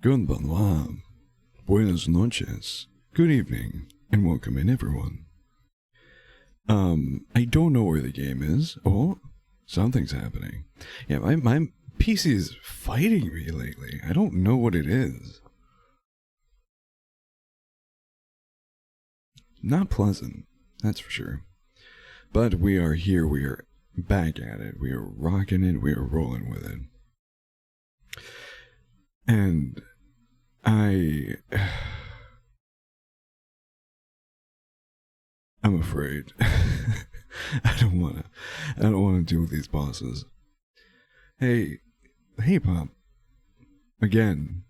Konbanwa. Buenas noches. Good evening, and welcome in, everyone. I don't know where the game is. Oh, something's happening. Yeah, my PC is fighting me lately. I don't know what it is. Not pleasant, that's for sure. But we are here, we are back at it, we are rocking it, we are rolling with it. And I'm afraid. I don't wanna deal with these bosses. Hey Pop. Again.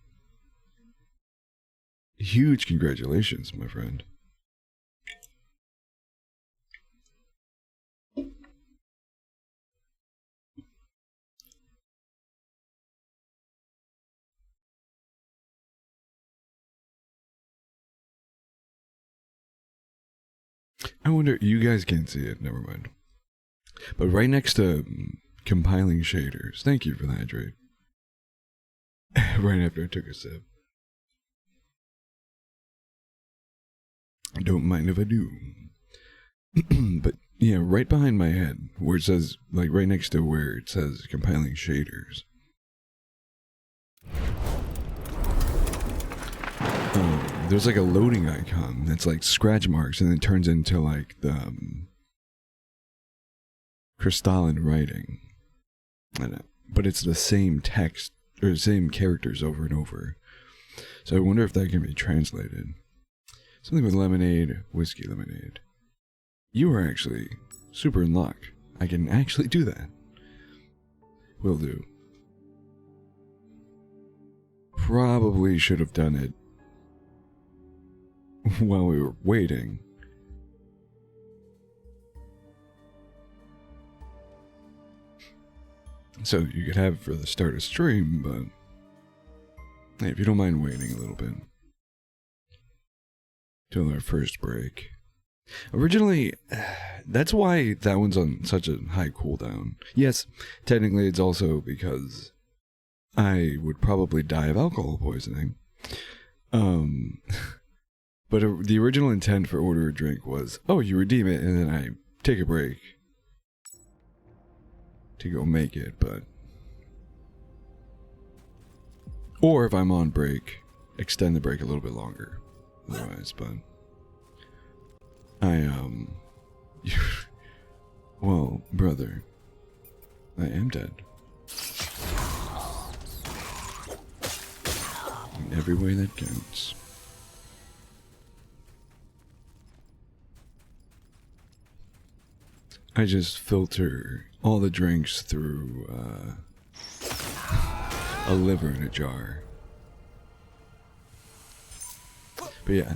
Huge congratulations, my friend. I wonder, you guys can't see it, never mind. But right next to compiling shaders, thank you for that, Drake. Right after I took a sip. Don't mind if I do. But yeah, right behind my head, where it says, like right next to where it says compiling shaders. There's like a loading icon that's like scratch marks and then turns into like the crystalline writing. But it's the same text or the same characters over and over. So I wonder if that can be translated. Something with lemonade, whiskey lemonade. You are actually super in luck. I can actually do that. Will do. Probably should have done it while we were waiting. So you could have it for the start of stream, but hey, if you don't mind waiting a little bit till our first break. Originally, that's why that one's on such a high cooldown. Yes, technically it's also because I would probably die of alcohol poisoning. But the original intent for Order a Drink was, oh, you redeem it, and then I take a break to go make it, but... Or if I'm on break, extend the break a little bit longer. Otherwise, but... Well, brother, I am dead. In every way that counts. I just filter all the drinks through a liver in a jar. But yeah.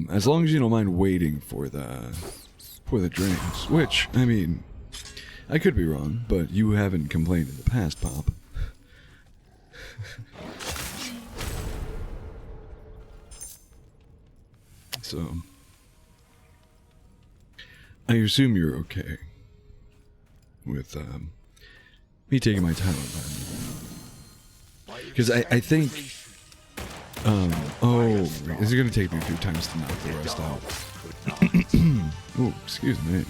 As long as you don't mind waiting for the drinks, which, I mean, I could be wrong, but you haven't complained in the past, Pop. So, I assume you're okay with me taking my time on that. Because I think, oh, this is going to take me a few times to knock the rest out. Oh, excuse me.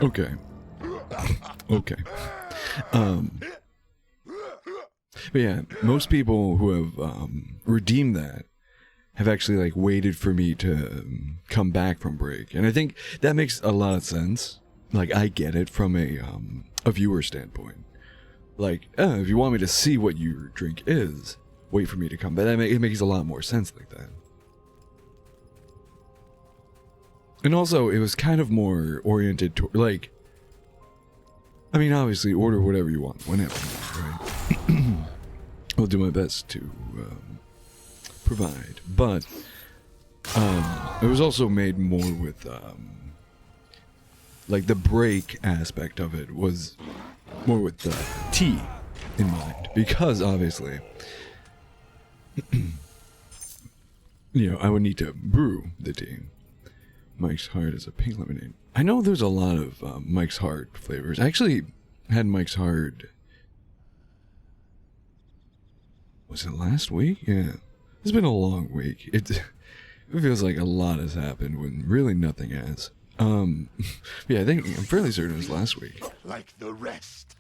Okay. Okay. But yeah, most people who have redeemed that have actually like waited for me to come back from break, and I think that makes a lot of sense. Like, I get it from a viewer standpoint. Like, if you want me to see what your drink is, wait for me to come back. It makes a lot more sense like that. And also, it was kind of more oriented to, like, I mean, obviously, order whatever you want, whenever, right? I'll do my best to provide, but it was also made more with, like, the break aspect of it was more with the tea in mind, because obviously, you know, I would need to brew the tea. Mike's Hard is a pink lemonade. I know there's a lot of Mike's Hard flavors. Actually, had Mike's Hard. Was it last week? Yeah. It's been a long week. It feels like a lot has happened when really nothing has. Yeah, I'm fairly certain it was last week. Like the rest.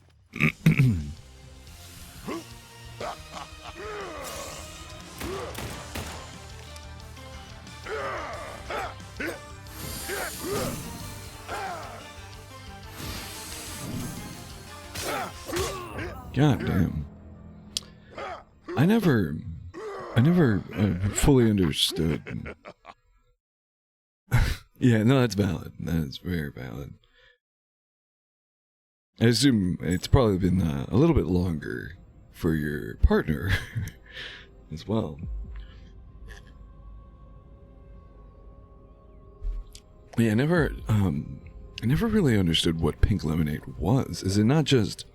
God damn. I never fully understood. Yeah, no, that's valid. That's very valid. I assume it's probably been a little bit longer for your partner as well. Yeah, I never really understood what pink lemonade was. Is it not just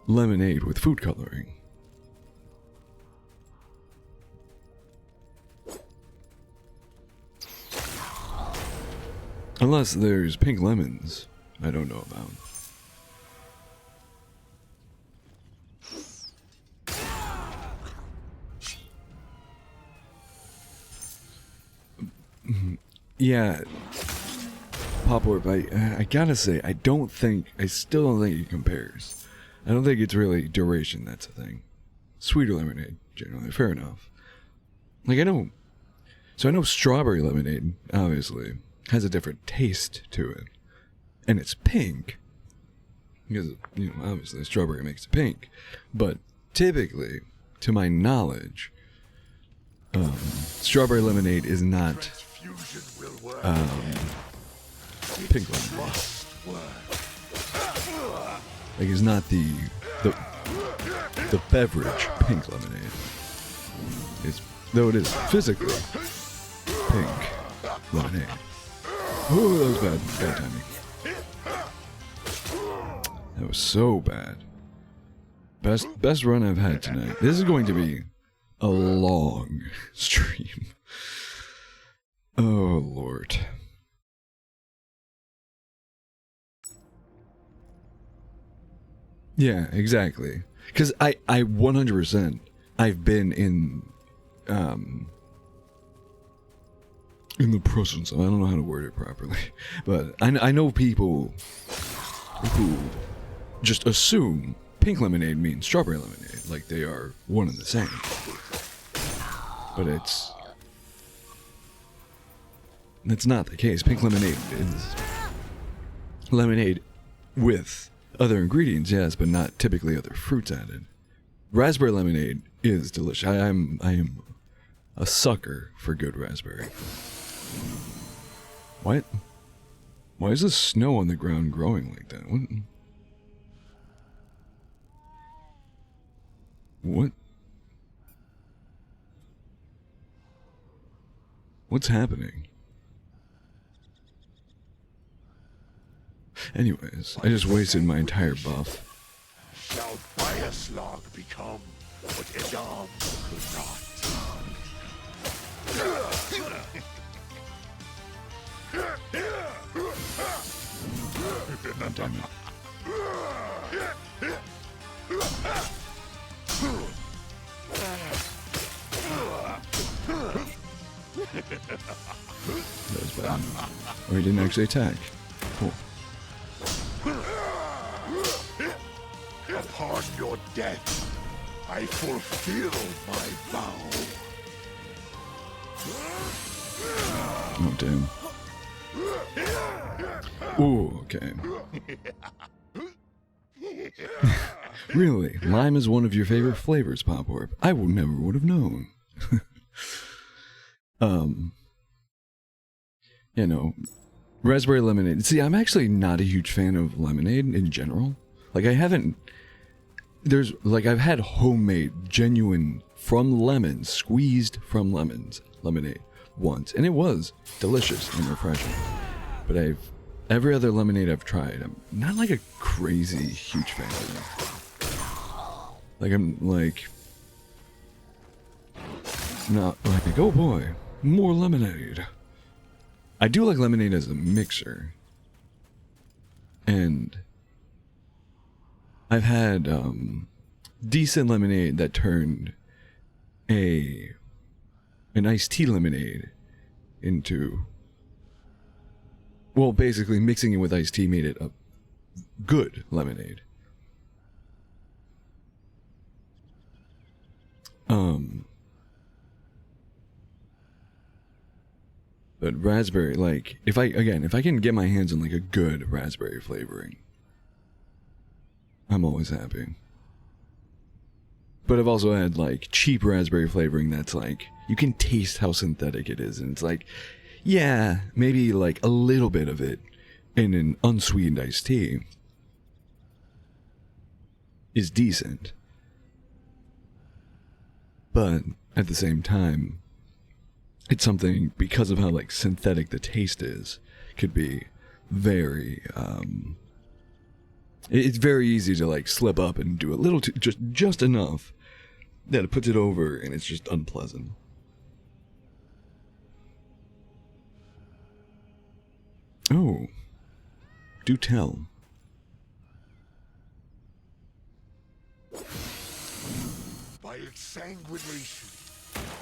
lemonade with food coloring? Unless there's pink lemons I don't know about. Yeah, Pop Orb, I gotta say, I still don't think it compares. I don't think it's really duration that's a thing. Sweeter lemonade, generally, fair enough. Like, I know strawberry lemonade, obviously, has a different taste to it. And it's pink. Because, obviously strawberry makes it pink. But typically, to my knowledge, strawberry lemonade is not pink lemonade. Like, it's not the beverage pink lemonade. Though it is physically pink lemonade. Oh, that was bad timing. That was so bad. Best run I've had tonight. This is going to be a long stream. Oh, Lord. Yeah, exactly. Because I 100%, I've been in the presence of, I don't know how to word it properly, but I know people who just assume pink lemonade means strawberry lemonade, like they are one and the same. But that's not the case. Pink lemonade is lemonade with other ingredients, yes, but not typically other fruits added. Raspberry lemonade is delicious. I am a sucker for good raspberry. What? Why is the snow on the ground growing like that? What? What's happening? Anyways, I just wasted my entire buff. Shall fire slog become what Edam could not? Oh, damn it. That was bad. Oh, he didn't actually attack. Cool. Upon your death, I fulfill my vow. Oh, damn. Ooh, okay. Really? Lime is one of your favorite flavors, Pop Orb. I never would have known. Raspberry lemonade. See, I'm actually not a huge fan of lemonade in general. Like, I've had homemade, genuine, from lemons, squeezed from lemons, lemonade once, and it was delicious and refreshing. But every other lemonade I've tried, I'm not like a crazy huge fan of it. Like, I'm like, not like, oh boy, more lemonade. I do like lemonade as a mixer. And I've had decent lemonade that turned an iced tea lemonade into, well, basically mixing it with iced tea made it a good lemonade. But raspberry, like, if I can get my hands on like a good raspberry flavoring, I'm always happy. But I've also had like cheap raspberry flavoring that's like, you can taste how synthetic it is, and it's like, yeah, maybe like a little bit of it in an unsweetened iced tea is decent. But at the same time, it's something, because of how like synthetic the taste is, could be very it's very easy to like slip up and do a little too, just enough that it puts it over, and it's just unpleasant. Oh, do tell. By its sanguination,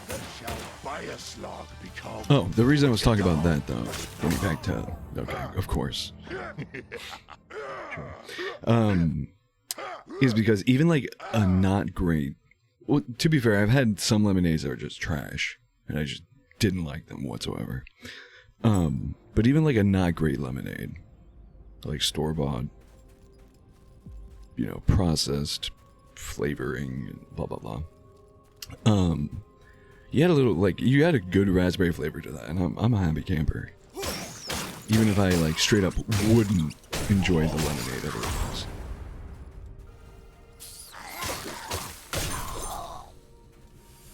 then shall Bioslog become. Oh, the reason I was talking about that, though, getting back to, okay, of course, is because even like a not great, well, to be fair, I've had some lemonades that are just trash, and I just didn't like them whatsoever. But even like a not great lemonade, like store-bought, you know, processed flavoring, and blah blah blah. You had a little, like, you had a good raspberry flavor to that, and I'm a happy camper. Even if I like straight up wouldn't enjoy the lemonade otherwise.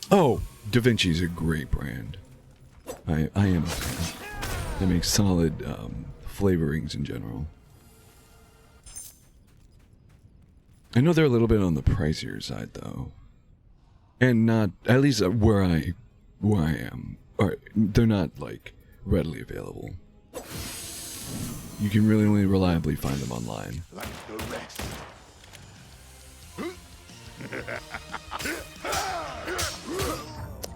Oh, Da Vinci's a great brand. I am a fan. They make solid flavorings in general. I know they're a little bit on the pricier side though, and not, at least where I am, or they're not like readily available. You can really only reliably find them online. Like the rest.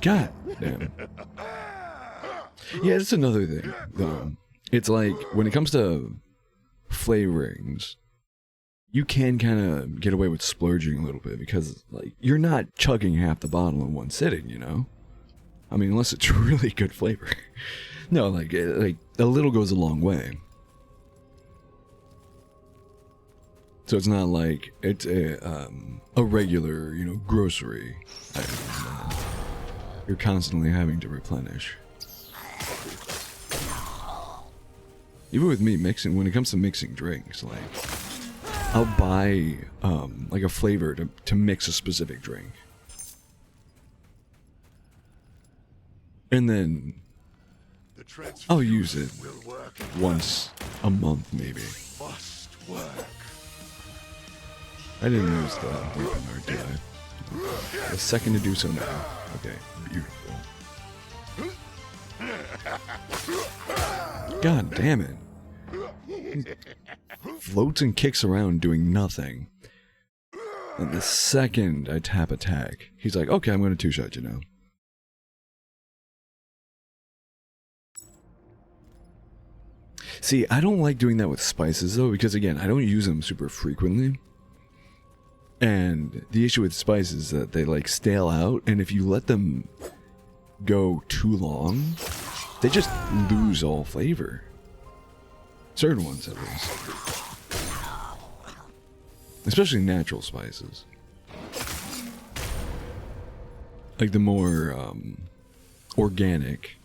God damn. Yeah, it's another thing, though. It's like, when it comes to flavorings, you can kind of get away with splurging a little bit, because, like, you're not chugging half the bottle in one sitting, you know? I mean, unless it's really good flavor. No, like a little goes a long way. So it's not like it's a regular, you know, grocery item that you're constantly having to replenish. Even with me mixing, when it comes to mixing drinks, like, I'll buy like a flavor to mix a specific drink, and then I'll use it once a month, maybe. Must work. I didn't use the opener, did I? A second to do so now. Okay, beautiful. God damn it. He floats and kicks around doing nothing. And the second I tap attack, he's like, okay, I'm going to two-shot you now. See, I don't like doing that with spices, though, because, again, I don't use them super frequently. And the issue with spices is that they, like, stale out, and if you let them go too long, they just lose all flavor. Certain ones, at least. Especially natural spices. Like, the more organic,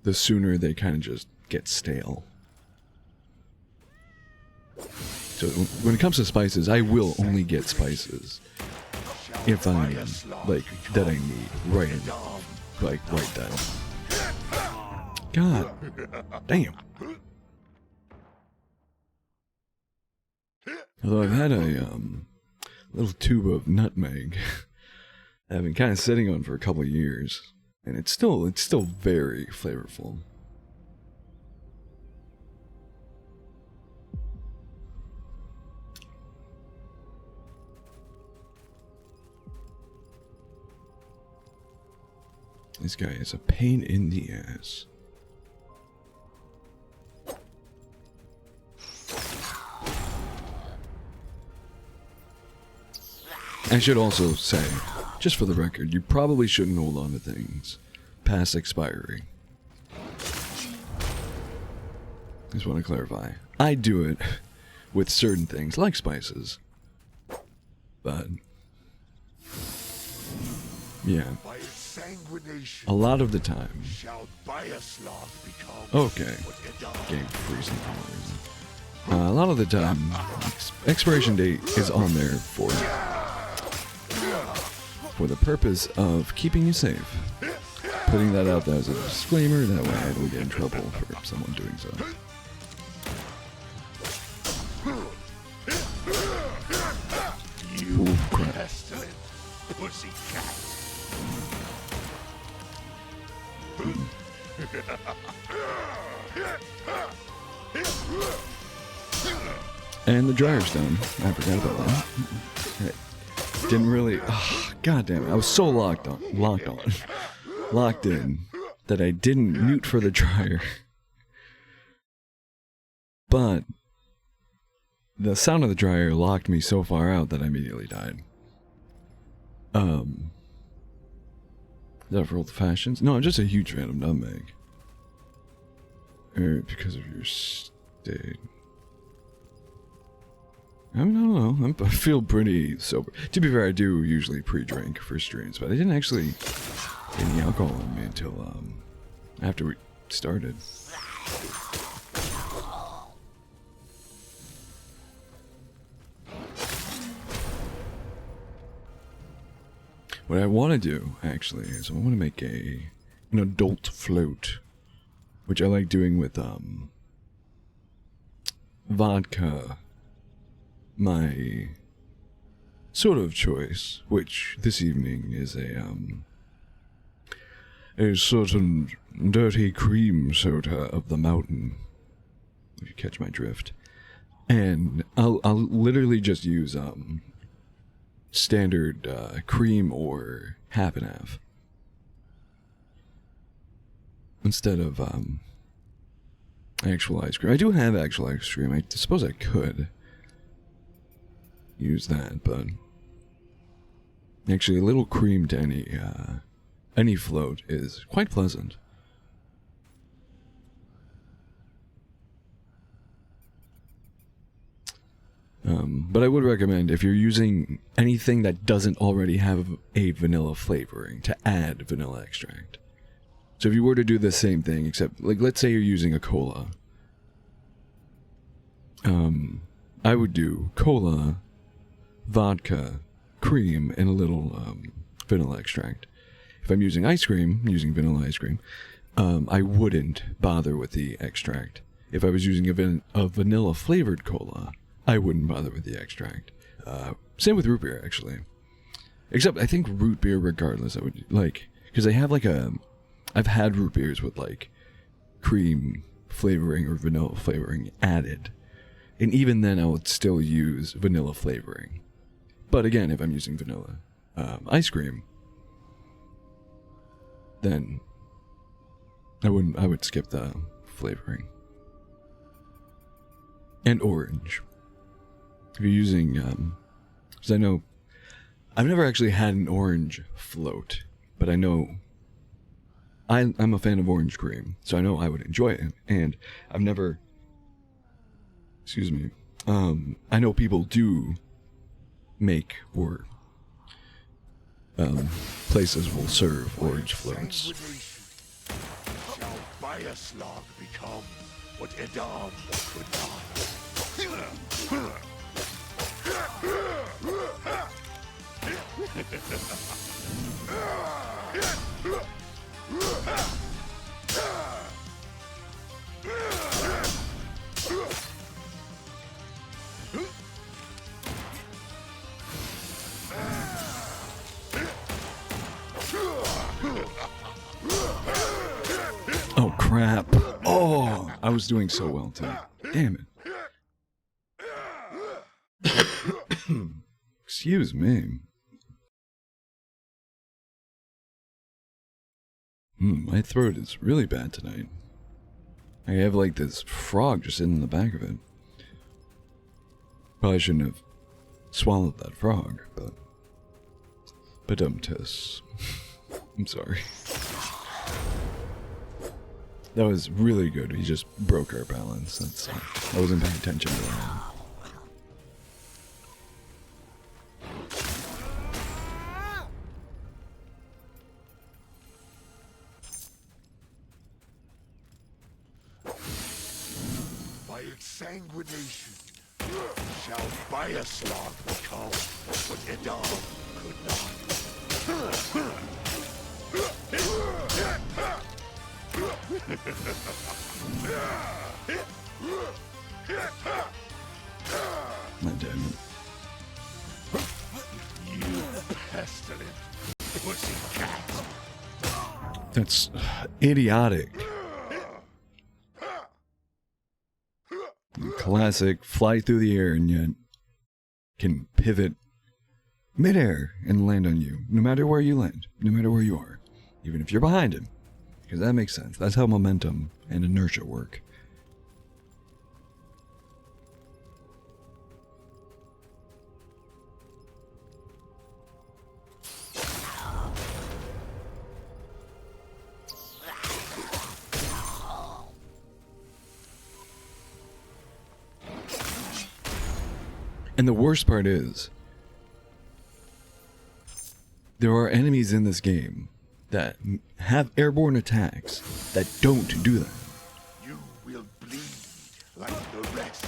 the sooner they kind of just get stale. So when it comes to spices, I will only get spices if I'm, like, that I need right then. God damn. Although I've had a little tube of nutmeg I've been kind of sitting on for a couple of years, and it's still very flavorful. This guy is a pain in the ass. I should also say, just for the record, you probably shouldn't hold on to things past expiry. Just want to clarify. I do it with certain things, like spices. But yeah, a lot of the time. Okay, game freezing for no reason. A lot of the time, expiration date is on there for the purpose of keeping you safe. Putting that out there as a disclaimer, that way I don't get in trouble for someone doing so. You pestilent pussycat. And the dryer's done. I forgot about that. Didn't really. Oh, God damn it! I was so locked in that I didn't mute for the dryer. But the sound of the dryer locked me so far out that I immediately died. Is that for old fashions? No, I'm just a huge fan of nutmeg. Because of your state. I mean, I don't know. I feel pretty sober. To be fair, I do usually pre-drink for streams, but I didn't actually get any alcohol in me until after we started. What I want to do, actually, is I want to make an adult float, which I like doing with vodka. My sort of choice, which this evening is a certain dirty cream soda of the mountain, if you catch my drift. And I'll literally just use standard cream or half and half instead of actual ice cream. I do have actual ice cream. I suppose I could use that, but actually a little cream to any float is quite pleasant. But I would recommend, if you're using anything that doesn't already have a vanilla flavoring, to add vanilla extract. So if you were to do the same thing, except, like, let's say you're using a cola, I would do cola, vodka, cream, and a little vanilla extract. If I'm using ice cream, using vanilla ice cream, I wouldn't bother with the extract. If I was using a vanilla flavored cola, I wouldn't bother with the extract. Same with root beer, actually. Except I think root beer, regardless, I would like, because they have like I've had root beers with like cream flavoring or vanilla flavoring added, and even then I would still use vanilla flavoring. But again, if I'm using vanilla ice cream, then I would skip the flavoring. And orange. If you're using, because I know, I've never actually had an orange float, but I know, I'm a fan of orange cream, so I know I would enjoy it, and I've never, excuse me, I know people do make, or places will serve orange floats. Shall Biaslog become what Edom could not? Oh crap. Oh, I was doing so well too. Damn it. Excuse me. My throat is really bad tonight. I have like this frog just sitting in the back of it. Probably shouldn't have swallowed that frog, but I'm sorry. That was really good. He just broke our balance. I wasn't paying attention to that. By exsanguination shall Bioslog become what Edom could not. My damn it. You pestilent pussycat. That's idiotic. Classic, fly through the air and yet can pivot midair and land on you, no matter where you land, no matter where you are, even if you're behind him, because that makes sense. That's how momentum and inertia work. And the worst part is, there are enemies in this game that have airborne attacks that don't do that. You will bleed like the rest.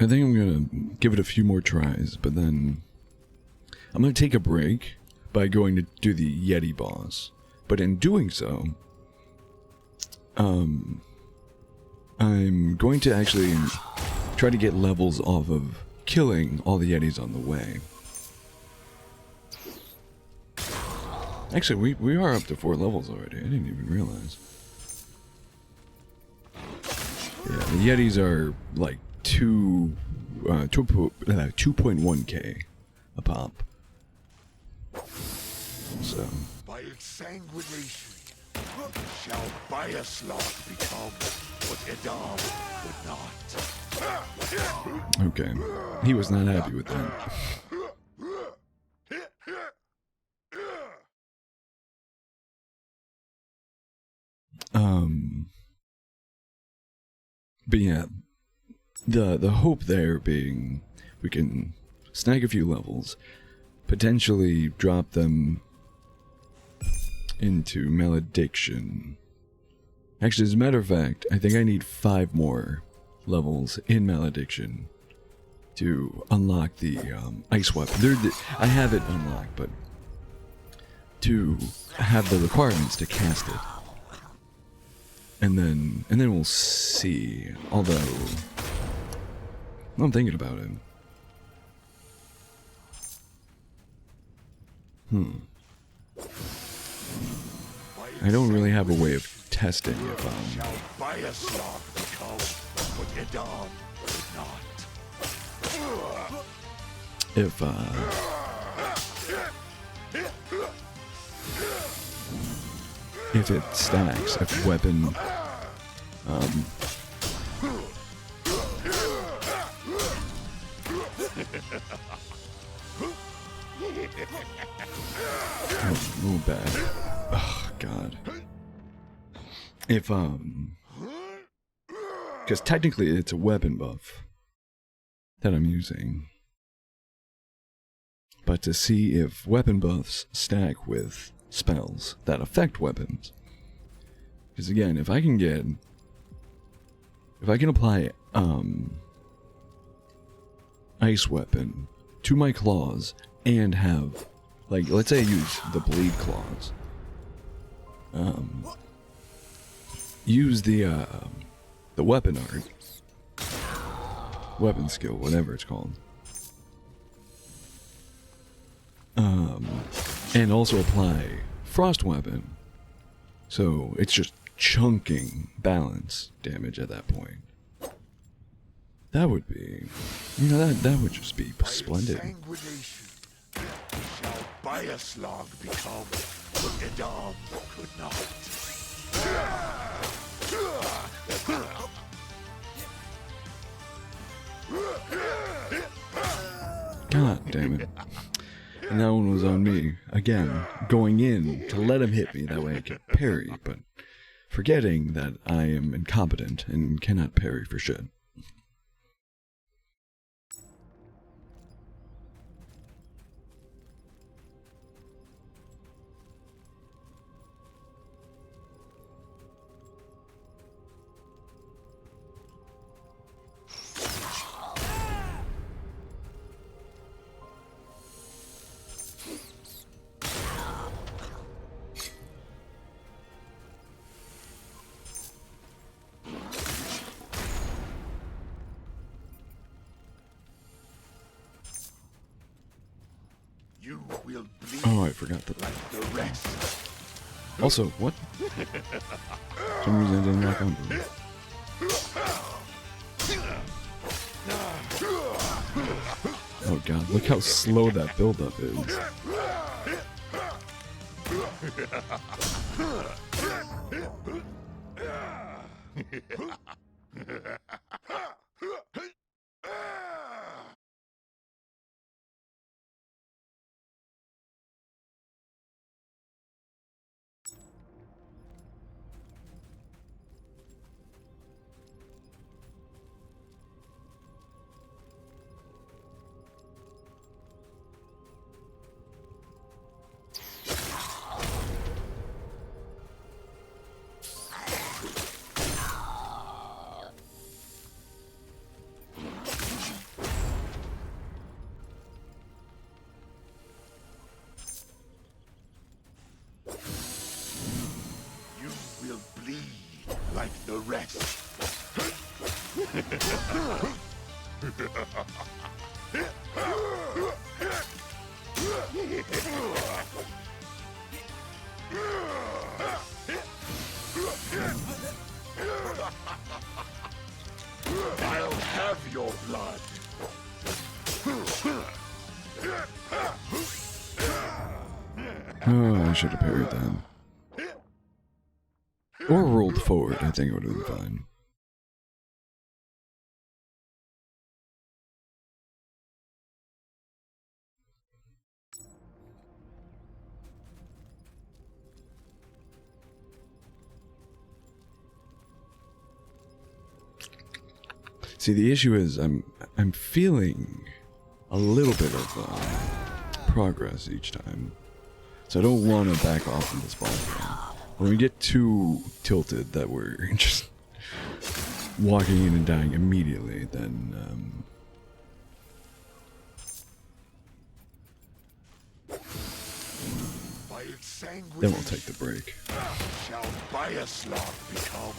I think I'm gonna give it a few more tries, but then I'm gonna take a break by going to do the Yeti boss. But in doing so, I'm going to actually try to get levels off of killing all the Yetis on the way. Actually, we are up to 4 levels already. I didn't even realize. Yeah, the Yetis are like 2.1k a pop. So. By exsanguination shall Bioslog become what Edom would not. Okay. He was not happy with that. But yeah, the hope there being we can snag a few levels, potentially drop them into Malediction. Actually, as a matter of fact, I think I need 5 more levels in Malediction to unlock the ice weapon. I have it unlocked, but to have the requirements to cast it. And then we'll see. Although I'm thinking about it. I don't really have a way of testing if Shall Bioslog become what Edom would not. if it stacks, if weapon oh bad. Oh god. If because technically it's a weapon buff that I'm using. But to see if weapon buffs stack with spells that affect weapons. Because again, if I can apply ice weapon to my claws and have, like, let's say I use the bleed claws use the weapon art, weapon skill, whatever it's called, and also apply frost weapon, so it's just chunking balance damage at that point. That would be, that would just be splendid. Sanguination shall Bioslog become what Edom could not. God damn it. And that one was on me. Again, going in to let him hit me, that way I could parry, but forgetting that I am incompetent and cannot parry for shit. You will bleed Oh, I forgot that. like the rest. Also, what? For some reason I didn't lock onto it. Oh god, look how slow that buildup is. You will bleed like the rest. I'll have your blood. Oh, I should have parried that. Or rolled forward, I think it would have been fine. See, the issue is I'm feeling a little bit of progress each time, so I don't want to back off from this boss. When we get too tilted that we're just walking in and dying immediately, then By its then we'll take the break. shall Bioslog become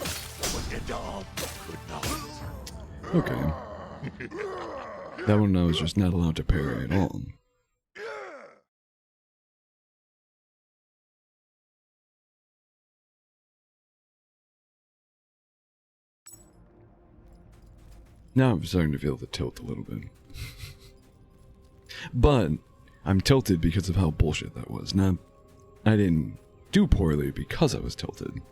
what Edom could not. Okay. That one I was just not allowed to parry at all. Now I'm starting to feel the tilt a little bit. But I'm tilted because of how bullshit that was. Not, I didn't do poorly because I was tilted.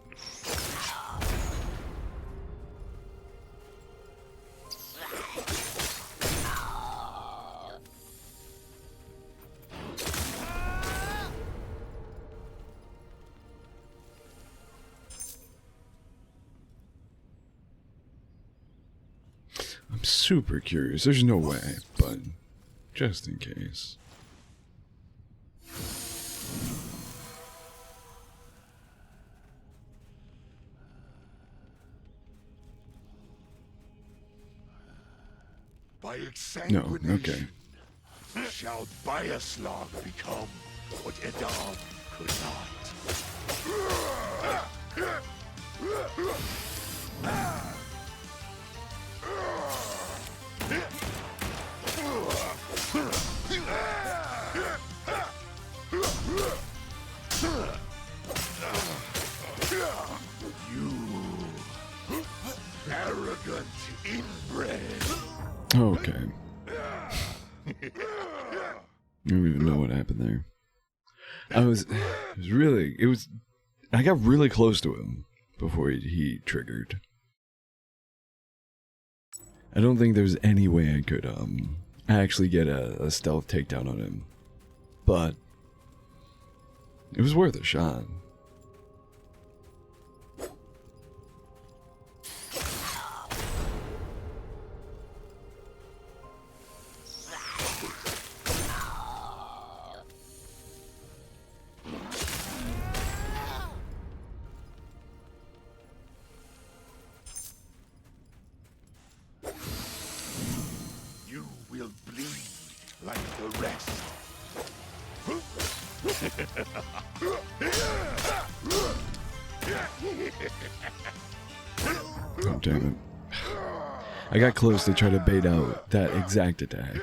I'm super curious. There's no way, but just in case. By its No, sanguination okay. shall Bioslog become what Edom could not. Arrogant inbred. Okay. I don't even know what happened there. I got really close to him before he triggered. I don't think there's any way I could actually get a stealth takedown on him, but it was worth a shot. You will bleed like the rest. Oh, damn it. I got close to try to bait out that exact attack.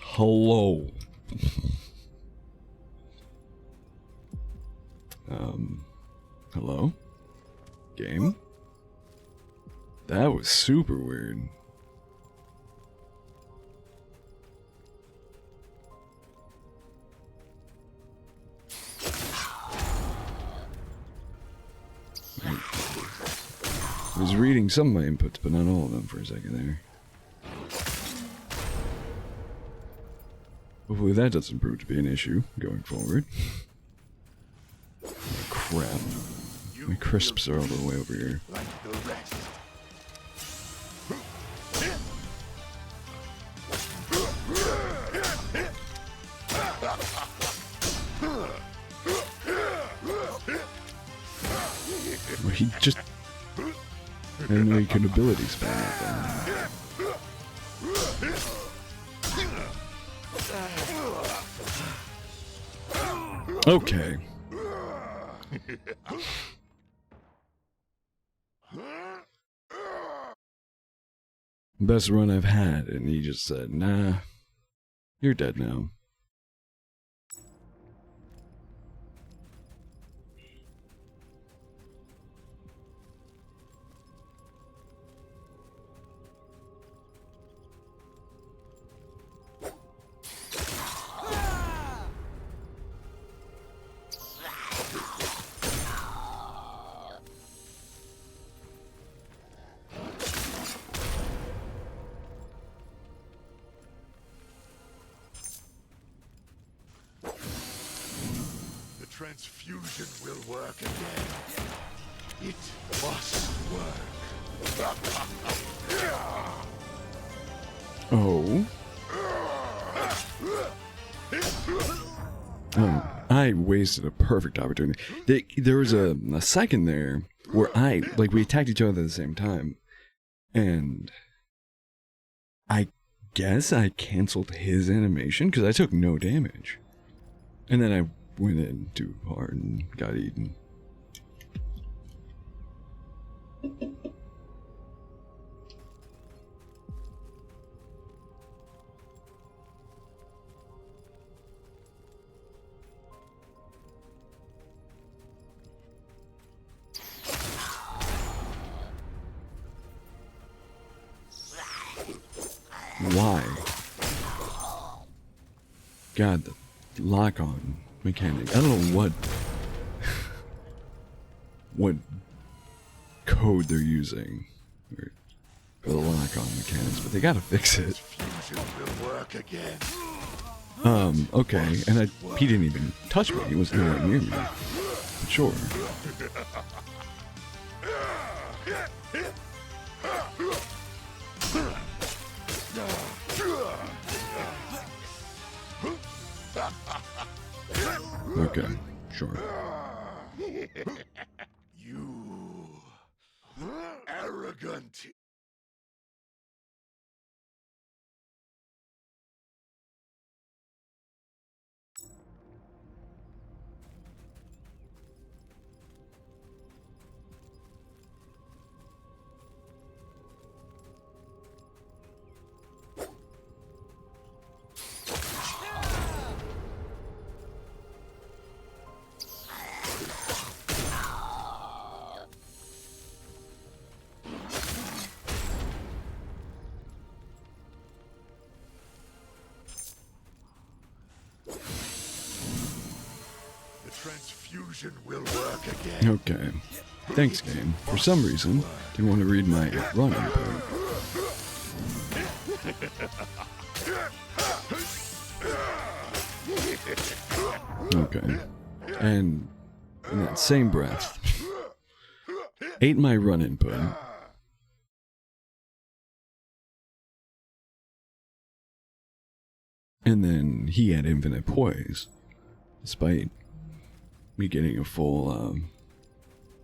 Hello. Hello? Game? That was super weird. I was reading some of my inputs, but not all of them for a second there. Hopefully that doesn't prove to be an issue going forward. Oh, crap. My crisps are all the way over here. Like the rest. Well, he just... I didn't know he could ability spam that thing. Okay. Best run I've had, and he just said, nah, you're dead now. Transfusion will work again. It must work. Oh. Oh, I wasted a perfect opportunity. There was a second there where we attacked each other at the same time. And I guess I canceled his animation because I took no damage. And then I went in too hard and got eaten. Why? God, the lock-on mechanic. I don't know what code they're using for the lock-on mechanics, but they gotta fix it. Transfusion will work again. Okay, and he didn't even touch me. He was nowhere near me. But sure. Okay, sure. You arrogant transfusion will work again. Okay. Thanks, game. For some reason, didn't want to read my run input. Okay. And in that same breath, ate my run input. And then he had infinite poise, despite me getting a full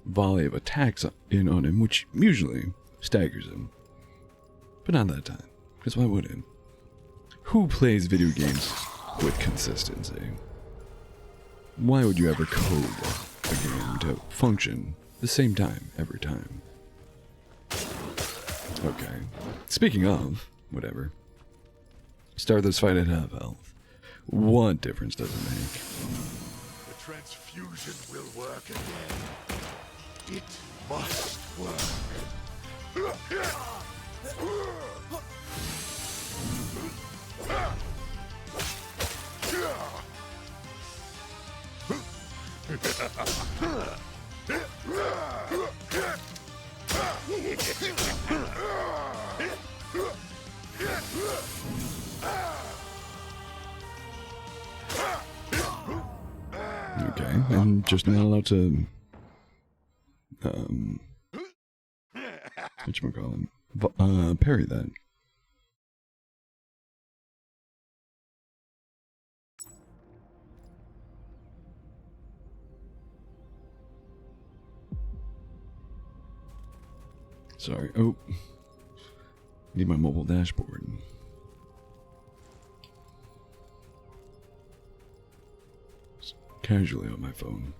volley of attacks in on him, which usually staggers him. But not that time, because why would it? Who plays video games with consistency? Why would you ever code a game to function the same time every time? Okay. Speaking of, whatever. Start this fight at half health. What difference does it make? The transfusion will work again. It must work. Okay, I'm just not allowed to, whatchamacallit, parry that. Sorry, oh, need my mobile dashboard. Casually on my phone.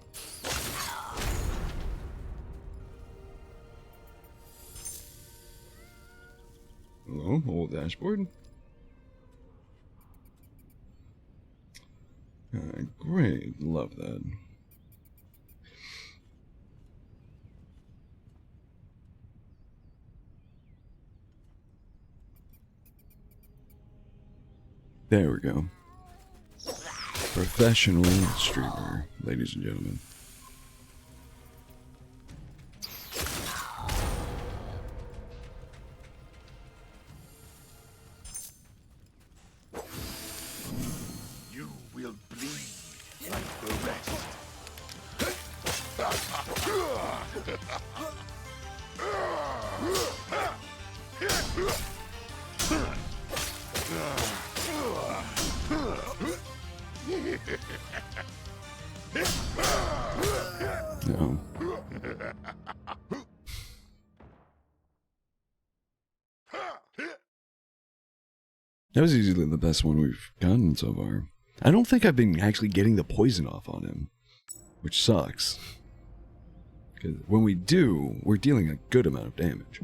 Hello, old dashboard. Great, love that. There we go. Professional streamer, ladies and gentlemen. You will bleed like the rest. No. That was easily the best one we've gotten so far. I don't think I've been actually getting the poison off on him, which sucks. Because when we do, we're dealing a good amount of damage.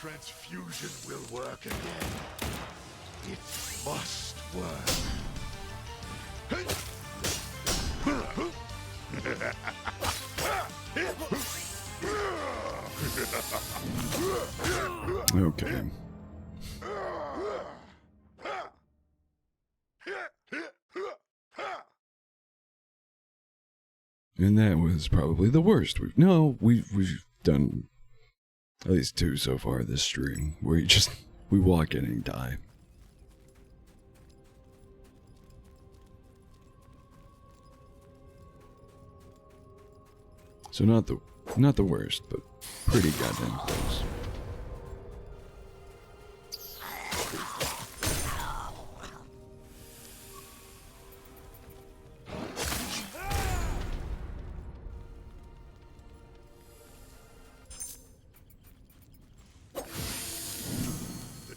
Transfusion will work again. It must work. Okay. And that was probably the worst. We've done at least 2 so far this stream, where we walk in and die. So not the worst, but pretty goddamn close.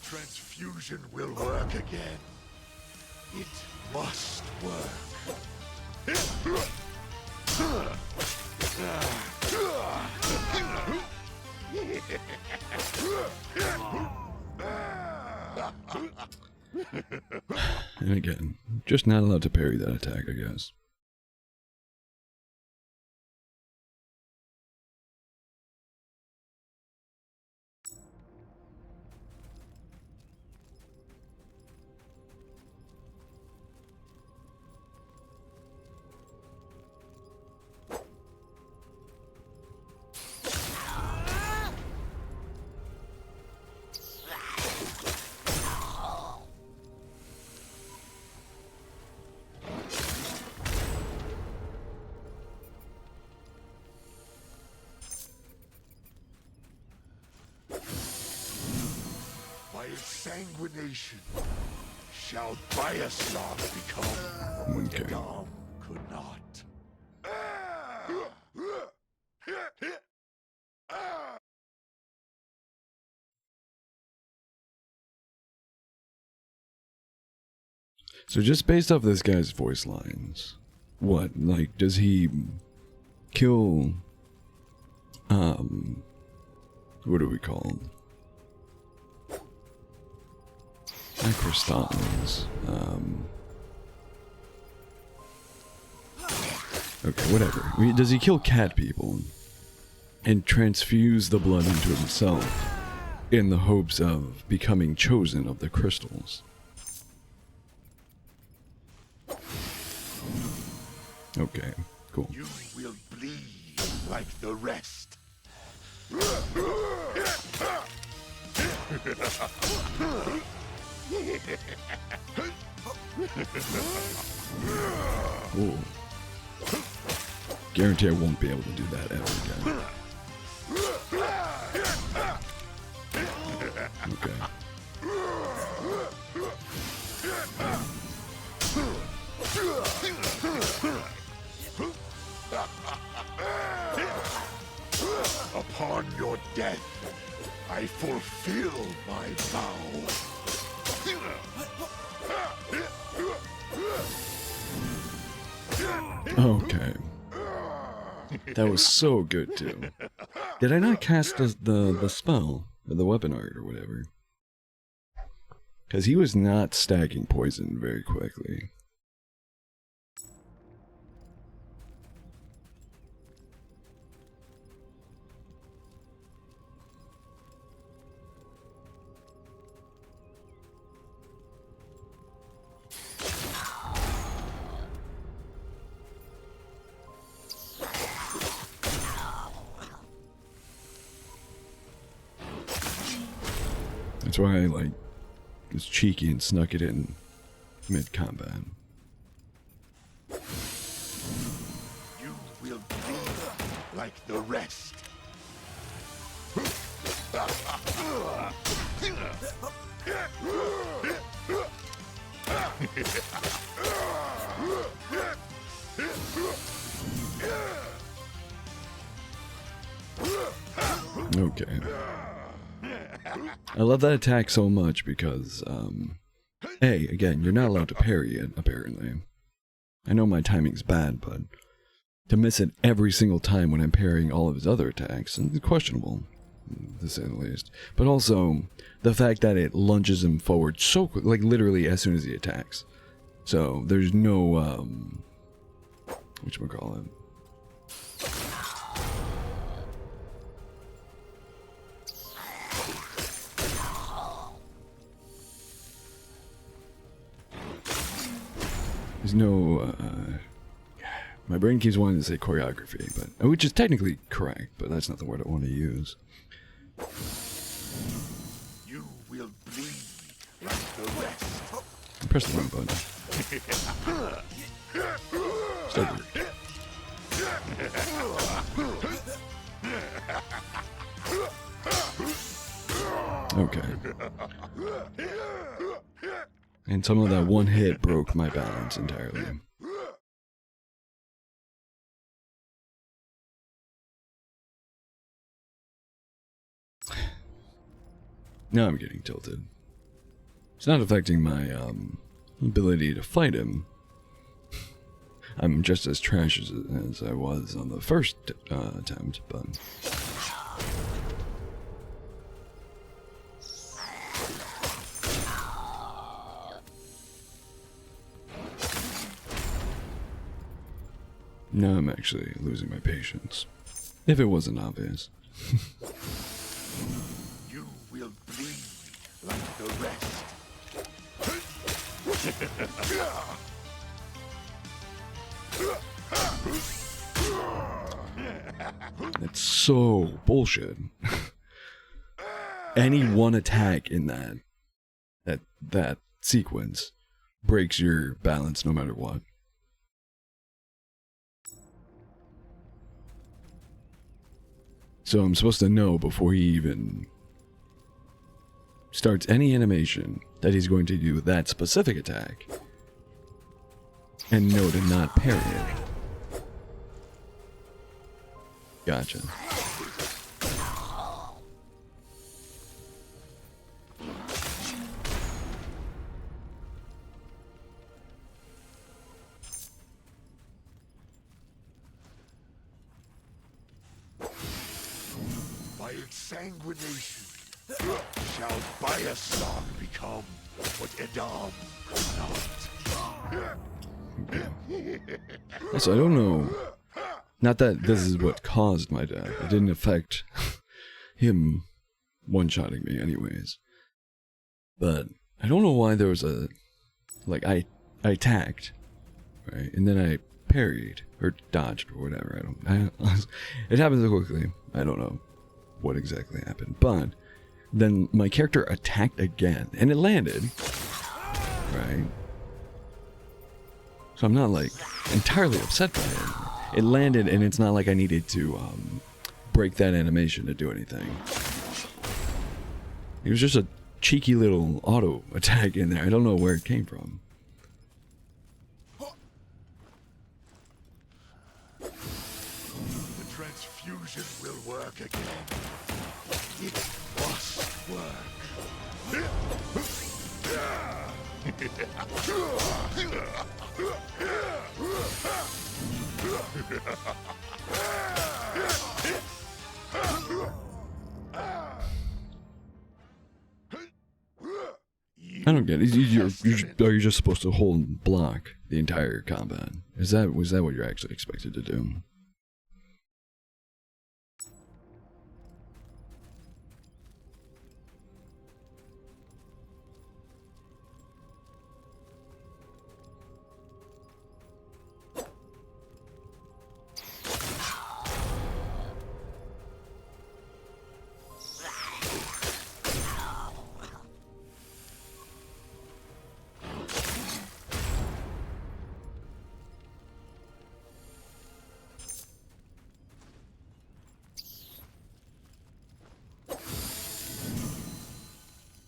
Transfusion will work again. It must work. And again, just not allowed to parry that attack, I guess. By sanguination shall Byaslag become what Okay. Edom could not. So just based off this guy's voice lines, what, like, does he kill, what do we call him? Not Christons, okay, whatever. I mean, does he kill cat people and transfuse the blood into himself in the hopes of becoming chosen of the crystals? Okay, cool. You will bleed like the rest. Ooh. Guarantee I won't be able to do that ever again. Okay. Upon your death, I fulfill my vow. Okay. That was so good too. Did I not cast the spell, or the weapon art, or whatever? Because he was not stacking poison very quickly. That's why I, like, was cheeky and snuck it in mid-combat. You will bleed like the rest. Okay. I love that attack so much because, hey, again, you're not allowed to parry it, apparently. I know my timing's bad, but to miss it every single time when I'm parrying all of his other attacks is questionable, to say the least. But also, the fact that it lunges him forward so quick, like literally as soon as he attacks. So, there's no, whatchamacallit? There's no, my brain keeps wanting to say choreography, but which is technically correct, but that's not the word I want to use. You will bleed like the rest. I pressed the wrong button. So weird. Okay. And some of that one hit broke my balance entirely. Now I'm getting tilted. It's not affecting my ability to fight him. I'm just as trash as I was on the first attempt, but... Now I'm actually losing my patience. If it wasn't obvious. You will bleed like the rest. That's so bullshit. Any one attack in that sequence breaks your balance no matter what. So I'm supposed to know before he even starts any animation that he's going to do that specific attack. And know to not parry it. Gotcha. By exsanguination shall Bioslog become what Edam could not. Also, I don't know. Not that this is what caused my death. It didn't affect him one-shotting me anyways. But I don't know why there was a... Like, I attacked, right? And then I parried, or dodged, or whatever. It happened so quickly. I don't know what exactly happened. But then my character attacked again, and it landed, right? So I'm not, like, entirely upset by it. It landed, and it's not like I needed to break that animation to do anything. It was just a cheeky little auto attack in there. I don't know where it came from. The transfusion will work again. It must work. I don't get it. Are you just supposed to hold and block the entire combat? Was that what you're actually expected to do?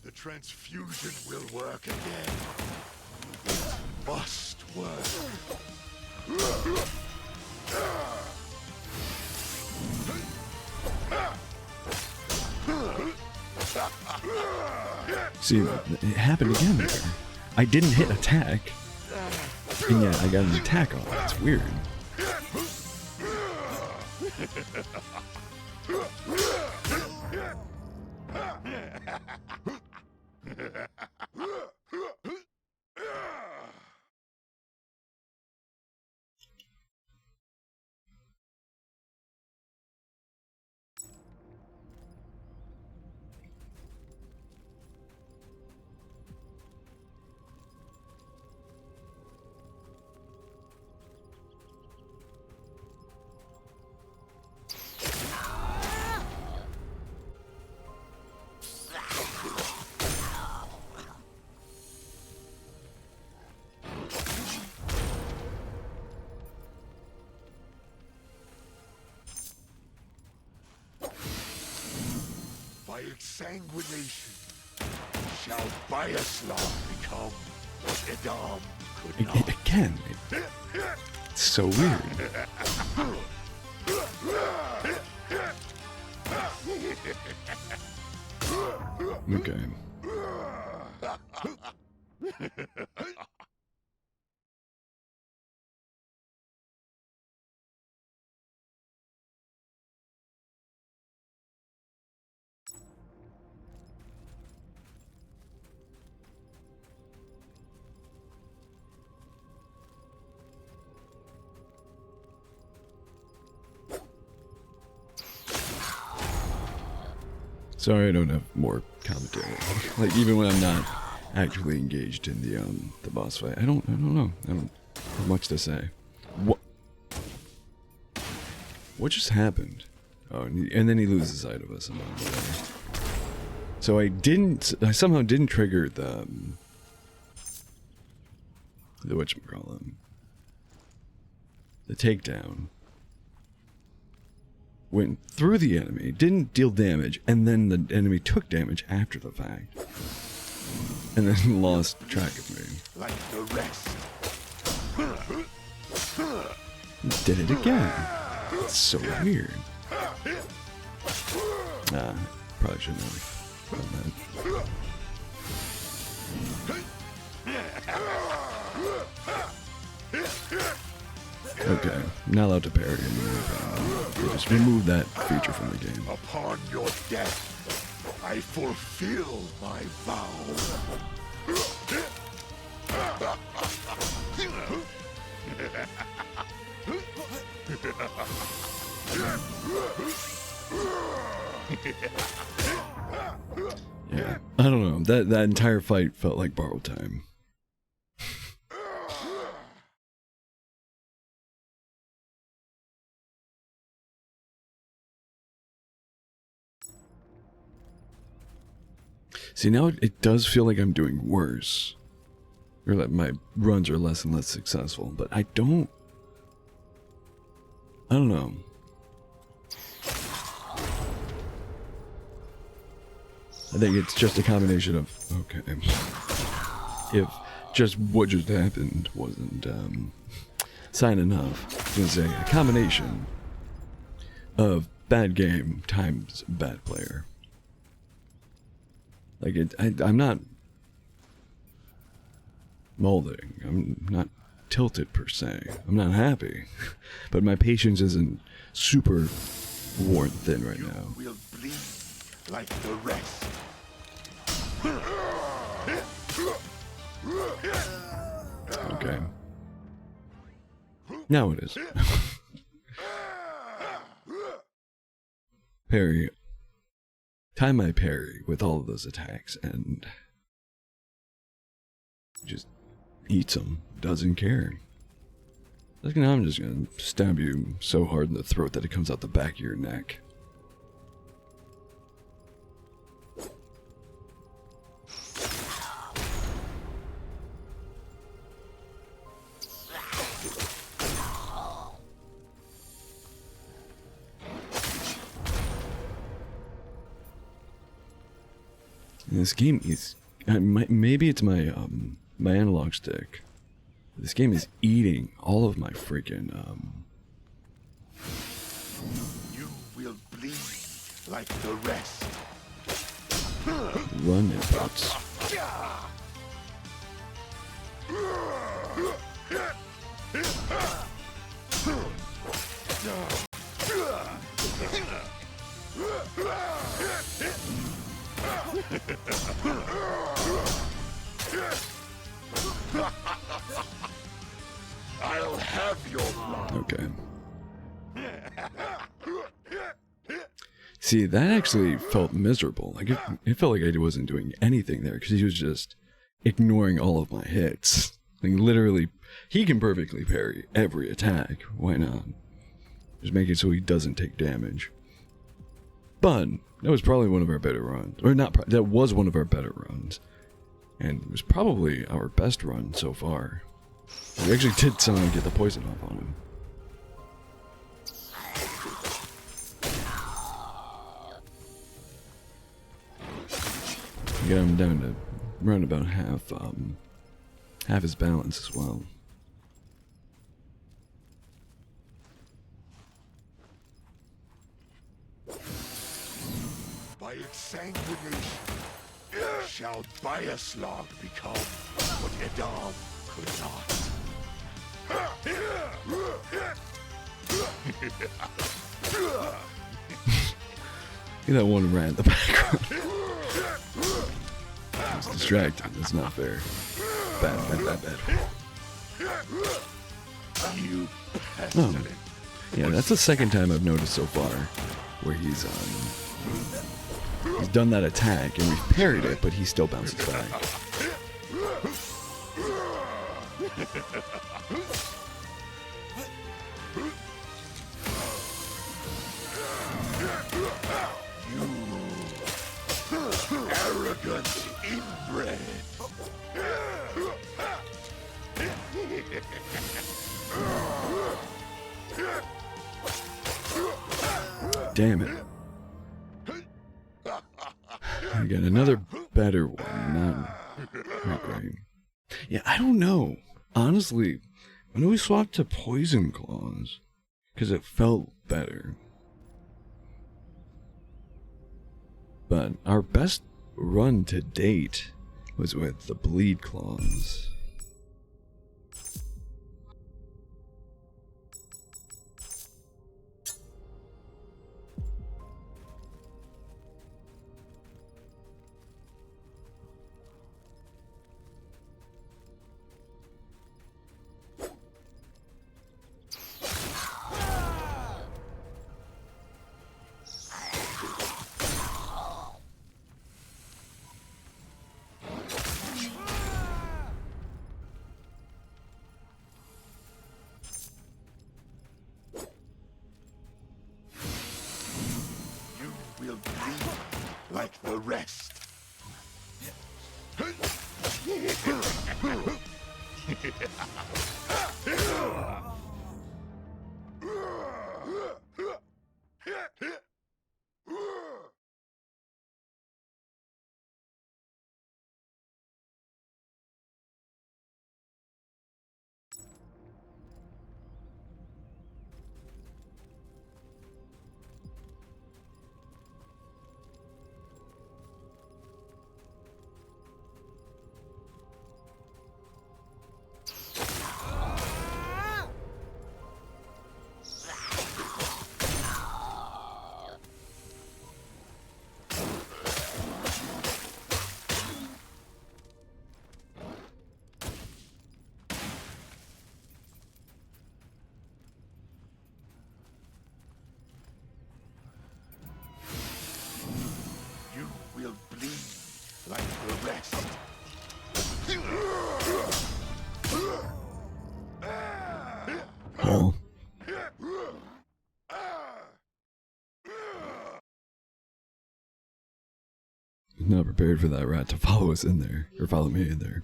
The transfusion will work again. It must work. See, it happened again there. I didn't hit attack, and yet I got an attack off. It's weird. By exsanguination shall Bioslog become what Edam could not. Again, it's so weird. Okay. Sorry, I don't have more commentary. Like even when I'm not actively engaged in the boss fight, I don't know. I don't have much to say. What just happened? Oh, and then he loses sight of us. So I somehow didn't trigger the whatchamacallit, the takedown. Went through the enemy, didn't deal damage, and then the enemy took damage after the fact. And then lost track of me. Like the rest. Did it again. It's so weird. Nah, probably shouldn't have done that. Okay, not allowed to parry anymore. Just remove that feature from the game. Upon your death, I fulfill my vow. Yeah, I don't know. That entire fight felt like borrowed time. See, now it does feel like I'm doing worse. Or that my runs are less and less successful, but I don't know. I think it's just a combination of, okay, if just what just happened wasn't sign enough, I was gonna say a combination of bad game times bad player. Like I'm not molding. I'm not tilted per se. I'm not happy, but my patience isn't super worn thin right now. Will bleed like the rest. Okay. Now it is. Parry. Time my parry with all of those attacks and just eats them. Doesn't care. Like now I'm just gonna stab you so hard in the throat that it comes out the back of your neck. This game is maybe it's my my analog stick. This game is eating all of my freaking You will bleed like the rest. run inputs. I'll have your blood. Okay. See, that actually felt miserable. Like it felt like I wasn't doing anything there because he was just ignoring all of my hits. Like literally, he can perfectly parry every attack. Why not? Just make it so he doesn't take damage. But that was probably one of our better runs, or not. That was one of our better runs, and it was probably our best run so far. We actually did somehow get the poison off on him. Got him down to around about half his balance as well. By exsanguination shall Biaslog become what Edom could not. Get that one rat in the background. It's distracting. That's not fair. Bad. You pestilent. Yeah, that's the second time I've noticed so far where he's He's done that attack and we've parried it, but he still bounces back. Arrogant inbred. Damn it. I got another better one. Not great. Yeah, I don't know. Honestly, when we swapped to Poison Claws, because it felt better. But our best run to date was with the Bleed Claws. Will bleed like the rest. Will bleed like the rest. Oh. Not prepared for that rat to follow us in there, or follow me in there.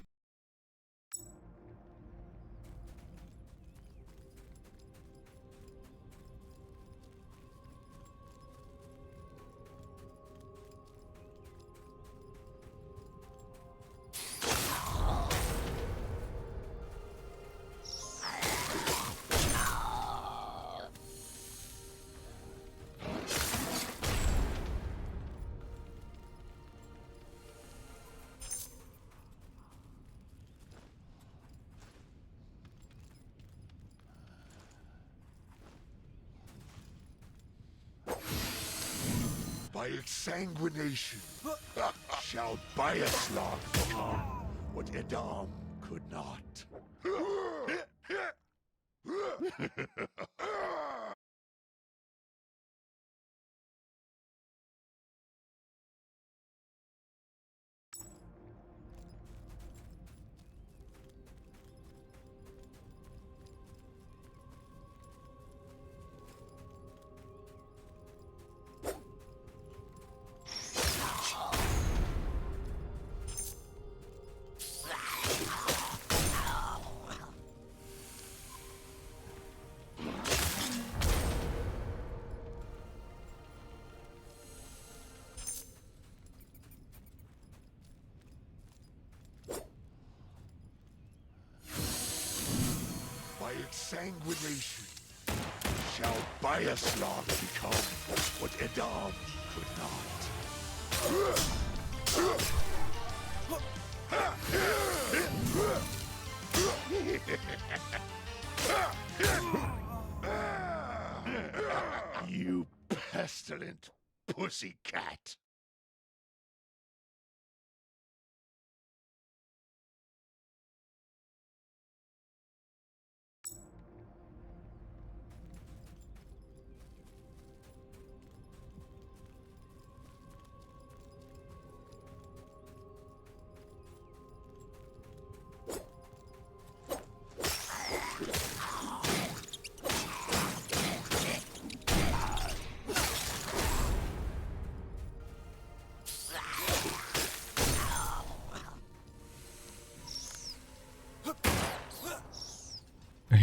By its sanguination shall Byaslag become what Edam could not. By its sanguination shall Byaslag become what Edam could not. You pestilent pussycat.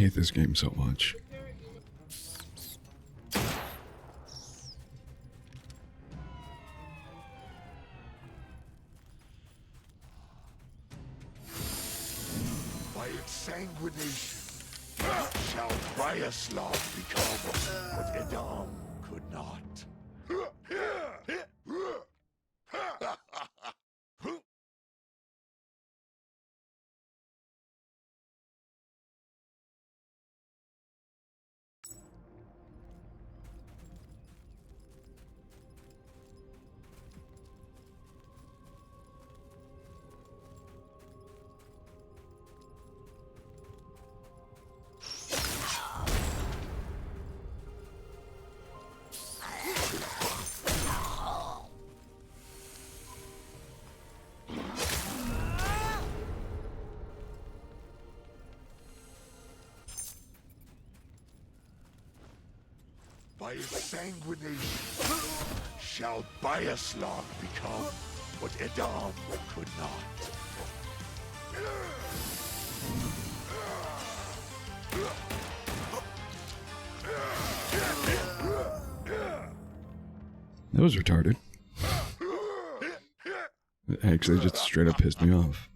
hate this game so much. By its sanguination shall Bryaslag become what Edom could not. By its sanguination shall Bryaslag become what Edom could not. That was retarded. It actually just straight up pissed me off.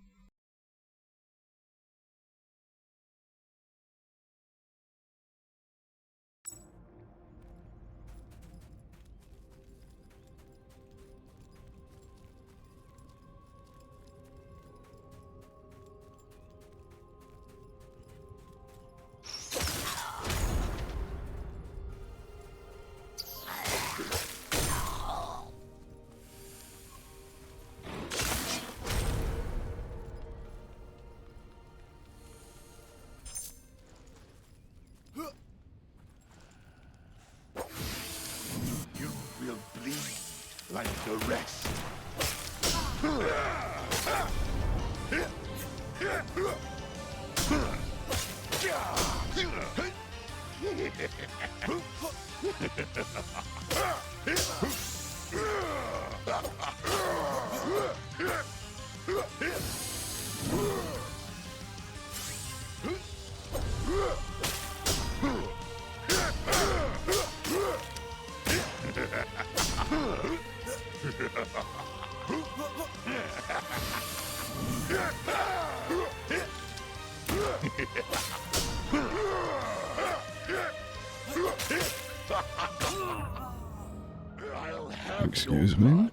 You will bleed like the rest. I'll have Excuse your me? blood.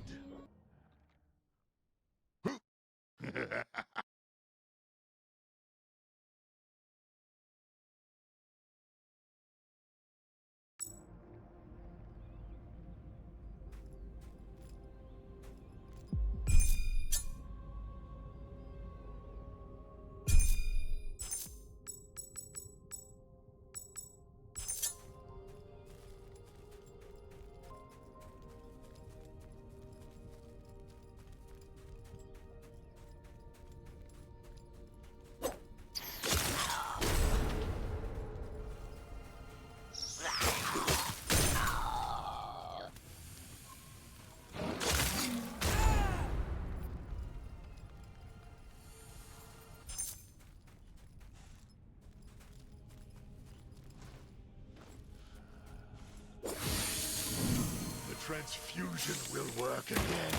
The transfusion will work again.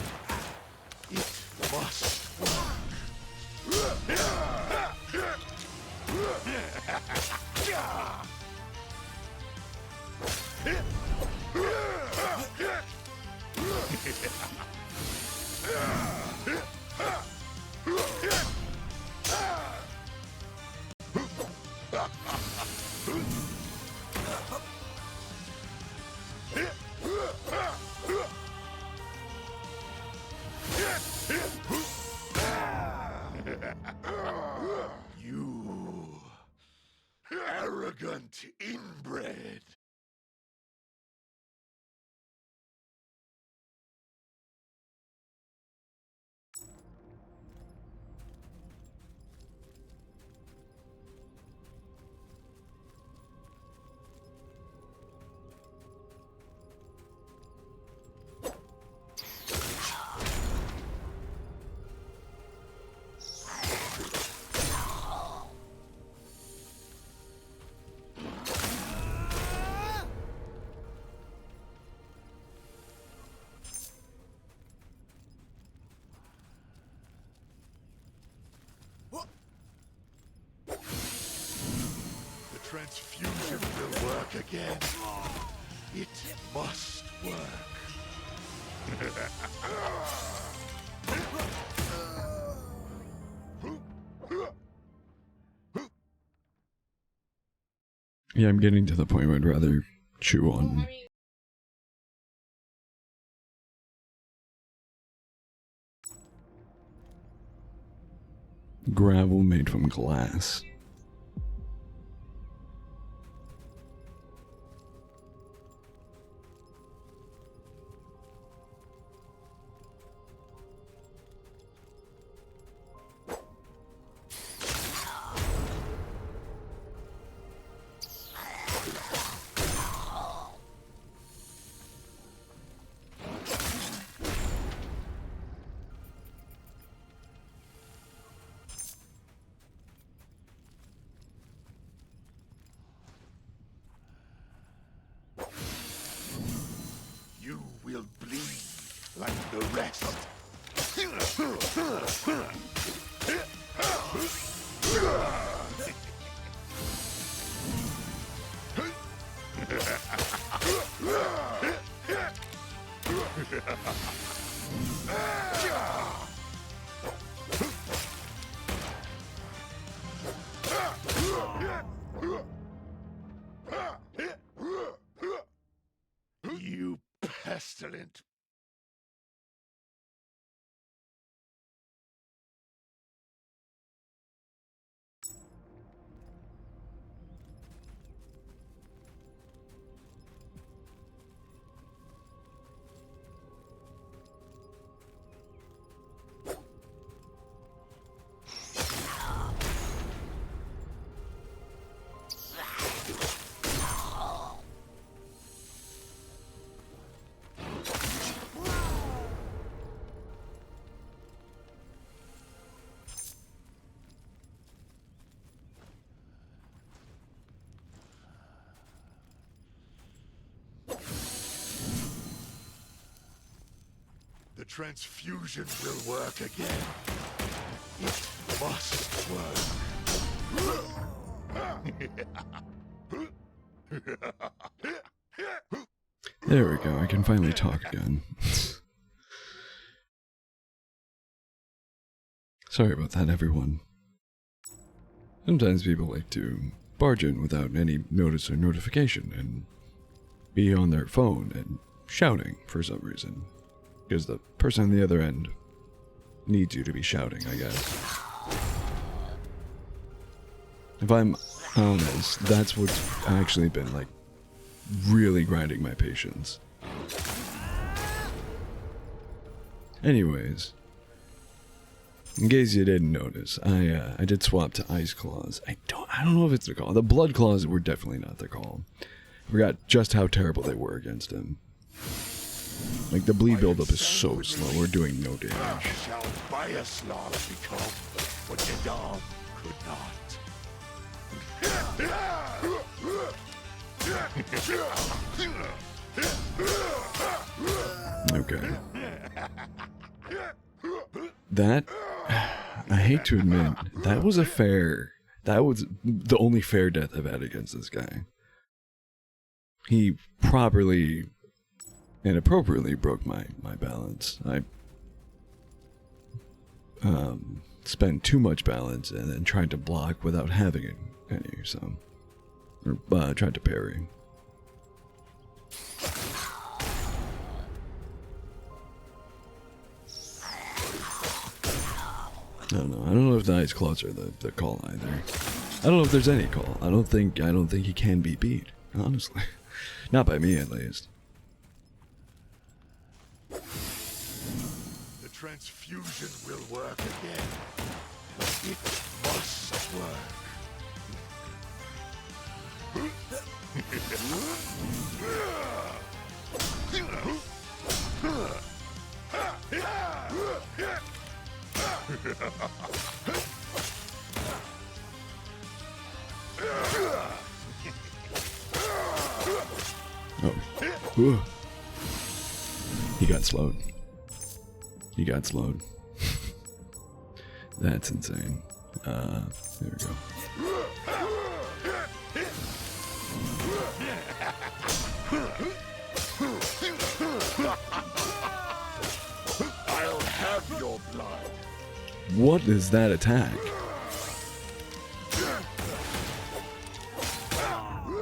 It must work. You transfusion will work again. It must work. Yeah, I'm getting to the point where I'd rather chew on gravel made from glass. You will bleed like the rest. You pestilent. The transfusion will work again. It must work. There we go, I can finally talk again. Sorry about that, everyone. Sometimes people like to barge in without any notice or notification and be on their phone and shouting for some reason. Because the person on the other end needs you to be shouting, I guess. If I'm honest, that's what's actually been, like, really grinding my patience. Anyways, in case you didn't notice, I did swap to Ice Claws. I don't know if it's their call. The Blood Claws were definitely not their call. I forgot just how terrible they were against him. Like, the bleed buildup is so slow, we're doing no damage. Shall Bioslog become what Edom could not? Okay. That, I hate to admit, that was the only fair death I've had against this guy. He properly and appropriately broke my balance. I spent too much balance and then tried to block without having any, so... Or, tried to parry. I don't know if the Ice Claws are the call either. I don't know if there's any call. I don't think he can be beat, honestly. Not by me, at least. The transfusion will work again. It must work. Oh. Ooh. He got slowed. He got slowed. That's insane. There we go. I'll have your blood. What is that attack?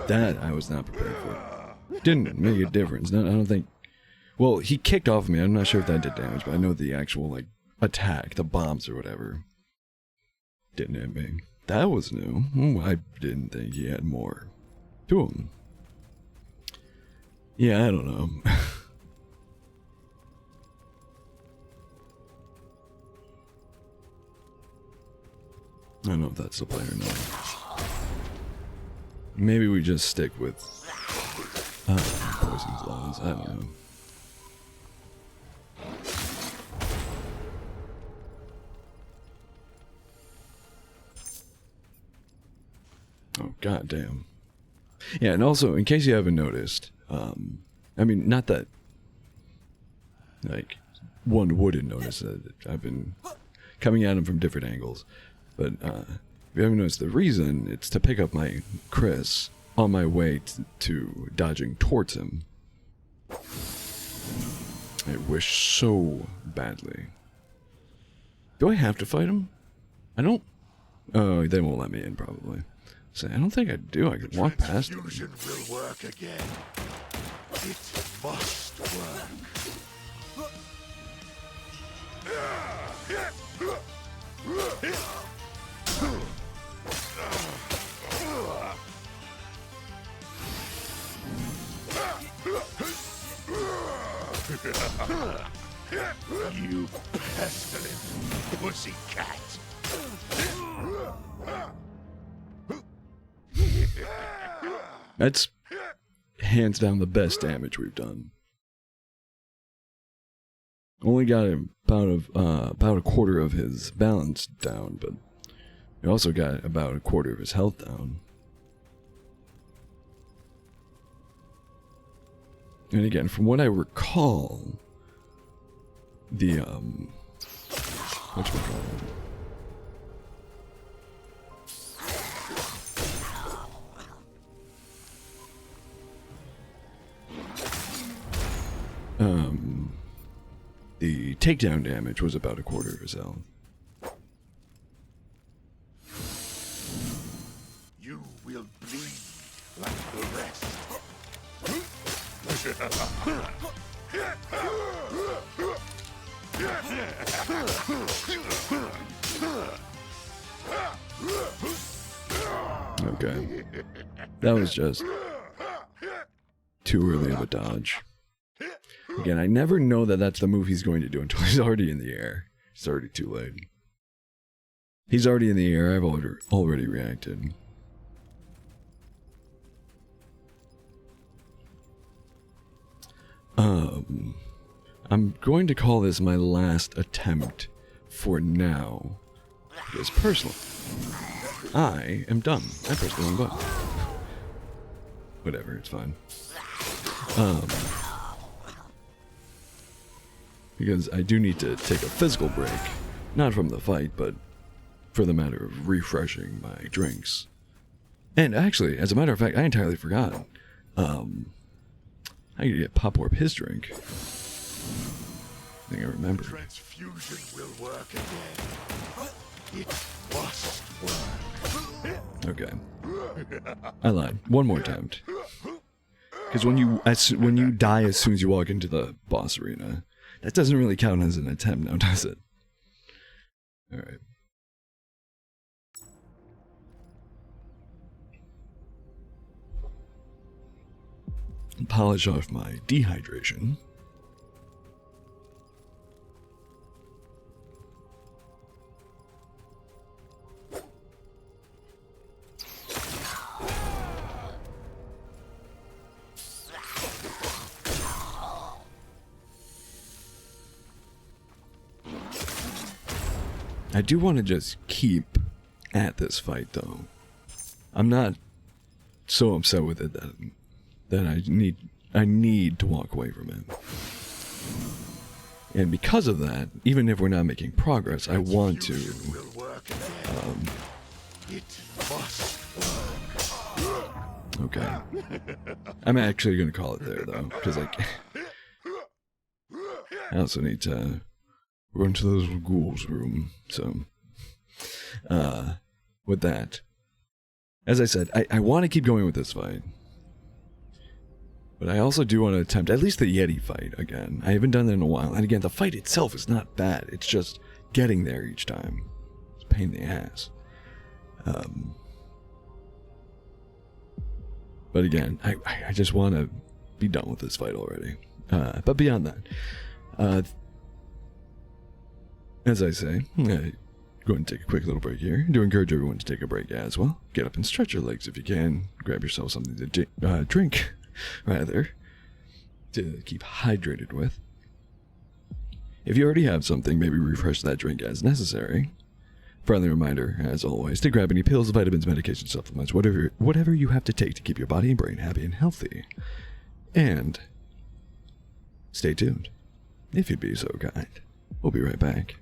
That I was not prepared for. Didn't make a difference. No, I don't think. Well, he kicked off of me. I'm not sure if that did damage, but I know the actual like attack, the bombs or whatever, didn't hit me. That was new. I didn't think he had more to him. Yeah, I don't know. I don't know if that's the play or not. Maybe we just stick with poison claws. I don't know. Oh, goddamn. Yeah, and also, in case you haven't noticed, I mean, not that, like, one wouldn't notice that I've been coming at him from different angles, but if you haven't noticed, the reason it's to pick up my Chris on my way to dodging towards him. I wish so badly. Do I have to fight him? I don't. Oh, they won't let me in, probably. So I don't think I do. I can walk past him. Transfusion will work again. It must work. You pestilent pussycat. That's hands down the best damage we've done. Only got about a quarter of his balance down, but we also got about a quarter of his health down. And again, from what I recall, the whatchamacallit? The takedown damage was about a quarter of his health. You will bleed like the rest. Okay. That was just too early of a dodge. Again, I never know that that's the move he's going to do until he's already in the air. It's already too late. He's already in the air. I've already reacted. I'm going to call this my last attempt for now. Because personally, I am done. I pressed the wrong button. Whatever, it's fine. Because I do need to take a physical break. Not from the fight, but for the matter of refreshing my drinks. And actually, as a matter of fact, I entirely forgot. I could get Pop Warp his drink. I think I remember. Transfusion will work again. It must work. Okay. I lied. One more attempt. Because when you die as soon as you walk into the boss arena, that doesn't really count as an attempt now, does it? Alright. Polish off my dehydration. I do want to just keep at this fight, though. I'm not so upset with it that I need to walk away from it. And because of that, even if we're not making progress, I want to. It must work. Okay. I'm actually going to call it there, though, because I also need to run to the little ghoul's room. So, with that, as I said, I want to keep going with this fight. But I also do want to attempt at least the Yeti fight again. I haven't done that in a while. And again, the fight itself is not bad. It's just getting there each time. It's a pain in the ass. But again, I just want to be done with this fight already. But beyond that, as I say, go ahead and take a quick little break here. Do encourage everyone to take a break as well. Get up and stretch your legs if you can. Grab yourself something to drink, rather, to keep hydrated with. If you already have something, maybe refresh that drink as necessary. Friendly reminder, as always, to grab any pills, vitamins, medication, supplements, whatever you have to take to keep your body and brain happy and healthy. And stay tuned, if you'd be so kind. We'll be right back.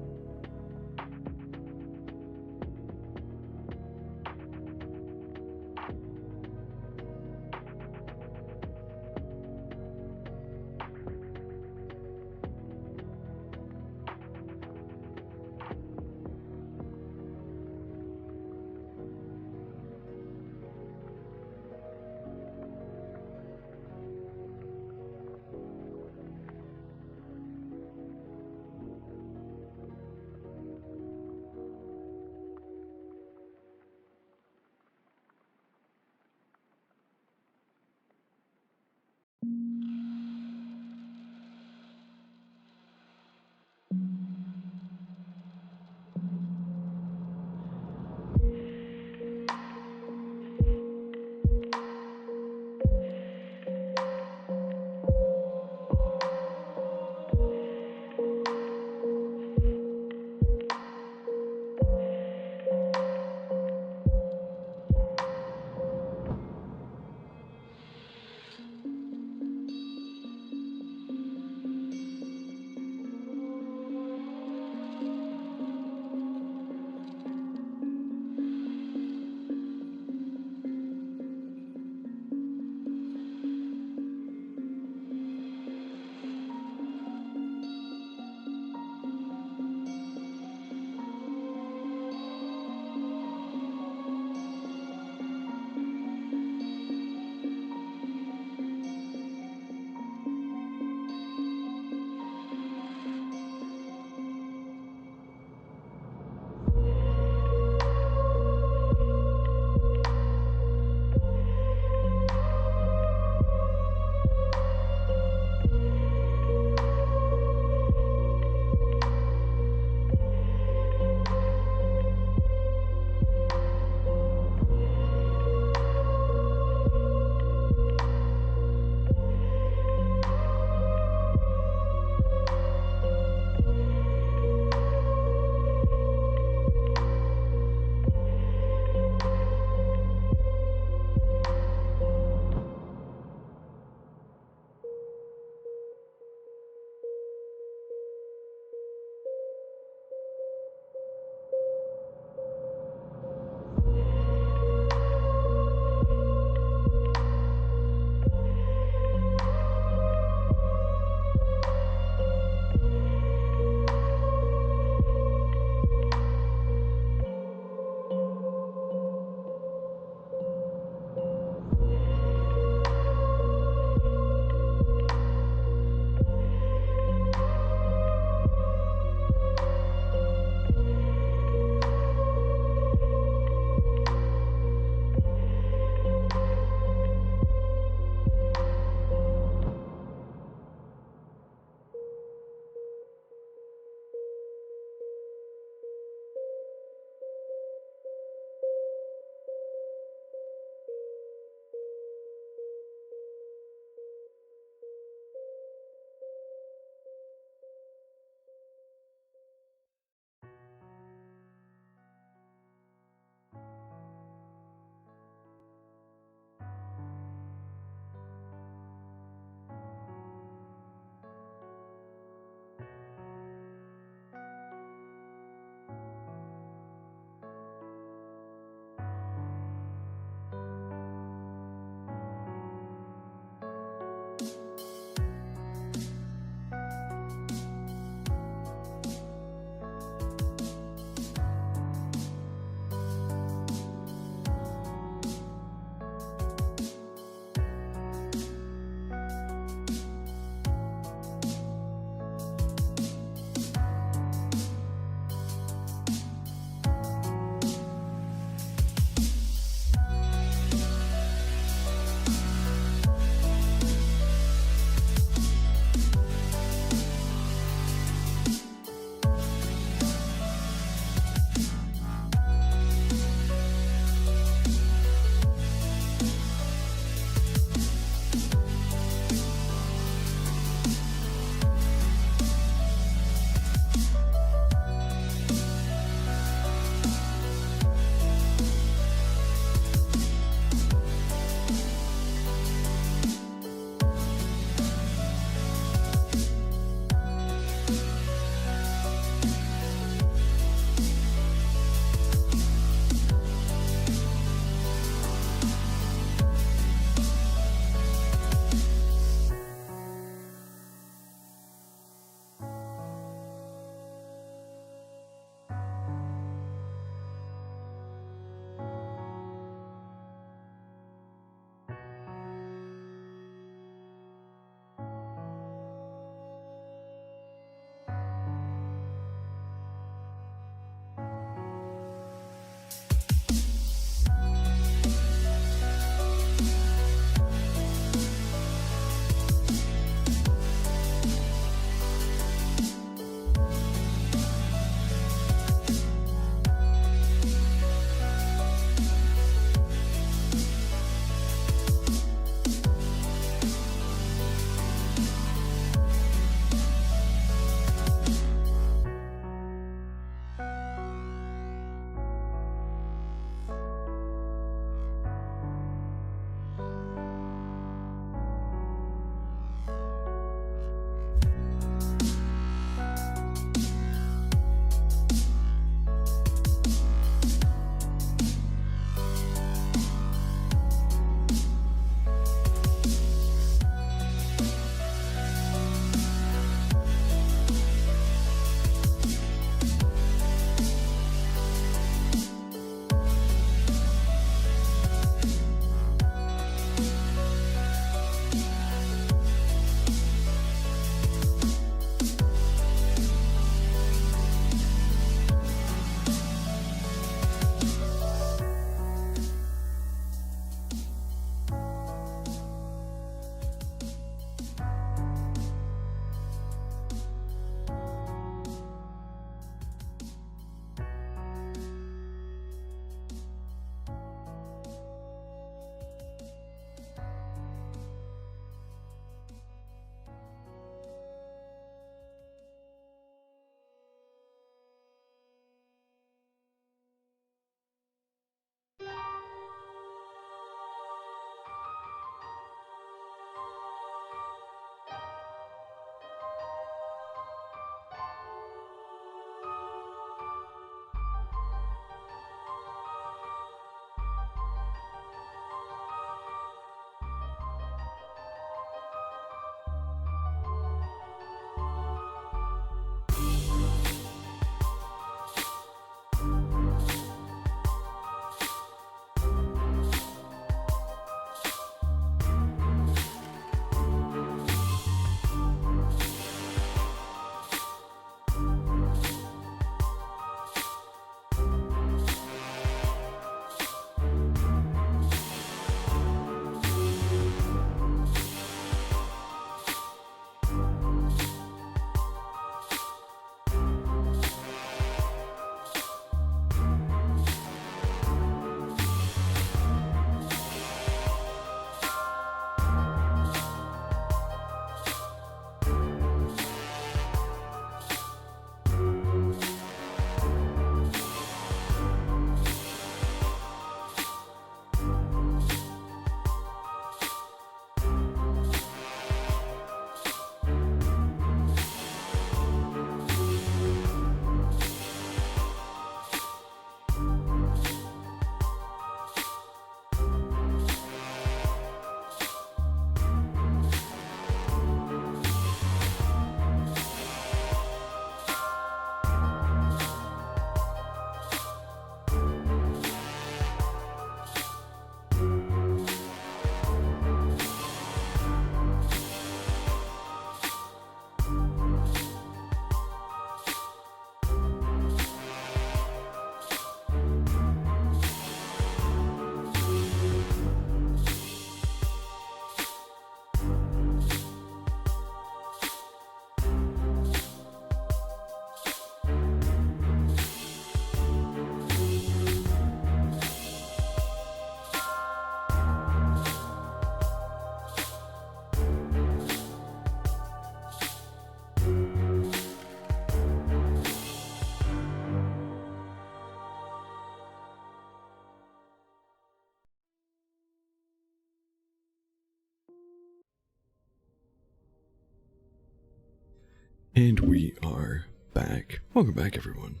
And we are back. Welcome back, everyone.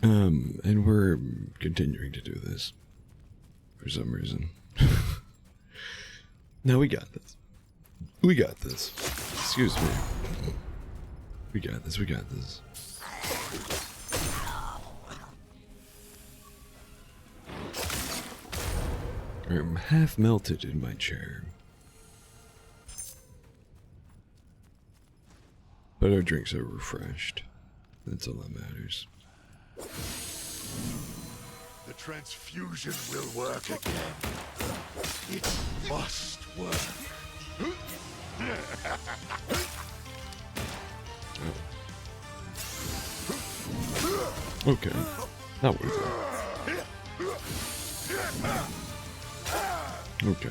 And we're continuing to do this for some reason. No, we got this. We got this. Excuse me. We got this, we got this. I'm half melted in my chair. But our drinks are refreshed. That's all that matters. The transfusion will work again. It must work. Oh. Okay. That worked. Okay.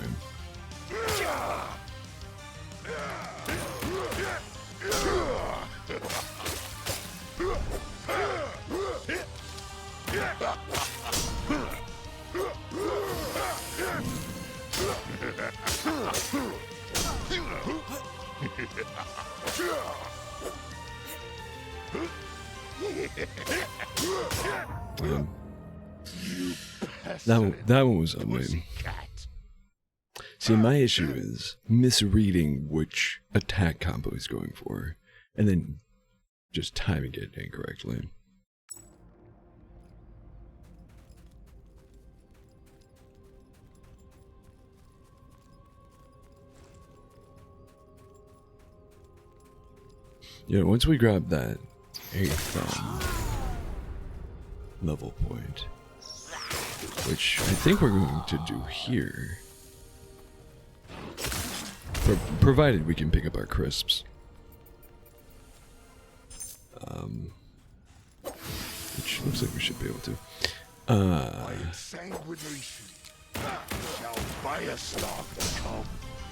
That one was on me. See, my issue is misreading which attack combo he's going for, and then just timing it incorrectly. Yeah, once we grab that 8th level point, which I think we're going to do here, provided we can pick up our crisps. Which looks like we should be able to. By insanguination shall Biaslog become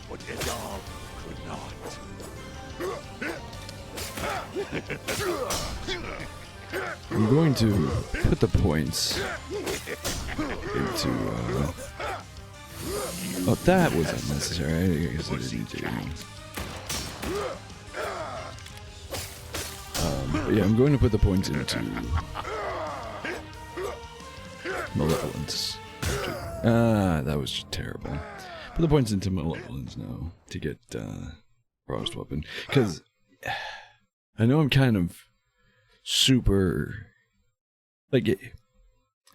what Edom could not. I'm going to put the points into, oh, that was unnecessary. I guess I didn't do. But yeah, I'm going to put the points into Malevolence. That was just terrible. Put the points into Malevolence now to get, Frost Weapon. Because I know I'm kind of super, like, I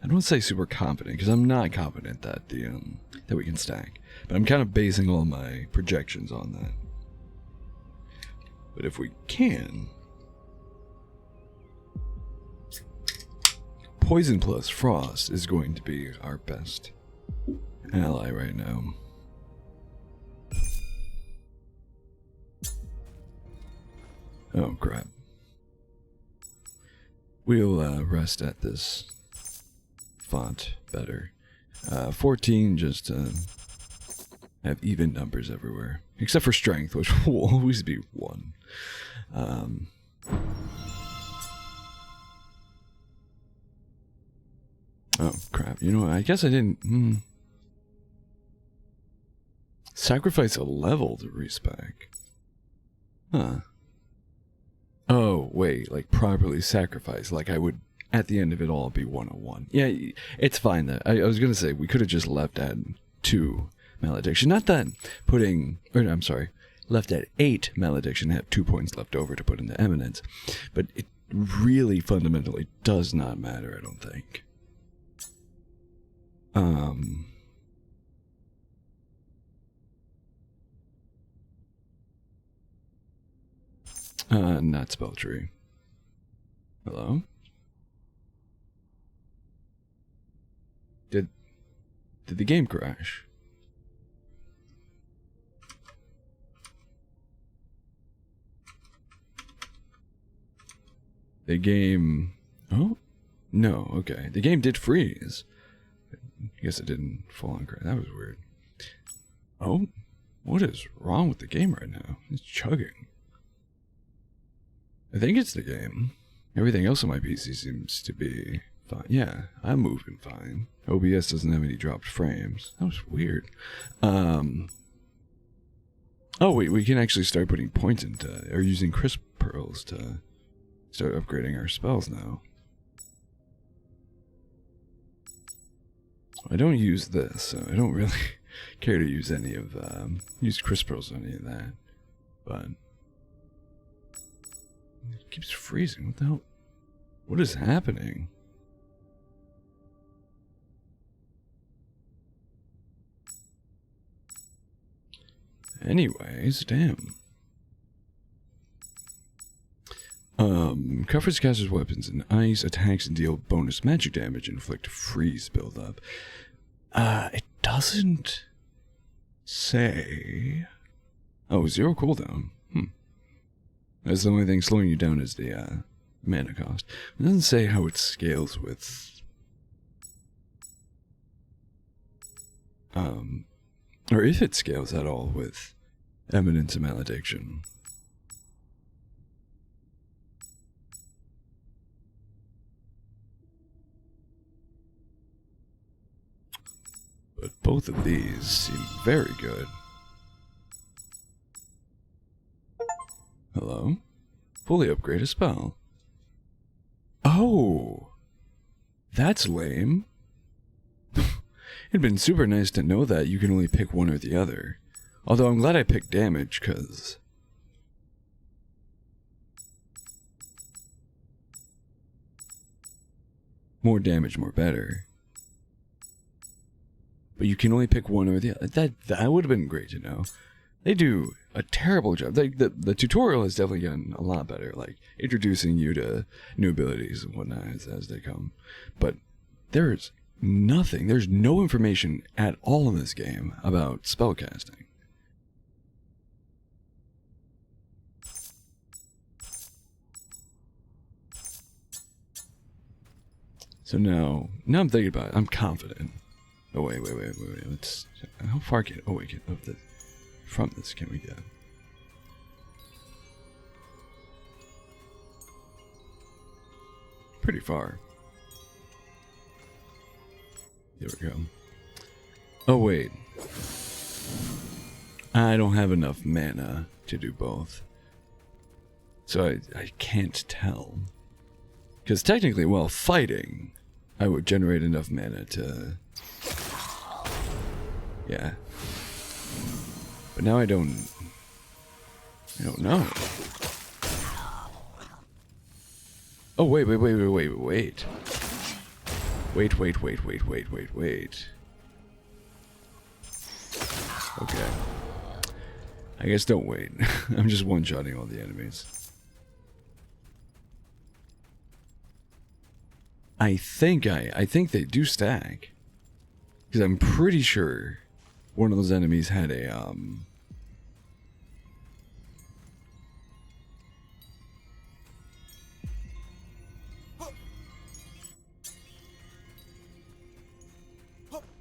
don't want to say super confident, because I'm not confident that that we can stack. But I'm kind of basing all my projections on that. But if we can, Poison plus Frost is going to be our best ally right now. Oh crap. We'll rest at this font better. 14 just to have even numbers everywhere. Except for strength, which will always be 1. Oh crap, you know what, I guess I didn't... Sacrifice a level to respec. Huh. Oh, wait, like properly sacrifice, like I would, at the end of it all, be 101. Yeah, it's fine that, I was gonna say, we could have just left at 2 malediction. Not that putting, or I'm sorry, left at 8 malediction, have 2 points left over to put into eminence. But it really fundamentally does not matter, I don't think. Not spell tree. Hello? Did the game crash? The game... Oh? No, okay. The game did freeze. I guess it didn't fall on crash. That was weird. Oh? What is wrong with the game right now? It's chugging. I think it's the game. Everything else on my PC seems to be fine. Yeah, I'm moving fine. OBS doesn't have any dropped frames. That was weird. Oh wait, we can actually start putting points into, or using crisp pearls to start upgrading our spells now. I don't use this, so I don't really care to use any of, use crisp pearls on any of that. But it keeps freezing. What the hell? What is happening? Anyways, damn. Covers casters' weapons in ice, attacks and deal bonus magic damage, inflict freeze buildup. It doesn't say. Oh, 0 cooldown. That's the only thing slowing you down is the mana cost. It doesn't say how it scales with. Or if it scales at all with Eminence and Malediction. But both of these seem very good. Hello? Fully upgrade a spell. Oh! That's lame. It'd been super nice to know that you can only pick one or the other. Although I'm glad I picked damage, cause... more damage, more better. But you can only pick one or the other. That would have been great to know. They do a terrible job. The tutorial has definitely gotten a lot better, like introducing you to new abilities and whatnot as they come. But there's nothing, there's no information at all in this game about spellcasting. So now I'm thinking about it. I'm confident. Oh wait. Let's. How far can? Oh wait, from this can we get? Pretty far. There we go. Oh wait. I don't have enough mana to do both. So I can't tell. Because technically, while fighting, I would generate enough mana to... Yeah. But now I don't know. Oh, wait. Wait. Okay. I guess don't wait. I'm just one-shotting all the enemies. I think they do stack. Because I'm pretty sure one of those enemies had a,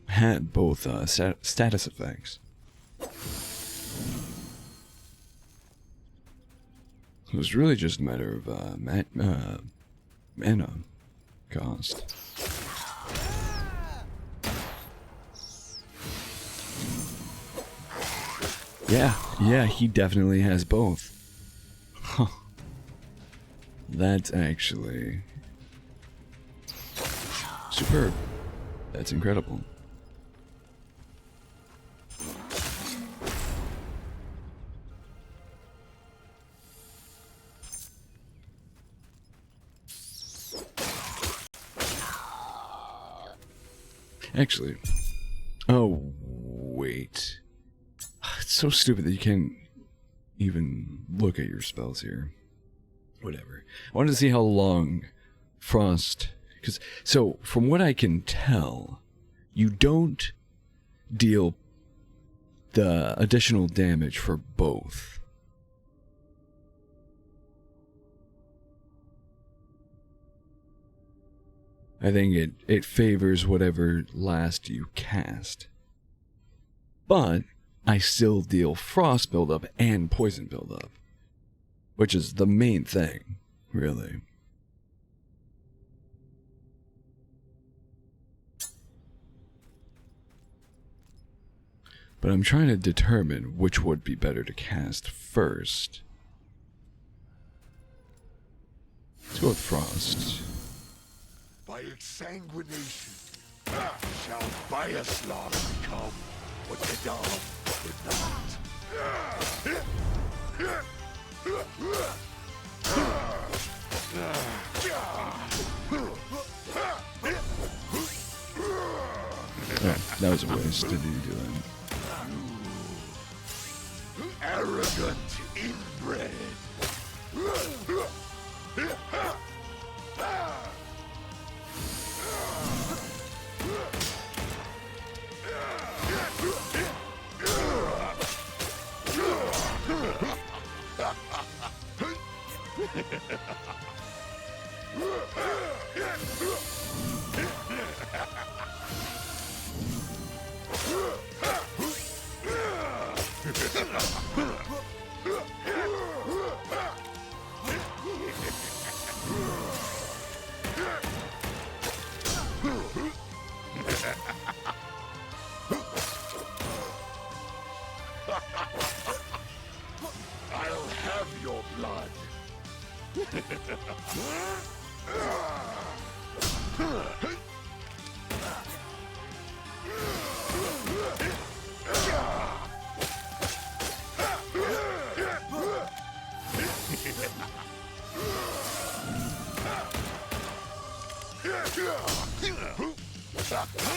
had both, status effects. It was really just a matter of, mana cost. Yeah, he definitely has both. Huh. That's actually superb. That's incredible. Actually, oh wait, it's so stupid that you can't even look at your spells here. Whatever. I wanted to see how long Frost, because so from what I can tell, you don't deal the additional damage for both. I think it favors whatever last you cast. But I still deal frost buildup and poison buildup, which is the main thing, really. But I'm trying to determine which would be better to cast first. Let's go with Frost. By exsanguination, shall Bioslog become what Edam could not. Oh, that was a waste. Didn't even do that. Arrogant inbred. I'll have your blood.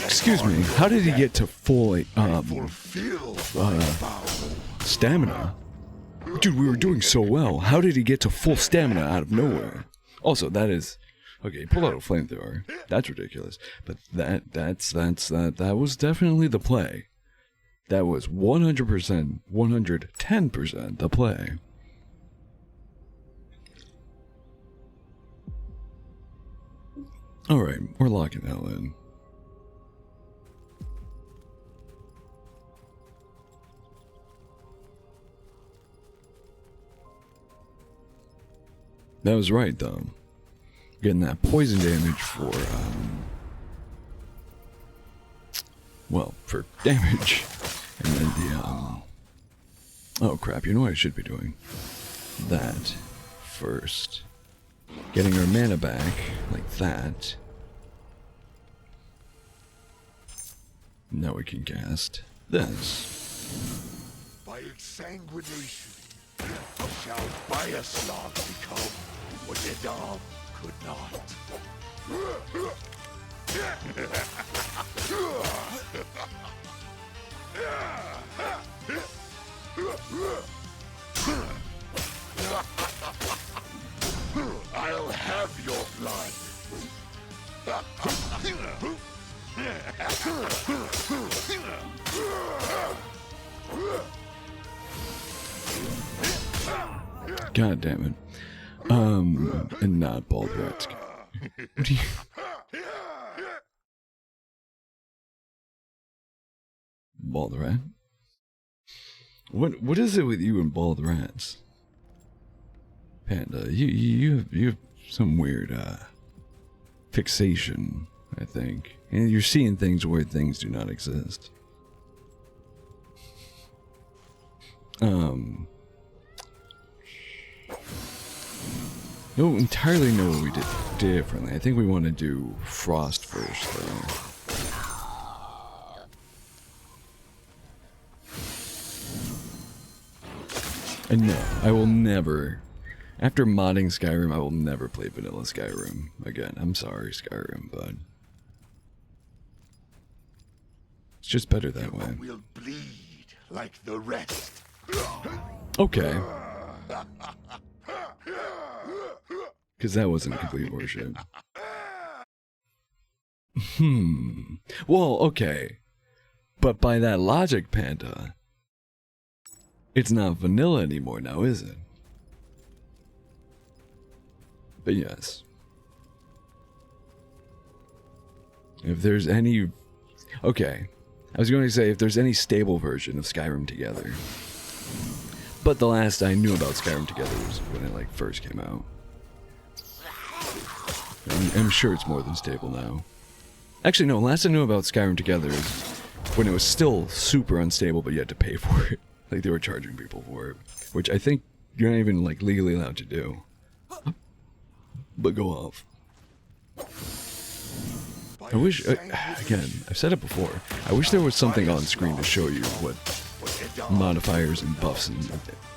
Excuse me, how did he get to full Fulfill my vow. stamina? Dude, we were doing so well. How did he get to full stamina out of nowhere? Also, that is okay. Pull out a flamethrower. That's ridiculous. But that was definitely the play. That was 100%, 110% the play. All right, we're locking that in. That was right, though. Getting that poison damage for, well, for damage. And then the, oh crap, you know what I should be doing? That first. Getting our mana back, like that. Now we can cast this. By exsanguination, shall Bioslog become what Edam could not. I'll have your blood. God damn it. And not bald rats. What do you... Bald rat? What is it with you and bald rats? Panda, you have some weird fixation, I think. And you're seeing things where things do not exist. Don't entirely know what we did differently. I think we want to do Frost first, though. And no, I will never, after modding Skyrim, I will never play vanilla Skyrim again. I'm sorry, Skyrim, but it's just better that way. Will bleed like the rest. Okay. Because that wasn't complete horseshit. Well, okay. But by that logic, Panda, it's not vanilla anymore now, is it? But yes. If there's any... Okay. I was going to say if there's any stable version of Skyrim Together. But the last I knew about Skyrim Together was when it like first came out. I'm sure it's more than stable now. Actually, no, last I knew about Skyrim Together is when it was still super unstable, but you had to pay for it. Like they were charging people for it, which I think you're not even like legally allowed to do. But go off. I wish, again, I've said it before, I wish there was something on screen to show you what modifiers and buffs and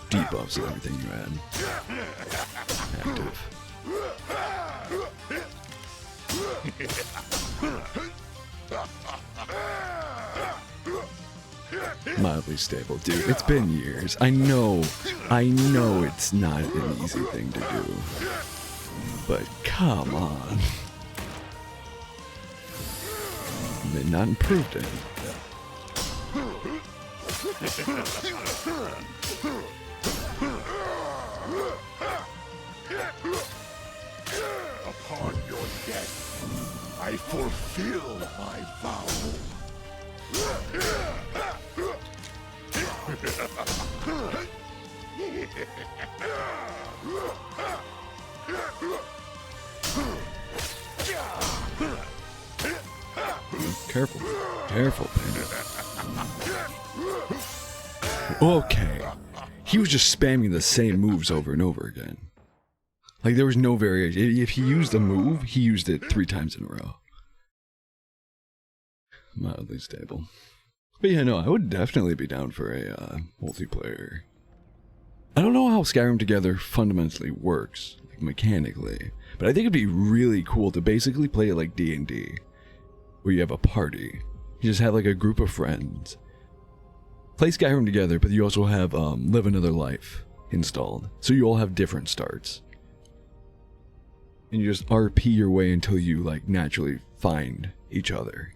debuffs and everything you had active. Mildly stable. Dude, it's been years. I know it's not an easy thing to do. But come on. They've not improved it. Upon your death, I fulfill my vow. Careful. Careful, Panda. Okay. He was just spamming the same moves over and over again. Like, there was no variation. If he used a move, he used it 3 times in a row. Mildly stable. But yeah, no, I would definitely be down for a multiplayer. I don't know how Skyrim Together fundamentally works, like, mechanically, but I think it'd be really cool to basically play it like D&D, where you have a party. You just have like a group of friends. Play Skyrim together, but you also have Live Another Life installed, so you all have different starts. And you just RP your way until you like naturally find each other.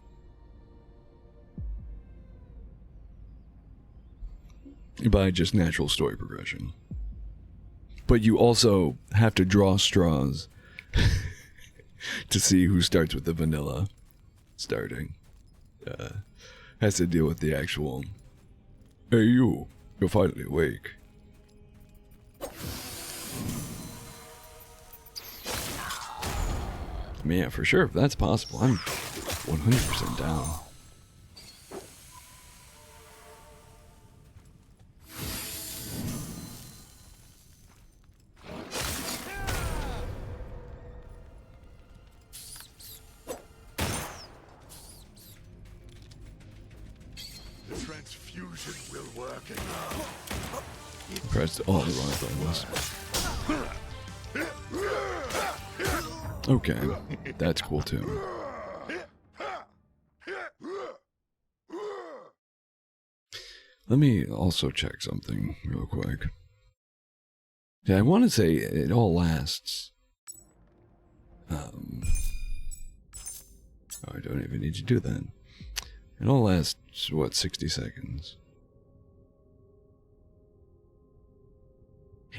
By just natural story progression. But you also have to draw straws to see who starts with the vanilla starting. Has to deal with the actual, hey you're finally awake. I mean, yeah, for sure, if that's possible, I'm 100% down. Transfusion will work again. Pressed all the wrong buttons. Okay, that's cool too. Let me also check something real quick. Yeah, I want to say it all lasts. Oh, I don't even need to do that. It all lasts, what, 60 seconds?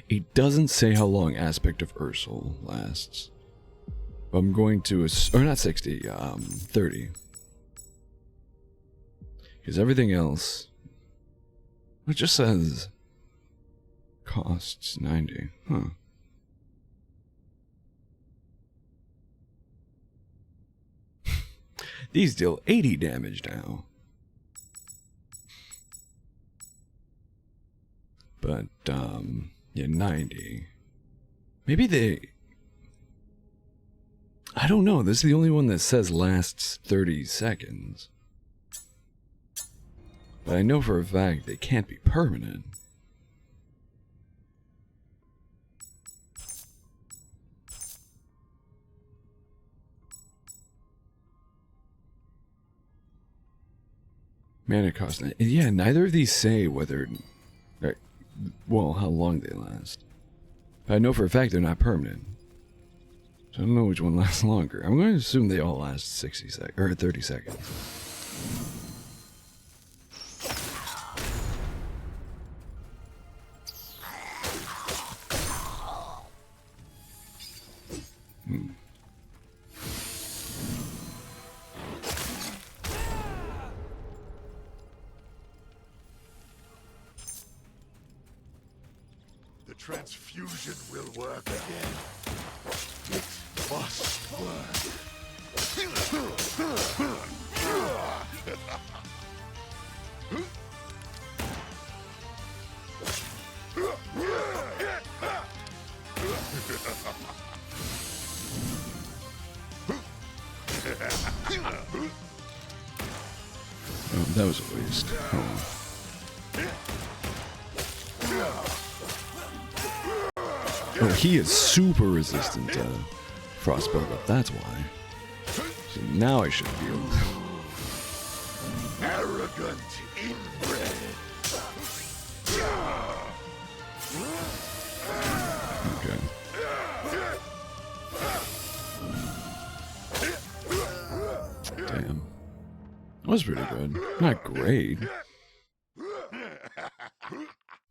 It doesn't say how long Aspect of Ursel lasts. I'm going to, or not 60, 30. Because everything else, it just says costs 90, huh. These deal 80 damage now. But, yeah, 90. Maybe they... I don't know, this is the only one that says lasts 30 seconds. But I know for a fact they can't be permanent. Mana cost. Yeah, neither of these say whether, well, how long they last. But I know for a fact they're not permanent. So I don't know which one lasts longer. I'm going to assume they all last 60 seconds or 30 seconds. Transfusion will work again. It must work. that was a waste. Oh. Oh, he is super resistant to frost buildup, that's why. So now I should be able to. Arrogant inbred. Okay. Damn. That was pretty good. Not great.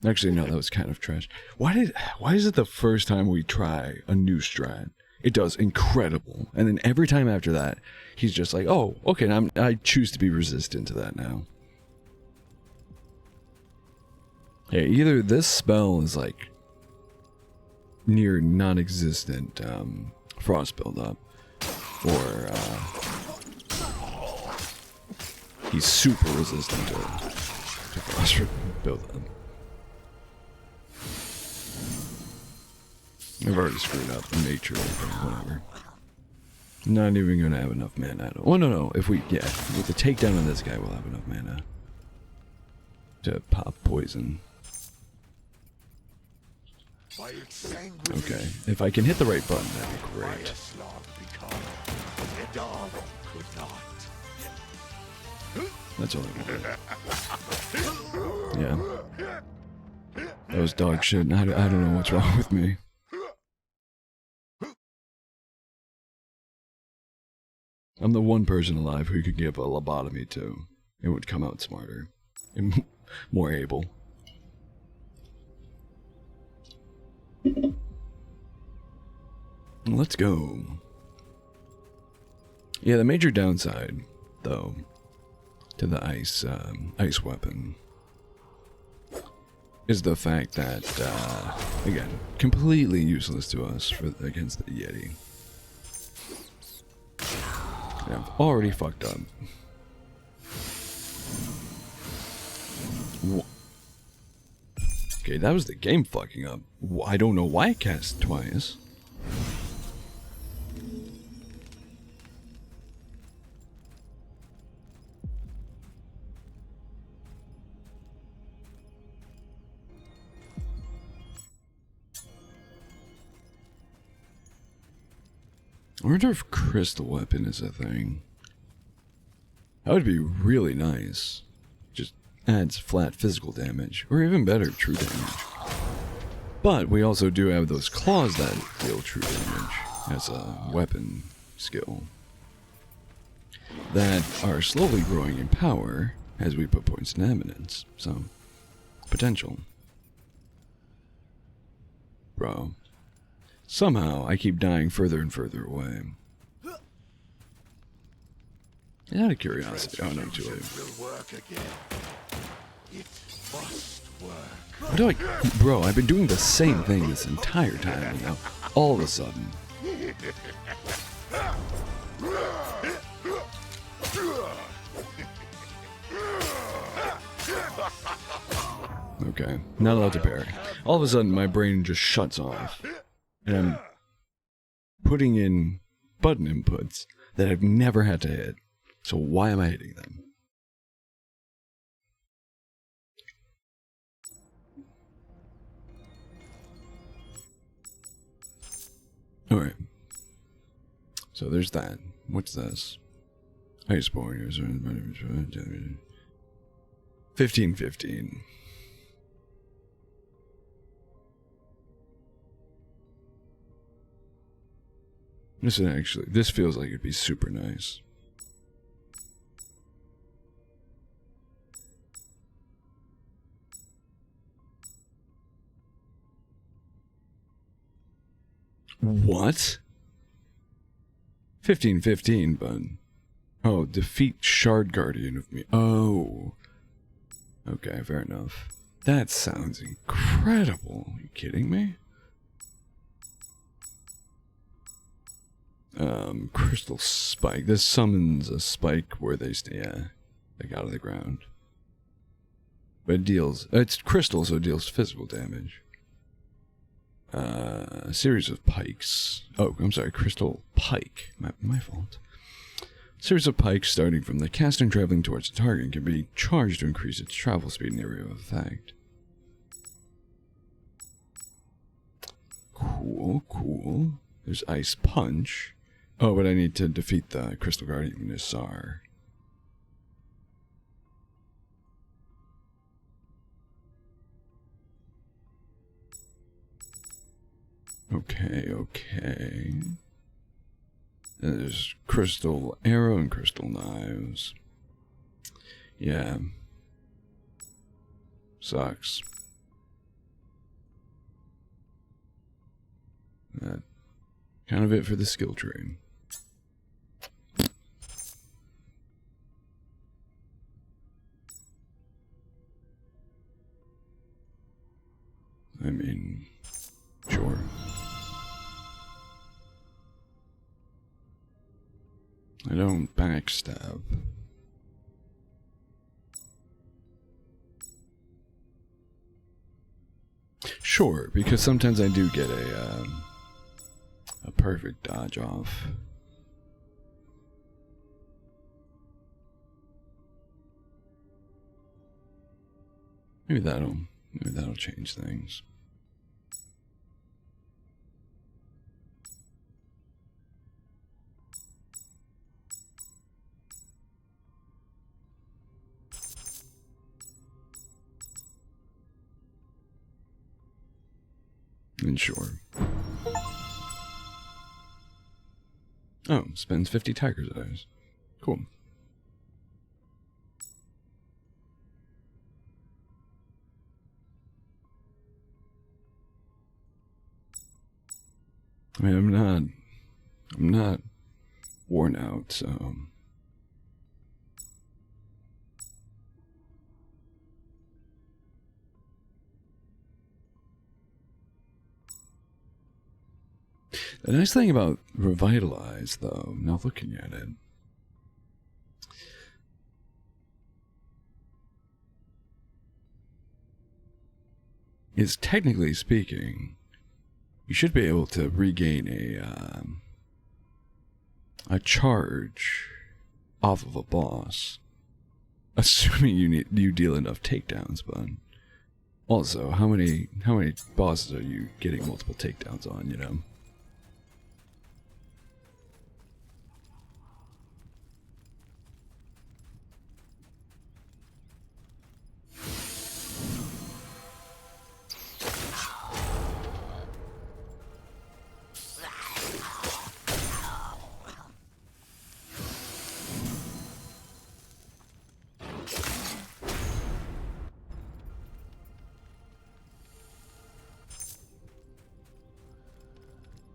Actually, no, that was kind of trash. Why is it the first time we try a new strat, it does incredible, and then every time after that, he's just like, oh, okay, I choose to be resistant to that now. Yeah, either this spell is like near non-existent frost buildup, or he's super resistant to frost buildup. I've already screwed up nature, whatever. Not even gonna have enough mana. Oh no, if we, yeah, with the takedown on this guy, we'll have enough mana to pop poison. Okay, if I can hit the right button, that'd be great. That's all I wanted. Yeah. That was dog shit. I don't know what's wrong with me. I'm the one person alive who could give a lobotomy to. It would come out smarter. And more able. Let's go. Yeah, the major downside, though, to the ice weapon is the fact that, again, completely useless to us against the Yeti. Yeah, I've already fucked up. Okay, that was the game fucking up. I don't know why it cast twice. I wonder if crystal weapon is a thing. That would be really nice. Just adds flat physical damage, or even better, true damage. But we also do have those claws that deal true damage as a weapon skill that are slowly growing in power as we put points in eminence. So, potential. Bro. Somehow, I keep dying further and further away. Out of curiosity, oh no, too late. What do I... Bro, I've been doing the same thing this entire time, and now, all of a sudden... Okay, not allowed to parry. All of a sudden, my brain just shuts off. And I'm putting in button inputs that I've never had to hit. So why am I hitting them? Alright. So there's that. What's this? Ice Warriors. 1515. This feels like it'd be super nice. What? 1515, but... Oh, defeat Shard Guardian of me. Oh. Okay, fair enough. That sounds incredible. Are you kidding me? Crystal Spike. This summons a spike where they stay, like out of the ground. But it deals, it's crystal, so it deals physical damage. A series of pikes. Oh, I'm sorry, crystal pike. My fault. Series of pikes starting from the cast and traveling towards the target can be charged to increase its travel speed and area of effect. Cool, cool. There's Ice Punch. Oh, but I need to defeat the Crystal Guardian Nisar. Okay, okay. There's Crystal Arrow and Crystal Knives. Yeah. Sucks. That kind of it for the skill tree. I mean, sure. I don't backstab. Sure, because sometimes I do get a perfect dodge off. Maybe that'll change things. And sure. Oh, spends 50 Tiger's Eyes. Cool. I mean, I'm not worn out, so. The nice thing about Revitalize, though, now looking at it, is technically speaking, you should be able to regain a charge off of a boss, assuming you deal enough takedowns. But also, how many bosses are you getting multiple takedowns on? You know.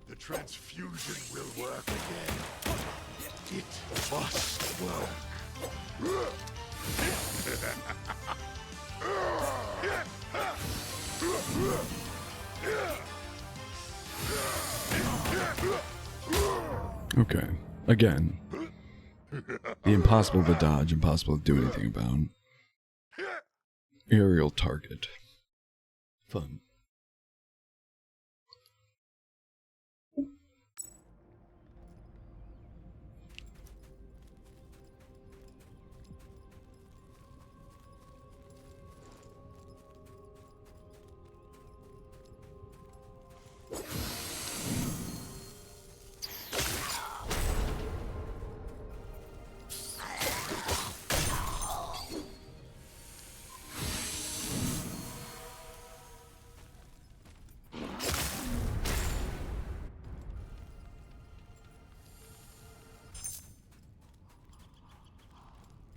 The transfusion will work again. It must work. Okay. Again. The impossible to dodge, impossible to do anything about. Aerial target. Fun.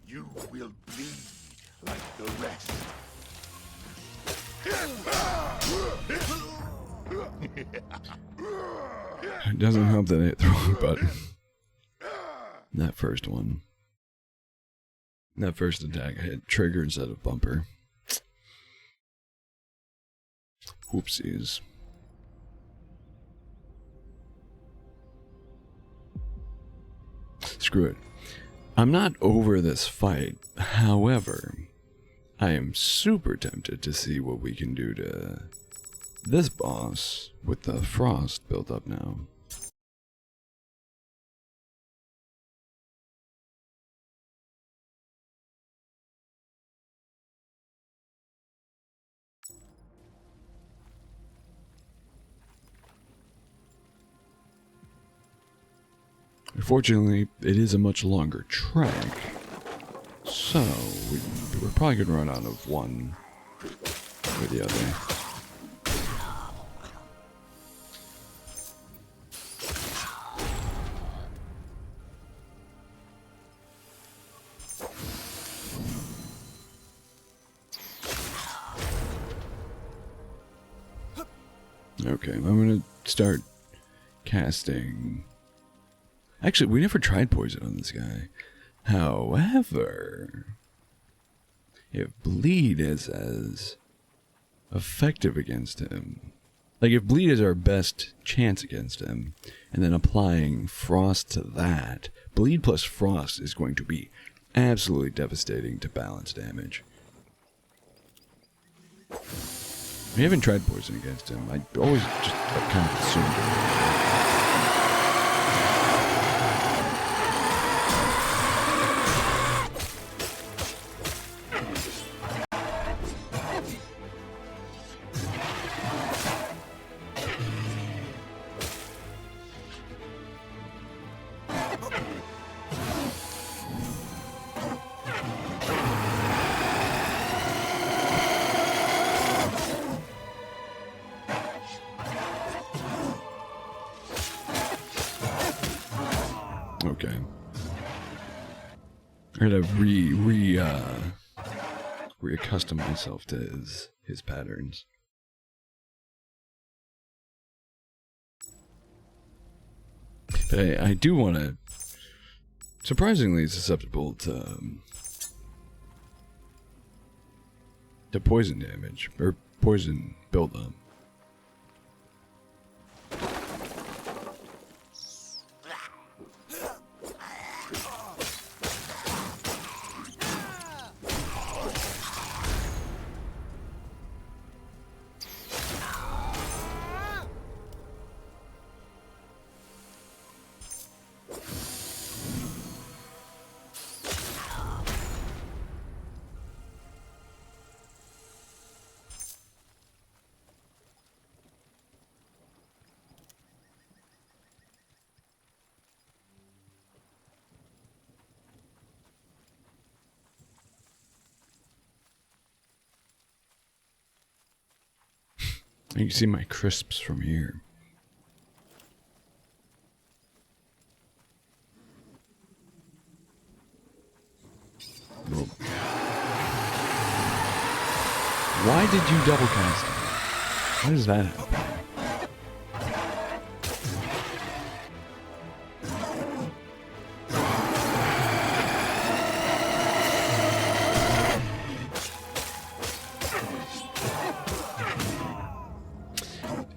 You will bleed like the rest. It doesn't help that I hit the wrong button. That first one. That first attack I hit trigger instead of bumper. Whoopsies. Screw it. I'm not over this fight. However, I am super tempted to see what we can do to this boss with the frost built up now. Unfortunately, it is a much longer trek, so we're probably going to run out of one or the other. Okay, I'm going to start casting. Actually, we never tried poison on this guy. However, if bleed is as effective against him, like if bleed is our best chance against him, and then applying frost to that, bleed plus frost is going to be absolutely devastating to balance damage. We haven't tried poison against him. I always just kind of assumed it. Okay. I gotta reaccustom myself to his patterns. But I do want to. Surprisingly susceptible to poison damage or poison buildup. You can see my crisps from here. Well, why did you double cast it? Why does that happen?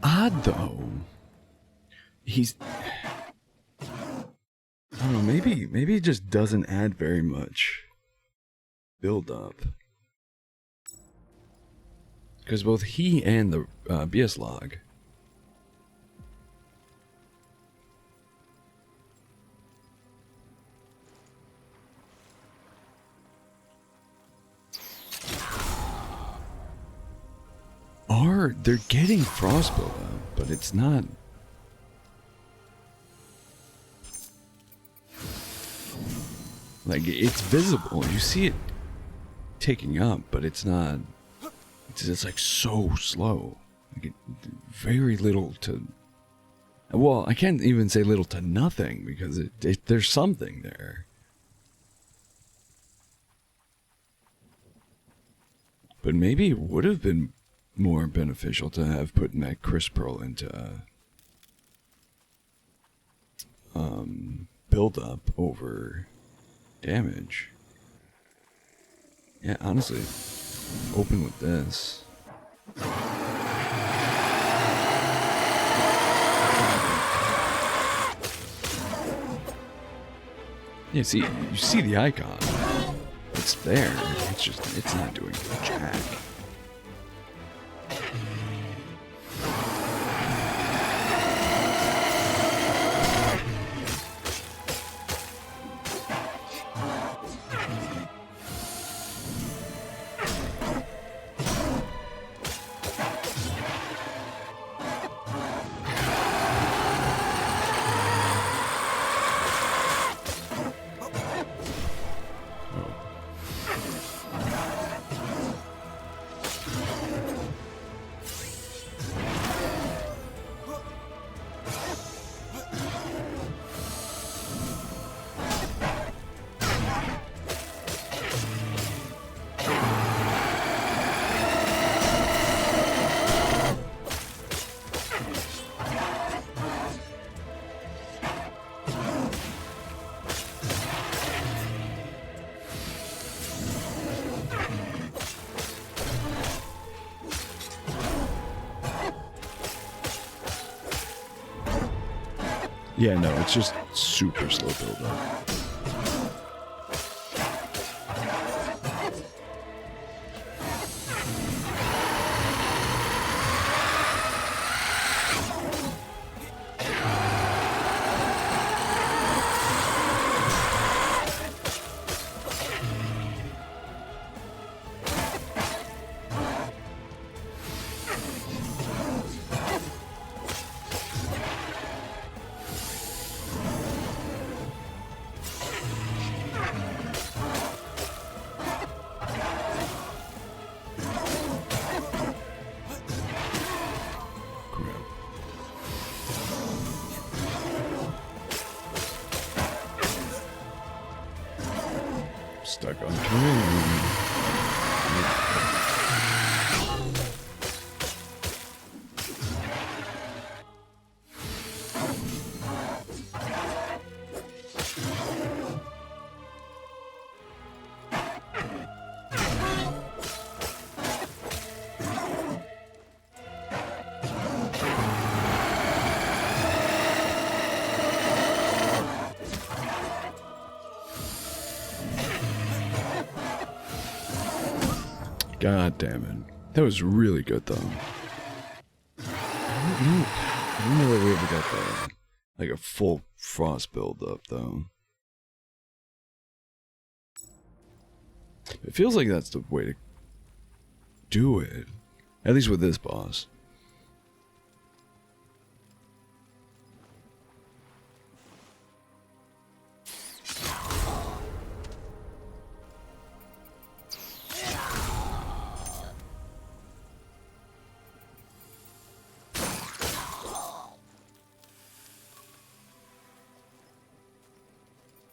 Odd though. He's, I don't know, maybe it just doesn't add very much build up. Because both he and the BS log they're getting frost build up, but it's not. Like, it's visible. You see it ticking up, but it's not. It's like so slow. Like very little to. Well, I can't even say little to nothing because there's something there. But maybe it would have been more beneficial to have put in that crisp pearl into build up over damage. Yeah, honestly, open with this. Yeah, see, you see the icon. It's there. It's not doing jack. Yeah, no, it's just super slow build up. Stuck on terrain. God damn it. That was really good, though. I don't know that we ever got that. Like a full frost build up, though. It feels like that's the way to do it. At least with this boss.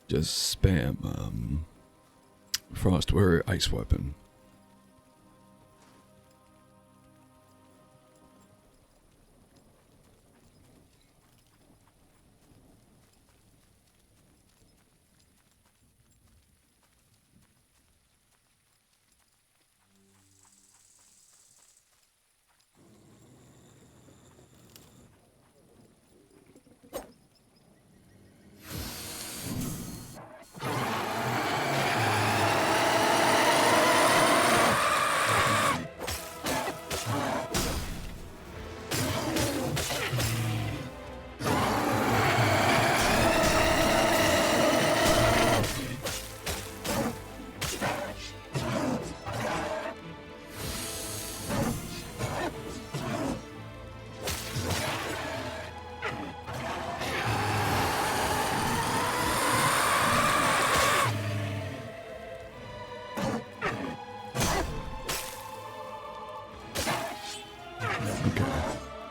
Just spam frost or ice weapon.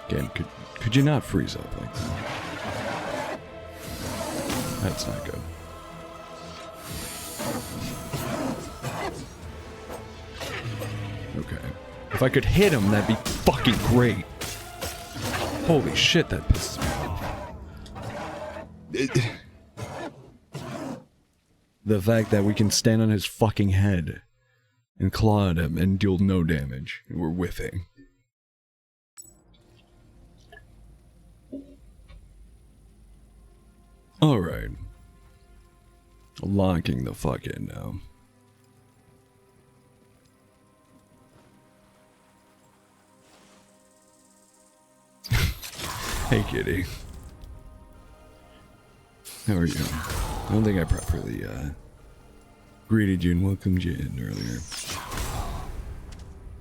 Game, could you not freeze up like that? That's not good. Okay. If I could hit him, that'd be fucking great. Holy shit, that pisses me off. The fact that we can stand on his fucking head and claw at him and deal no damage. We're whiffing. Alright. Locking the fuck in now. Hey kitty. How are you? I don't think I properly greeted you and welcomed you in earlier.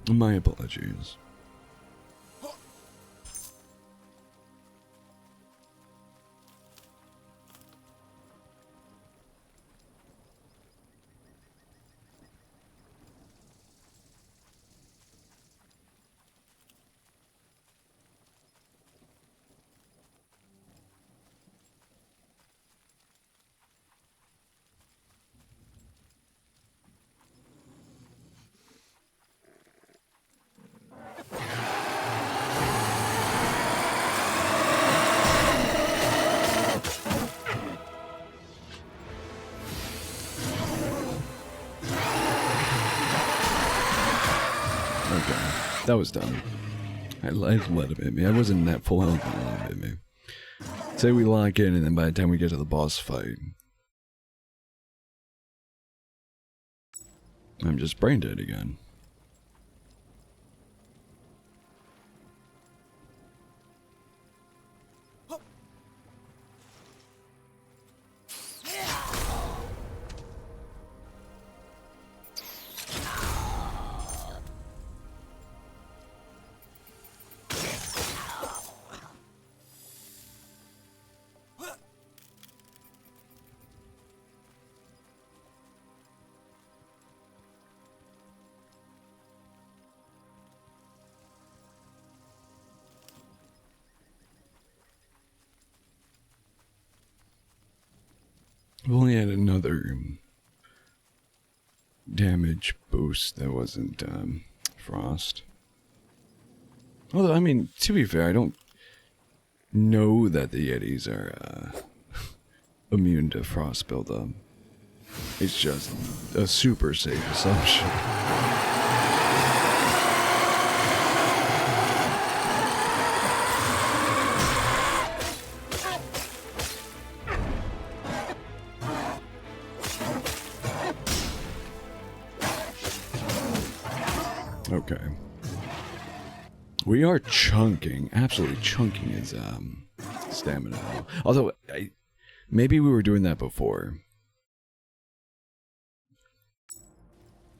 My apologies. That was dumb. I let him hit me. I wasn't that full health when I let him hit me. Say we lock in, and then by the time we get to the boss fight, I'm just brain dead again. We only had another damage boost that wasn't frost. Although, I mean, to be fair, I don't know that the Yetis are immune to frost buildup. It's just a super safe assumption. Okay. We are chunking, absolutely chunking his stamina. Although, maybe we were doing that before.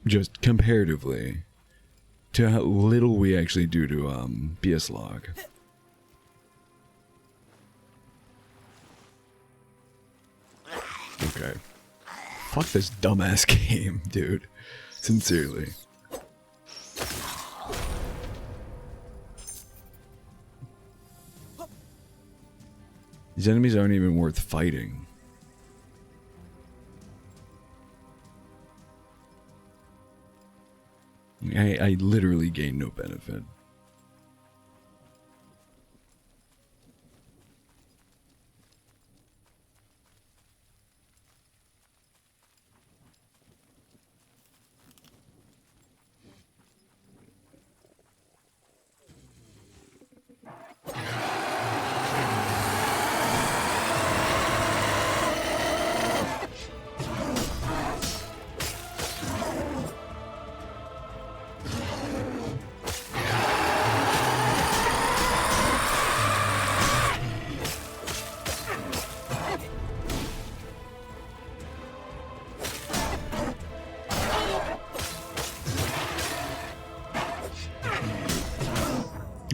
Just comparatively to how little we actually do to BS log. Okay. Fuck this dumbass game, dude. Sincerely. These enemies aren't even worth fighting. I literally gain no benefit.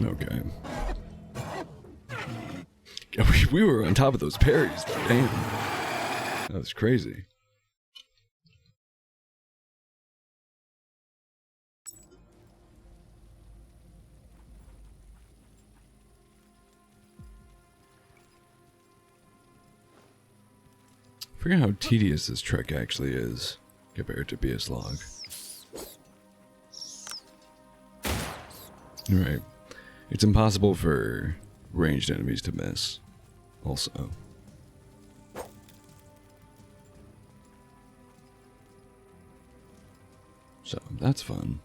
Okay. We were on top of those parries. Damn. That was crazy. I forget how tedious this trek actually is compared to BS log. Right. It's impossible for ranged enemies to miss. Also. So, that's fun.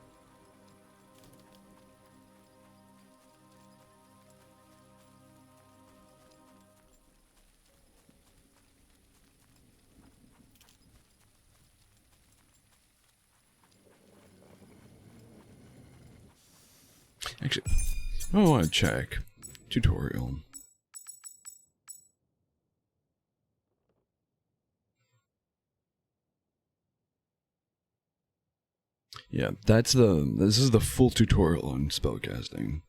Actually, I want to check. Tutorial. Yeah, this is the full tutorial on spellcasting.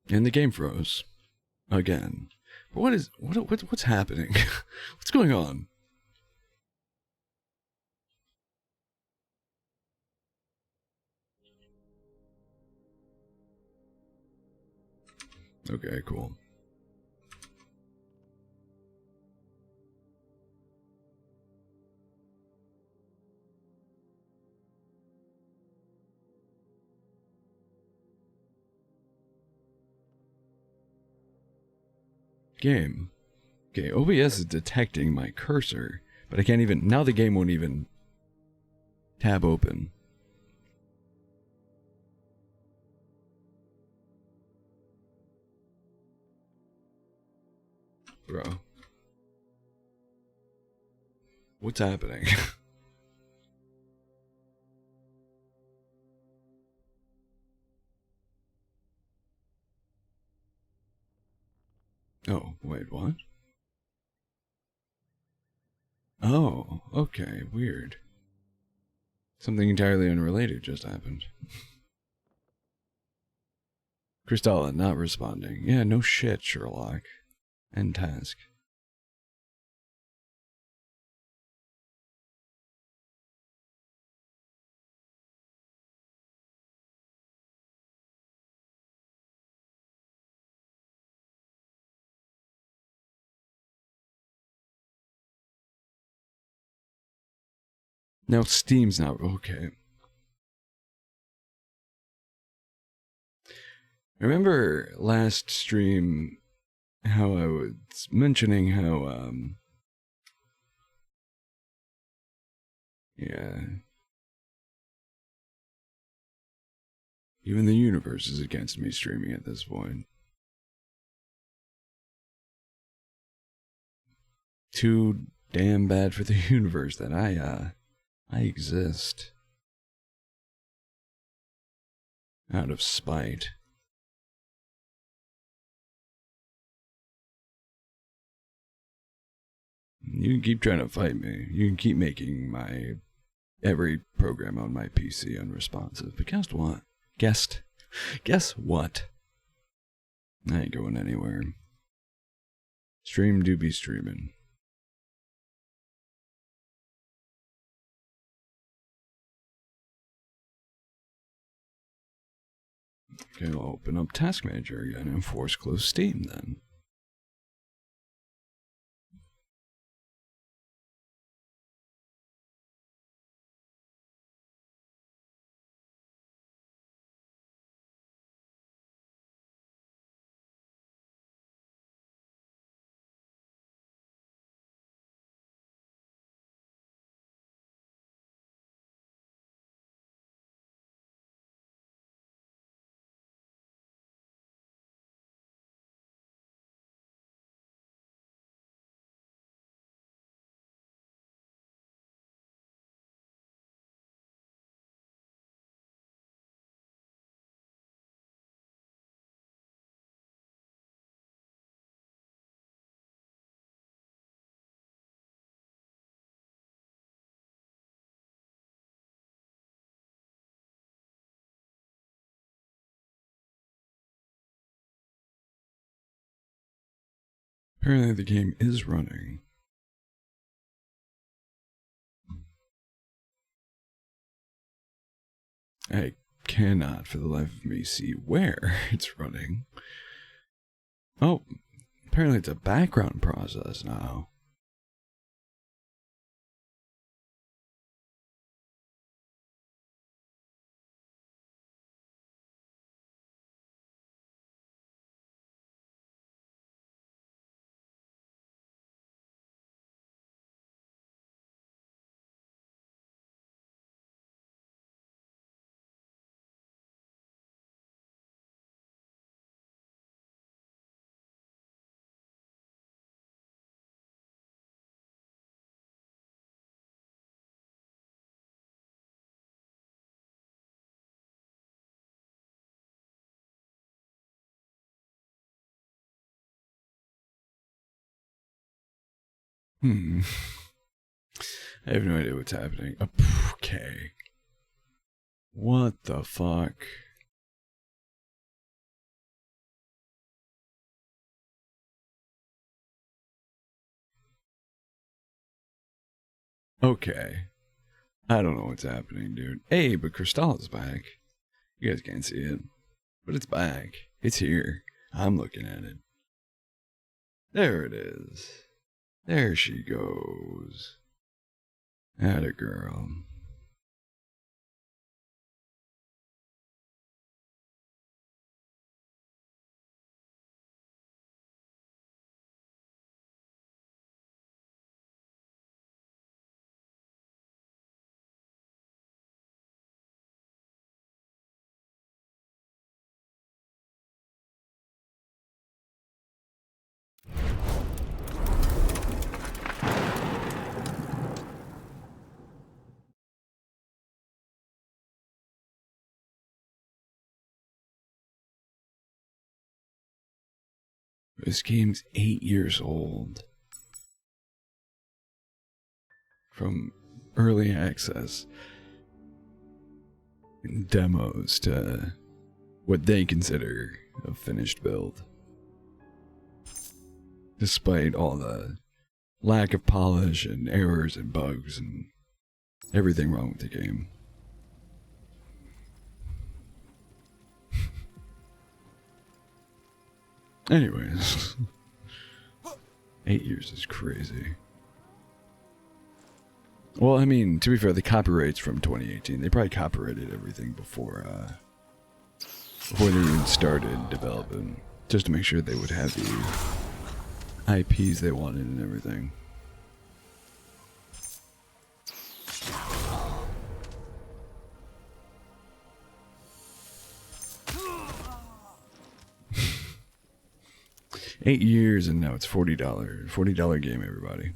And the game froze. Again. But what's happening? What's going on? Okay, cool. Game. Okay, OBS is detecting my cursor, but I can't even... Now the game won't even tab open. Bro. What's happening? Oh, wait, what? Oh, okay, weird. Something entirely unrelated just happened. Crystalla not responding. Yeah, no shit, Sherlock. End task. Now Steam's not... Okay. Remember last stream how I was mentioning how, yeah. Even the universe is against me streaming at this point. Too damn bad for the universe that I exist. Out of spite. You can keep trying to fight me. You can keep making my every program on my PC unresponsive. But guess what? Guess what? I ain't going anywhere. Stream do be streaming. Okay, I'll open up Task Manager again and force close Steam then. Apparently the game is running. I cannot for the life of me see where it's running. Oh, apparently it's a background process now. I have no idea what's happening. Okay. What the fuck? Okay. I don't know what's happening, dude. Hey, but Crystalla's back. You guys can't see it. But it's back. It's here. I'm looking at it. There it is. There she goes. Atta girl. This game's 8 years old. From early access and demos to what they consider a finished build. Despite all the lack of polish and errors and bugs and everything wrong with the game. Anyways, 8 years is crazy. Well, I mean, to be fair, the copyright's from 2018. They probably copyrighted everything before they even started developing, just to make sure they would have the IPs they wanted and everything. $8 years and now it's $40. $40 game, everybody.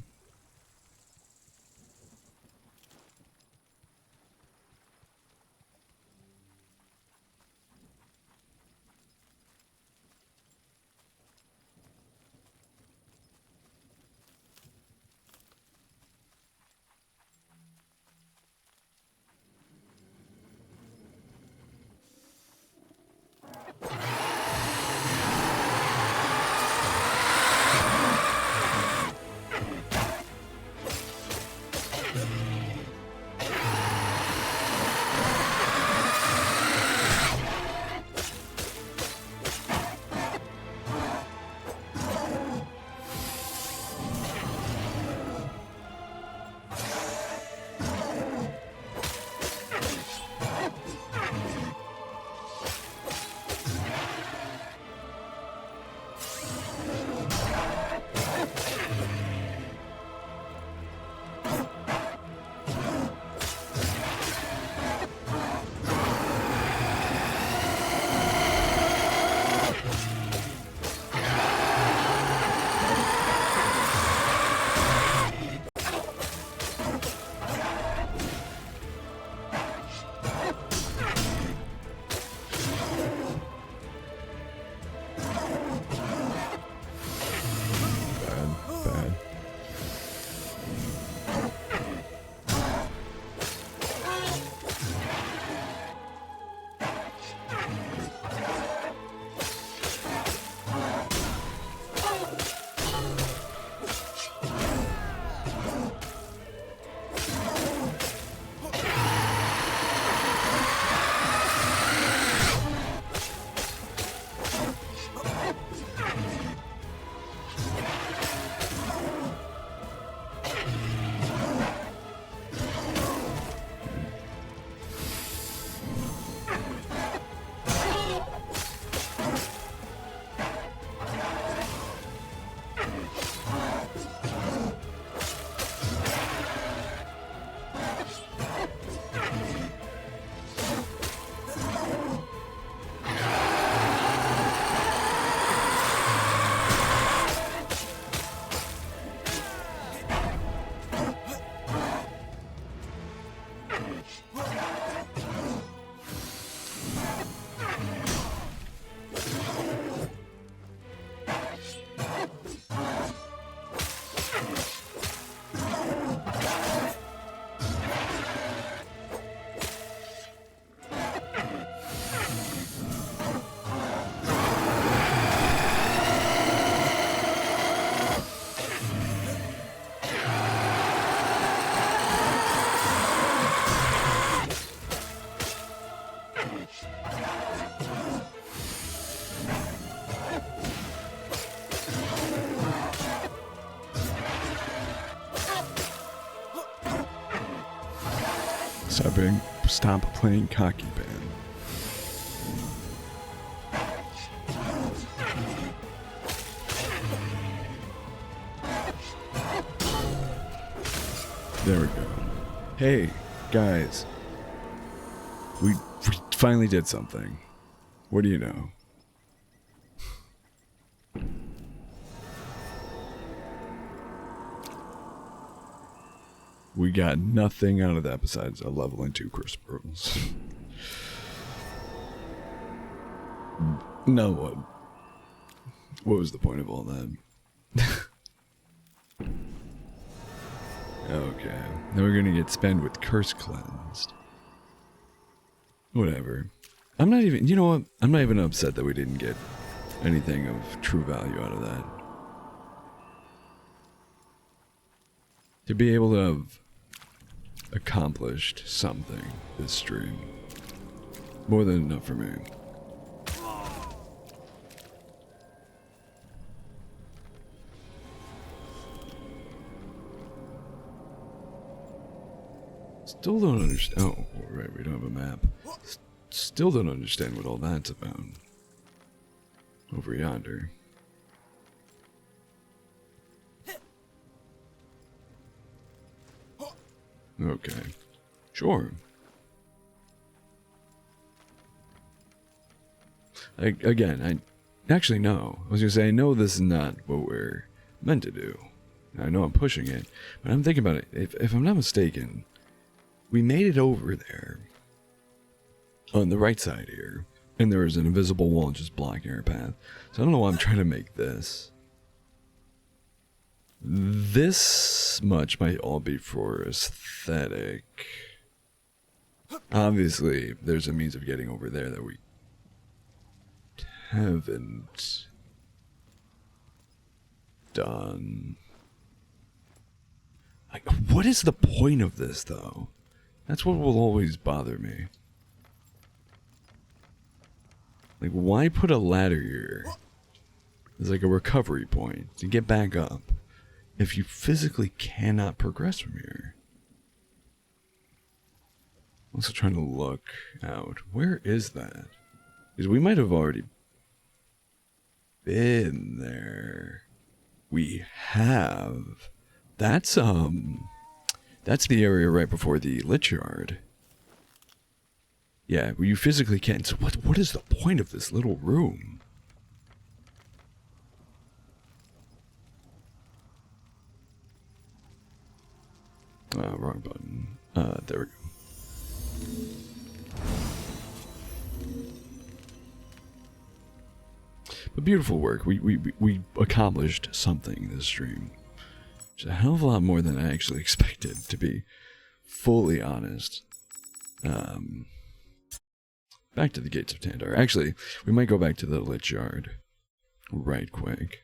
Stop playing cocky band. There we go. Hey, guys. We finally did something. What do you know? We got nothing out of that besides a level and 2 crisp pearls. No one. What was the point of all that? Okay. Now we're gonna get spent with curse cleansed. Whatever. I'm not even, you know what? I'm not even upset that we didn't get anything of true value out of that. To be able to have accomplished something this stream. More than enough for me. Still don't understand. Oh, right, we don't have a map. Still don't understand what all that's about. Over yonder. Okay. Sure. Again, actually, no. I was gonna say, I know this is not what we're meant to do. I know I'm pushing it, but I'm thinking about it. If I'm not mistaken, we made it over there on the right side here, and there is an invisible wall just blocking our path. So I don't know why I'm trying to make this. This much might all be for aesthetic. Obviously, there's a means of getting over there that we haven't done. Like, what is the point of this, though? That's what will always bother me. Like, why put a ladder here? It's like a recovery point to get back up if you physically cannot progress from here. I'm also trying to look out. Where is that? Because we might have already been there. We have. That's the area right before the lich yard. Yeah, where you physically can't. So what is the point of this little room? Wrong button. There we go. But beautiful work. We accomplished something this stream. Which is a hell of a lot more than I actually expected, to be fully honest. Back to the Gates of Tandar. Actually, we might go back to the Lich Yard right quick.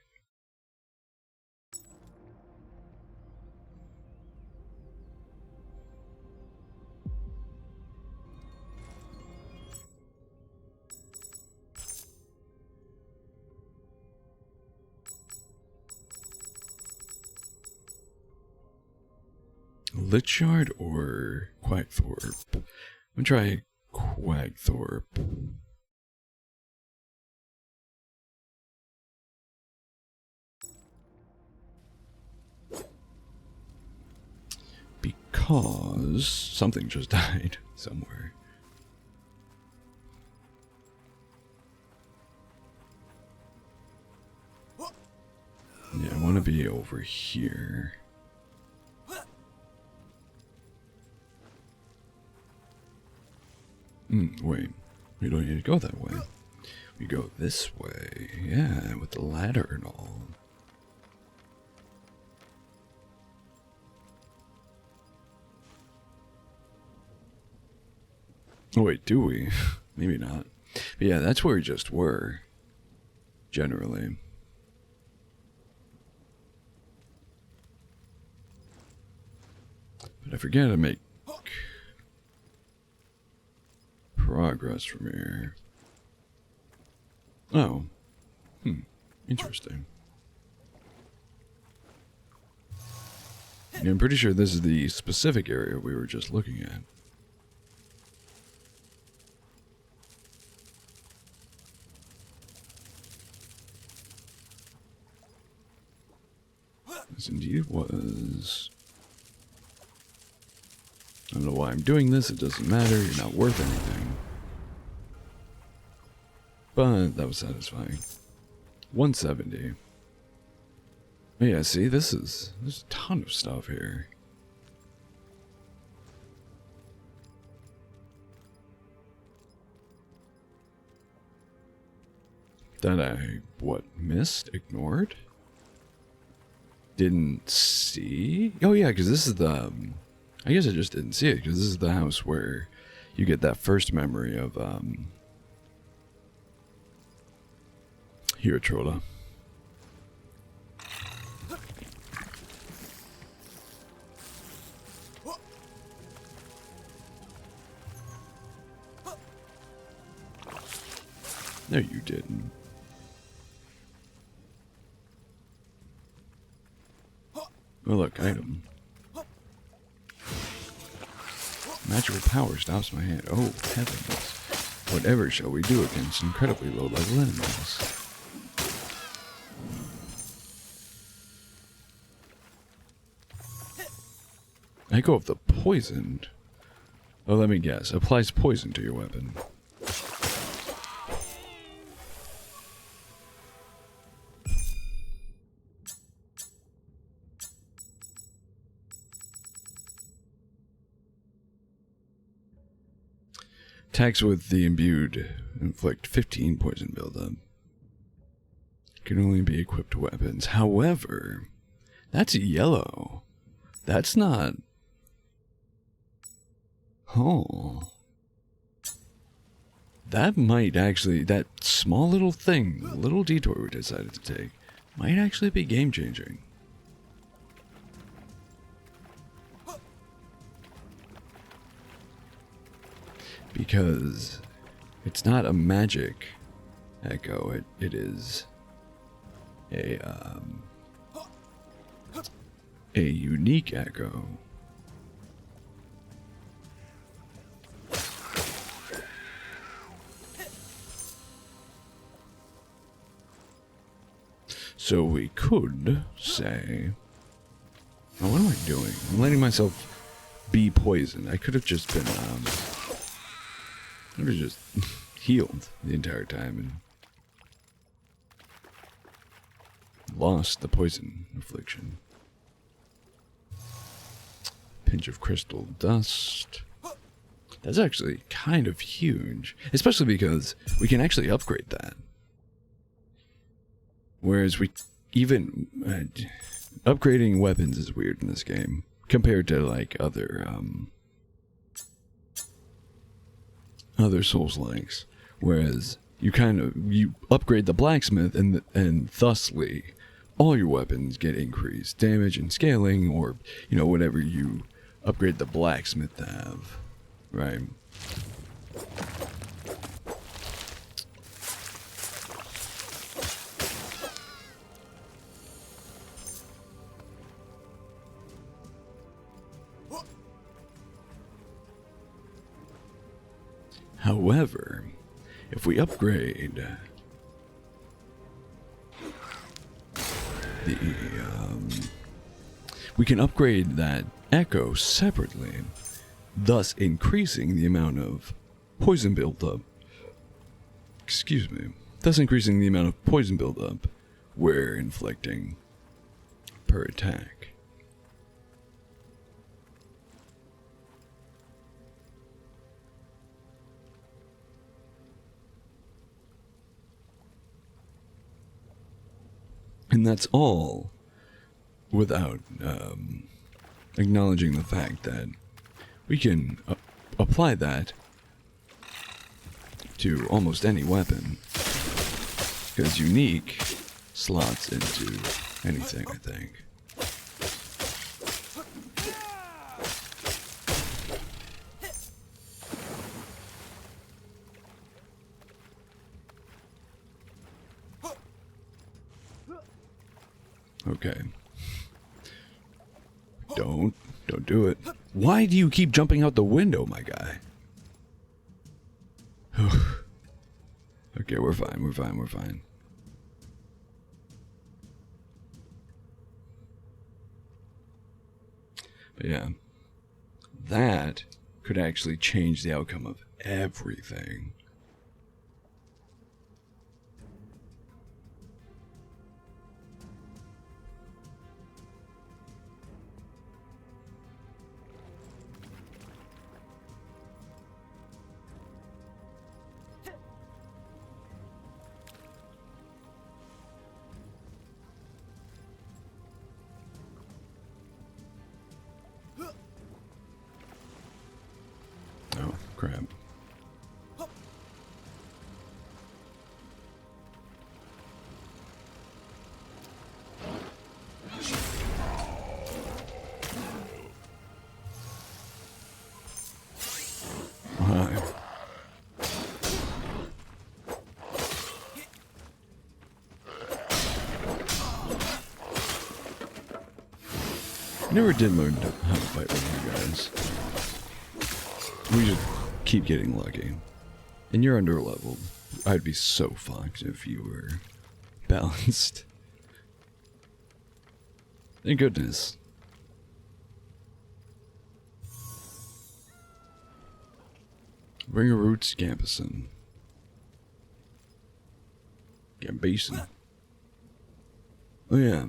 Lich Yard or Quackthorpe? I'm gonna try Quackthorpe. Because something just died somewhere. Yeah, I want to be over here. Wait, we don't need to go that way. We go this way, yeah, with the ladder and all. Oh wait, do we? Maybe not. But yeah, that's where we just were. Generally. But I forget to make progress from here. Oh. Interesting. Yeah, I'm pretty sure this is the specific area we were just looking at. Yes, indeed it was. I don't know why I'm doing this, it doesn't matter, you're not worth anything. But that was satisfying. 170. But yeah, see, there's a ton of stuff here. That I, what, missed? Ignored? Didn't see? Oh yeah, because this is the... I guess I just didn't see it, because this is the house where you get that first memory of, here, Trolla. No, you didn't. Oh, look, item. Magical power stops my hand. Oh, heavens. Whatever shall we do against incredibly low-level enemies? Echo of the poisoned. Oh, let me guess. Applies poison to your weapon. Attacks with the imbued inflict 15 poison buildup. Can only be equipped to weapons. However, that's yellow. That's not... Oh. That might actually... That small little thing, little detour we decided to take, might actually be game-changing. Because it's not a magic echo, it is a unique echo. So we could say, oh, what am I doing? I'm letting myself be poisoned. I could have just been I was just healed the entire time and lost the poison affliction. Pinch of crystal dust. That's actually kind of huge, especially because we can actually upgrade that. Whereas we even upgrading weapons is weird in this game compared to like other Souls-likes, whereas you upgrade the blacksmith and thusly all your weapons get increased damage and scaling, or whatever you upgrade the blacksmith to have, right? However, if we upgrade we can upgrade that echo separately, thus increasing the amount of poison buildup. Excuse me. Thus increasing the amount of poison buildup we're inflicting per attack. And that's all without acknowledging the fact that we can apply that to almost any weapon, because unique slots into anything, I think. Okay. Don't do it. Why do you keep jumping out the window, my guy? Okay, we're fine. But yeah, that could actually change the outcome of everything. Never did learn how to fight with you guys. We just keep getting lucky. And you're under leveled. I'd be so fucked if you were balanced. Thank goodness. Ringer Roots Gambison. Gambison. Oh yeah.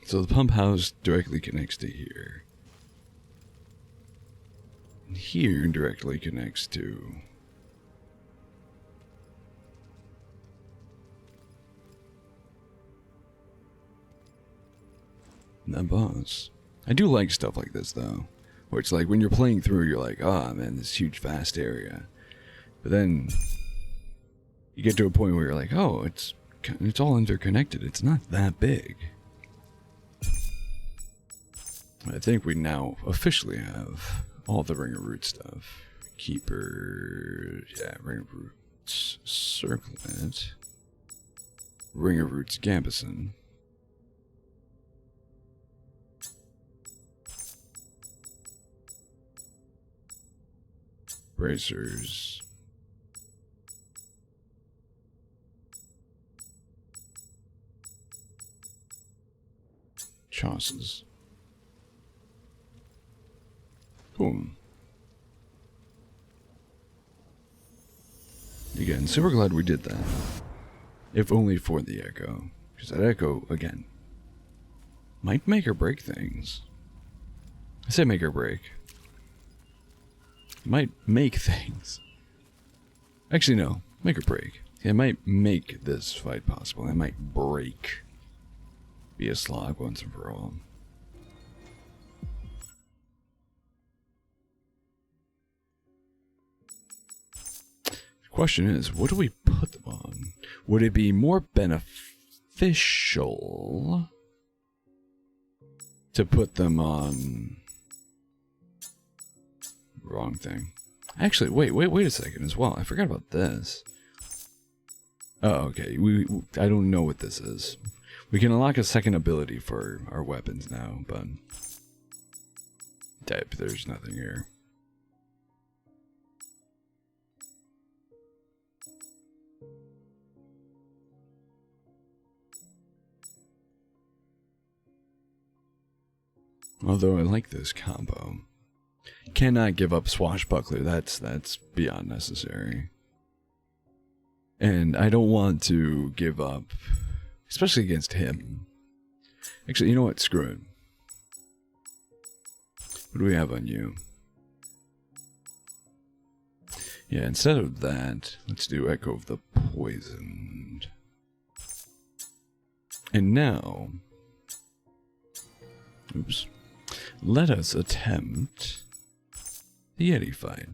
So the pump house directly connects to here. And here directly connects to... that boss. I do like stuff like this though. Where it's like when you're playing through, you're like, ah, man, this huge vast area. But then you get to a point where you're like, oh, it's all interconnected. It's not that big. I think we now officially have all the Ring of Root stuff. Keeper, yeah, Ring of Roots Circlet, Ring of Roots Gambison. Bracers. Chosses. Boom. Again, super glad we did that. If only for the echo. Because that echo, again, might make or break things. I say make or break. Might make things. Actually, no. Make or break. It might make this fight possible. It might break. Be a slog once and for all. The question is, what do we put them on? Would it be more beneficial to put them on... wrong thing. Actually, wait a second as well. I forgot about this. Oh, okay. I don't know what this is. We can unlock a second ability for our weapons now, but type, there's nothing here. Although I like this combo. Cannot give up Swashbuckler. That's beyond necessary. And I don't want to give up, especially against him. Actually, you know what? Screw it. What do we have on you? Yeah, instead of that, let's do Echo of the Poisoned. And now... oops. Let us attempt the Yeti fight.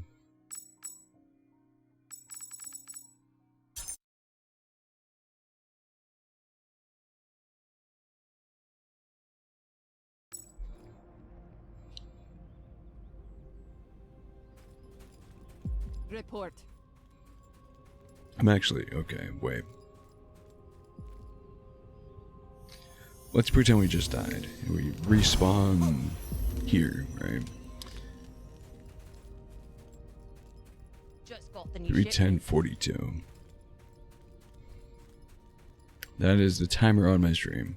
Report. I'm actually... okay, wait. Let's pretend we just died. We respawn here, right? Just got the new 3:10:42. That is the timer on my stream.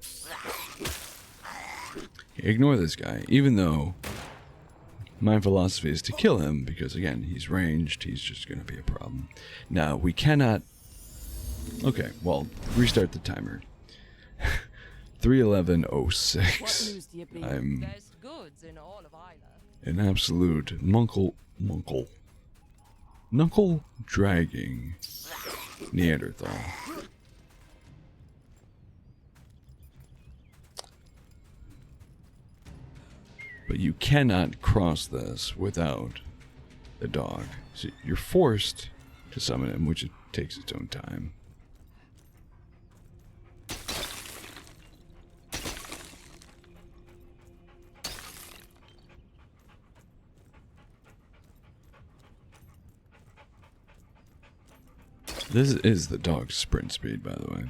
Ignore this guy, even though my philosophy is to kill him, because again, he's ranged, he's just gonna be a problem. Now, we cannot... okay, well, restart the timer. 3:11:06. I'm There's goods in all of Isla. an absolute knuckle dragging Neanderthal. But you cannot cross this without the dog. So you're forced to summon him, which it takes its own time. This is the dog's sprint speed, by the way.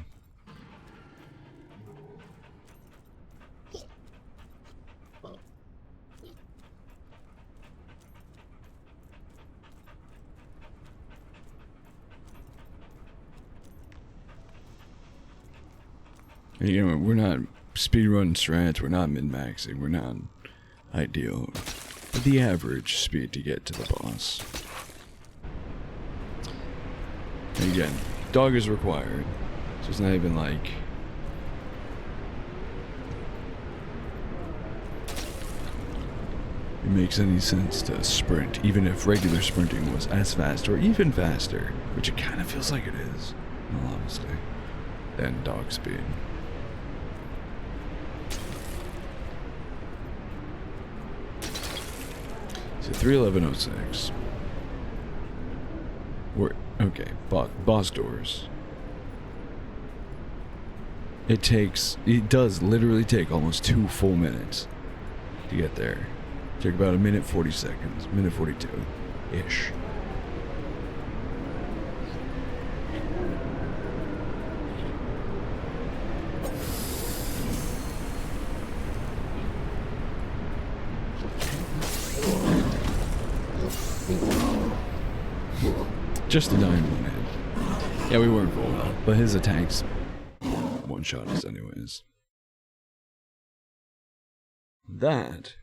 And, you know, we're not speedrun strats, we're not min-maxing, we're not ideal. But the average speed to get to the boss. And again, dog is required. So it's not even like... it makes any sense to sprint, even if regular sprinting was as fast or even faster, which it kind of feels like it is, in all honesty, than dog speed. So 31106. We're okay. Boss doors. It does literally take almost 2 full minutes to get there. Took about a minute 40 seconds, minute 42-ish. Just a 9-1 hit. Yeah, we weren't full health, but his attacks one-shot us anyways. That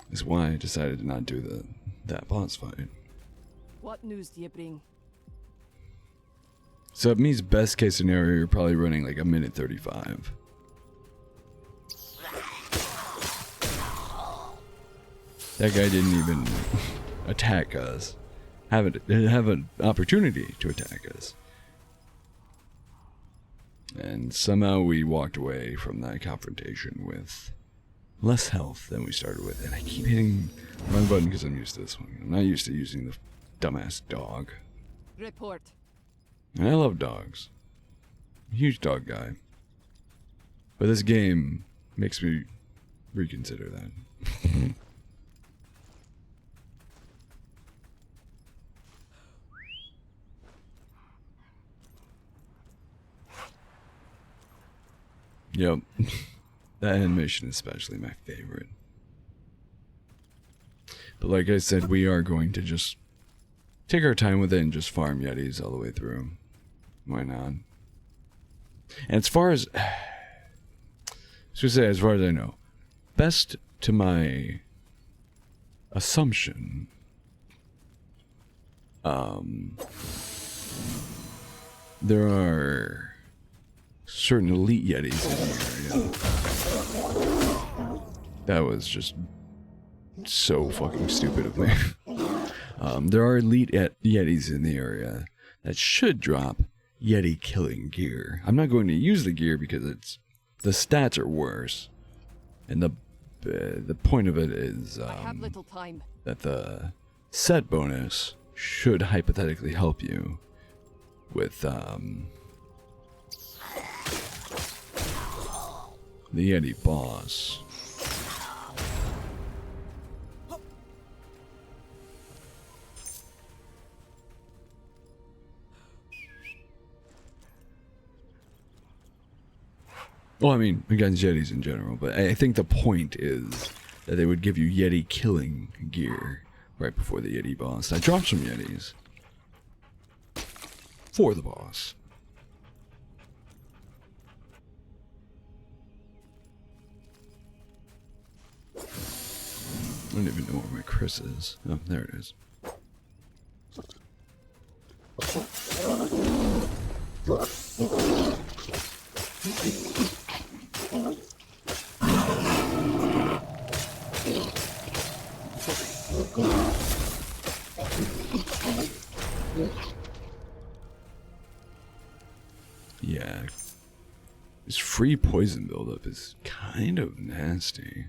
is why I decided to not do that boss fight. What news do you bring? So it means best case scenario, you're probably running like a minute 35. That guy didn't even attack us. Have an opportunity to attack us. And somehow we walked away from that confrontation with less health than we started with. And I keep hitting the wrong button because I'm used to this one. I'm not used to using the dumbass dog. Report. And I love dogs. I'm a huge dog guy. But this game makes me reconsider that. Yep. That animation is especially my favorite. But like I said, we are going to just take our time with it and just farm Yetis all the way through. Why not? And as far as as far as I know, best to my assumption, there are certain elite Yetis in the area. That was just so fucking stupid of me. There are elite Yetis in the area that should drop Yeti killing gear. I'm not going to use the gear because the stats are worse, and the point of it is I have little time. that the set bonus should hypothetically help you with the Yeti boss. Well, I mean, against Yetis in general, but I think the point is that they would give you Yeti killing gear right before the Yeti boss. I dropped some Yetis for the boss. I don't even know where my Chris is. Oh, there it is. Yeah. This free poison buildup is kind of nasty.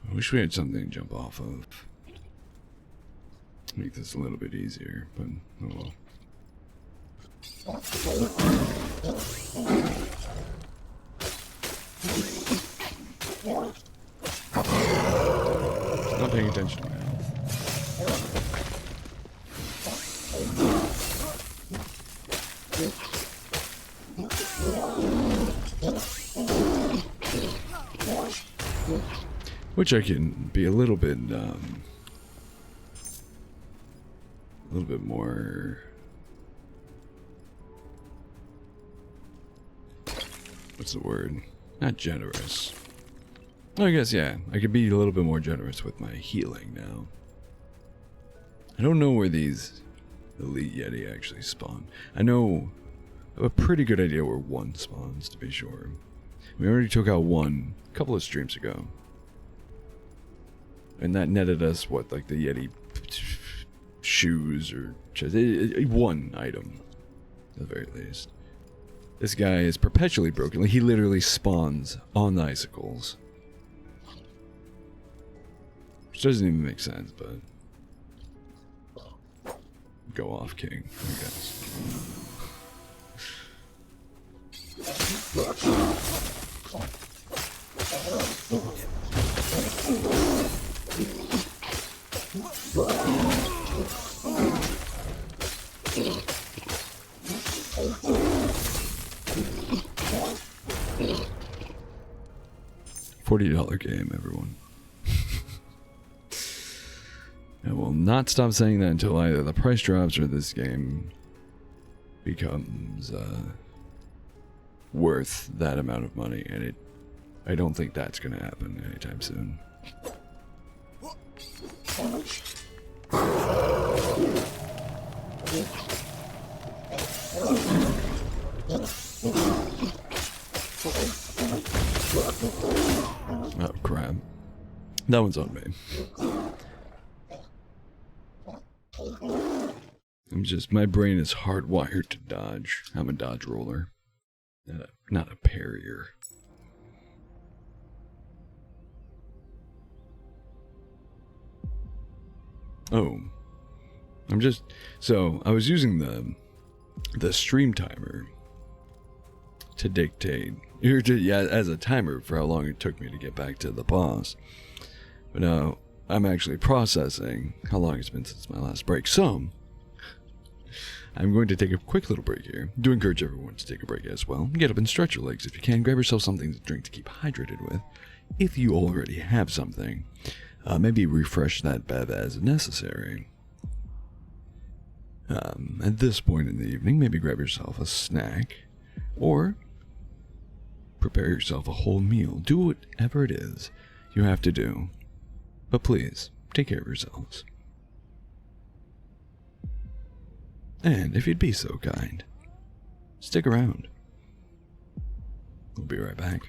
I wish we had something to jump off of. Make this a little bit easier, but oh well. Not paying attention to my health. which I can be a little bit more. What's the word? Not generous. I guess, yeah. I could be a little bit more generous with my healing now. I don't know where these Elite Yeti actually spawn. I know I have a pretty good idea where one spawns, to be sure. We already took out one a couple of streams ago. And that netted us, what, like the Yeti shoes or one item, at the very least. This guy is perpetually broken. Like, he literally spawns on the icicles. Which doesn't even make sense, but... Go off, King, I guess. $40 game, everyone. I will not stop saying that until either the price drops or this game becomes worth that amount of money, and I don't think that's going to happen anytime soon. Oh crap. That one's on me. My brain is hardwired to dodge. I'm a dodge roller, not a parrier. Oh, so I was using the stream timer to dictate, as a timer for how long it took me to get back to the boss. But now I'm actually processing how long it's been since my last break. So I'm going to take a quick little break here. Do encourage everyone to take a break as well. Get up and stretch your legs if you can. Grab yourself something to drink to keep hydrated with. If you already have something, maybe refresh that bev as necessary. At this point in the evening, maybe grab yourself a snack, or prepare yourself a whole meal. Do whatever it is you have to do. But please, take care of yourselves. And if you'd be so kind, stick around. We'll be right back.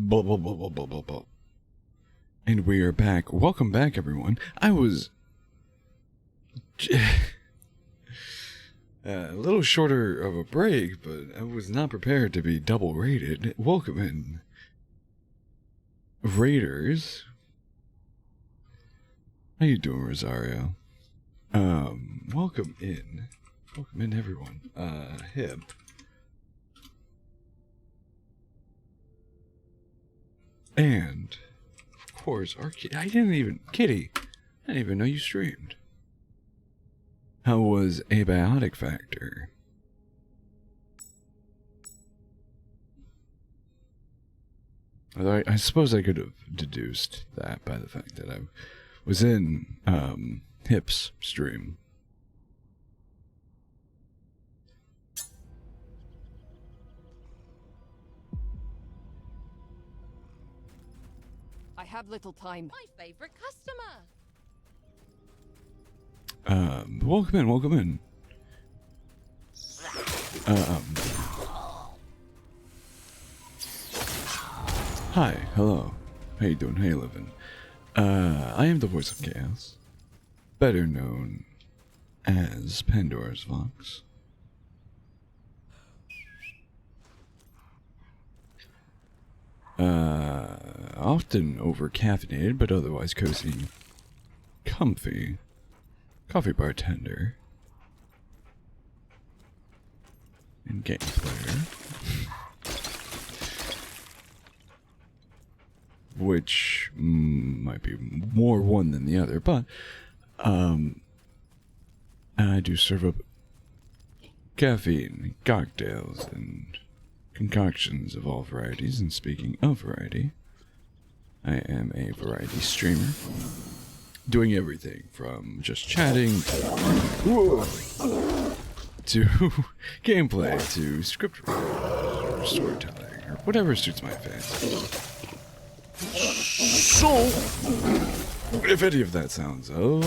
Blah, blah, blah, blah, blah, blah, blah. And we are back. Welcome back, everyone. I was a little shorter of a break, but I was not prepared to be double rated. Welcome in, Raiders. How you doing, Rosario? Welcome in. Welcome in, everyone. Hip. And, of course, our Kitty. Kitty, I didn't even know you streamed. How was Abiotic Factor? Although I suppose I could have deduced that by the fact that I was in Hip's stream. I have little time. My favorite customer. Welcome in, welcome in. Hi, hello. How you doing? How you living? I am the voice of chaos, better known as Pandora's Vox. Often over-caffeinated, but otherwise cozy, comfy, coffee bartender, and game player. Which might be more one than the other, but I do serve up caffeine, cocktails, and concoctions of all varieties. And speaking of variety, I am a variety streamer, doing everything from just chatting to gameplay to script writing or storytelling or whatever suits my fancy. So, if any of that sounds of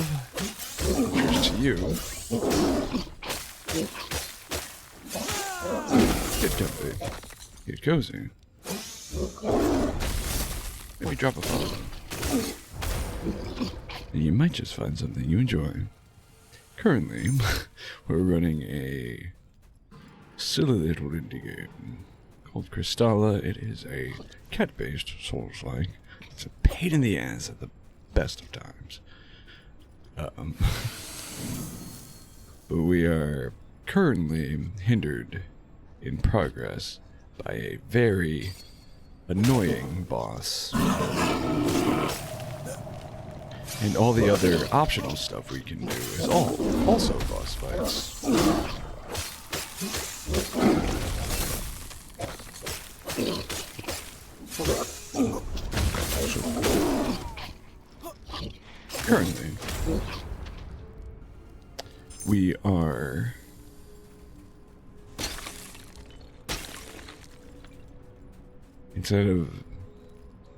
interest to you, get comfy, get cozy, maybe drop a follow, and you might just find something you enjoy. Currently, we're running a silly little indie game called Crystalla. It is a cat-based Souls-like. It's a pain in the ass at the best of times. But we are currently hindered in progress by a very annoying boss. And all the other optional stuff we can do is also boss fights. Currently, we are instead of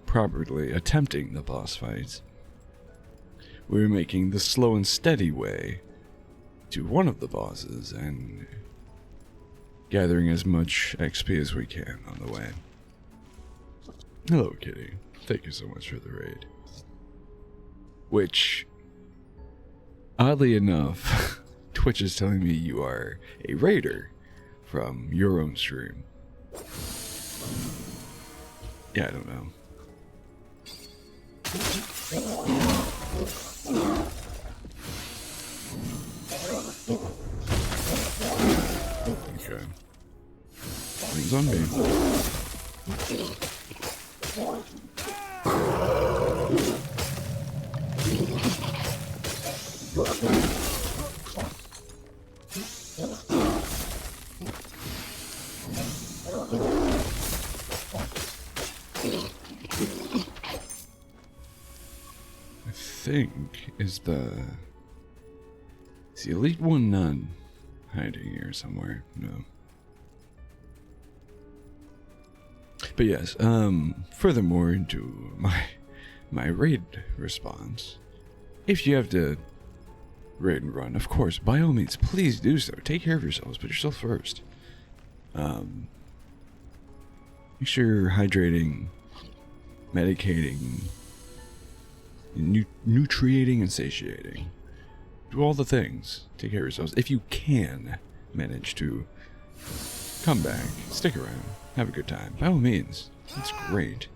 properly attempting the boss fights, we're making the slow and steady way to one of the bosses and gathering as much XP as we can on the way. Hello, Kitty. Thank you so much for the raid. Which, oddly enough, Twitch is telling me you are a raider from your own stream. Yeah, I don't know. Okay. Things on me. I think is the Elite One Nun hiding here somewhere? No. But yes, furthermore into my raid response, if you have to raid and run, of course, by all means, please do so. Take care of yourselves, put yourself first. Make sure you're hydrating medicating, nutriating, and satiating. Do all the things. Take care of yourselves. If you can manage to come back, stick around, have a good time. By all means, it's great.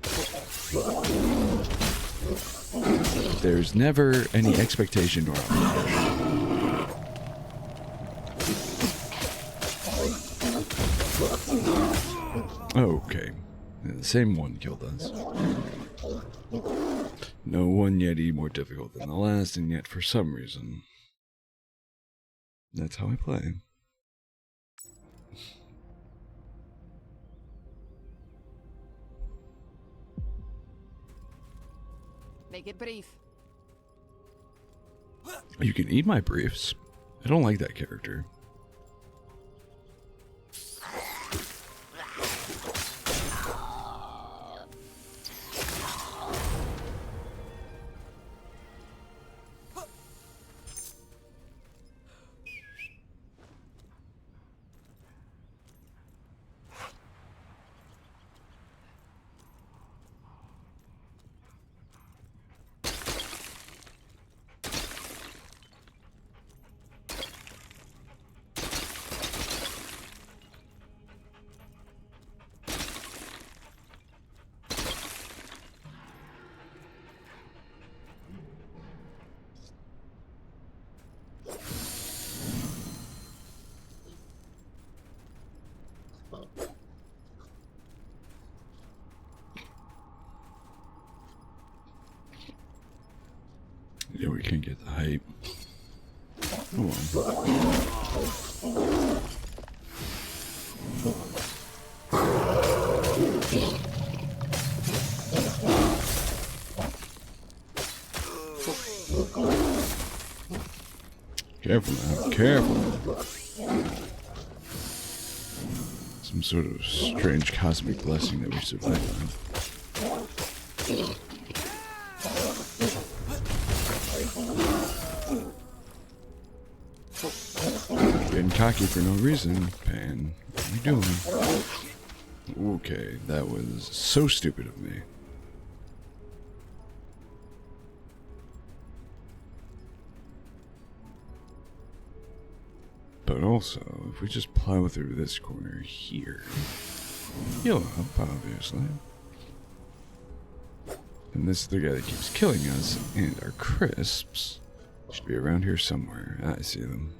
There's never any expectation or obligation. Okay. The same one killed us. No one Yeti more difficult than the last, and yet for some reason, that's how I play. Make it brief. You can eat my briefs. I don't like that character. Yeah, we can get the hype. Come on. Careful now, careful. Some sort of strange cosmic blessing that we survived. Getting cocky for no reason, Pan. What are you doing? Okay, that was so stupid of me. But also, if we just plow through this corner here, heal up, obviously. And this is the guy that keeps killing us, and our crisps should be around here somewhere. I see them.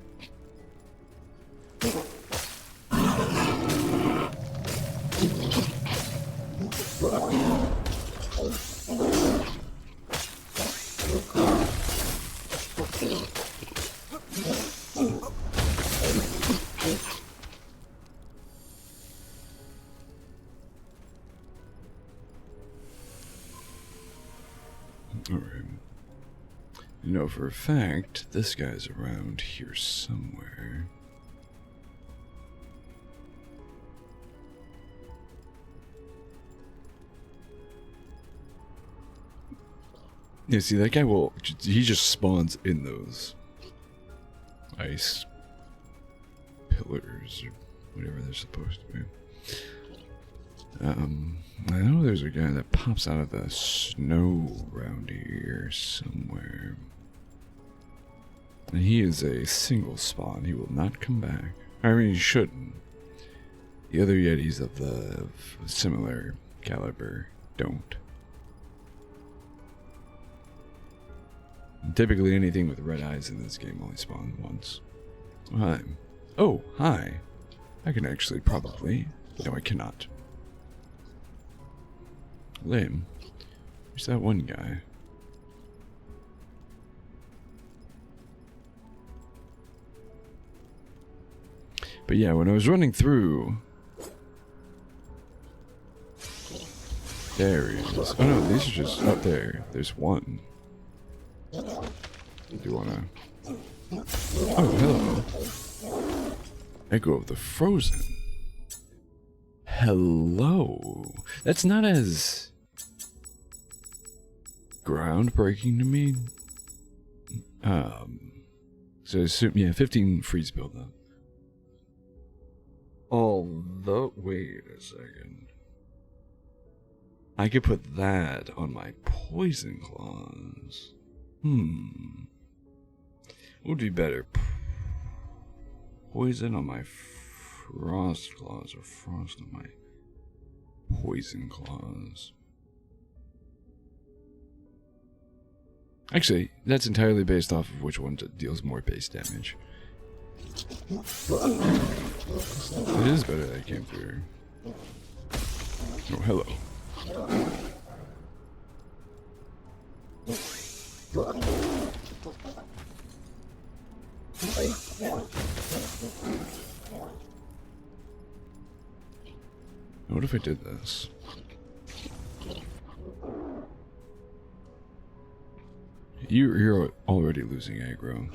Alright. You know for a fact, this guy's around here somewhere. Yeah, see, that guy he just spawns in those ice pillars or whatever they're supposed to be. I know there's a guy that pops out of the snow around here somewhere. And he is a single spawn. He will not come back. I mean, he shouldn't. The other Yetis of similar caliber don't. Typically anything with red eyes in this game only spawn once. Hi. Oh, hi. I can actually probably... No, I cannot. Lame. Where's that one guy? But yeah, when I was running through... There he is. Oh no, these are just... Oh, there. There's one. Do you wanna... Oh, hello. Echo of the Frozen. Hello. That's not as... groundbreaking to me. So I assume, yeah, 15 freeze buildup. Although, wait a second. I could put that on my poison claws. What would be better? Poison on my frost claws or frost on my poison claws? Actually, that's entirely based off of which one deals more base damage. It is better that I came through. Oh, hello. What if I did this? You're already losing aggro.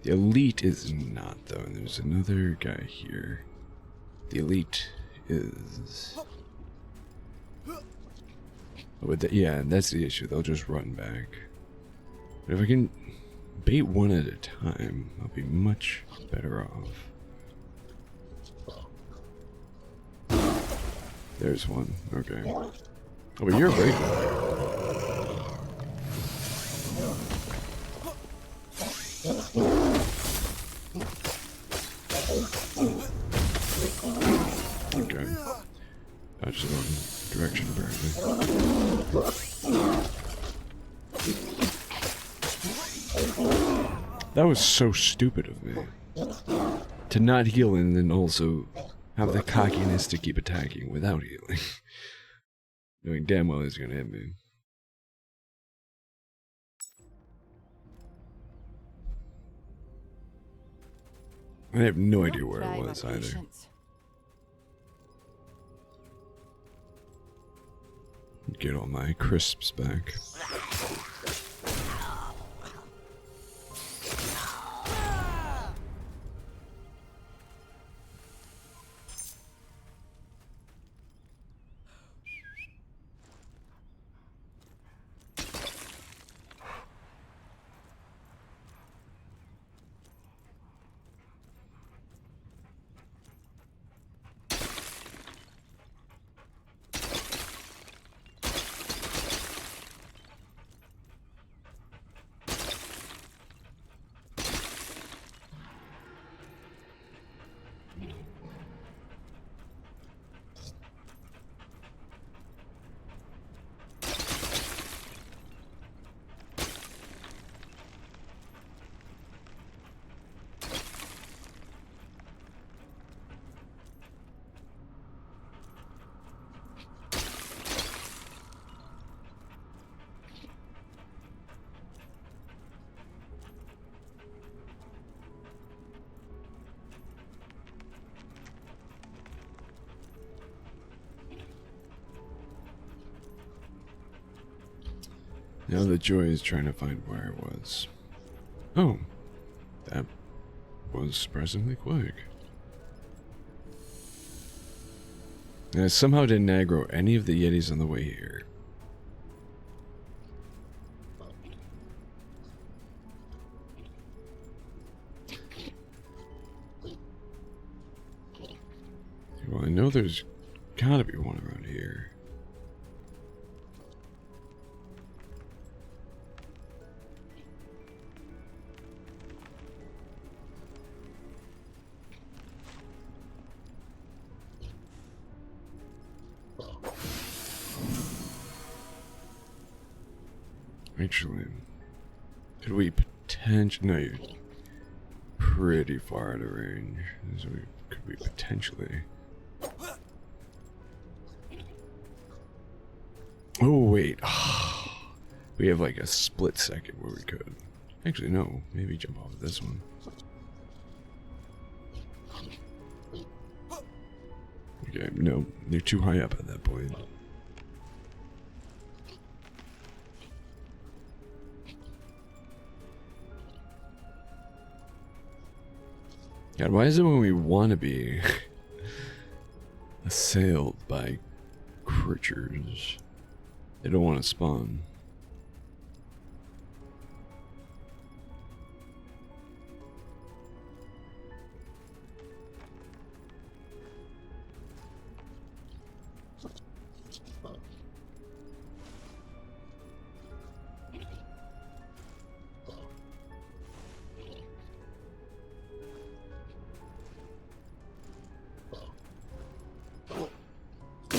The elite is not, though, and there's another guy here. The elite is... Oh, yeah, that's the issue. They'll just run back. But if I can bait one at a time, I'll be much better off. There's one. Okay. Oh, but you're a breaker. Okay. That's the wrong direction, apparently. That was so stupid of me. To not heal and then also have the cockiness to keep attacking without healing. Knowing damn well he's gonna hit me. I have no idea where it was either. Get all my crisps back. Now the joy is trying to find where it was. Oh, that was surprisingly quick. And I somehow didn't aggro any of the Yetis on the way here. Well, I know there's gotta be one around here. Actually, could we potentially... No, you're pretty far out of range. So could we potentially... Oh, wait. We have like a split second where we could. Actually, no. Maybe jump off of this one. Okay, no. They're too high up at that point. God, why is it when we want to be assailed by creatures, they don't want to spawn?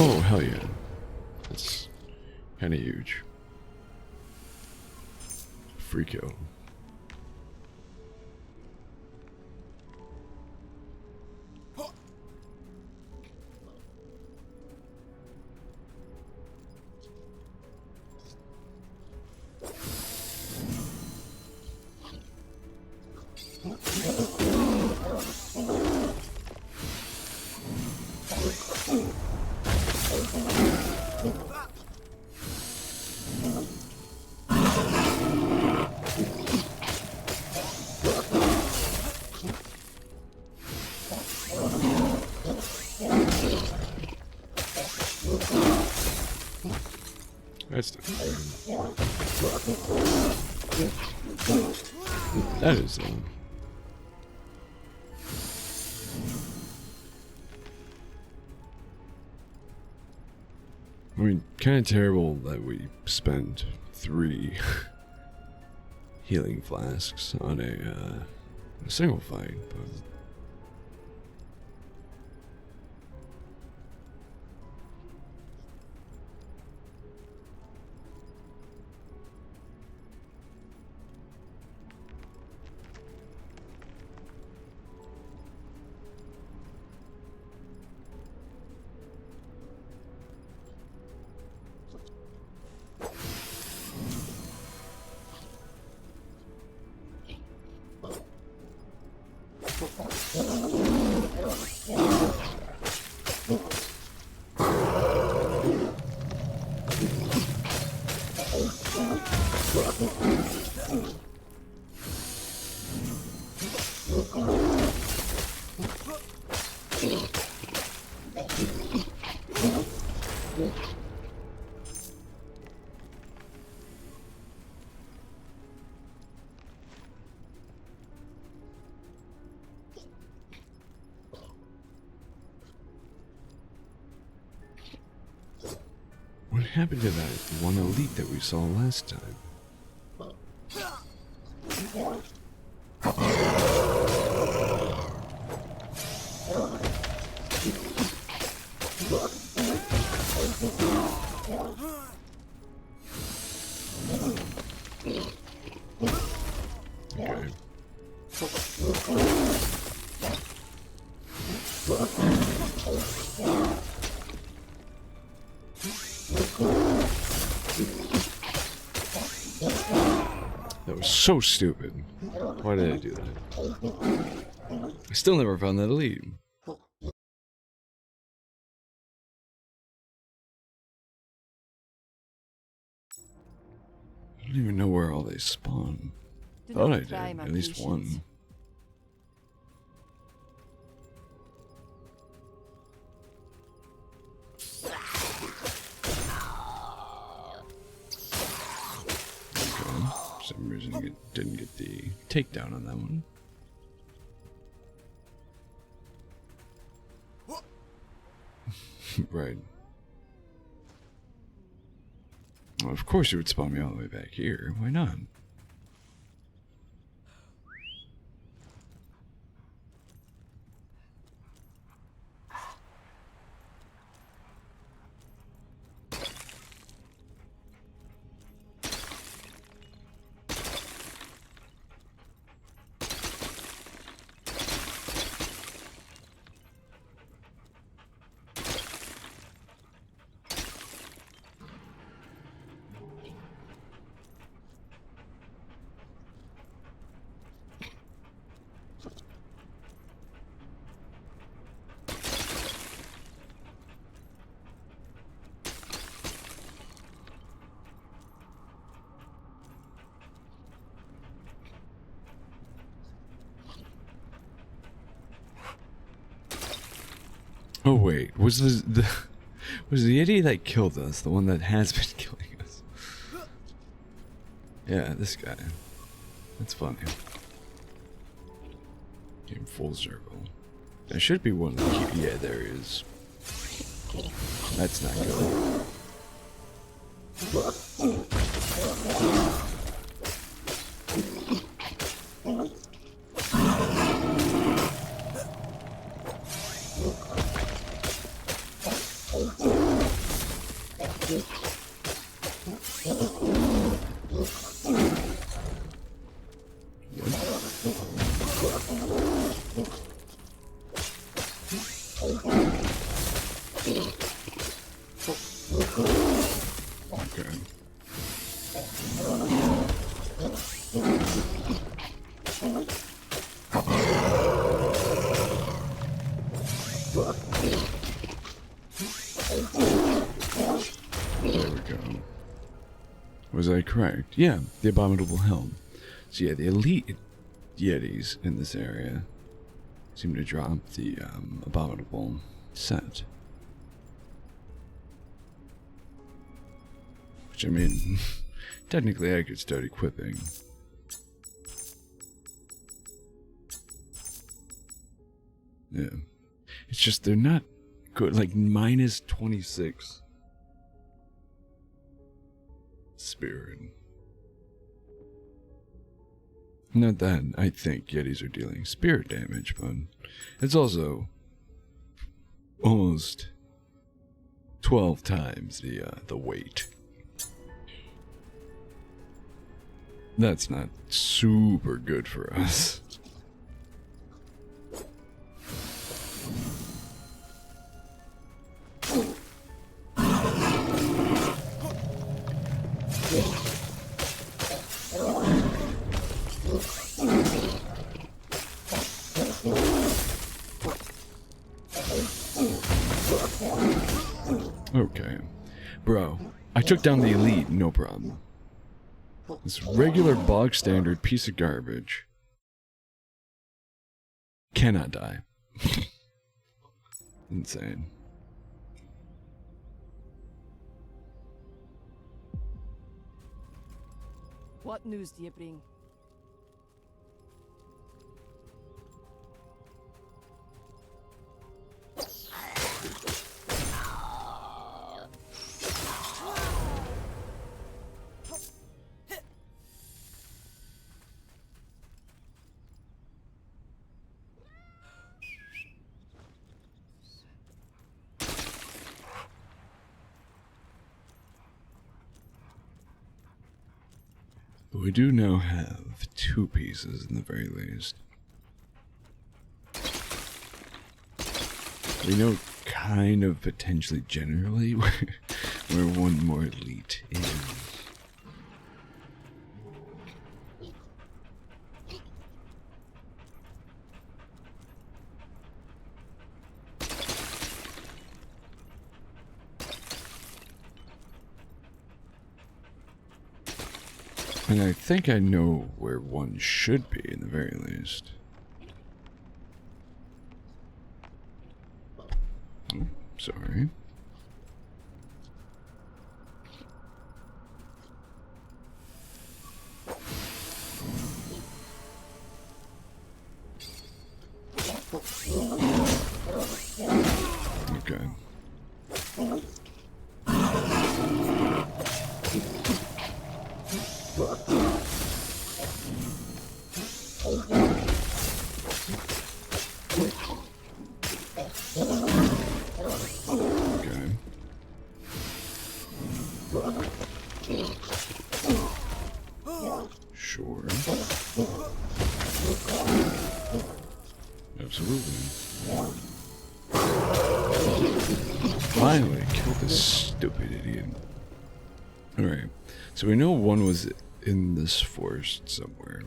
Oh, hell yeah. That's kind of huge. Freako. That's not fair. That is I mean, kind of terrible that we spent 3 healing flasks on a single fight, but what happened to that one elite that we saw last time? Okay. That was so stupid. Why did I do that? I still never found that elite. I don't even know where all they spawn. Do Thought not I did. try my At least patience. one. Okay. For some reason I didn't get the takedown on that one. Right. Well, of course you would spawn me all the way back here. Why not? Oh wait, was the was the idiot that killed us the one that has been killing us? Yeah, this guy. That's funny. Came full circle. There should be one. Yeah, there he is. That's not good. Okay. There we go. Was I correct? Yeah, the abominable helm. So yeah, the elite Yetis in this area seem to drop the abominable set. Which, I mean, technically I could start equipping. Yeah. It's just they're not good. Like, minus 26 spirit. Not that I think Yetis are dealing spirit damage, but it's also almost 12 times the weight. That's not super good for us. Okay. Bro, I took down the elite, no problem. This regular bog standard piece of garbage cannot die. Insane. What news do you bring? But we do now have 2 pieces in the very least. We know kind of potentially generally where one more elite is. And I think I know where one should be, in the very least. Oh, sorry. Okay. Sure. Absolutely. Finally, kill this stupid idiot. Alright, so we know one was in this forest somewhere.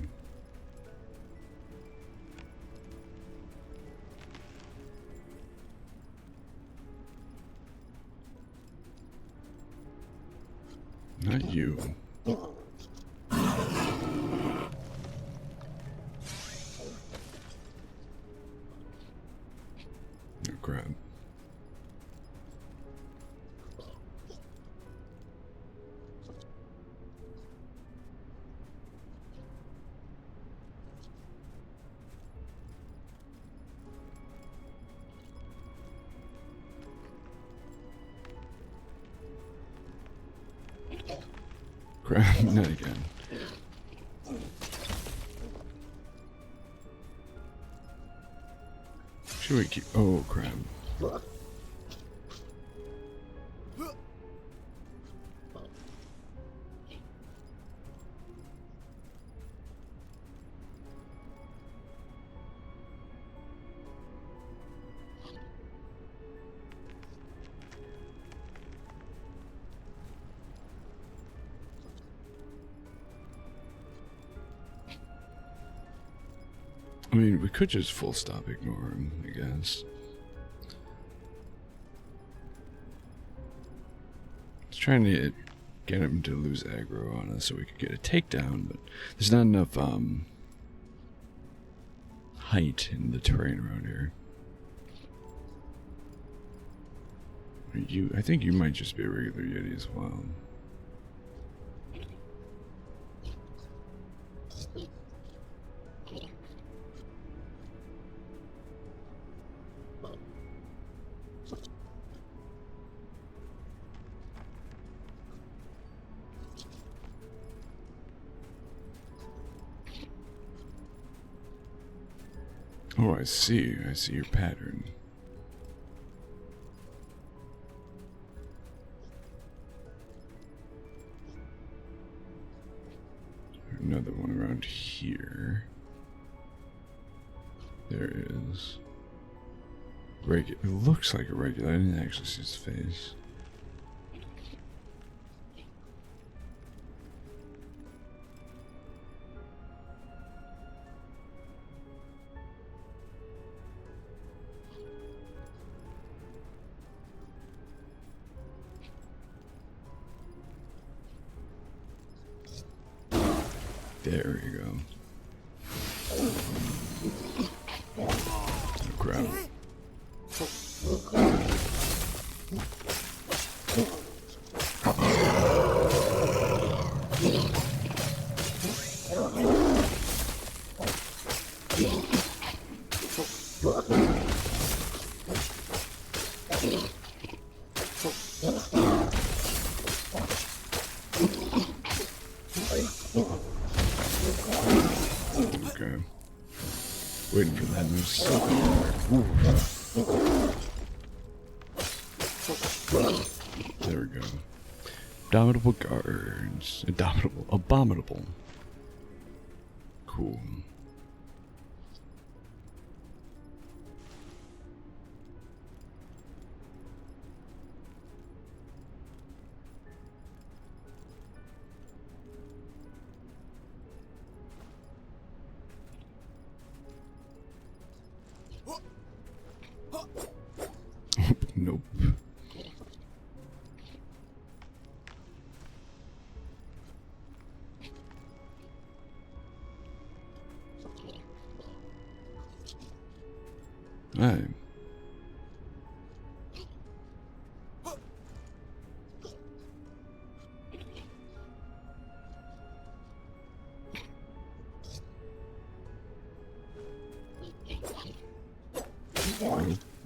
Not you. Oh crap. Crap, not again. Should we keep... Oh, crap. I mean, we could just full stop ignore him, I guess. It's trying to get him to lose aggro on us so we could get a takedown, but there's not enough height in the terrain around here. I think you might just be a regular Yeti as well. Oh, I see your pattern. Another one around here. There is. It looks like a regular. I didn't actually see his face. There we go. Oh, crap. Okay. Waiting for that move. There we go. Abominable guards. Abominable. Cool. Nope. Alright.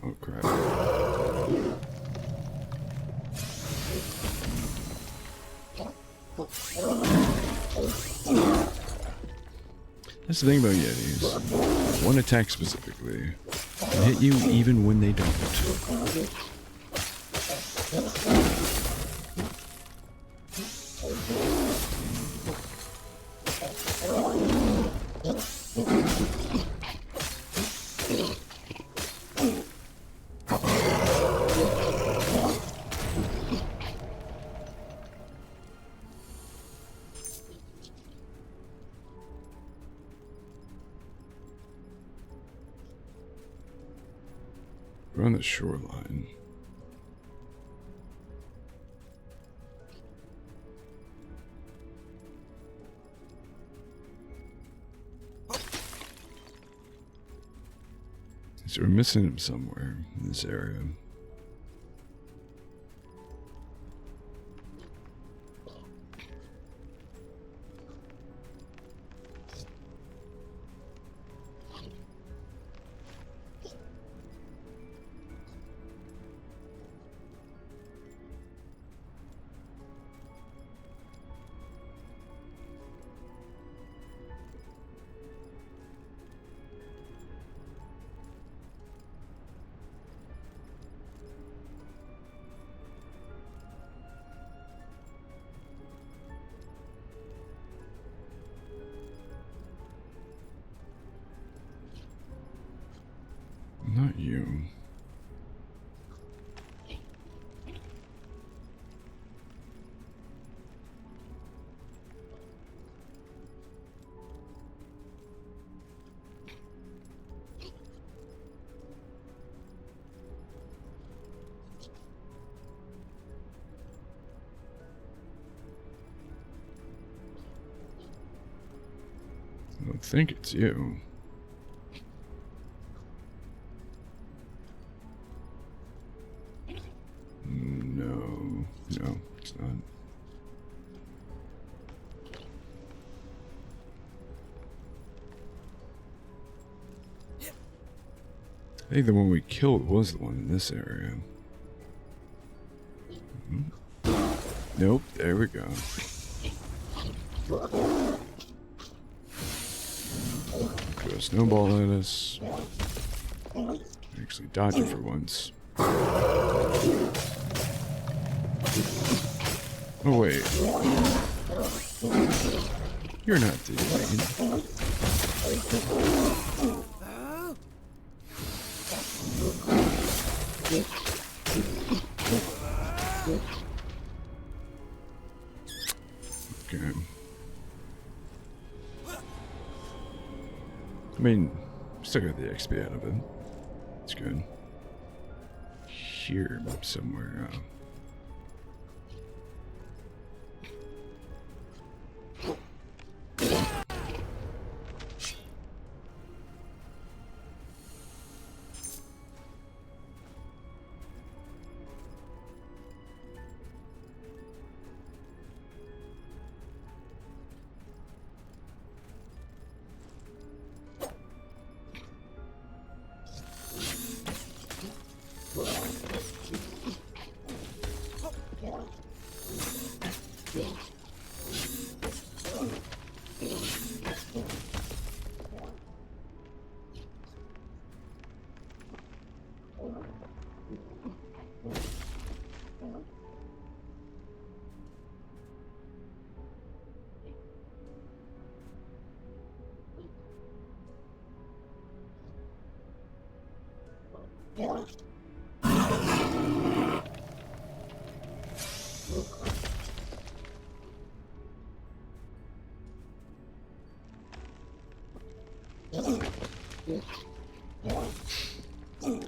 Oh crap. That's the thing about Yetis. One attack specifically can hit you even when they don't. We're on the shoreline. So we're missing him somewhere in this area. I don't think it's you. No, it's not. I think the one we killed was the one in this area. Nope, there we go. Throw a snowball at us. Actually dodge it for once. Oh wait. You're not delayed. Okay. I mean, still got the XP out of it. It's good. Here somewhere.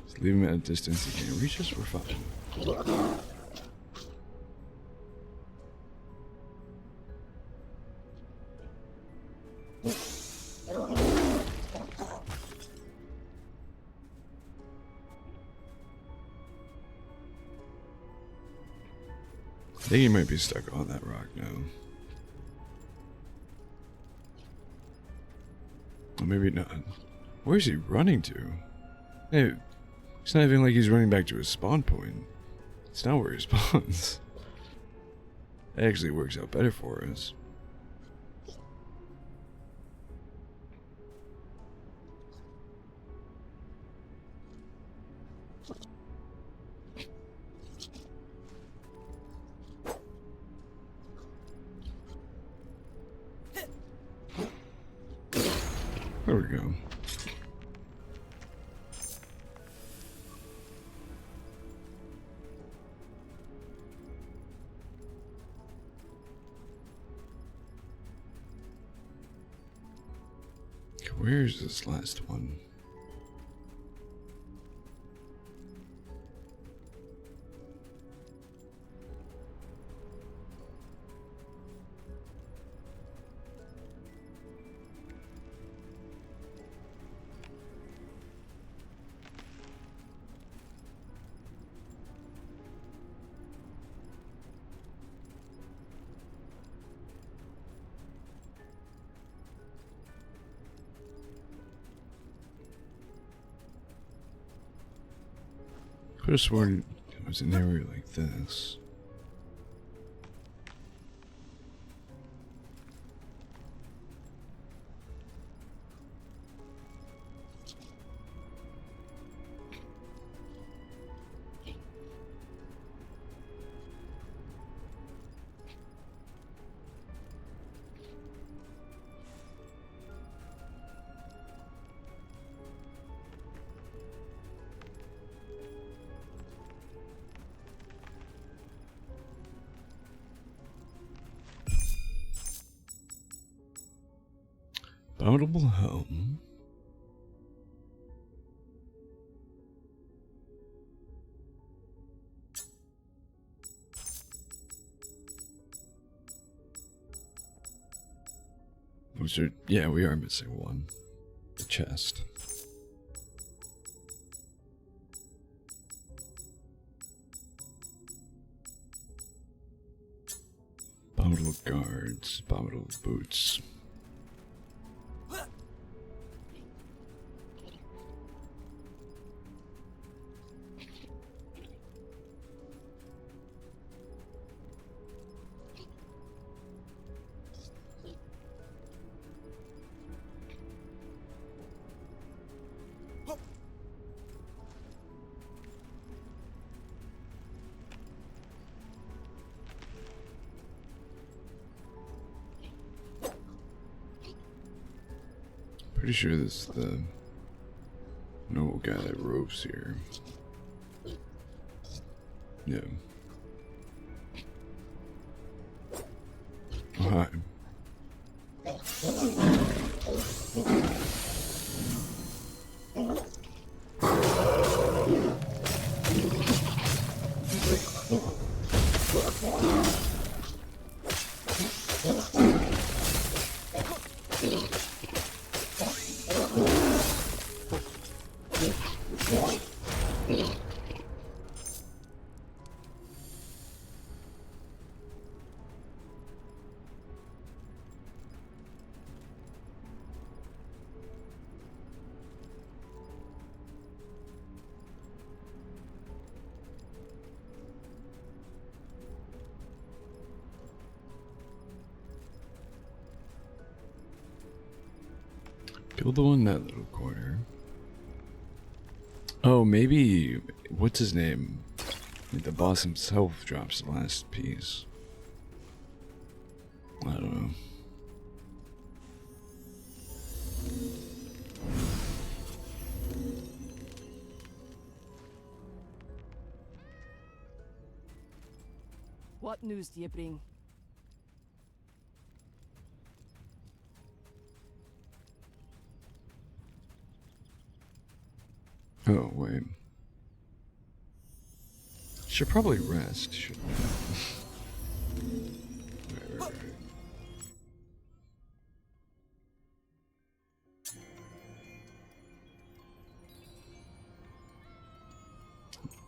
Just leave him at a distance. He can't reach us. We're fine. I think he might be stuck on that rock now. Or maybe not. Where's he running to? Hey, it's not even like he's running back to his spawn point. It's not where he spawns. That actually works out better for us. There we go. Where's this last one? Could have sworn it was an area like this. Abominable home. items are... Yeah, we are missing one. The chest. Abominable guards, abominable boots. Pretty sure this is the noble guy that ropes here. Yeah. Oh, hi. Kill the one in that little corner. Oh, maybe... What's his name? The boss himself drops the last piece. I don't know. What news do you bring? Oh, wait. Should probably rest, shouldn't we? Right.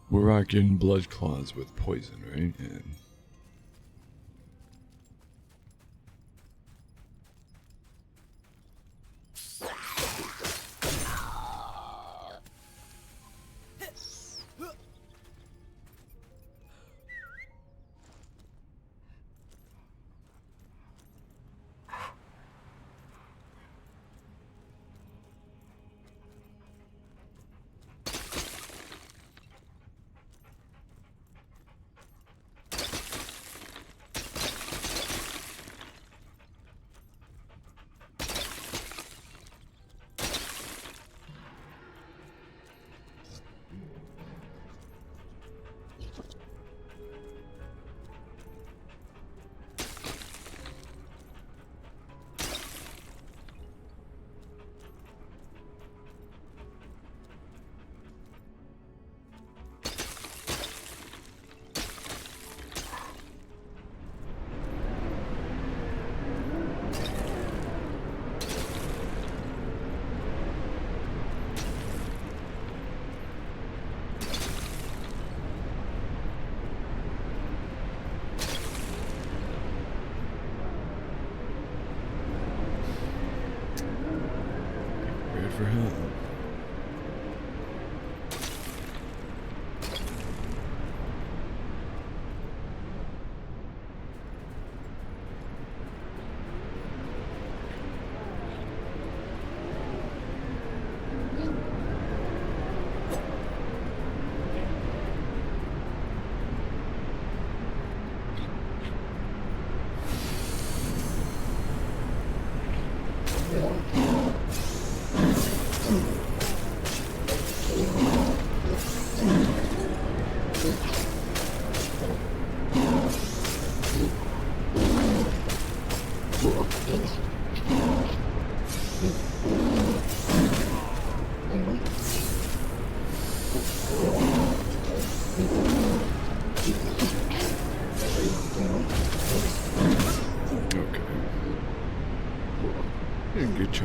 We're rocking blood claws with poison, right? Yeah. For him.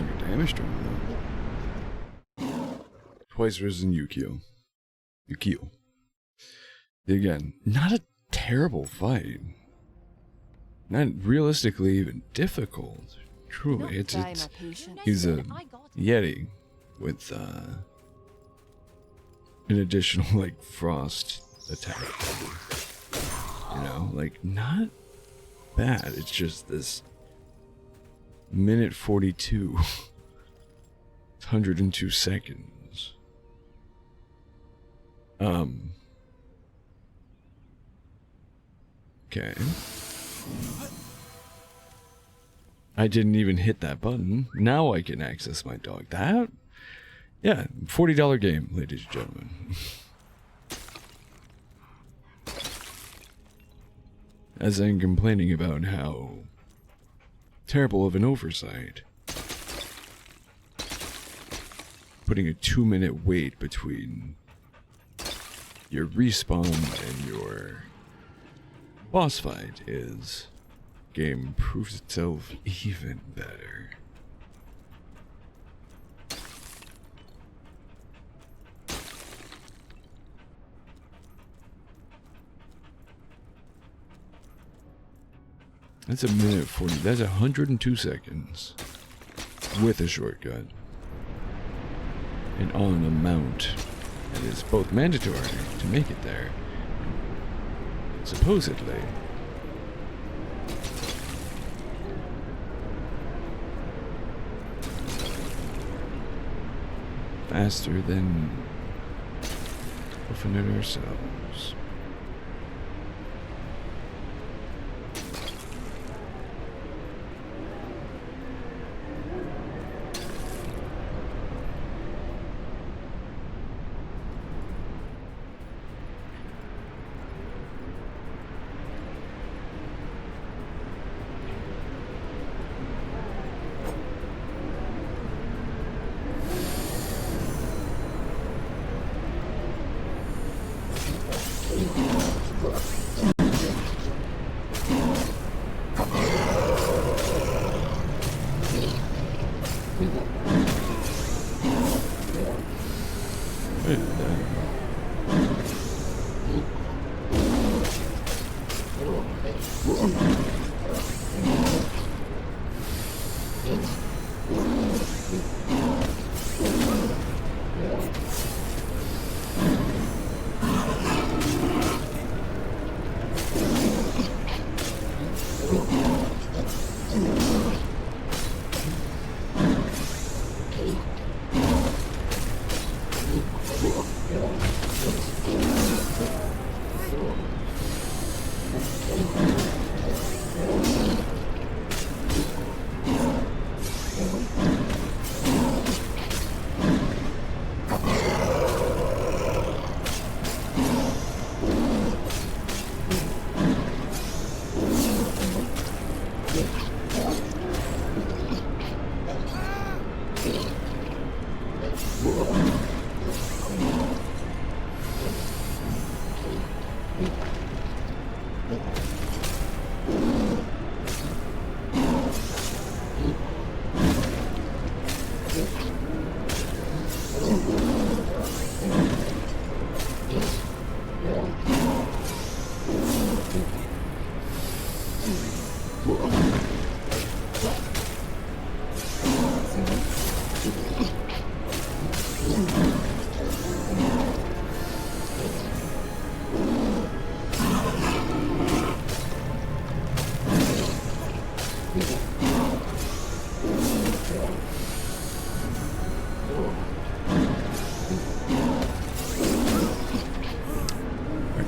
a damage tournament. Twice risen Yukio. Again, not a terrible fight. Not realistically even difficult. Truly, it's he's a Yeti with an additional like frost attack. You know, like not bad. It's just this minute 42. 102 seconds. Okay. I didn't even hit that button. Now I can access my dog. That? Yeah, $40 game, ladies and gentlemen. As I'm complaining about how terrible of an oversight. Putting a 2-minute wait between your respawn and your boss fight is... Game proves itself even better. That's a minute 40. That's 102 seconds with a shortcut and on a mount that is both mandatory to make it there, supposedly. Faster than hoofing it ourselves.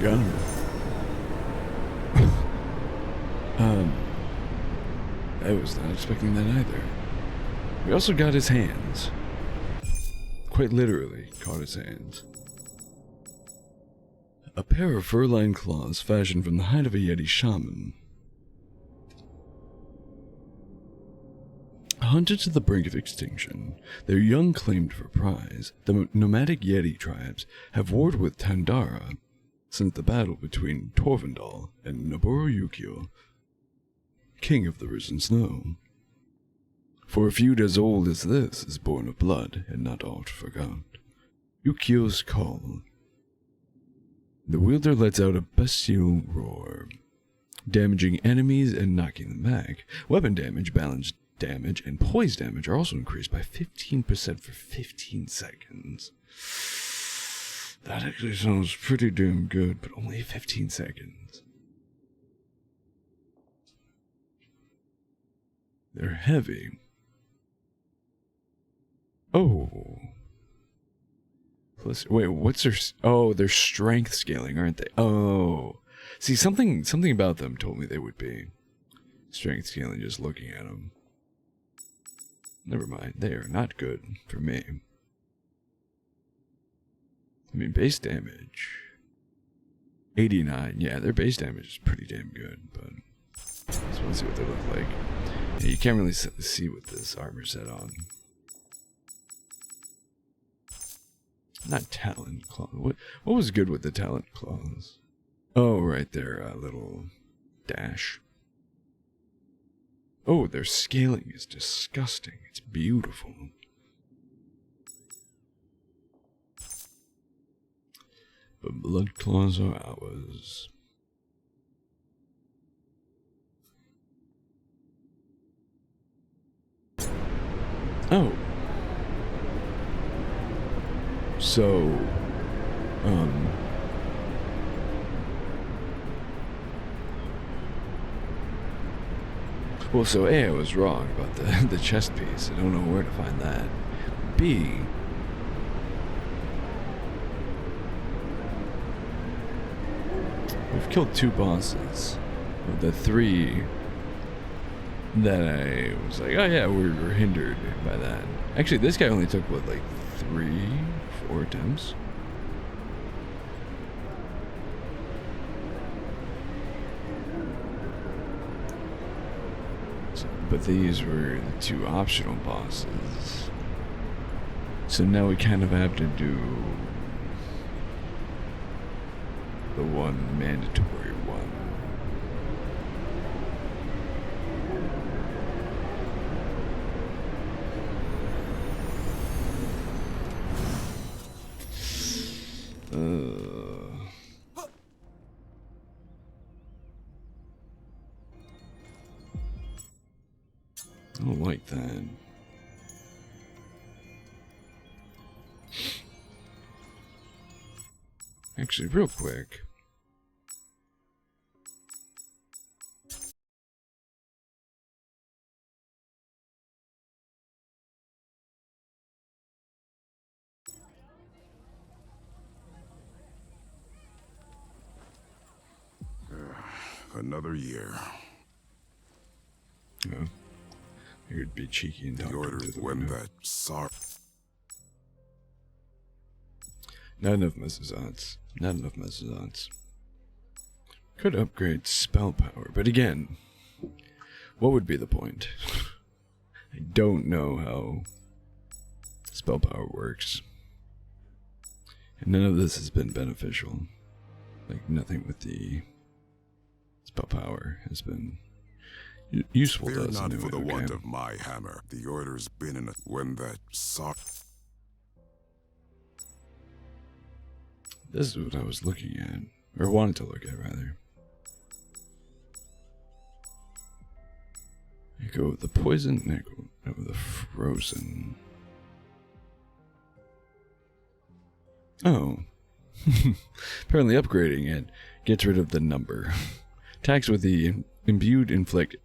Got him. I was not expecting that either. We also got his hands. Quite literally, caught his hands. A pair of fur-lined claws fashioned from the hide of a Yeti shaman. Hunted to the brink of extinction, their young claimed for prize, the nomadic Yeti tribes have warred with Tandara since the battle between Torvendal and Noboru Yukio, king of the risen snow. For a feud as old as this is born of blood and not aught forgot. Yukio's call. The wielder lets out a bestial roar, damaging enemies and knocking them back. Weapon damage, balance damage, and poise damage are also increased by 15% for 15 seconds. That actually sounds pretty damn good, but only 15 seconds. They're heavy. Oh. Plus, wait, what's their... Oh, they're strength scaling, aren't they? Oh. See, something about them told me they would be strength scaling just looking at them. Never mind, they are not good for me. I mean, base damage... 89. Yeah, their base damage is pretty damn good, but... Just want to see what they look like. Yeah, you can't really see with this armor set on. Not talent claws. What was good with the talent claws? Oh, right there, little dash. Oh, their scaling is disgusting. It's beautiful. But blood claws are ours. Oh. So, well, so A, I was wrong about the chest piece. I don't know where to find that. B, we've killed 2 bosses. Of the 3 that I was like, oh yeah, we're hindered by that. Actually, this guy only took, what, like 3-4 attempts? So, but these were the 2 optional bosses. So now we kind of have to do the 1 mandatory one. I don't like that. Actually, real quick. Another year. Oh. You'd be cheeky and talk The order to the when window. that sorry. Not enough mesozons. Not enough mesozons. Could upgrade spell power, but again, what would be the point? I don't know how spell power works. And none of this has been beneficial. Like, nothing with the spell power has been useful to Fear us. not anyway, for the okay? want of my hammer. The order's been in a when that sorry. This is what I was looking at. Or wanted to look at, rather. I go with the poison, and I go with the frozen. Oh. Apparently upgrading it gets rid of the number. Attacks with the imbued inflict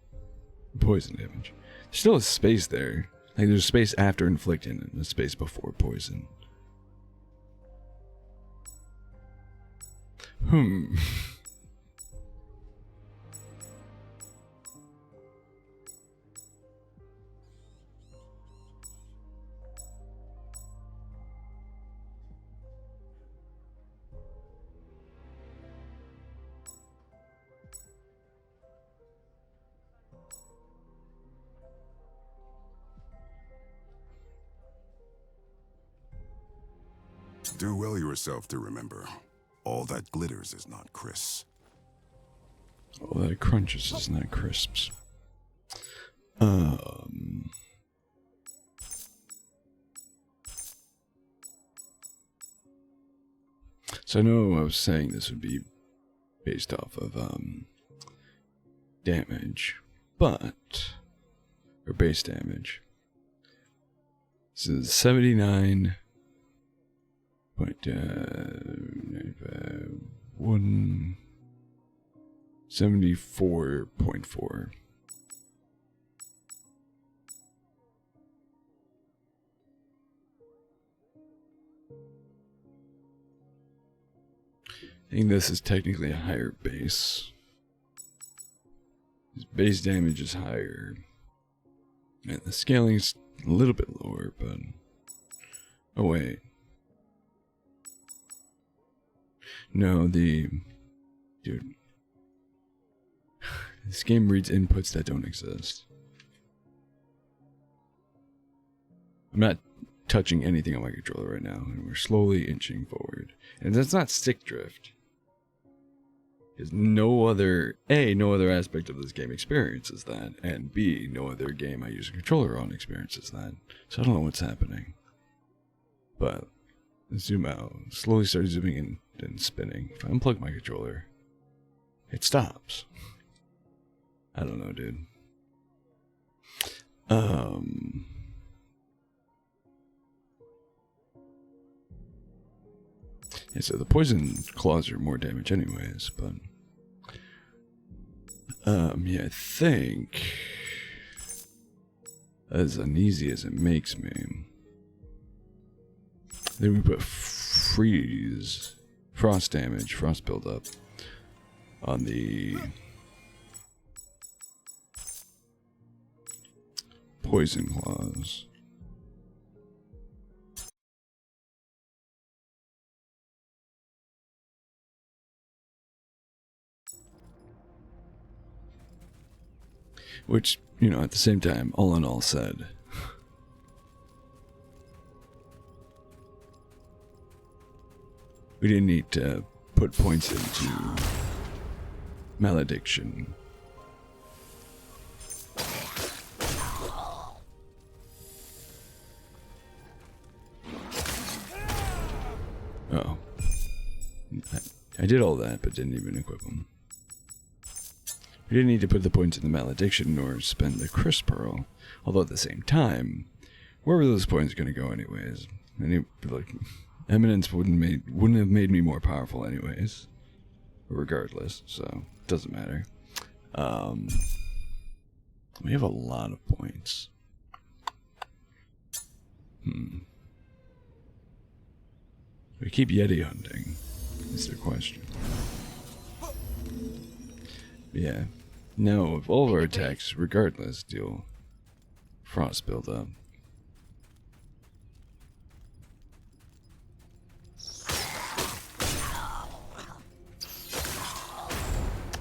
poison damage. There's still a space there. Like, there's a space after inflicting and a space before poison. Do well yourself to remember. All that glitters is not Chris. All that crunches is not crisps. So I know I was saying this would be based off of damage, but or base damage. This is 79. 174.4. I think this is technically a higher base. His base damage is higher. And the scaling's a little bit lower, but... Oh, wait. No, Dude. This game reads inputs that don't exist. I'm not touching anything on my controller right now, and we're slowly inching forward. And that's not stick drift. Because no other aspect of this game experiences that, and B, no other game I use a controller on experiences that. So I don't know what's happening. But, zoom out, slowly start zooming in and spinning. If I unplug my controller, it stops. I don't know, dude. Yeah, so the poison claws are more damage anyways, but... yeah, I think... as uneasy as it makes me... Then we put frost damage, frost buildup on the poison claws. Which, you know, at the same time, all in all said, we didn't need to put points into malediction. Oh. I did all that, but didn't even equip them. We didn't need to put the points in the malediction nor spend the crisp pearl. Although at the same time, where were those points going to go anyways? Eminence wouldn't have made me more powerful anyways. Regardless, so it doesn't matter. We have a lot of points. We keep Yeti hunting, is the question. Yeah. No, if all of our attacks, regardless, deal frost buildup.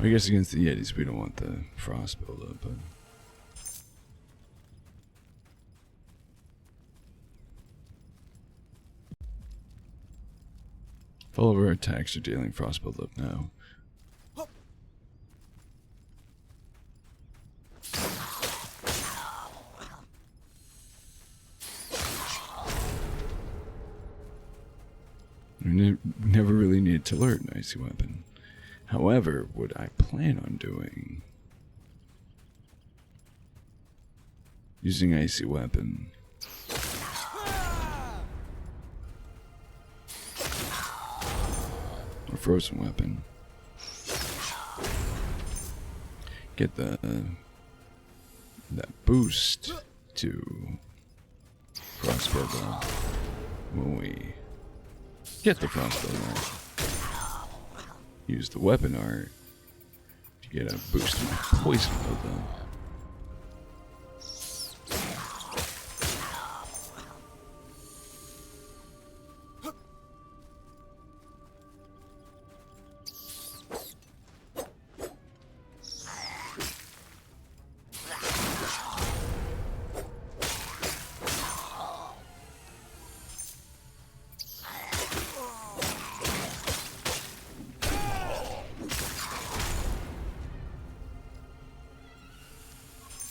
I guess against the Yetis we don't want the frost buildup, but... if all of our attacks are dealing frost buildup now. We never really needed to learn Icy Weapon. However, what I plan on doing... using Icy Weapon... or Frozen Weapon... get that boost to Frost Buildup when we get the Frost Buildup. Use the weapon art to get a boost in my poison buildup.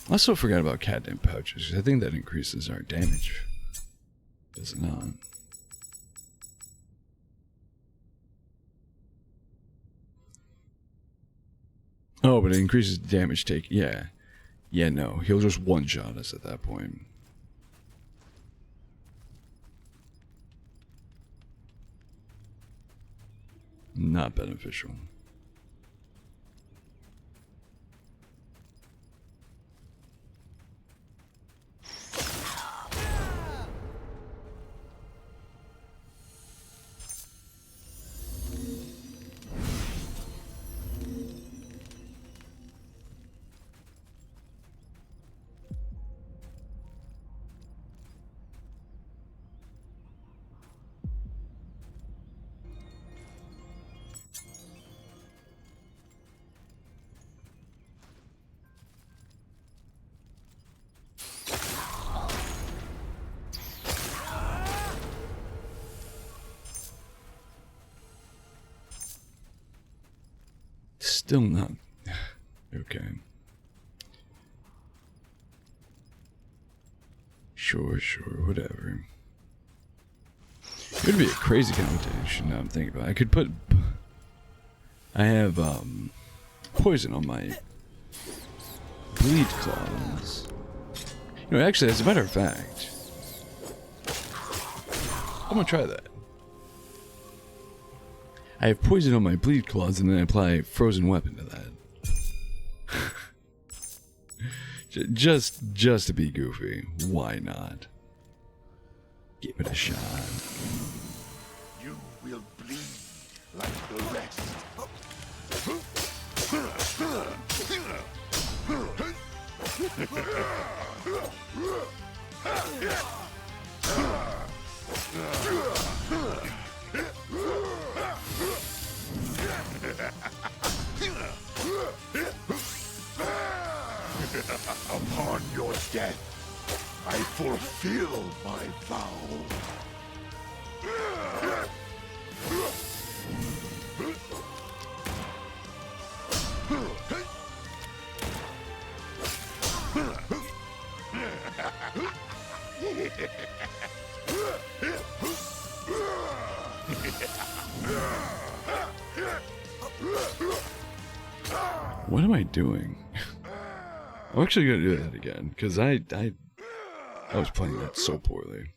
I also forgot about catnip pouches. I think that increases our damage. Does it not? Oh, but it increases damage take. Yeah. Yeah, no. He'll just one-shot us at that point. Not beneficial. Still not. Okay. Sure, whatever. It would be a crazy combination now I'm thinking about it. I could put... I have, poison on my bleed claws. You know, actually, as a matter of fact, I'm gonna try that. I have poison on my bleed claws and then I apply frozen weapon to that. just to be goofy. Why not? Give it a shot. You will bleed like the rest. Upon your death, I fulfill my vow. What am I doing? I'm actually gonna do that again because I was playing that so poorly.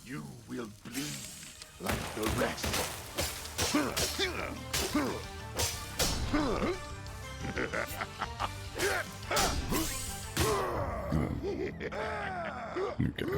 You will bleed like the rest. Okay.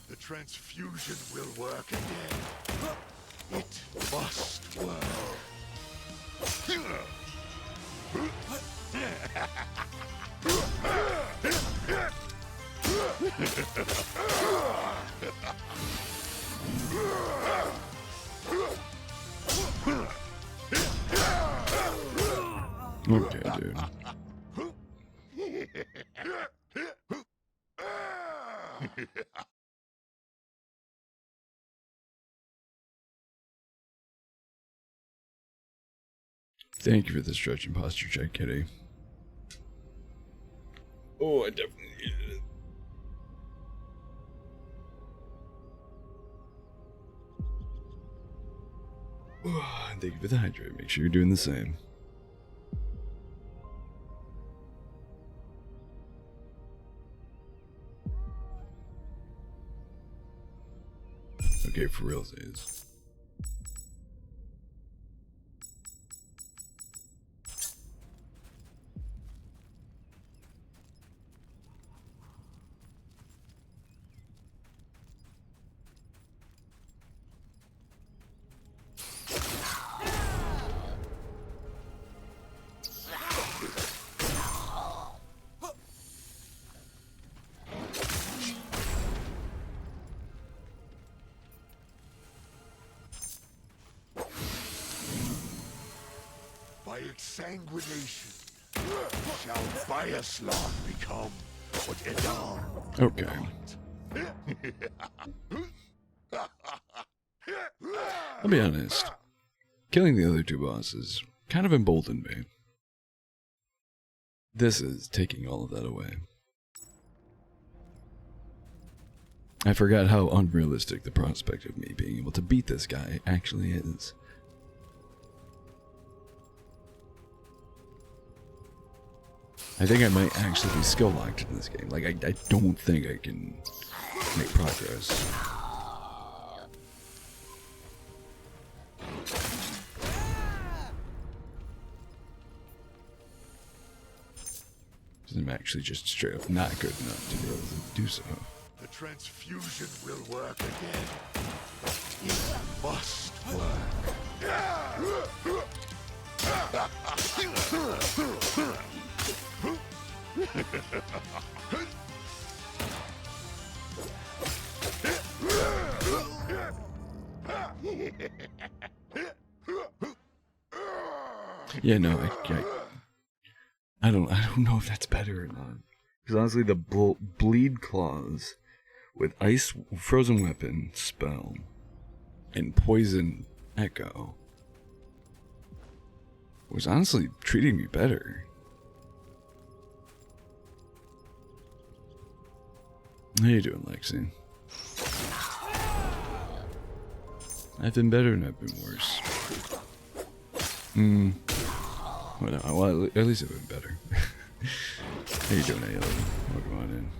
The transfusion will work again. It must work. Okay, dude. Thank you for the stretch and posture check, Kitty. Oh, I definitely needed it. Thank you for the hydrate. Make sure you're doing the same. Okay, for realsies. By exsanguination shall Bioslog become what Edam Okay. I'll be honest. Killing the other two bosses kind of emboldened me. This is taking all of that away. I forgot how unrealistic the prospect of me being able to beat this guy actually is. I think I might actually be skill locked in this game. Like, I don't think I can make progress. I'm actually just straight up not good enough to be able to do so. The transfusion will work again. It must Yeah, no, I don't know if that's better or not. Because honestly, the bleed claws with ice frozen weapon spell and poison echo was honestly treating me better. How you doing, Lexi? I've been better and I've been worse. Well, at least I've been better. How you doing, Alien? Welcome on in.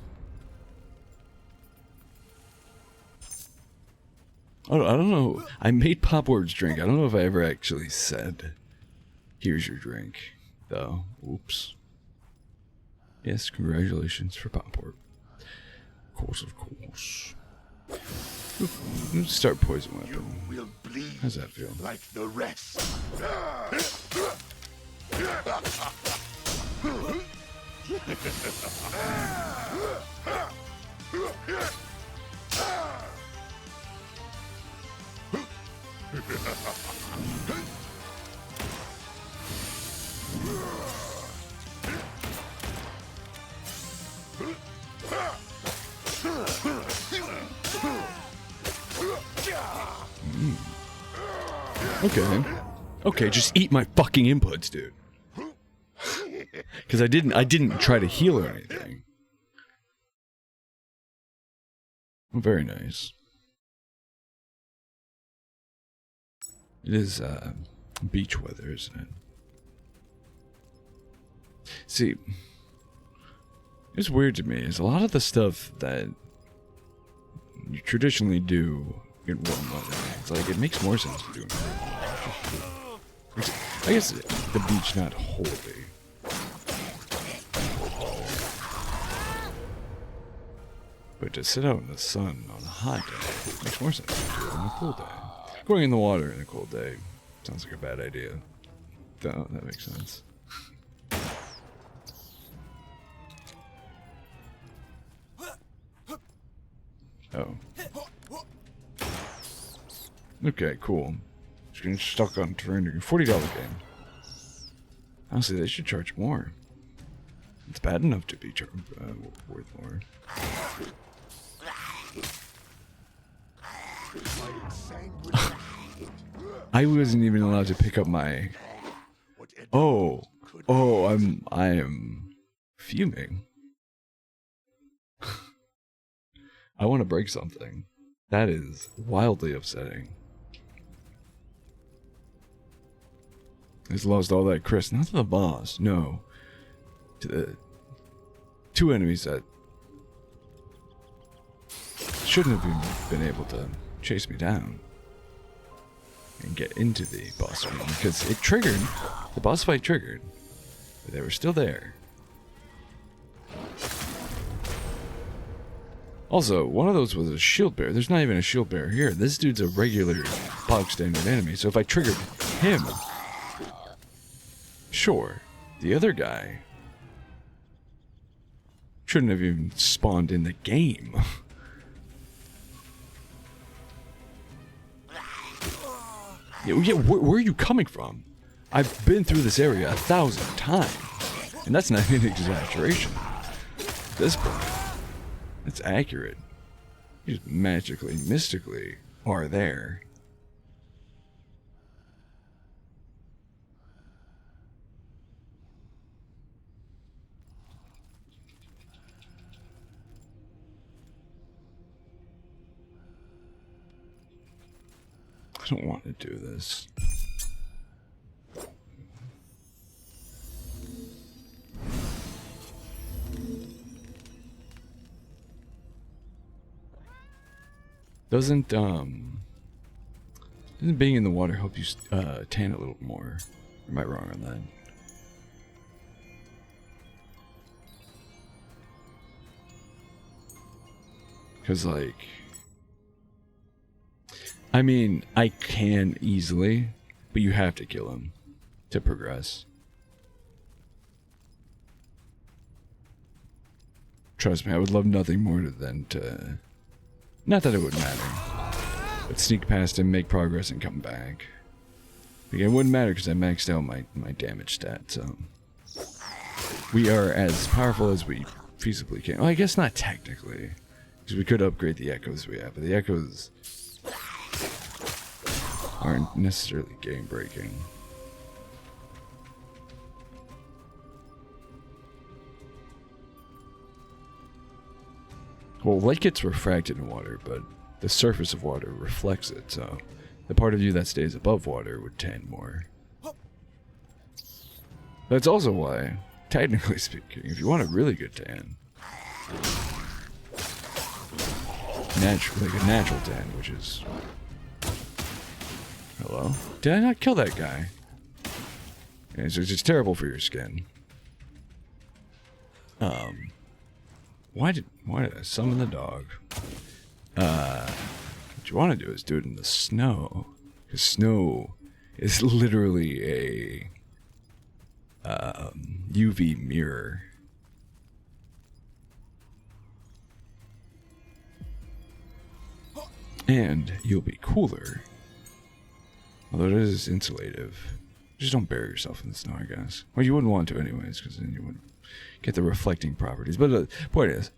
Oh, I don't know. I made Pop Ward's drink. I don't know if I ever actually said, "Here's your drink," though. Oops. Yes, congratulations for Pop Ward. Of course, of course. Let's start poison weapon. You will bleed. How's that feel? Like the rest. Okay. Okay, just eat my fucking inputs, dude. Because I didn't try to heal or anything. Very nice. It is beach weather, isn't it? See, it's weird to me is a lot of the stuff that you traditionally do in warm weather. It's like it makes more sense to do in cold. I guess the beach not wholly. But to sit out in the sun on a hot day makes more sense than to do it on a cold day. Going in the water in a cold day sounds like a bad idea. Though that makes sense. Oh. Okay, cool. Just getting stuck on terrain. $40 game. Honestly, they should charge more. It's bad enough to be worth more. I wasn't even allowed to pick up my. Oh, I am fuming. I want to break something. That is wildly upsetting. He's lost all that Chris. Not to the boss, no. To the 2 enemies that shouldn't have even been able to chase me down and get into the boss fight, because it triggered. The boss fight triggered, but they were still there. Also, one of those was a shield bearer. There's not even a shield bearer here. This dude's a regular bog standard enemy, so if I triggered him, sure. The other guy shouldn't have even spawned in the game. Yeah, where are you coming from? I've been through this area 1,000 times, and that's not an exaggeration. This point, it's accurate. You just magically, mystically are there. I don't want to do this. Doesn't being in the water help you tan a little more? Or am I wrong on that? Because, like, I mean, I can easily, but you have to kill him to progress. Trust me, I would love nothing more than to... Not that it would matter, but sneak past him, make progress, and come back. Again, it wouldn't matter because I maxed out my damage stat, so... We are as powerful as we feasibly can. Well, I guess not technically, because we could upgrade the echoes we have, but the echoes aren't necessarily game-breaking. Well, light gets refracted in water, but the surface of water reflects it, so the part of you that stays above water would tan more. That's also why, technically speaking, if you want a really good tan, like a natural tan, which is... Hello? Did I not kill that guy? Yeah, it's just terrible for your skin. Why did I summon the dog? What you want to do is do it in the snow. Because snow is literally a UV mirror. And you'll be cooler. Although it is insulative. Just don't bury yourself in the snow, I guess. Well, you wouldn't want to anyways, because then you wouldn't get the reflecting properties. But the point is,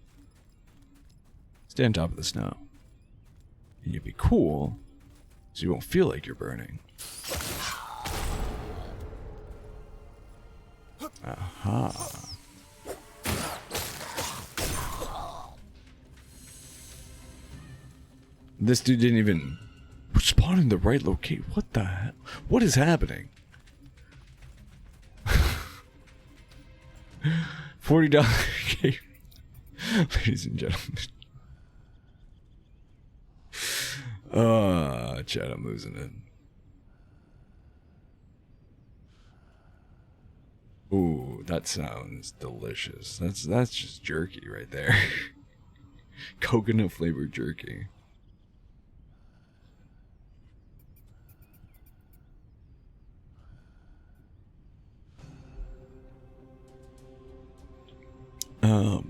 stay on top of the snow. And you'll be cool, so you won't feel like you're burning. Aha. This dude didn't even spawn in the right location. What the hell? What is happening? $40 game. Ladies and gentlemen. Chat, I'm losing it. Ooh, that sounds delicious. That's just jerky right there. Coconut flavored jerky.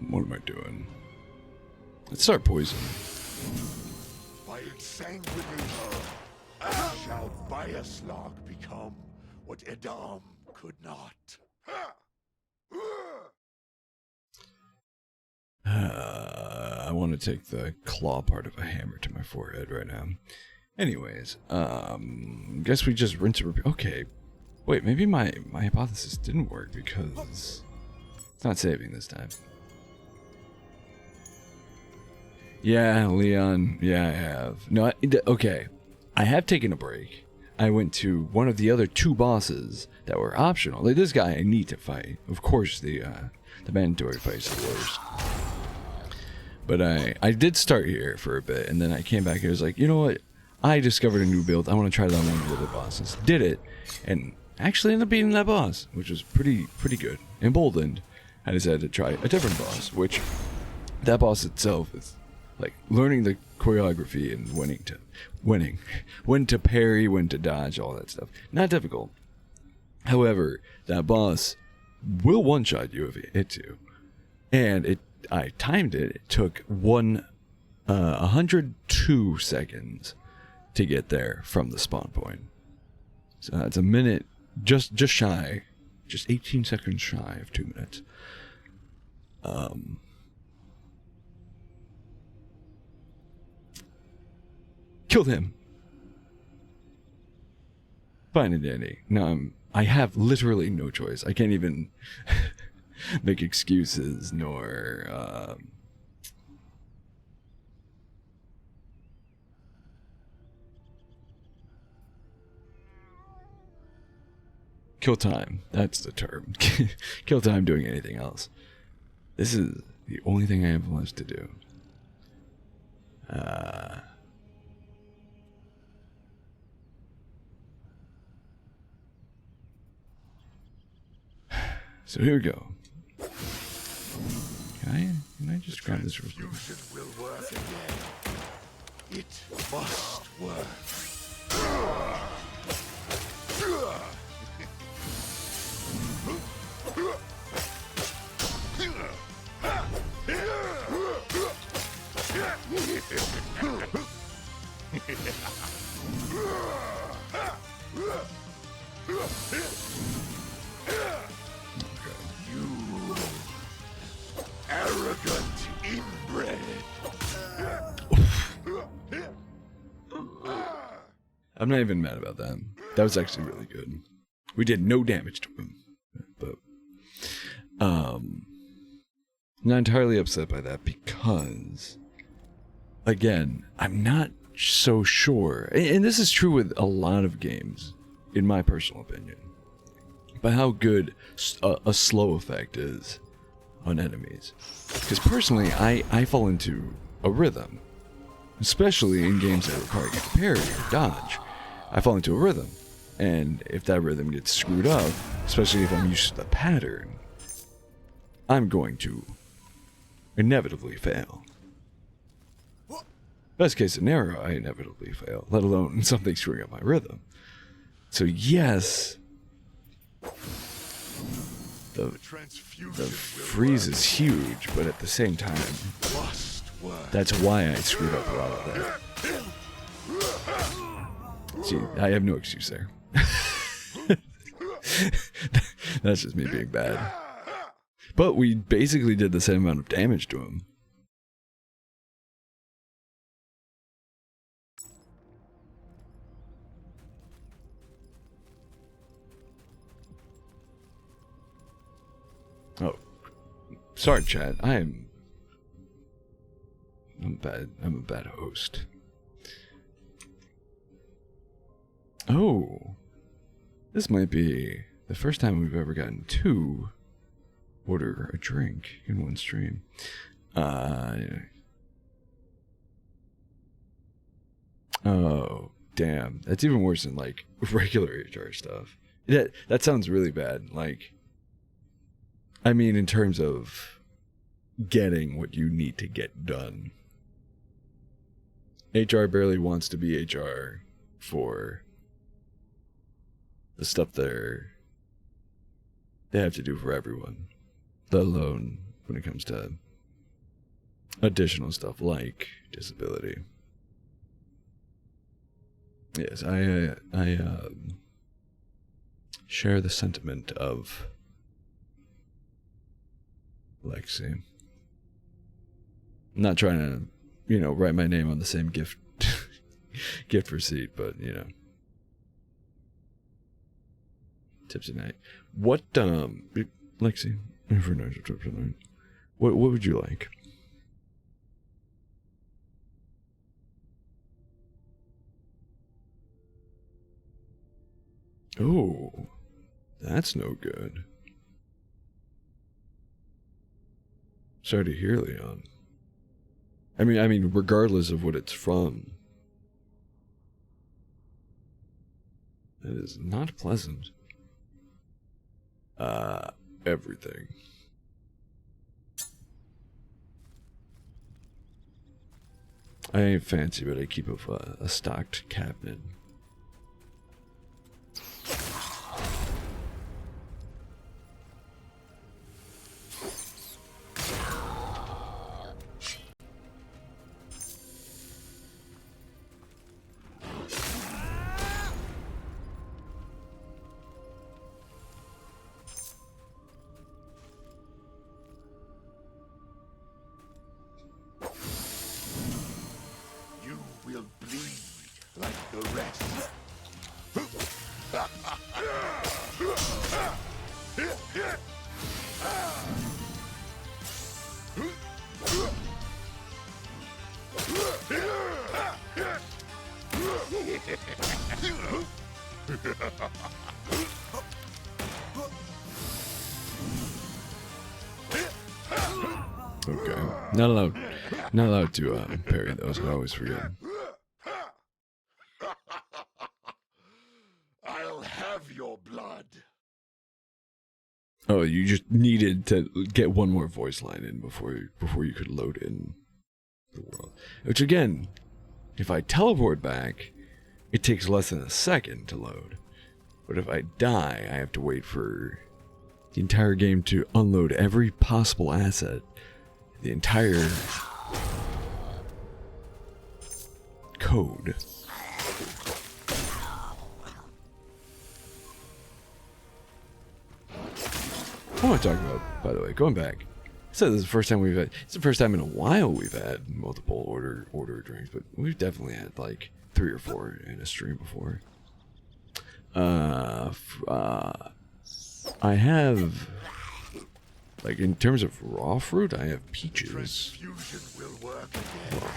What am I doing? Let's start poisoning. By its sanguinary blood shall Biaslog become what Edam could not. I want to take the claw part of a hammer to my forehead right now. Anyways, guess we just rinse and repeat. Okay, wait, maybe my hypothesis didn't work because it's not saving this time. Yeah, Leon. Yeah, I have. No, okay. I have taken a break. I went to one of the other 2 bosses that were optional. Like, this guy I need to fight. Of course, the mandatory fights are the worst. But I did start here for a bit, and then I came back and was like, you know what? I discovered a new build. I want to try that on one of the other bosses. Did it, and actually ended up beating that boss, which was pretty good. Emboldened, I decided to try a different boss, which that boss itself is like learning the choreography and winning, when to parry, when to dodge, all that stuff. Not difficult. However, that boss will one-shot you if it hits you, and I timed it. It took 102 seconds to get there from the spawn point. So that's a minute, just shy, just 18 seconds shy of 2 minutes. Killed him. Fine and dandy. Now I have literally no choice. I can't even make excuses nor kill time. That's the term. Kill time doing anything else. This is the only thing I have left to do. So here we go. Can I just grab this real quick? Transfusion will work again. It must work. You arrogant inbred. I'm not even mad about that. That was actually really good. We did no damage to him, but not entirely upset by that because, again, I'm not so sure, and this is true with a lot of games, in my personal opinion, but how good a slow effect is on enemies. Because personally, I fall into a rhythm, especially in games that require you to parry or dodge. I fall into a rhythm, and if that rhythm gets screwed up, especially if I'm used to the pattern, I'm going to inevitably fail. Best case scenario, I inevitably fail, let alone something screwing up my rhythm. So yes, the freeze is huge, but at the same time, that's why I screwed up a lot of that. See, I have no excuse there. That's just me being bad. But we basically did the same amount of damage to him. Oh, sorry, chat. I'm bad. I'm a bad host. Oh, this might be the first time we've ever gotten to order a drink in one stream. Oh, damn. That's even worse than like regular HR stuff. That sounds really bad. Like, I mean, in terms of getting what you need to get done. HR barely wants to be HR for the stuff they have to do for everyone, let alone when it comes to additional stuff like disability. Yes, I share the sentiment of Lexi. I'm not trying to, write my name on the same gift receipt, but tips tonight. What Lexi, for nice tips tonight. What would you like? Oh, that's no good. Sorry to hear, Leon. I mean, regardless of what it's from, that is not pleasant. Everything. I ain't fancy, but I keep a stocked cabinet. You will bleed like the rest. Okay, not allowed to parry those. I always forget. I'll have your blood. Oh, you just needed to get one more voice line in before you could load in the world. Which again, if I teleport back, it takes less than a second to load. But if I die, I have to wait for the entire game to unload every possible asset. The entire code. What am I talking about, by the way? Going back. I said this is the first time it's the first time in a while we've had multiple order drinks, but we've definitely had like 3 or 4 in a stream before. I have, like, in terms of raw fruit, I have peaches. Transfusion will work again. Well,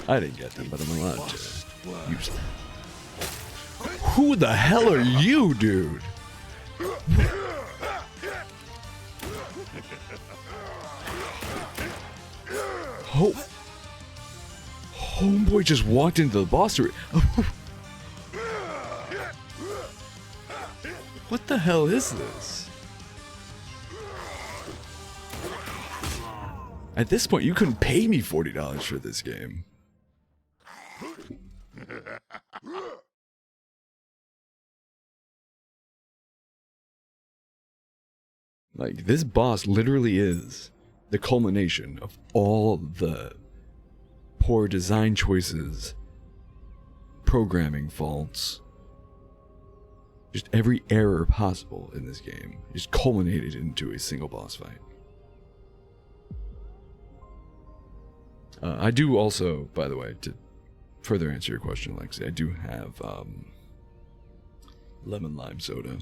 I didn't get them, but I'm allowed to use them. Who the hell are you, dude? Homeboy just walked into the boss room. What the hell is this? At this point, you couldn't pay me $40 for this game. Like, this boss literally is the culmination of all the poor design choices, programming faults, just every error possible in this game is culminated into a single boss fight. I do also, by the way, to further answer your question, Lexi, I do have lemon lime soda.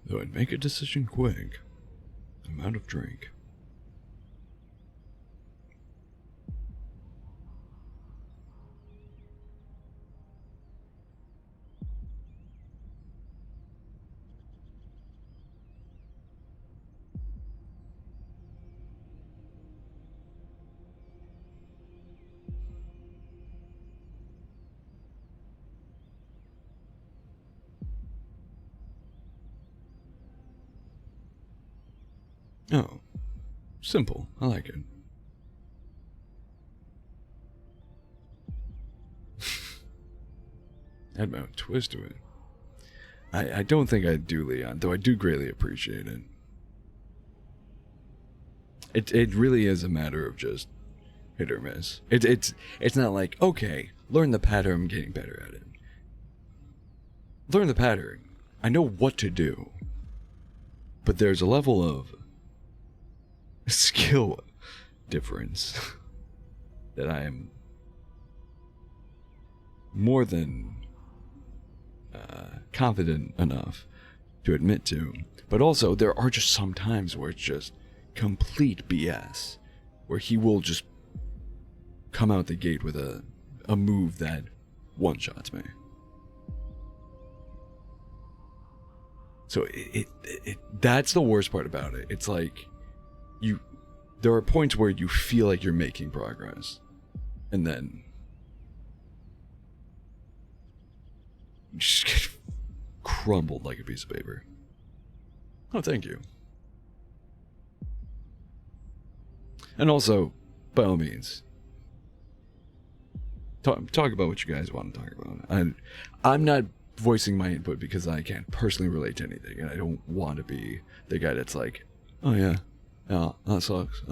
Though I'd make a decision quick, I'm out of drink. Oh, simple. I like it. Add my own twist to it. I don't think I do, Leon, though I do greatly appreciate it. It really is a matter of just hit or miss. It's not like, okay, learn the pattern, I'm getting better at it. Learn the pattern. I know what to do. But there's a level of skill difference that I am more than confident enough to admit to. But also, there are just some times where it's just complete BS, where he will just come out the gate with a move that one-shots me. So that's the worst part about it. It's like there are points where you feel like you're making progress, and then you just get crumbled like a piece of paper. Oh, thank you. And also, by all means, talk about what you guys want to talk about. I'm not voicing my input because I can't personally relate to anything, and I don't want to be the guy that's like, oh yeah, that sucks.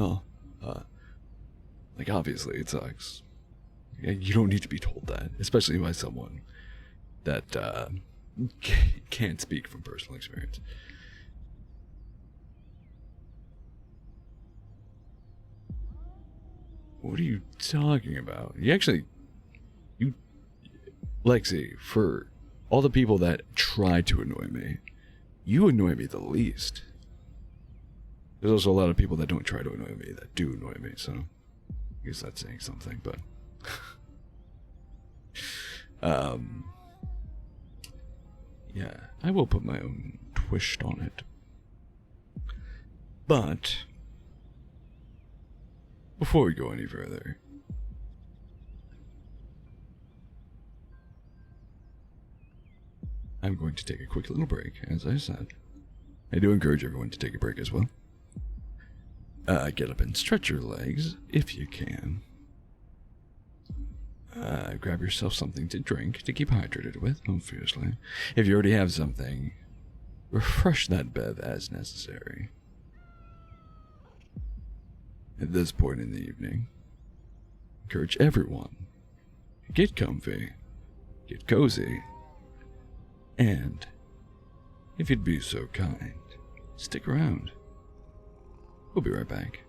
Like obviously it sucks. You don't need to be told that, especially by someone that can't speak from personal experience. What are you talking about? You, Lexi, for all the people that try to annoy me, you annoy me the least. There's also a lot of people that don't try to annoy me that do annoy me, so I guess that's saying something, but yeah, I will put my own twist on it. But before we go any further, I'm going to take a quick little break, as I said. I do encourage everyone to take a break as well. Get up and stretch your legs, if you can. Grab yourself something to drink to keep hydrated with, obviously. If you already have something, refresh that bev as necessary. At this point in the evening, encourage everyone, get comfy, get cozy, and, if you'd be so kind, stick around. We'll be right back.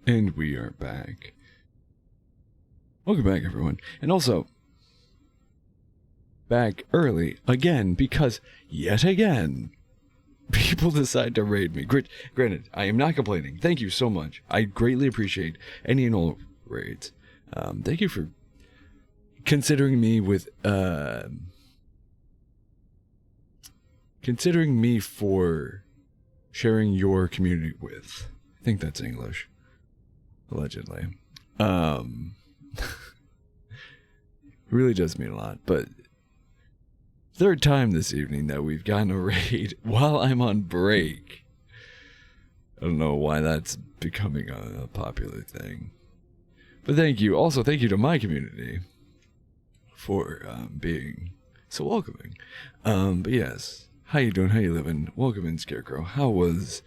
And we are back. Welcome back, everyone. And also, back early again because, yet again, people decide to raid me. Granted, I am not complaining. Thank you so much. I greatly appreciate any and all raids. Thank you for considering me with, considering me for sharing your community with. I think that's English. Allegedly. Really does mean a lot, but third time this evening that we've gotten a raid while I'm on break. I don't know why that's becoming a popular thing. But thank you. Also, thank you to my community for being so welcoming. But yes, how you doing? How you living? Welcome in, Scarecrow. How was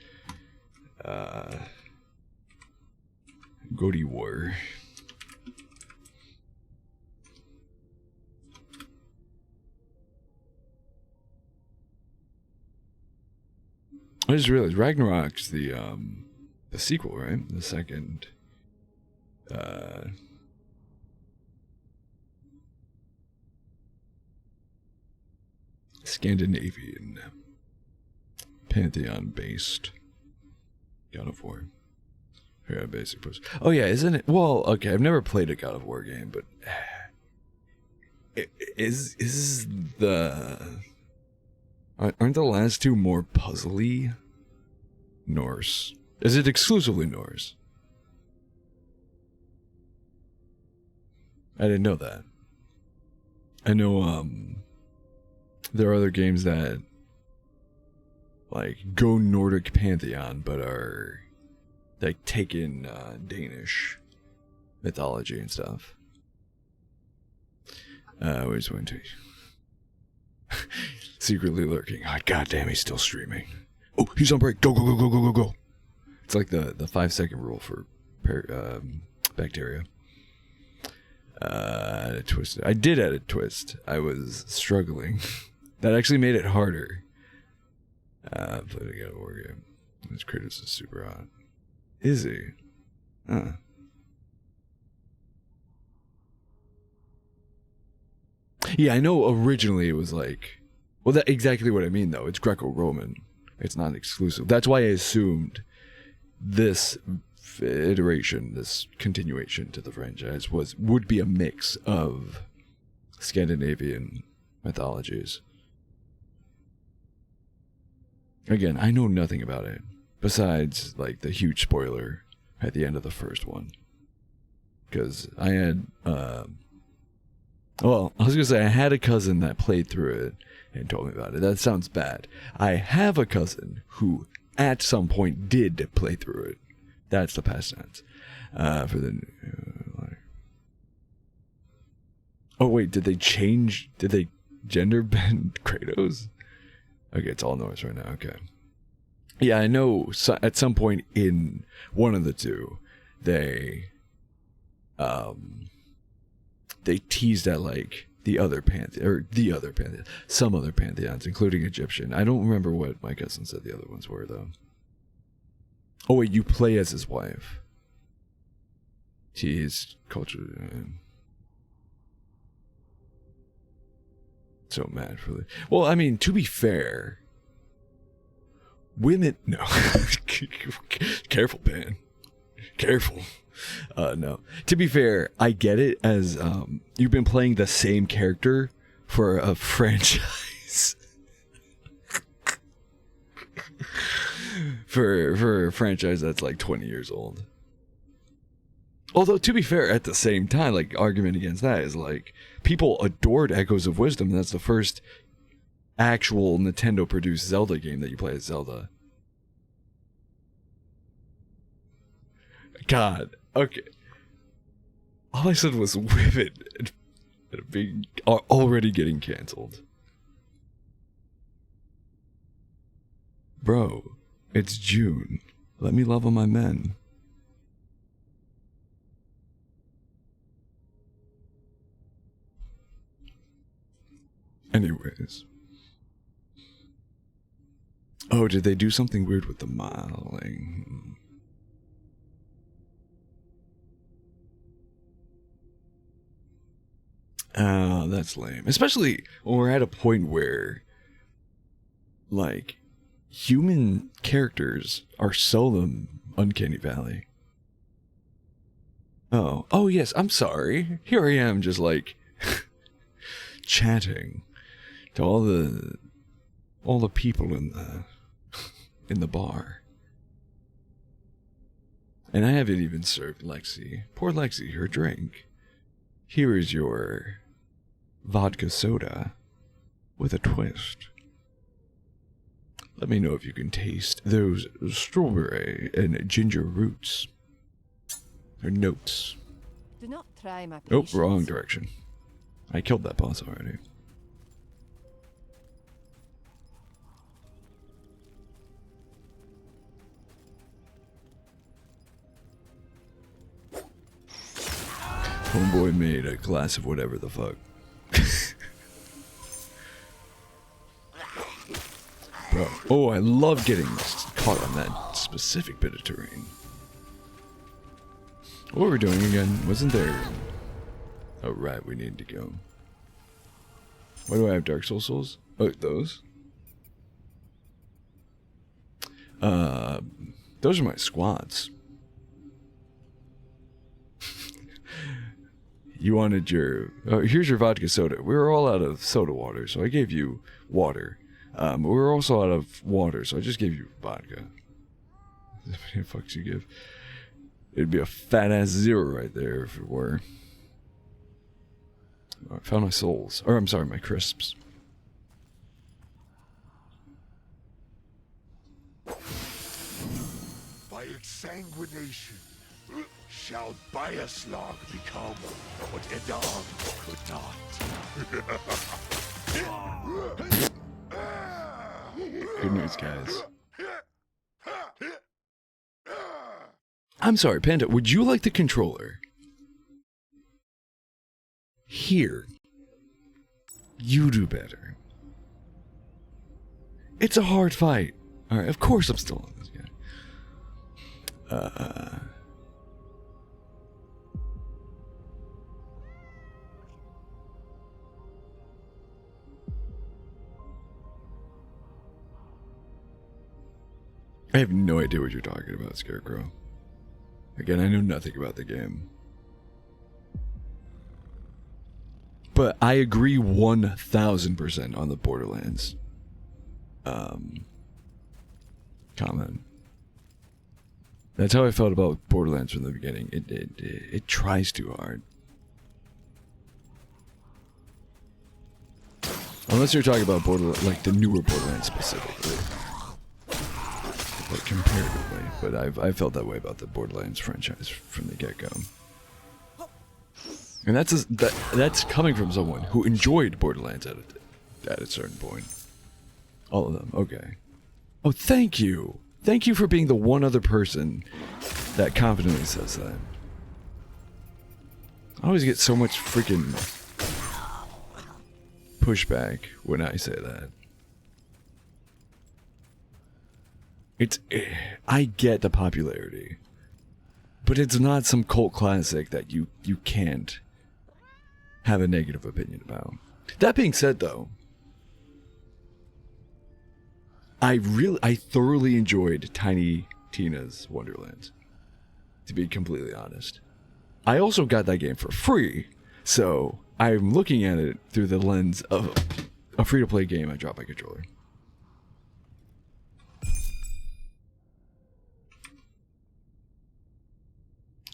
Goatee War? I just realized Ragnarok's the sequel, right? The second Scandinavian Pantheon-based God of War. Yeah, basic post. Oh yeah, isn't it? Well, okay, I've never played a God of War game, but is the aren't the last two more puzzly? Norse. Is it exclusively Norse? I didn't know that. I know there are other games that like go Nordic pantheon but are like take in Danish mythology and stuff. We just went to secretly lurking. Oh, God damn, he's still streaming. Oh, he's on break. Go, go, go, go, go, go, go. It's like the 5-second rule for bacteria. Twisted. I did add a twist. I was struggling. That actually made it harder. Played a God of War game. This Kratos is super hot. Is he? Yeah, I know originally it was like... Well, that's exactly what I mean, though. It's Greco-Roman. It's not exclusive. That's why I assumed this iteration, this continuation to the franchise would be a mix of Scandinavian mythologies. Again, I know nothing about it besides like the huge spoiler at the end of the first one, because I had well, I was gonna say I had a cousin that played through it and told me about it. That sounds bad. I have a cousin who at some point did play through it. That's the past tense. For the oh wait, did they gender bend Kratos? Okay, it's all Norse right now. Okay. Yeah, I know at some point in one of the two, they teased at like some other pantheons, including Egyptian. I don't remember what my cousin said the other ones were, though. Oh wait, you play as his wife. He's culture. So mad for the. Well, I mean, to be fair, women. No, careful, man. Careful. No. To be fair, I get it as you've been playing the same character for a franchise. for a franchise that's like 20 years old. Although, to be fair, at the same time, like, argument against that is like people adored Echoes of Wisdom. And that's the first actual Nintendo produced Zelda game that you play as Zelda. God. Okay. All I said was women are already getting canceled. Bro, it's June. Let me love on my men. Anyways. Oh, did they do something weird with the modeling? Oh, that's lame. Especially when we're at a point where, like, human characters are seldom Uncanny Valley. Oh yes, I'm sorry. Here I am just like chatting to all the people in the bar. And I haven't even served Lexi. Poor Lexi, her drink. Here is your vodka soda with a twist. Let me know if you can taste those strawberry and ginger roots. Or notes. Do not try my Oh, patience. wrong direction. I killed that boss already. Homeboy made a glass of whatever the fuck. Bro. Oh, I love getting caught on that specific bit of terrain. What were we doing again? Wasn't there... Oh, right, we need to go. Why do I have Dark Souls? Oh, those? Those are my squads. You wanted your... Oh, here's your vodka soda. We were all out of soda water, so I gave you water. We were also out of water, so I just gave you vodka. How many fucks you give? It'd be a fat-ass 0 right there if it were. Oh, I found my souls. Or, I'm sorry, my crisps. By exsanguination shall Biaslog become what Edam could not. Good news, guys. I'm sorry, Panda, would you like the controller? Here. You do better. It's a hard fight. Alright, of course I'm still on this guy. I have no idea what you're talking about, Scarecrow. Again, I know nothing about the game. But I agree 1000% on the Borderlands comment. That's how I felt about Borderlands from the beginning. It tries too hard. Unless you're talking about Borderlands, like the newer Borderlands specifically. Like comparatively, but I felt that way about the Borderlands franchise from the get-go. And that's coming from someone who enjoyed Borderlands at a certain point. All of them, okay. Oh, thank you! Thank you for being the one other person that confidently says that. I always get so much freaking pushback when I say that. I get the popularity, but it's not some cult classic that you can't have a negative opinion about. That being said, though, I thoroughly enjoyed Tiny Tina's Wonderlands, to be completely honest. I also got that game for free, so I'm looking at it through the lens of a free-to-play game I dropped my controller.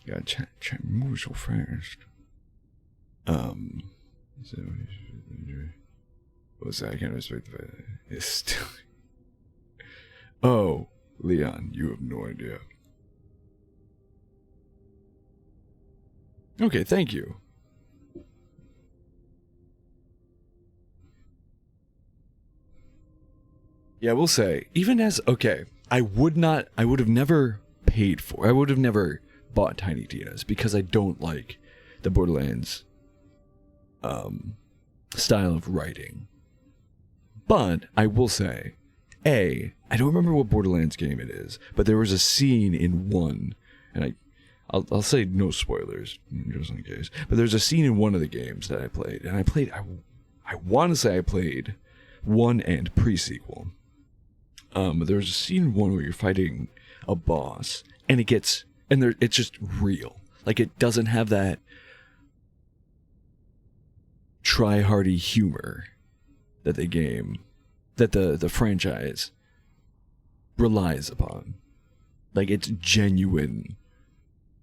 God, chat move so fast. What's that? I can't respect the fact that it's still... Oh, Leon, you have no idea. Okay, thank you. Yeah, we'll say, even as, okay, I would have never paid for, I would have never bought Tiny Tina's because I don't like the Borderlands style of writing. But I will say, I don't remember what Borderlands game it is, but there was a scene in one, and I'll say no spoilers, just in case. But there's a scene in one of the games that I played, and I want to say I played 1 and pre-sequel. There's a scene in 1 where you're fighting a boss, and it's just real. Like, it doesn't have that try-hardy humor that the franchise relies upon. Like, it's genuine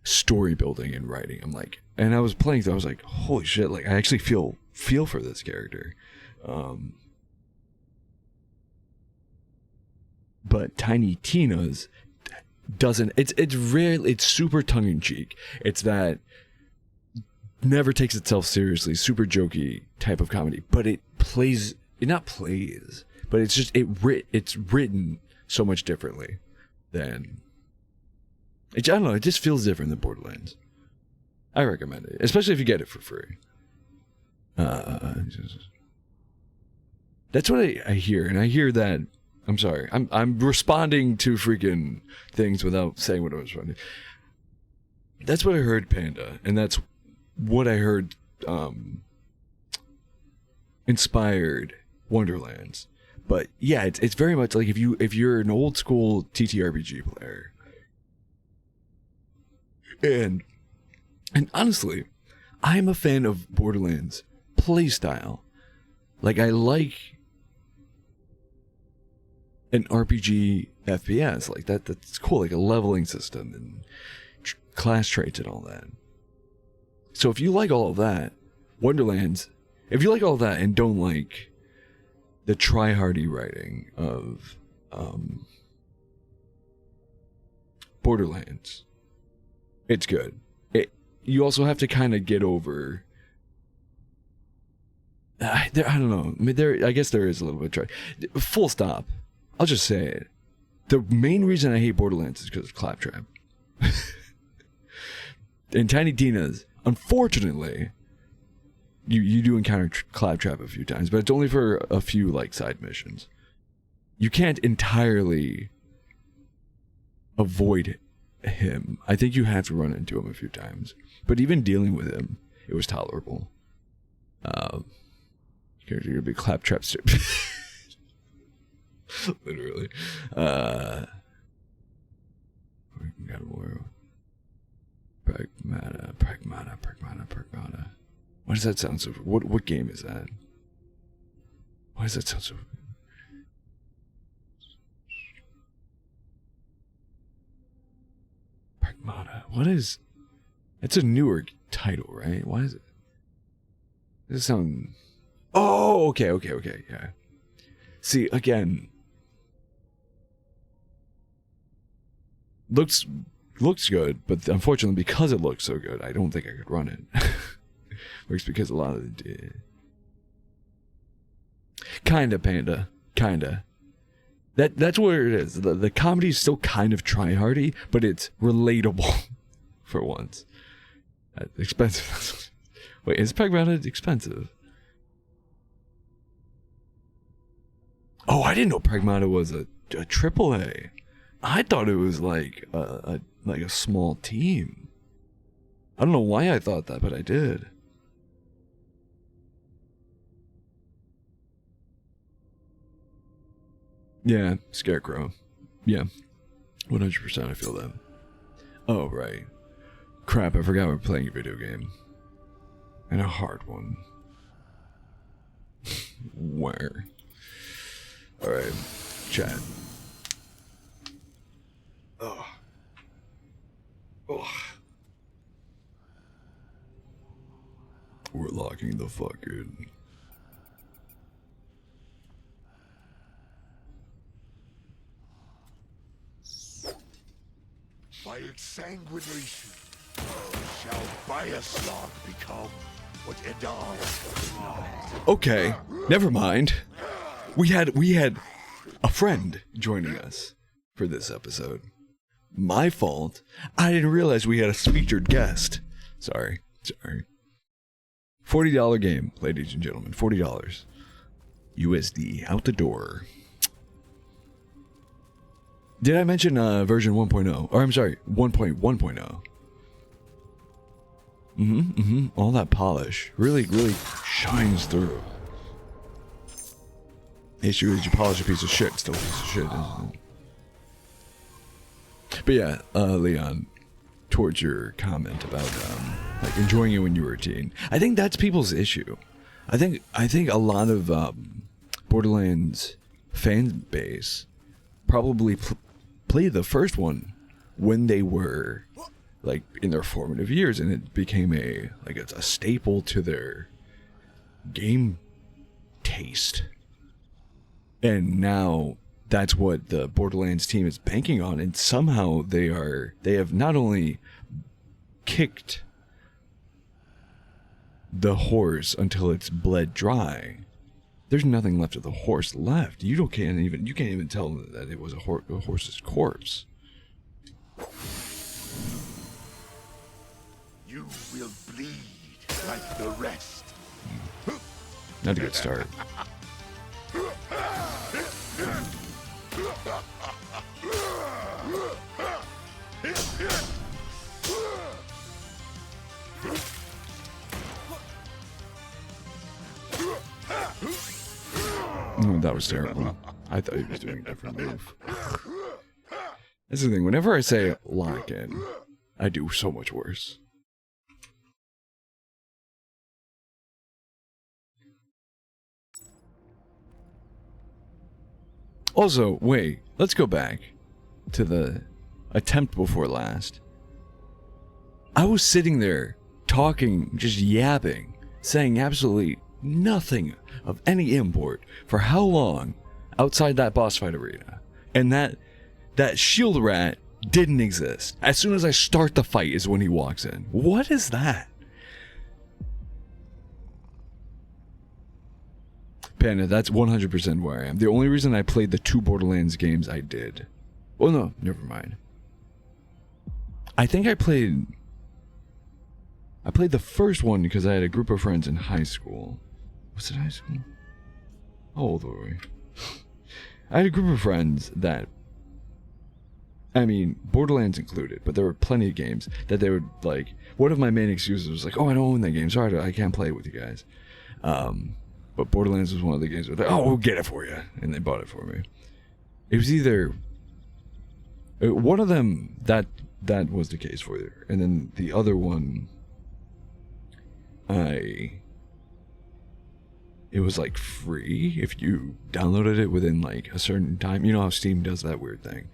story building and writing. And I was playing through, I was like, holy shit, like, I actually feel for this character. But Tiny Tina's doesn't, it's super tongue-in-cheek. It's that never takes itself seriously, super jokey type of comedy, but it's written so much differently than, I don't know, it just feels different than Borderlands. I recommend it, especially if you get it for free. That's what I hear, and I hear that. I'm sorry, I'm responding to freaking things without saying what I was trying to. That's what I heard, Panda, and that's what I heard inspired Wonderlands. But yeah, it's very much like if you're an old school TTRPG player, and honestly, I'm a fan of Borderlands playstyle. Like, I like an RPG FPS like that. That's cool, like a leveling system and class traits and all that. So if you like all of that, Wonderlands, if you like all of that and don't like the try-hardy writing of Borderlands, it's good. You also have to kind of get over. I don't know. I mean, I guess there is a little bit of try. Full stop. I'll just say it. The main reason I hate Borderlands is because of Claptrap. And Tiny Tina's, unfortunately, you do encounter Claptrap a few times, but it's only for a few like side missions. You can't entirely avoid him. I think you have to run into him a few times, but even dealing with him, it was tolerable. You're gonna be Claptrap. Literally. We got more. Pragmata. Why does that sound so? What game is that? Why does that sound so? Pragmata. What is? It's a newer title, right? Why is it? Does it sound? Oh, okay, yeah. See, again, looks good, but unfortunately, because it looks so good, I don't think I could run it. Works because a lot of the kinda Panda, kinda. That's where it is. The comedy is still kind of try-hardy, but it's relatable for once. Expensive. Wait, is Pragmata expensive? Oh, I didn't know Pragmata was a AAA. I thought it was like a small team. I don't know why I thought that, but I did. Yeah, Scarecrow. Yeah, 100% I feel that. Oh, right. Crap, I forgot we're playing a video game. And a hard one. Where? Alright, chat. Oh. We're locking the fuck in. By its sanguination, shall Biaslog become what Edam was not. Okay, never mind. We had a friend joining us for this episode. My fault. I didn't realize we had a featured guest. Sorry. $40 game, ladies and gentlemen. $40 USD out the door. Did I mention version 1.0? Or I'm sorry, 1.1.0. All that polish really shines through. Issue is you polish a piece of shit, still a piece of shit, isn't it? But yeah, Leon, towards your comment about like enjoying it when you were a teen, I think that's people's issue. I think a lot of Borderlands fan base probably played the first one when they were like in their formative years, and it became it's a staple to their game taste. And now that's what the Borderlands team is banking on, and somehow they have not only kicked the horse until it's bled dry. There's nothing left of the horse left. You can't even tell that it was a horse's corpse. You will bleed like the rest. Not a good start. Oh, that was terrible. I thought he was doing a different move. That's the thing. Whenever I say lock in, I do so much worse. Also, wait, let's go back to the attempt before last. I was sitting there talking, just yapping, saying absolutely nothing of any import for how long outside that boss fight arena. And that shield rat didn't exist. As soon as I start the fight is when he walks in. What is that? Panda, that's 100% where I am. The only reason I played the 2 Borderlands games I did... Well, no, never mind. I think I played the first one because I had a group of friends in high school. Was it high school? How old were we? I had a group of friends that... I mean, Borderlands included, but there were plenty of games that they would, like... One of my main excuses was like, oh, I don't own that game. Sorry, I can't play it with you guys. But Borderlands was one of the games where they're like, oh, we'll get it for you. And they bought it for me. It was either... One of them, that was the case for you. And then the other one... It was like free if you downloaded it within like a certain time. You know how Steam does that weird thing.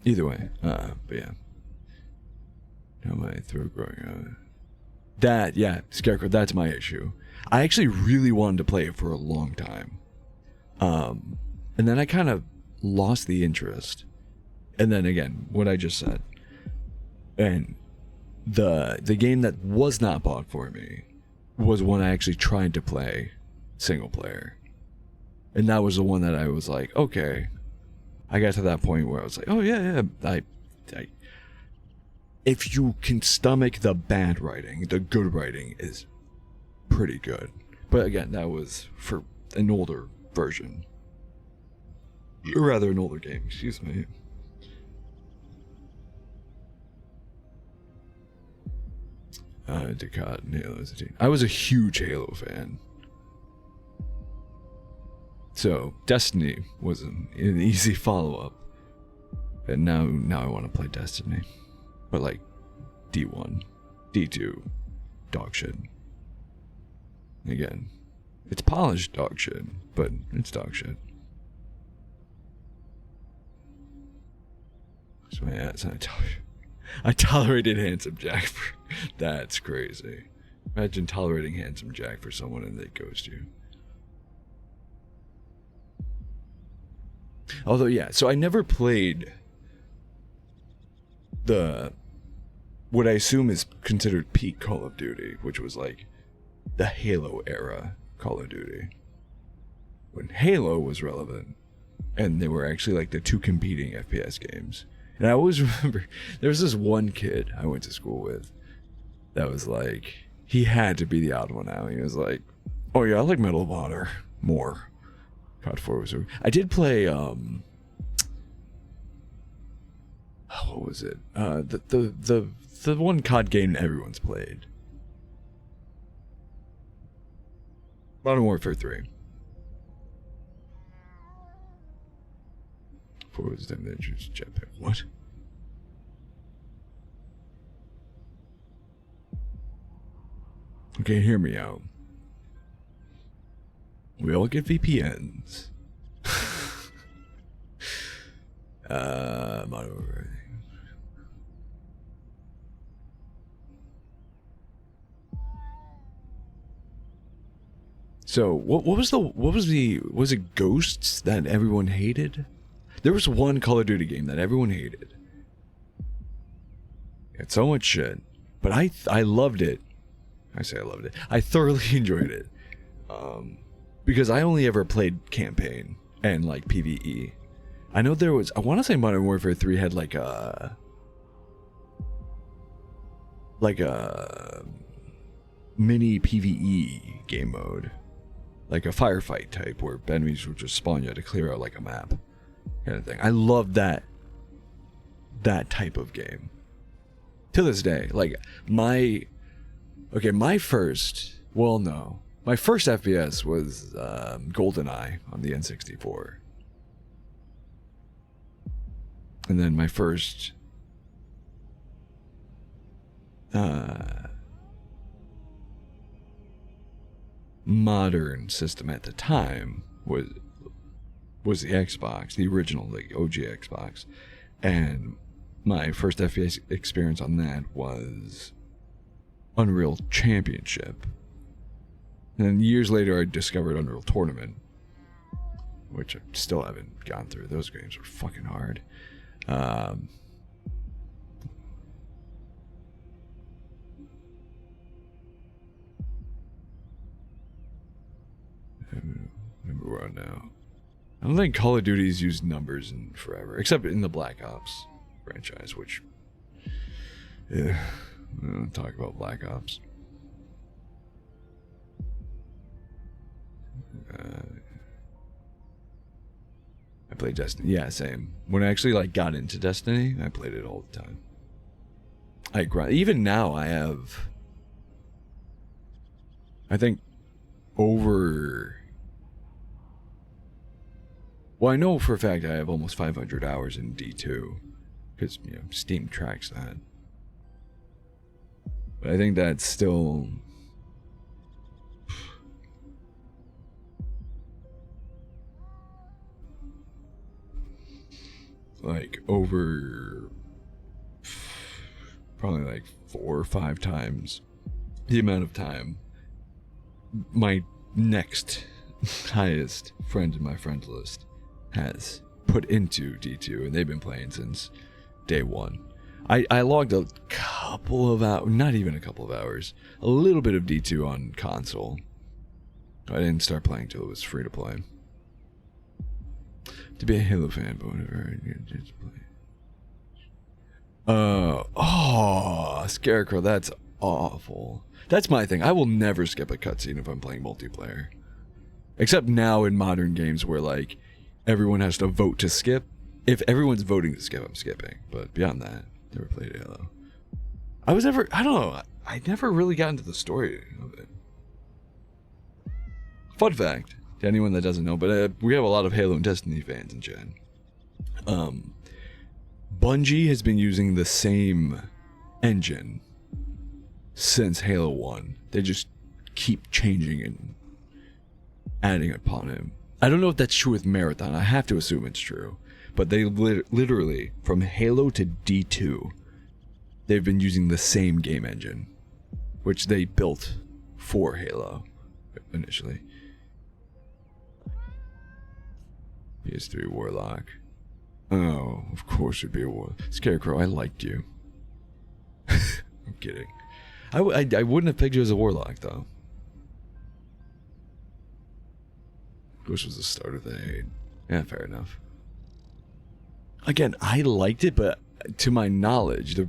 Either way, but yeah. Now my throat growing. Scarecrow, that's my issue. I actually really wanted to play it for a long time. And then I kind of lost the interest. And then again, what I just said. And the game that was not bought for me was one I actually tried to play single player. And that was the one that I was like, okay. I got to that point where I was like, oh yeah, I if you can stomach the bad writing, the good writing is pretty good. But again, that was for an older version. Or rather, an older game, excuse me. Ducat and Halo as a team. I was a huge Halo fan. So, Destiny was an easy follow-up. And now I want to play Destiny. But like, D1, D2, dog shit. Again, it's polished dog shit, but it's dog shit. So yeah, I tolerated Handsome Jack that's crazy. Imagine tolerating Handsome Jack for someone and they ghost you. Although, yeah, so I never played what I assume is considered peak Call of Duty, which was like the Halo era Call of Duty. When Halo was relevant, and they were actually like the 2 competing FPS games. And I always remember, there was this one kid I went to school with that was like, he had to be the odd one out. He was like, oh yeah, I like Medal of Honor more. COD 4 was... I did play, what was it? The one COD game everyone's played. Modern Warfare 3. Before it was time to introduce jetpack. What? Okay, hear me out. We all get VPNs. Modern Warfare. So was it Ghosts that everyone hated? There was one Call of Duty game that everyone hated. It had so much shit, but I loved it. I say I loved it. I thoroughly enjoyed it, because I only ever played campaign and like PvE. I know there was. I want to say Modern Warfare 3 had like a mini PvE game mode. Like a firefight type where enemies would just spawn, you had to clear out like a map kind of thing. I love that type of game. To this day, like my first FPS was GoldenEye on the N64. And then my first modern system at the time was the Xbox, the original, like OG Xbox, and my first FPS experience on that was Unreal Championship. And then years later I discovered Unreal Tournament, which I still haven't gone through. Those games are fucking hard. Remember where I'm now. I don't think Call of Duty's used numbers in forever, except in the Black Ops franchise, which, yeah, we don't talk about Black Ops. I played Destiny. Yeah, same. When I actually like got into Destiny, I played it all the time. I grind. Even now, I have, I think, over. Well, I know for a fact I have almost 500 hours in D2, because Steam tracks that. But I think that's still like over probably like 4 or 5 times the amount of time my next highest friend in my friends list has put into D2, and they've been playing since day one. I logged a couple of hours, not even a couple of hours, a little bit of D2 on console. I didn't start playing till it was free to play. To be a Halo fan, but whatever. Just play. Scarecrow, that's awful. That's my thing. I will never skip a cutscene if I'm playing multiplayer. Except now in modern games where like everyone has to vote to skip. If everyone's voting to skip, I'm skipping. But beyond that, never played Halo. I don't know. I never really got into the story of it. Fun fact to anyone that doesn't know, but we have a lot of Halo and Destiny fans in chat. Bungie has been using the same engine since Halo 1. They just keep changing and adding upon him. I don't know if that's true with Marathon. I have to assume it's true. But they literally, from Halo to D2, they've been using the same game engine, which they built for Halo initially. PS3 Warlock. Oh, of course it'd be a Warlock. Scarecrow, I liked you. I'm kidding. I wouldn't have picked you as a Warlock, though. Which was the start of the hate. Yeah, fair enough. Again, I liked it, but to my knowledge,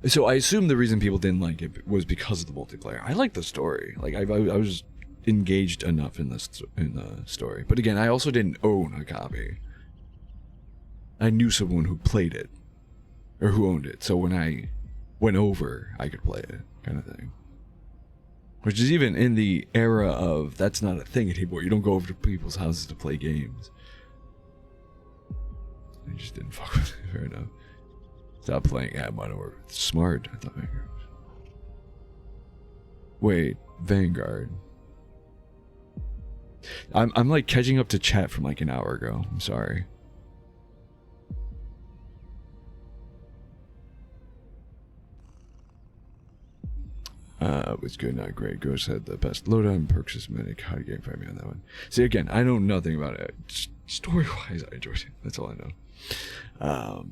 so I assume the reason people didn't like it was because of the multiplayer. I liked the story. Like I was engaged enough in the story. But again, I also didn't own a copy. I knew someone who played it, or who owned it. So when I went over, I could play it, kind of thing. Which is even in the era of that's not a thing anymore. You don't go over to people's houses to play games. I just didn't fuck with it. Fair enough. Stop playing at Modern Warfare. Smart. I thought Vanguard. Wait, Vanguard. I'm like catching up to chat from like an hour ago. I'm sorry. Was good, not great. Ghost had the best loadout, perks is medic. How to get me on that one. See, again, I know nothing about it. Story wise, I enjoyed it. That's all I know.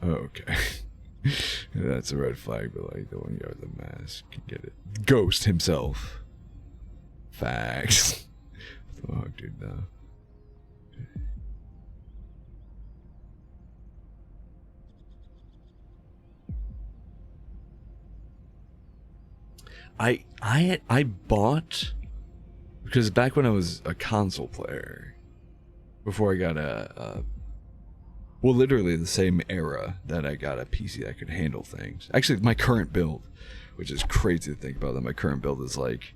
Okay. That's a red flag, but like the one guy with the mask can get it. Ghost himself. Facts. Fuck, dude, no. I bought, because back when I was a console player, before I got well, literally the same era that I got a PC that could handle things. Actually, my current build, which is crazy to think about, that my current build is like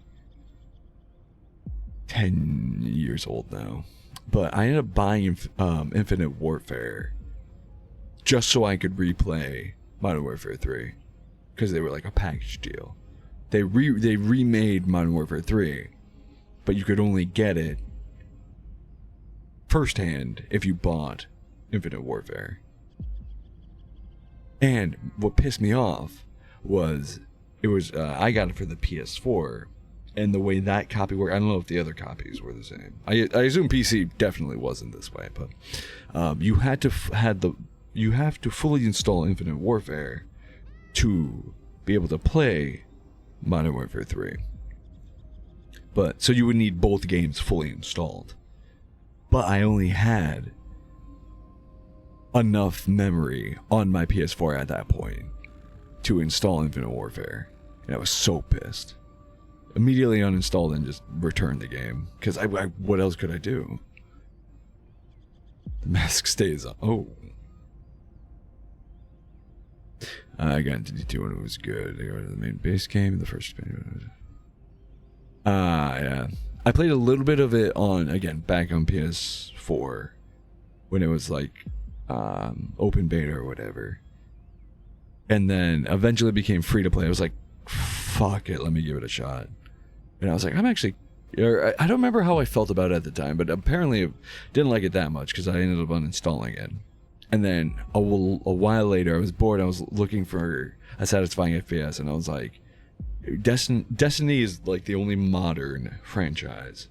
10 years old now. But I ended up buying Infinite Warfare just so I could replay Modern Warfare 3, because they were like a package deal. They remade Modern Warfare 3, but you could only get it firsthand if you bought Infinite Warfare. And what pissed me off was I got it for the PS4, and the way that copy worked, I don't know if the other copies were the same. I assume PC definitely wasn't this way, but you have to fully install Infinite Warfare to be able to play Modern Warfare 3. But so you would need both games fully installed. But I only had enough memory on my PS4 at that point to install Infinite Warfare, and I was so pissed. Immediately uninstalled and just returned the game, because I what else could I do? The mask stays on. Oh, I got into D2 when it was good. I go to the main base game, the first. Yeah. I played a little bit of it back on PS4 when it was like open beta or whatever, and then eventually became free to play. I was like, fuck it, let me give it a shot. And I was like, I don't remember how I felt about it at the time, but apparently I didn't like it that much because I ended up uninstalling it. And then a while later, I was bored. I was looking for a satisfying FPS, and I was like, Destiny is like the only modern franchise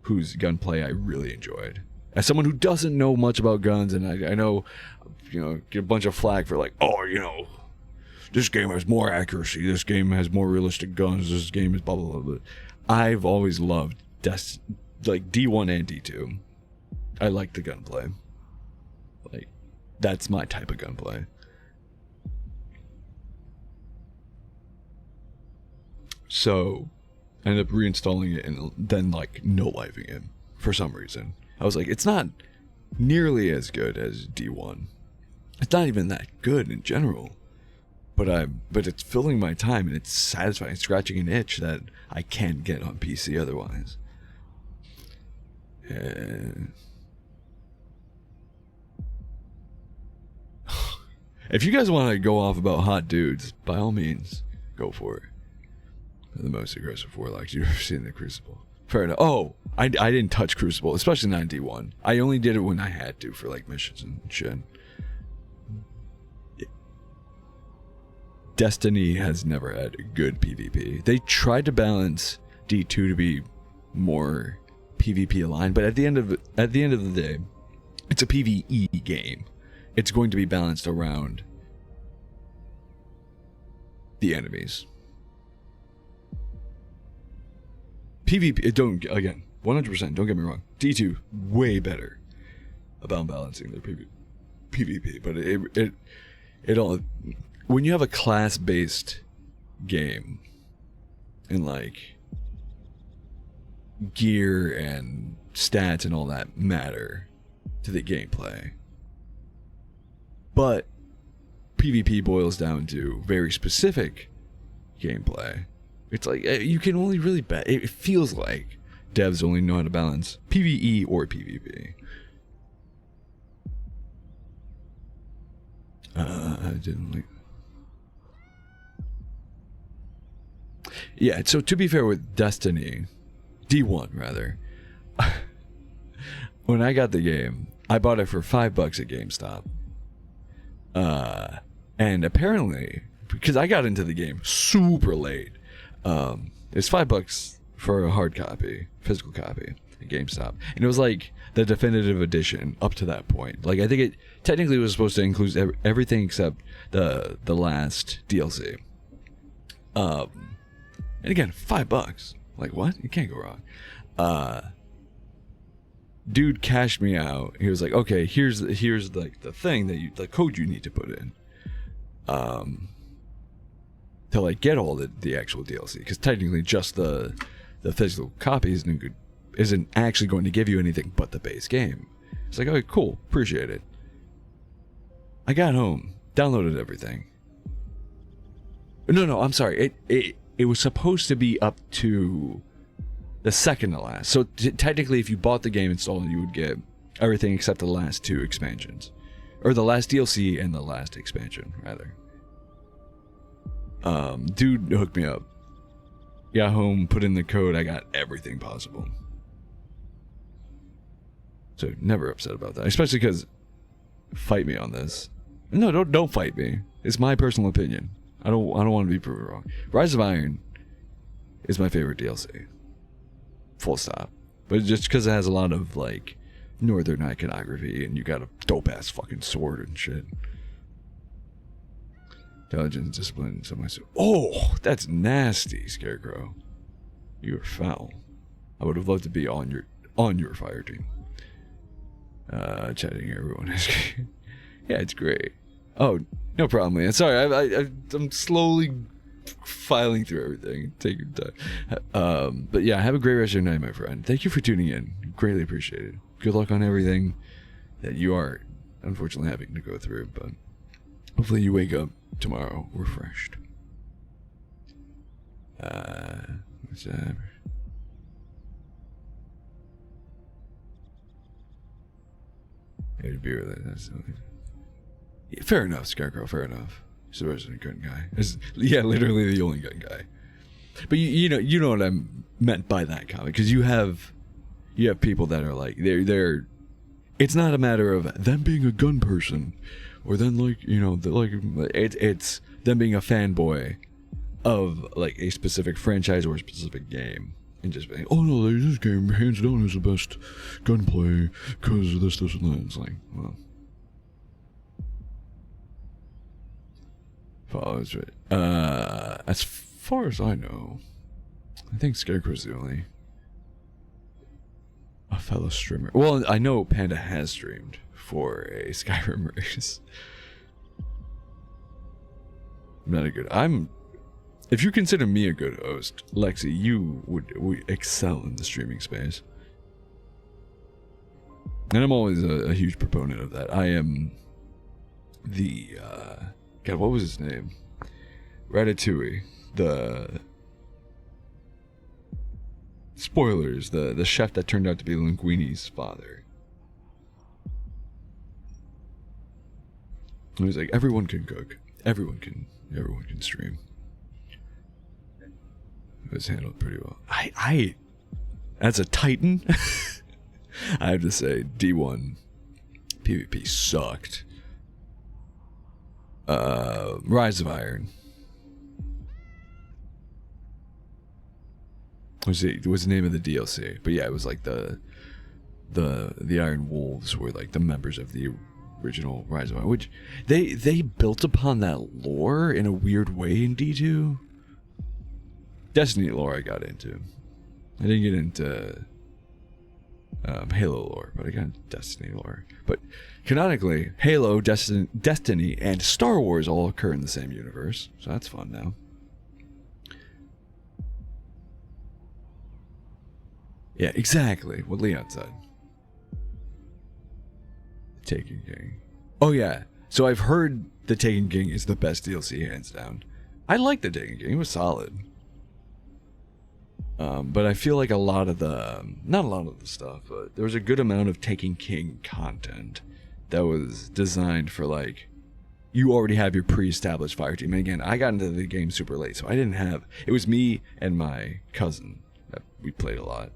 whose gunplay I really enjoyed. As someone who doesn't know much about guns, and I know, get a bunch of flack for like, this game has more accuracy, this game has more realistic guns, this game is blah blah blah. But I've always loved like D1 and D2. I like the gunplay. Like, that's my type of gunplay. So I ended up reinstalling it and then like no-lifing it for some reason. I was like, it's not nearly as good as D1. It's not even that good in general. But it's filling my time, and it's satisfying, scratching an itch that I can't get on PC otherwise. If you guys want to go off about hot dudes, by all means, go for it. They're the most aggressive warlocks you've ever seen in the Crucible. Fair enough. Oh, I didn't touch Crucible, especially 91. I only did it when I had to for like missions and shit. Destiny has never had good PvP. They tried to balance D2 to be more PvP aligned, but at the end of the day, it's a PvE game. It's going to be balanced around the enemies. PvP, 100%, don't get me wrong. D2 way better about balancing their PvP, but it all, when you have a class-based game, and like gear and stats and all that matter to the gameplay. But PvP boils down to very specific gameplay. It's like you can only really bet. It feels like devs only know how to balance PvE or PvP. I didn't like. Yeah, so to be fair with Destiny, D1 rather, when I got the game, I bought it for $5 at GameStop. And apparently, because I got into the game super late, it's $5 for a hard copy, physical copy at GameStop, and it was like the definitive edition up to that point. Like I think it technically was supposed to include everything except the last DLC. And again, $5. Like what? You can't go wrong. Dude cashed me out. He was like, okay, here's like the thing that the code you need to put in, to like get all the actual DLC, because technically just the physical copy isn't actually going to give you anything but the base game. It's like, okay, cool, appreciate it. I got home, downloaded everything. No, I'm sorry. It was supposed to be up to the second to last. So technically, if you bought the game installed, you would get everything except the last 2 expansions, or the last DLC and the last expansion, rather. Dude hooked me up. Got home, put in the code. I got everything possible. So never upset about that, especially because fight me on this. No, don't fight me. It's my personal opinion. I don't want to be proven wrong. Rise of Iron is my favorite DLC. Full stop. But just because it has a lot of like northern iconography and you got a dope ass fucking sword and shit. Intelligence, discipline, oh, that's nasty, Scarecrow. You're foul. I would have loved to be on your fire team. Chatting everyone is yeah, it's great. Oh, no problem, man. Sorry, I'm slowly filing through everything. Take your time. But yeah, have a great rest of your night, my friend. Thank you for tuning in. Greatly appreciated. Good luck on everything that you are unfortunately having to go through, but hopefully you wake up tomorrow refreshed. What's that? It'd be really nice. Yeah, fair enough, Scarecrow. Fair enough. He's the resident gun guy. Yeah, literally the only gun guy. But you know what I meant by that comment, because you have people that are like they're. It's not a matter of them being a gun person, or then it's them being a fanboy of like a specific franchise or a specific game, and just being, oh no, this game hands down is the best gunplay because of this, and that. It's like, well. Follows right. As far as I know, I think Scarecrow's the only a fellow streamer. Well, I know Panda has streamed for a Skyrim race. I'm not a good. If you consider me a good host, Lexi, you would excel in the streaming space. And I'm always a huge proponent of that. I am the God, what was his name? Ratatouille. The spoilers. The chef that turned out to be Linguini's father. He was like, everyone can cook. Everyone can stream. It was handled pretty well. I as a Titan, I have to say D1 PvP sucked. Rise of Iron was the name of the DLC, but yeah, it was like the Iron Wolves were like the members of the original Rise of Iron, which they built upon that lore in a weird way in D2. Destiny lore I got into. I didn't get into Halo lore, but I got into Destiny lore. But canonically, Halo, Destiny, and Star Wars all occur in the same universe, so that's fun now. Yeah, exactly what Leon said. Taken King. Oh yeah. So I've heard the Taken King is the best DLC hands down. I like the Taken King. It was solid. But I feel like a lot of the, not a lot of the stuff, but there was a good amount of Taken King content that was designed for like, you already have your pre-established fire team. And again, I got into the game super late, so I didn't have, it was me and my cousin that we played a lot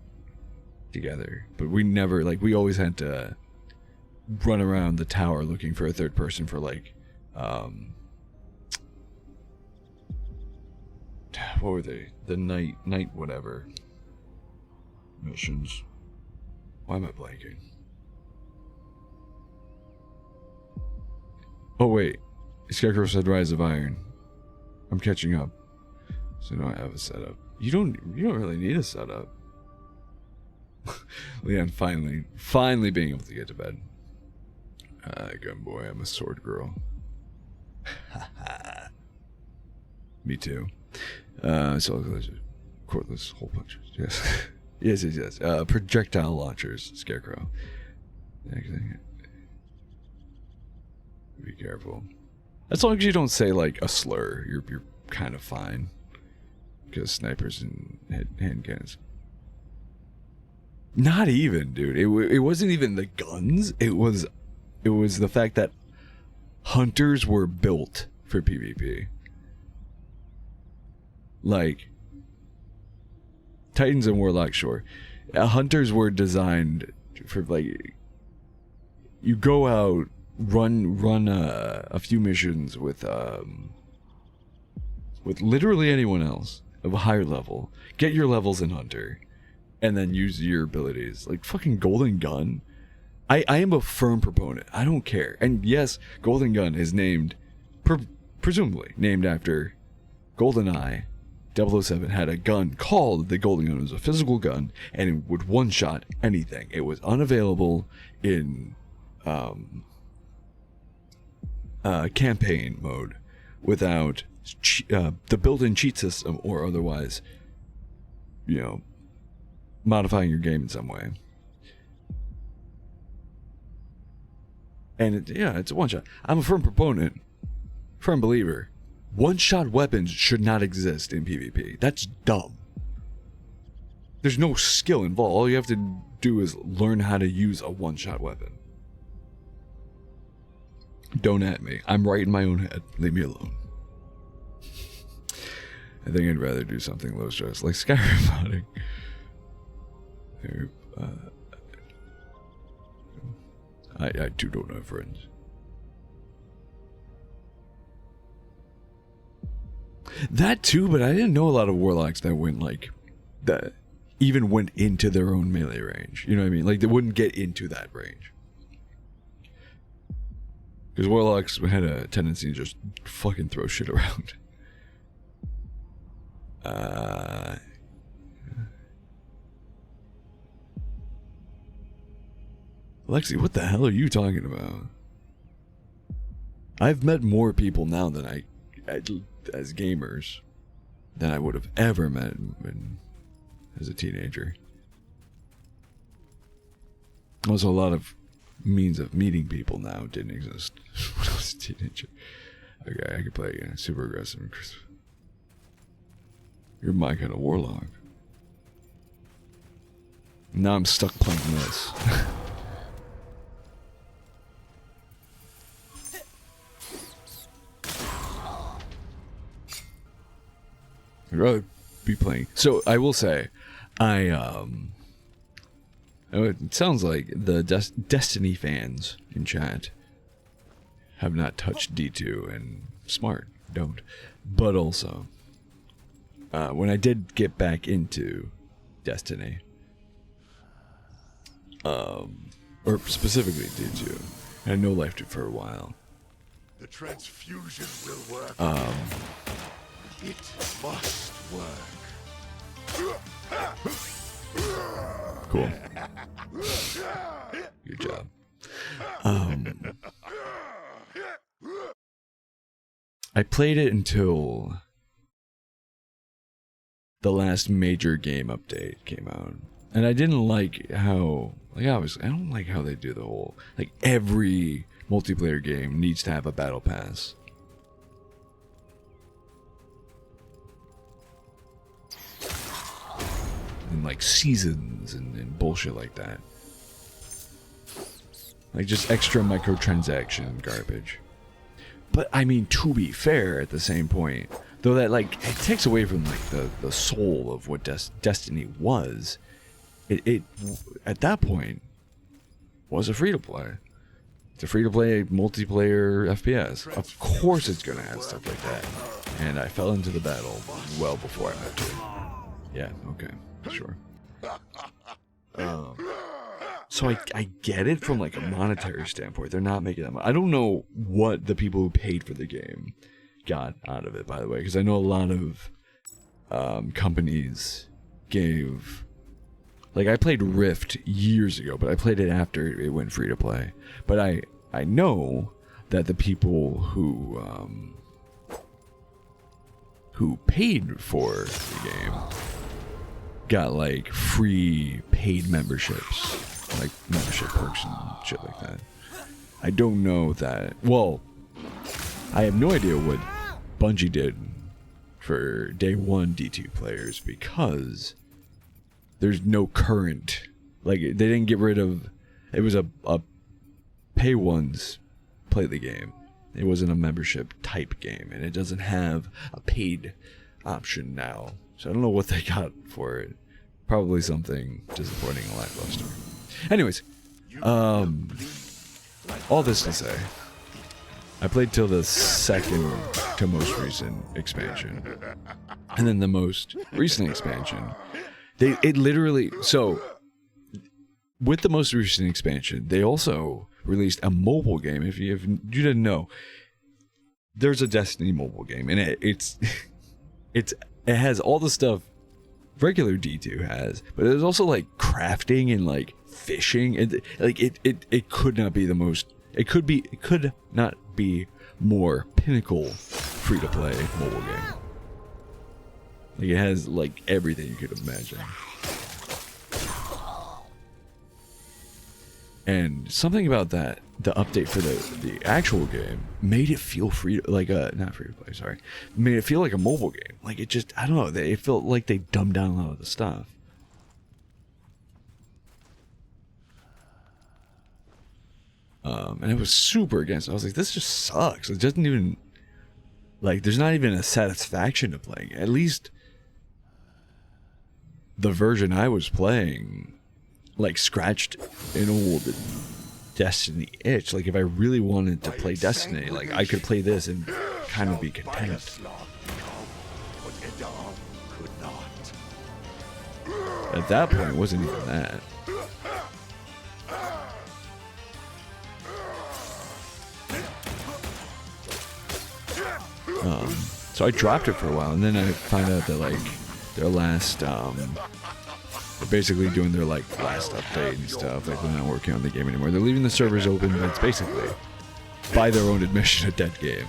together. But we never, like, we always had to run around the tower looking for a third person for like, what were they? The night whatever missions. Why am I blanking? Oh wait, Scarecrow said Rise of Iron. I'm catching up, so now I have a setup. You don't really need a setup. Leon finally being able to get to bed. Good boy, I'm a sword girl. Me too. So cordless hole punchers. Yes. yes. Projectile launchers. Scarecrow. Be careful. As long as you don't say like a slur, you're kind of fine. Because snipers and handguns. Not even, dude. It wasn't even the guns. It was the fact that hunters were built for PvP. Like Titans and Warlocks, sure. Hunters were designed for like, you go out, run a few missions with literally anyone else of a higher level, get your levels in Hunter, and then use your abilities. Like fucking Golden Gun. I am a firm proponent. I don't care. And yes, Golden Gun is named, presumably named after GoldenEye. 007 had a gun called the Golden Gun. It was a physical gun, and it would one-shot anything. It was unavailable in campaign mode without the built-in cheat system or otherwise, modifying your game in some way. And it's a one-shot. I'm a firm proponent, firm believer. One-shot weapons should not exist in PvP. That's dumb. There's no skill involved. All you have to do is learn how to use a one-shot weapon. Don't at me. I'm right in my own head. Leave me alone. I think I'd rather do something low stress, like Skyrim modding. I too don't have friends. That too, but I didn't know a lot of warlocks that even went into their own melee range. You know what I mean? Like they wouldn't get into that range. Because warlocks had a tendency to just fucking throw shit around. Lexi, what the hell are you talking about? I've met more people now than as gamers than I would have ever met as a teenager. Also, a lot of means of meeting people now didn't exist when I was a teenager. Okay, I could play again. Super aggressive. You're my kind of warlock. Now I'm stuck playing this. I'd rather be playing. So I will say, it sounds like the Destiny fans in chat have not touched D2, and smart, don't. But also, when I did get back into Destiny, or specifically D2, I had no life for a while. The transfusion will work. It must work. Cool. Good job. I played it until the last major game update came out. And I didn't like how, like, I don't like how they do the whole, like, every multiplayer game needs to have a battle pass. And, like, seasons and bullshit like that. Like, just extra microtransaction garbage. But, I mean, to be fair, at the same point, though that, like, it takes away from, like, the soul of what Destiny was, it at that point was a free-to-play. It's a free-to-play multiplayer FPS. Of course it's gonna have stuff like that. And I fell into the battle well before I had to. Yeah, okay, sure. So I get it from, like, a monetary standpoint. They're not making that much. I don't know what the people who paid for the game got out of it, by the way, because I know a lot of companies gave... Like, I played Rift years ago, but I played it after it went free to play. But I know that the people who paid for the game got, like, free paid memberships, like membership perks and shit like that. I don't know that. Well, I have no idea what Bungie did for day one D2 players, because there's no current, like, they didn't get rid of, it was a pay once, play the game. It wasn't a membership type game, and it doesn't have a paid option now. So I don't know what they got for it. Probably something disappointing and lackluster. Anyways, all this to say, I played till the second to most recent expansion. And then the most recent expansion, it literally, so with the most recent expansion, they also released a mobile game. If you didn't know, there's a Destiny mobile game, and it has all the stuff regular D2 has, but there's also, like, crafting and, like, fishing, and, like, it could not be the most, it could not be more pinnacle free to play mobile game. Like, it has, like, everything you could imagine. And something about that, the update for the actual game, made it feel free, like, not free to play, sorry. Made it feel like a mobile game. Like, it just, I don't know, it felt like they dumbed down a lot of the stuff. And it was super against it. I was like, this just sucks. It doesn't even, like, there's not even a satisfaction to playing it. At least the version I was playing, like, scratched an old Destiny itch. Like, if I really wanted to play Destiny, like, I could play this and kind of be content. At that point, it wasn't even that. So I dropped it for a while, and then I found out that, like, their last, they're basically doing their, like, last update and stuff. Like, they're not working on the game anymore. They're leaving the servers open, but it's basically, by their own admission, a dead game.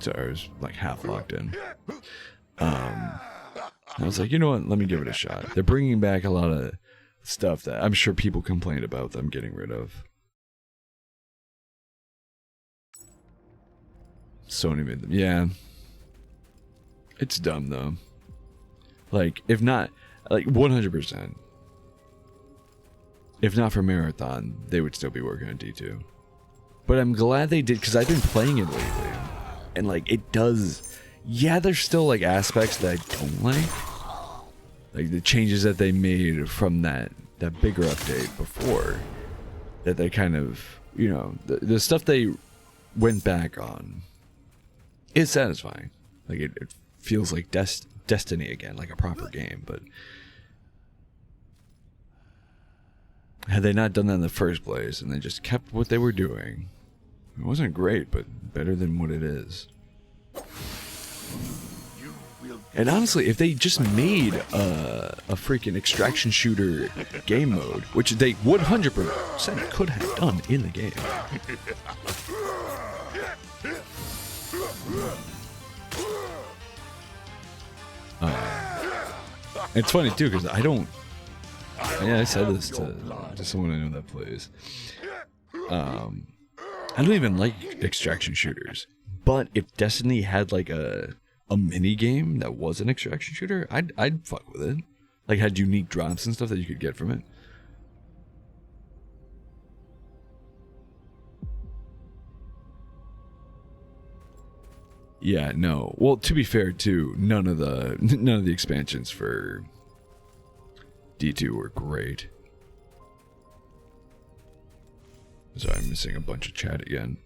So I was, like, half locked in. I was like, you know what? Let me give it a shot. They're bringing back a lot of stuff that I'm sure people complained about them getting rid of. Sony made them. Yeah. It's dumb, though. Like, if not, like, 100%. If not for Marathon, they would still be working on D2. But I'm glad they did, because I've been playing it lately. And, like, it does... Yeah, there's still, like, aspects that I don't like. Like, the changes that they made from that bigger update before. That they kind of, you know, the stuff they went back on is satisfying. Like, it feels like Destiny again, like a proper game. But had they not done that in the first place, and they just kept what they were doing, it wasn't great, but better than what it is. And honestly, if they just made a freaking extraction shooter game mode, which they 100% could have done in the game, It's funny too because I don't. Yeah, I said this to someone I know that plays. I don't even like extraction shooters, but if Destiny had like a mini game that was an extraction shooter, I'd fuck with it. Like had unique drops and stuff that you could get from it. Yeah, no. Well, to be fair, too, none of the expansions for D2 were great. Sorry, I'm missing a bunch of chat again.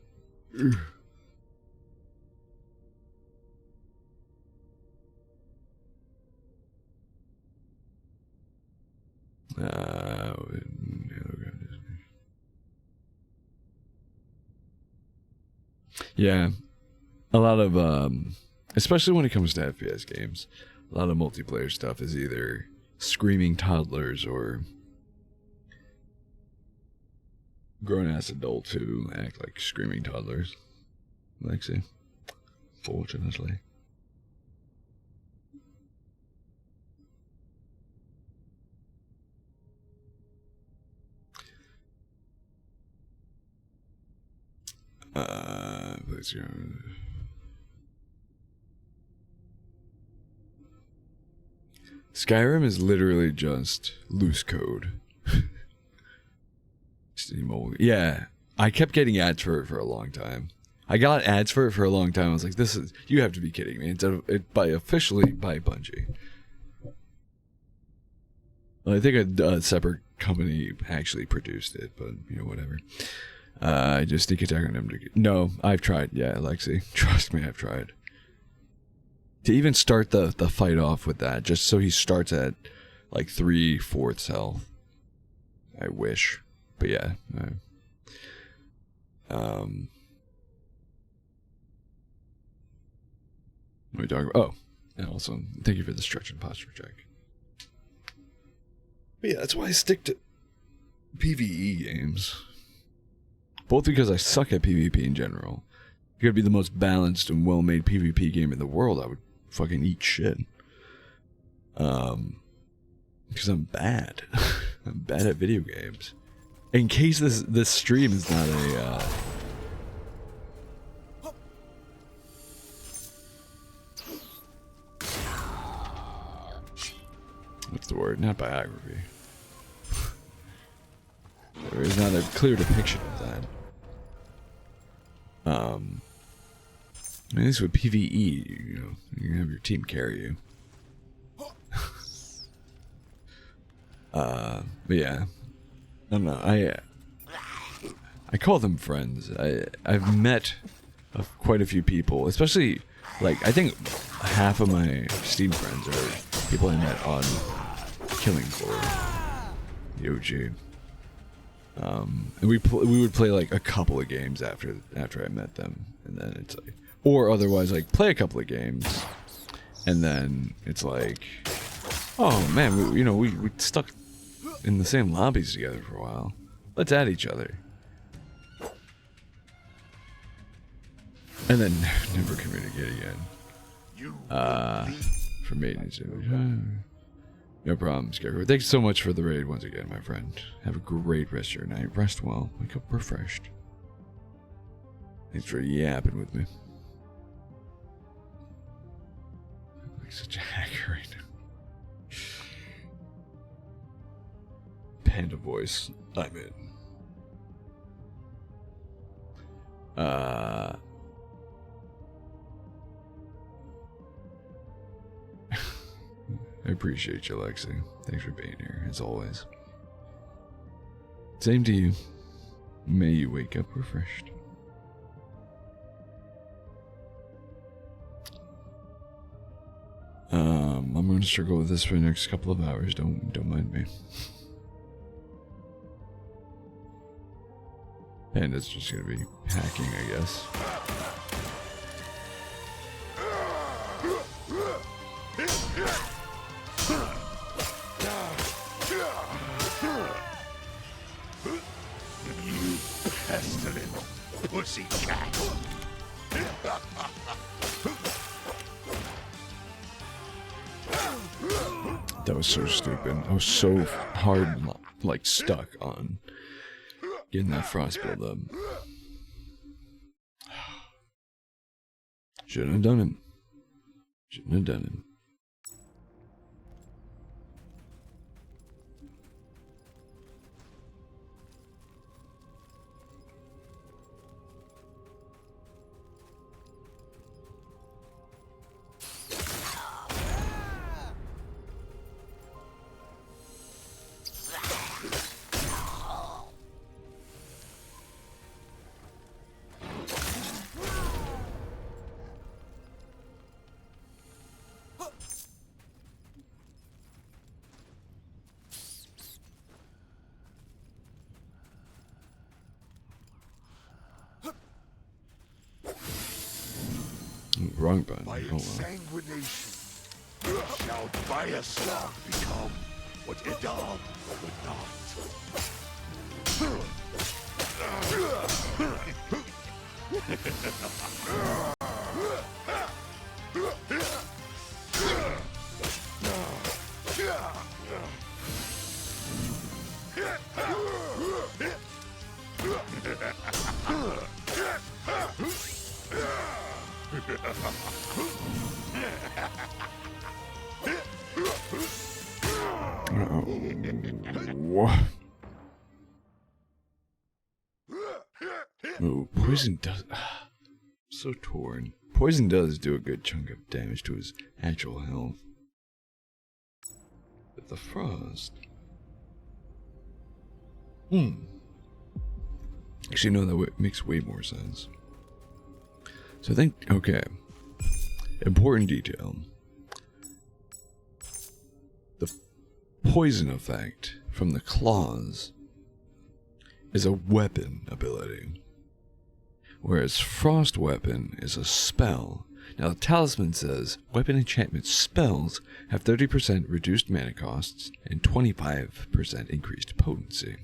Yeah. A lot of, especially when it comes to FPS games, a lot of multiplayer stuff is either screaming toddlers or grown-ass adults who act like screaming toddlers. Lexi, fortunately. Let's go. Skyrim is literally just loose code. Yeah, I kept getting ads for it for a long time. I got ads for it for a long time. I was like, "This is you have to be kidding me!" Officially by Bungie. Well, I think a separate company actually produced it, but whatever. I just sneak attack on him. No, I've tried. Yeah, Lexi, trust me, I've tried. To even start the fight off with that, just so he starts at like 3/4 health. I wish, but yeah. What are we talking about? Oh, and also thank you for the stretch and posture check. But yeah, that's why I stick to PvE games. Both because I suck at PvP in general. If it could be the most balanced and well-made PvP game in the world, I would fucking eat shit. Because I'm bad. I'm bad at video games. In case this stream is not a what's the word? Not biography. There is not a clear depiction of that. At least with PvE, you can have your team carry you. But yeah, I don't know. I call them friends. I've met quite a few people, especially like I think half of my Steam friends are people I met on Killing Floor, the OG. And we would play like a couple of games after I met them, and then it's like, or otherwise like play a couple of games, and then it's like, oh man, we stuck in the same lobbies together for a while. Let's add each other, and then never communicate again. For maintenance. No problem, Scarecrow. Thanks so much for the raid once again, my friend. Have a great rest of your night. Rest well. Wake up refreshed. Thanks for yapping with me. I'm like such a hacker right now. Panda voice. I'm in. I appreciate you, Lexi. Thanks for being here, as always. Same to you. May you wake up refreshed. I'm going to struggle with this for the next couple of hours. Don't mind me. And it's just going to be hacking, I guess. Pestilent pussycat. That was so stupid. I was so hard, like, stuck on getting that frost build up. Shouldn't have done it. Shouldn't have done it. Wrong button. By Oh well. exsanguination shall Biaslog become what Edom could What? Oh, poison does. So torn. Poison does do a good chunk of damage to his actual health. But the frost. Actually, no, that makes way more sense. So I think, okay. Important detail. The poison effect from the claws is a weapon ability, whereas Frost Weapon is a spell. Now the talisman says, weapon enchantment spells have 30% reduced mana costs and 25% increased potency.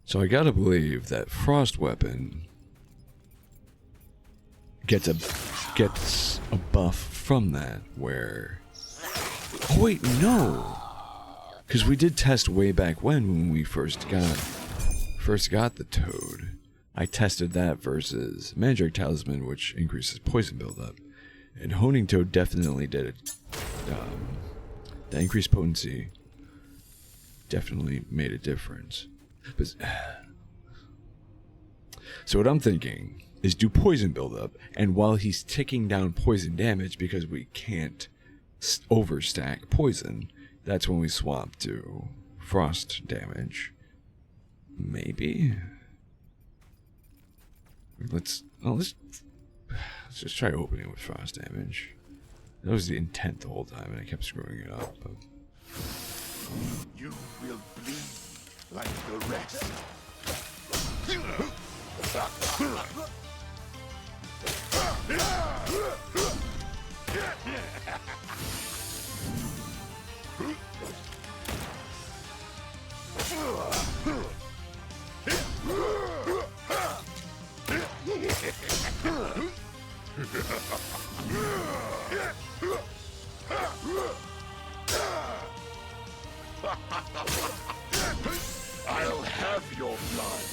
So I gotta believe that Frost Weapon gets a buff from that, where... Oh wait, no! Because we did test way back when we first got the toad. I tested that versus Magic Talisman, which increases poison buildup. And Honing Toad definitely did it. The increased potency definitely made a difference. But, so what I'm thinking is do poison buildup, and while he's ticking down poison damage because we can't overstack poison, that's when we swap to frost damage. Maybe. Let's just try opening with frost damage. That was the intent the whole time, and I kept screwing it up. But... You will bleed like the rest. I'll have your blood.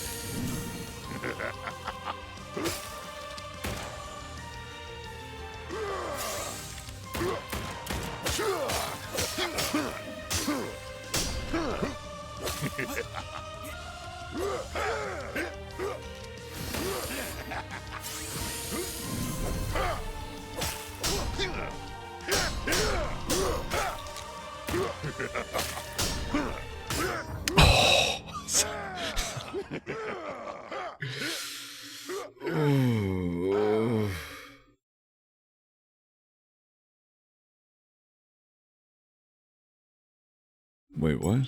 Wait, what?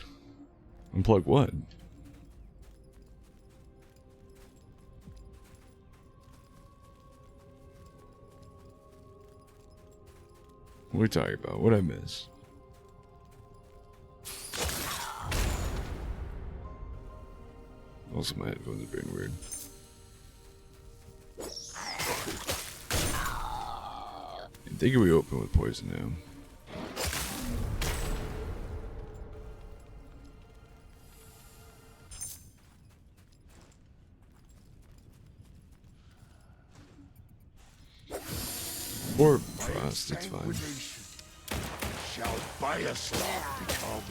Unplug what? What are we talking about? What'd I miss? Also, my headphones are being weird. They can be open with poison now. Or frost, it's fine. Shall Bioslog become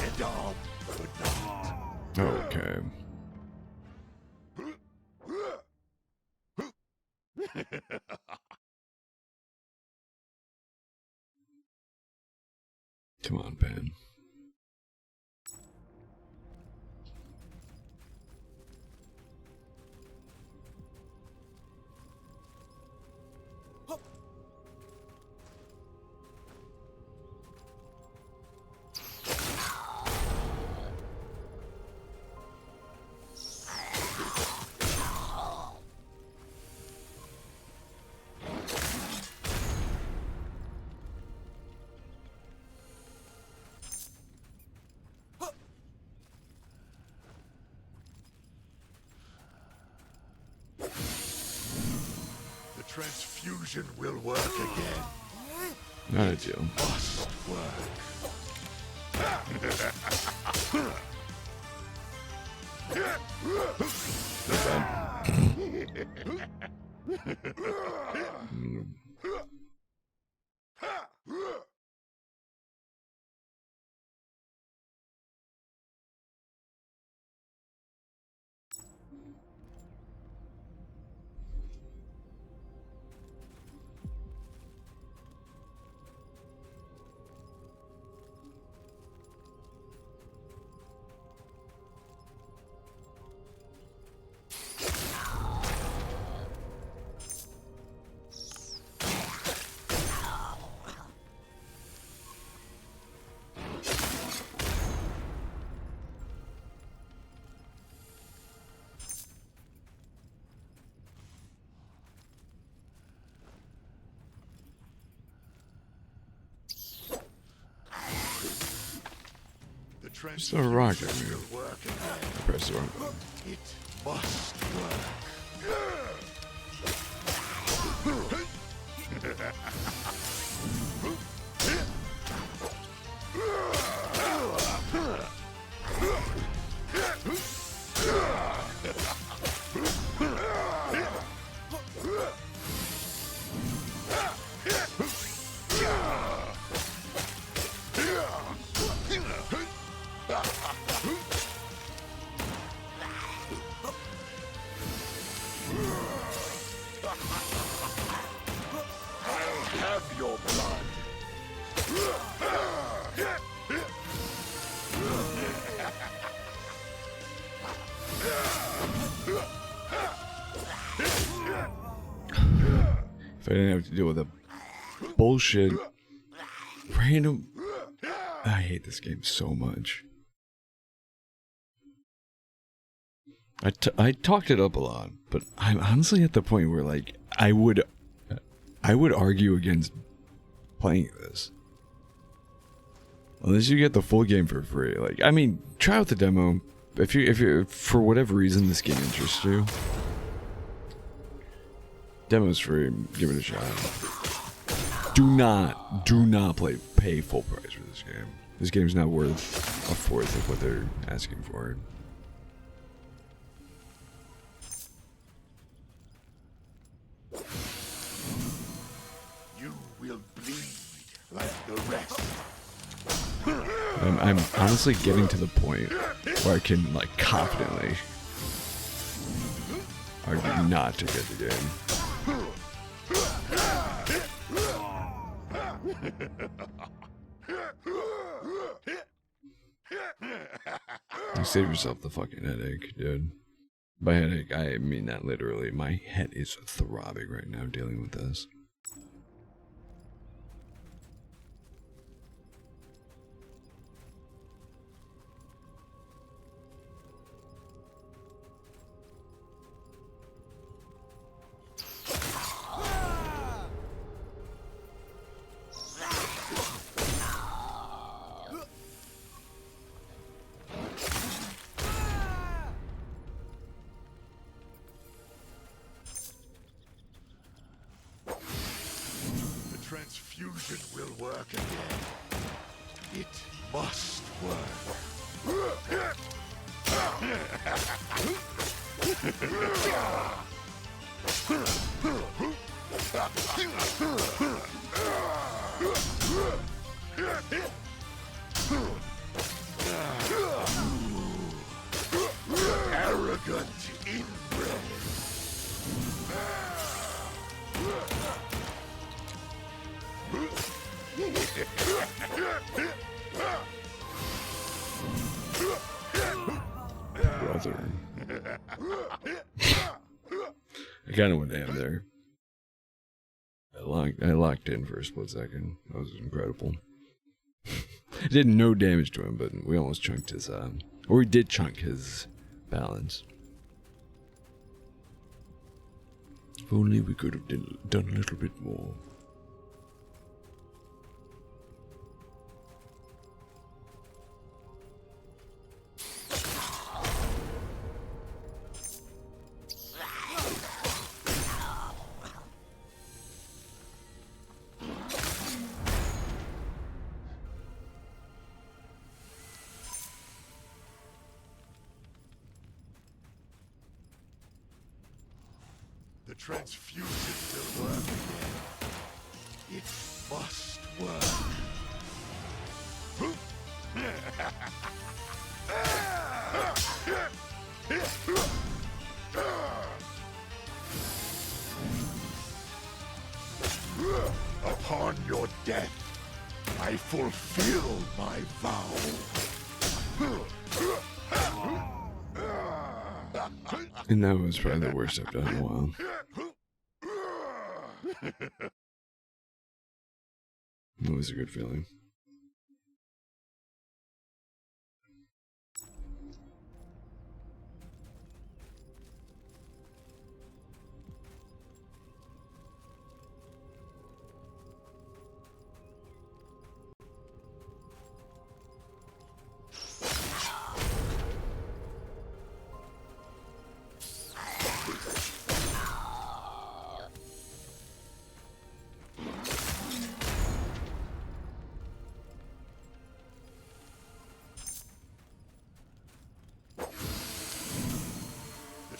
Edom could not. Okay. Come on, Ben. The transfusion will work again. Not ideal. Must work. It's a rocket, Transfusion man. will work again. I pressed the wrong button. It must work. I'll have your blood. If I didn't have to deal with a bullshit random. I hate this game so much. I talked it up a lot, but I'm honestly at the point where like I would argue against playing this unless you get the full game for free. Like, I mean, try out the demo if you for whatever reason this game interests you. Demo's free. Give it a shot. Do not pay full price for this game. This game's not worth a fourth of what they're asking for it. You will bleed like the rest. I'm honestly getting to the point where I can like confidently argue not to get the game. You save yourself the fucking headache, dude. By headache, I mean that literally. My head is throbbing right now dealing with this. transfusion will work again. It must work. Arrogant inbred. Brother. I kind of went ham there. I locked in for a split second. That was incredible. Did no damage to him, but we almost chunked his, or we did chunk his balance. If only we could have done a little bit more. The transfusion will work again. It must work. Upon your death, I fulfill my vow. And that was probably the worst I've done in a while. That was a good feeling.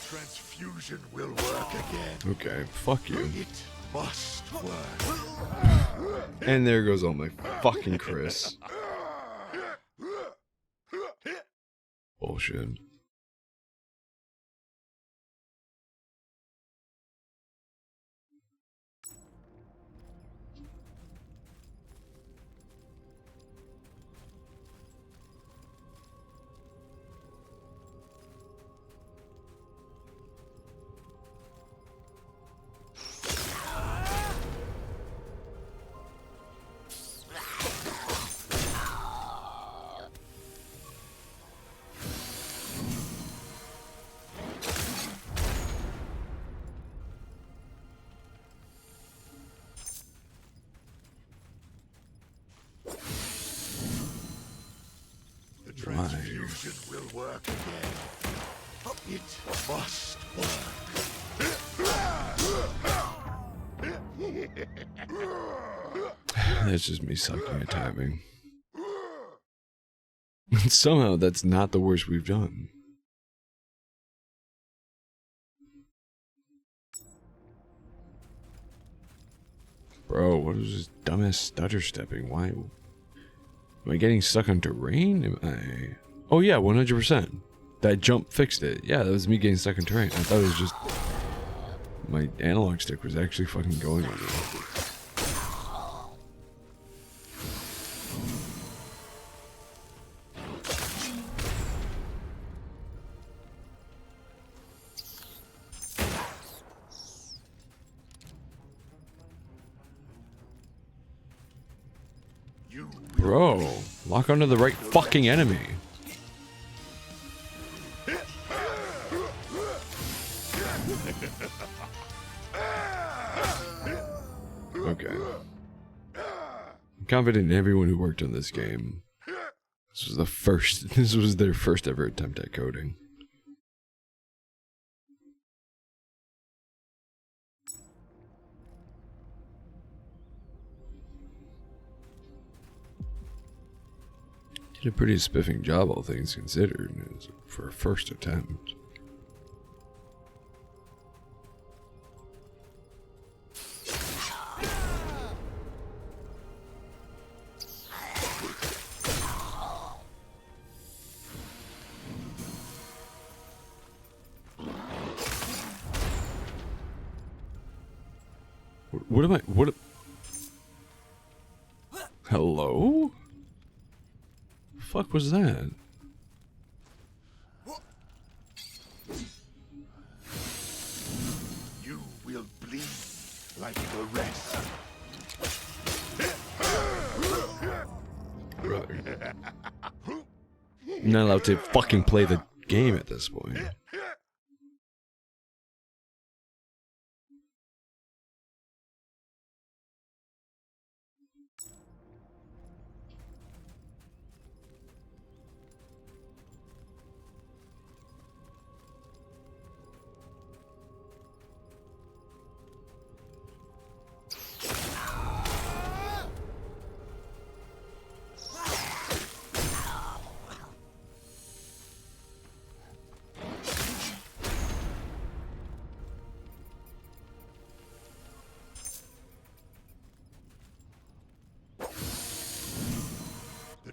Transfusion will work again. Okay, fuck you. It must work. And there goes all my fucking Chris. Bullshit. Transfusion will work again. It must work. That's just me sucking at timing. Somehow that's not the worst we've done. Bro, what is this dumbass stutter stepping? Why? Am I getting stuck on terrain? Am I... Oh yeah, 100%. That jump fixed it. Yeah, that was me getting stuck in terrain. I thought it was just... my analog stick was actually fucking going on it. Bro, lock onto the right fucking enemy. Okay. I'm confident in everyone who worked on this game. This was their first ever attempt at coding. Did a pretty spiffing job, all things considered, for a first attempt. What am I? What? Hello? Fuck was that? You will bleed like the rest. I'm not allowed to fucking play the game at this point.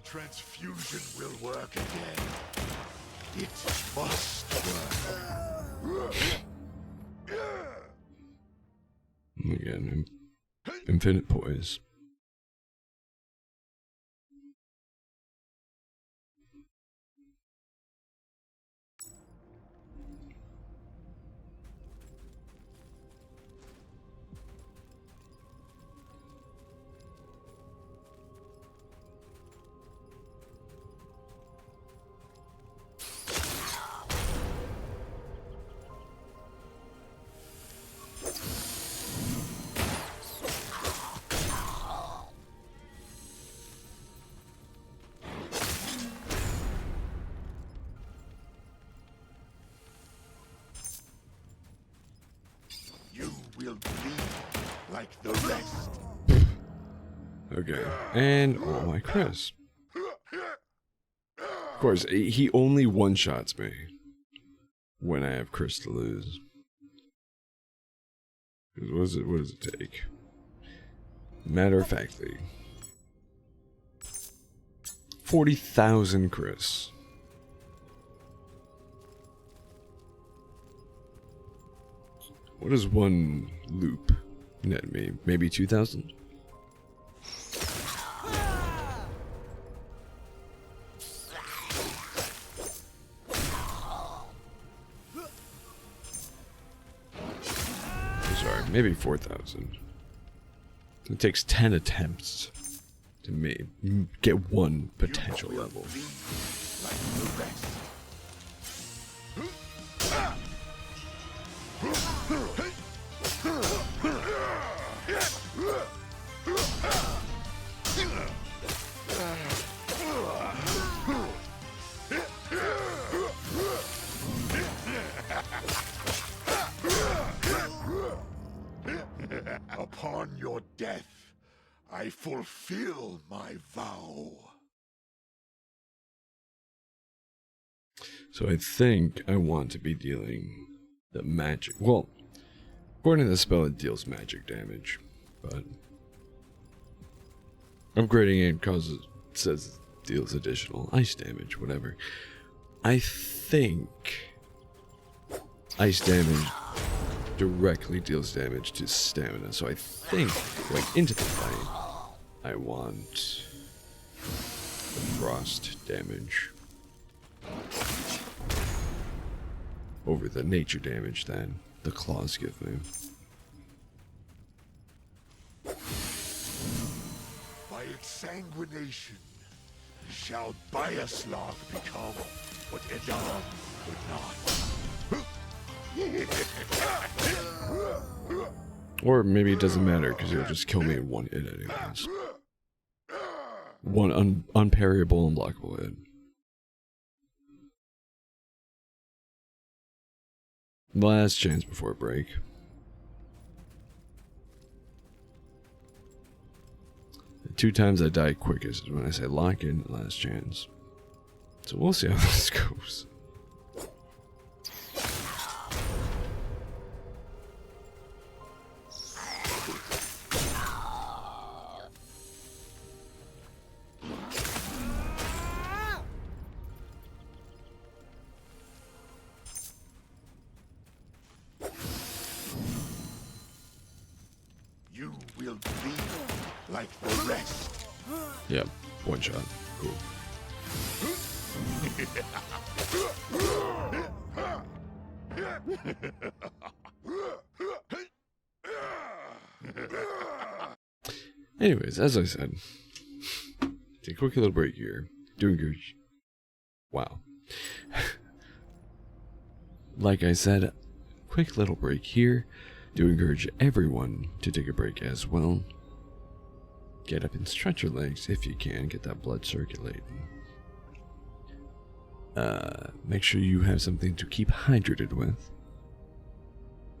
Transfusion will work again. It must work. Again, infinite poise. Will bleed like the rest. Okay, and oh my Chris. Of course, he only one-shots me when I have Chris to lose. What does it take? Matter of factly, 40,000 Chris. What does one loop net me? Maybe 2,000? Sorry, maybe 4,000. It takes 10 attempts to get one potential level. Upon your death, I fulfill my vow. So I think I want to be dealing the magic. Well, according to the spell, it deals magic damage, but upgrading it says it deals additional ice damage, whatever. I think ice damage directly deals damage to stamina, so I think going into the fight, I want the frost damage over the nature damage that the claws give me. By exsanguination shall Bioslog become what Edam could not. Or maybe it doesn't matter because he'll just kill me in one hit anyways. One unparryable, unblockable hit. Last chance before break. The 2 times I die quickest is when I say lock in, last chance. So we'll see how this goes. You will be like the rest. Yep, one shot. Cool. Anyways, as I said, take a quick little break here. Doing good. Wow. Like I said, quick little break here. Do encourage everyone to take a break as well. Get up and stretch your legs if you can. Get that blood circulating. Make sure you have something to keep hydrated with.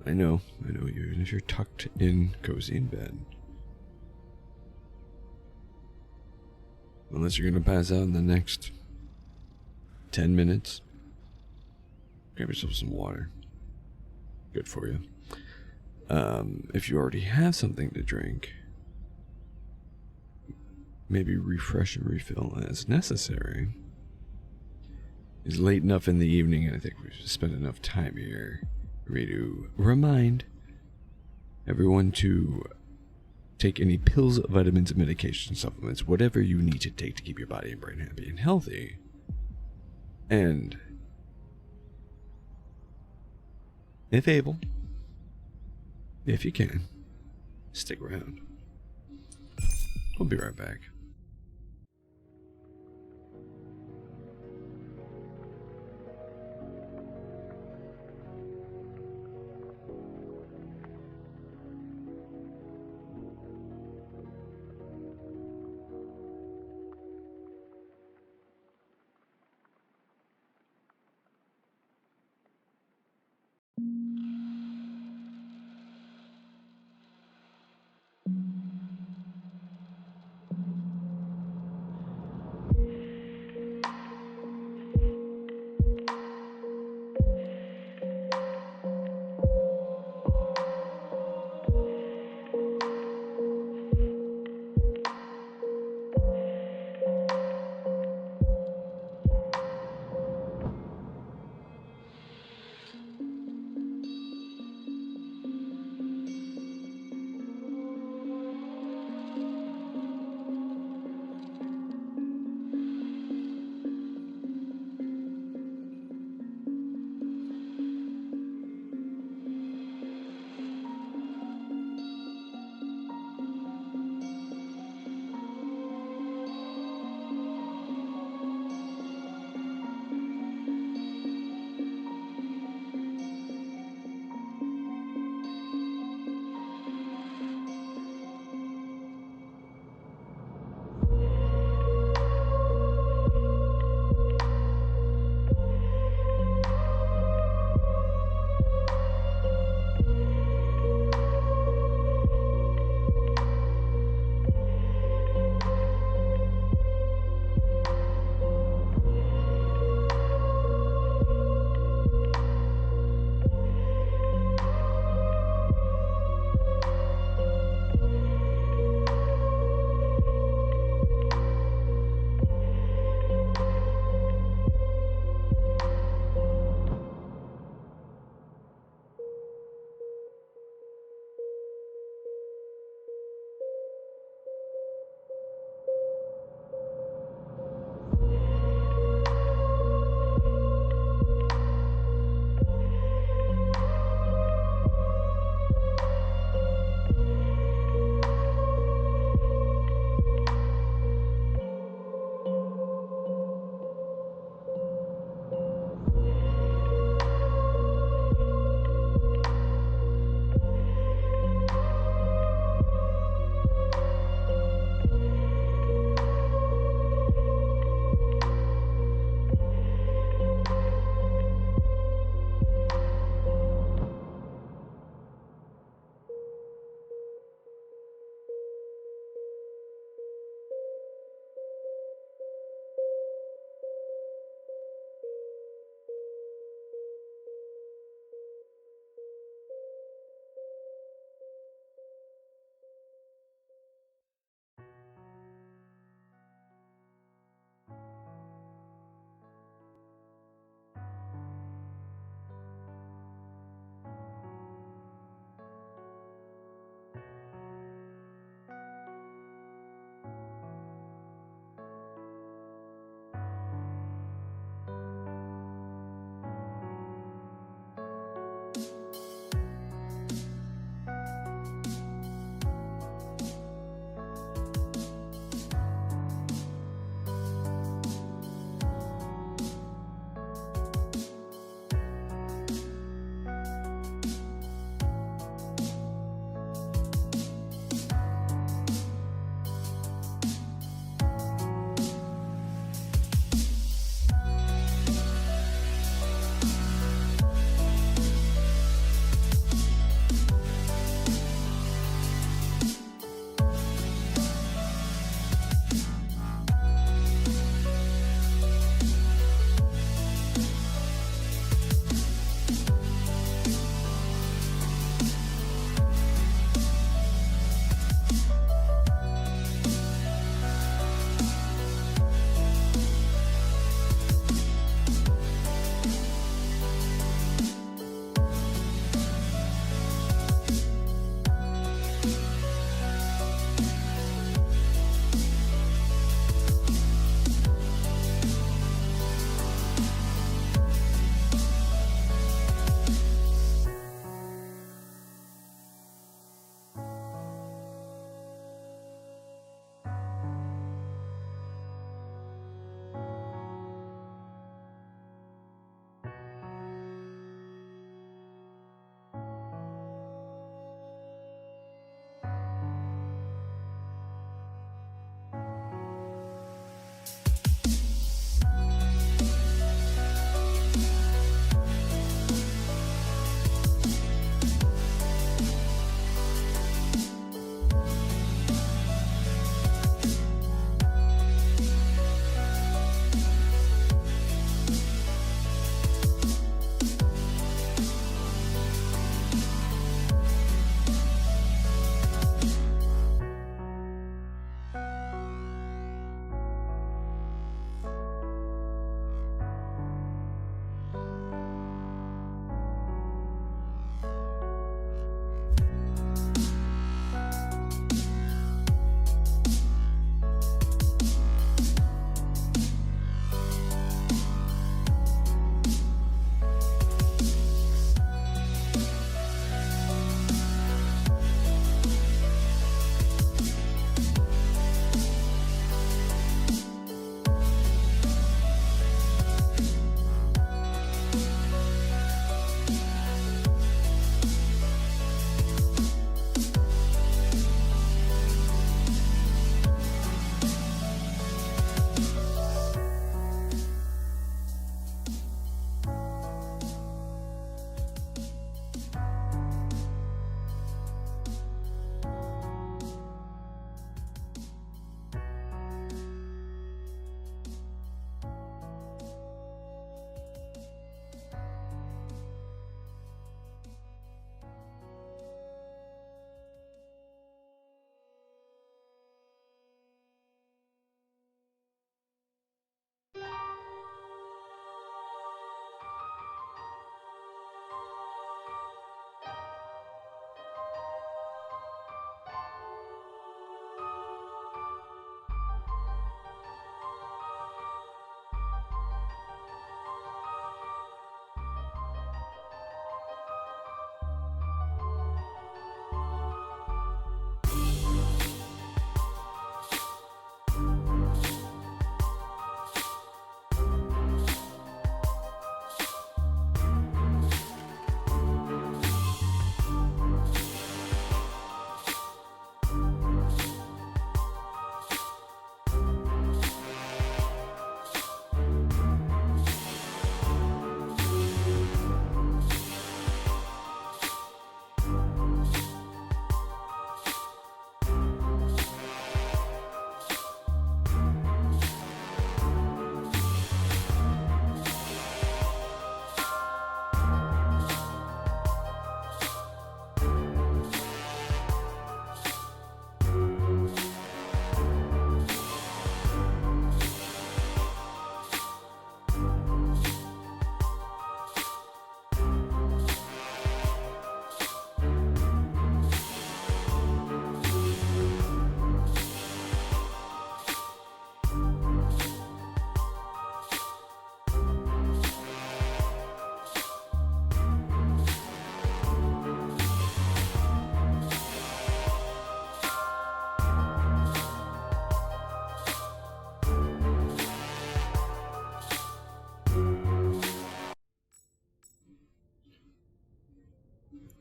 I know, even if you're tucked in, cozy in bed. Unless you're gonna pass out in the next 10 minutes, grab yourself some water. Good for you. If you already have something to drink, maybe refresh and refill as necessary. It's late enough in the evening, and I think we've spent enough time here for me to remind everyone to take any pills, vitamins, medication, supplements, whatever you need to take to keep your body and brain happy and healthy. And if able, if you can, stick around. We'll be right back.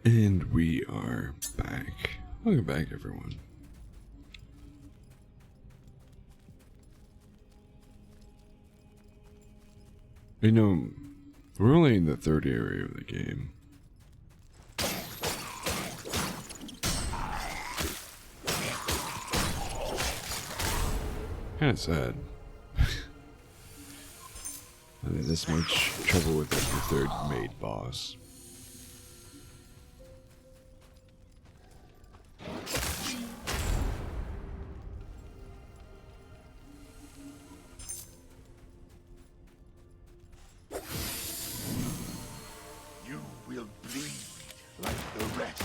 And we are back. Welcome back, everyone. You know, we're only in the third area of the game. Kinda sad. I mean, this much trouble with the third maid boss. You will bleed like the rest.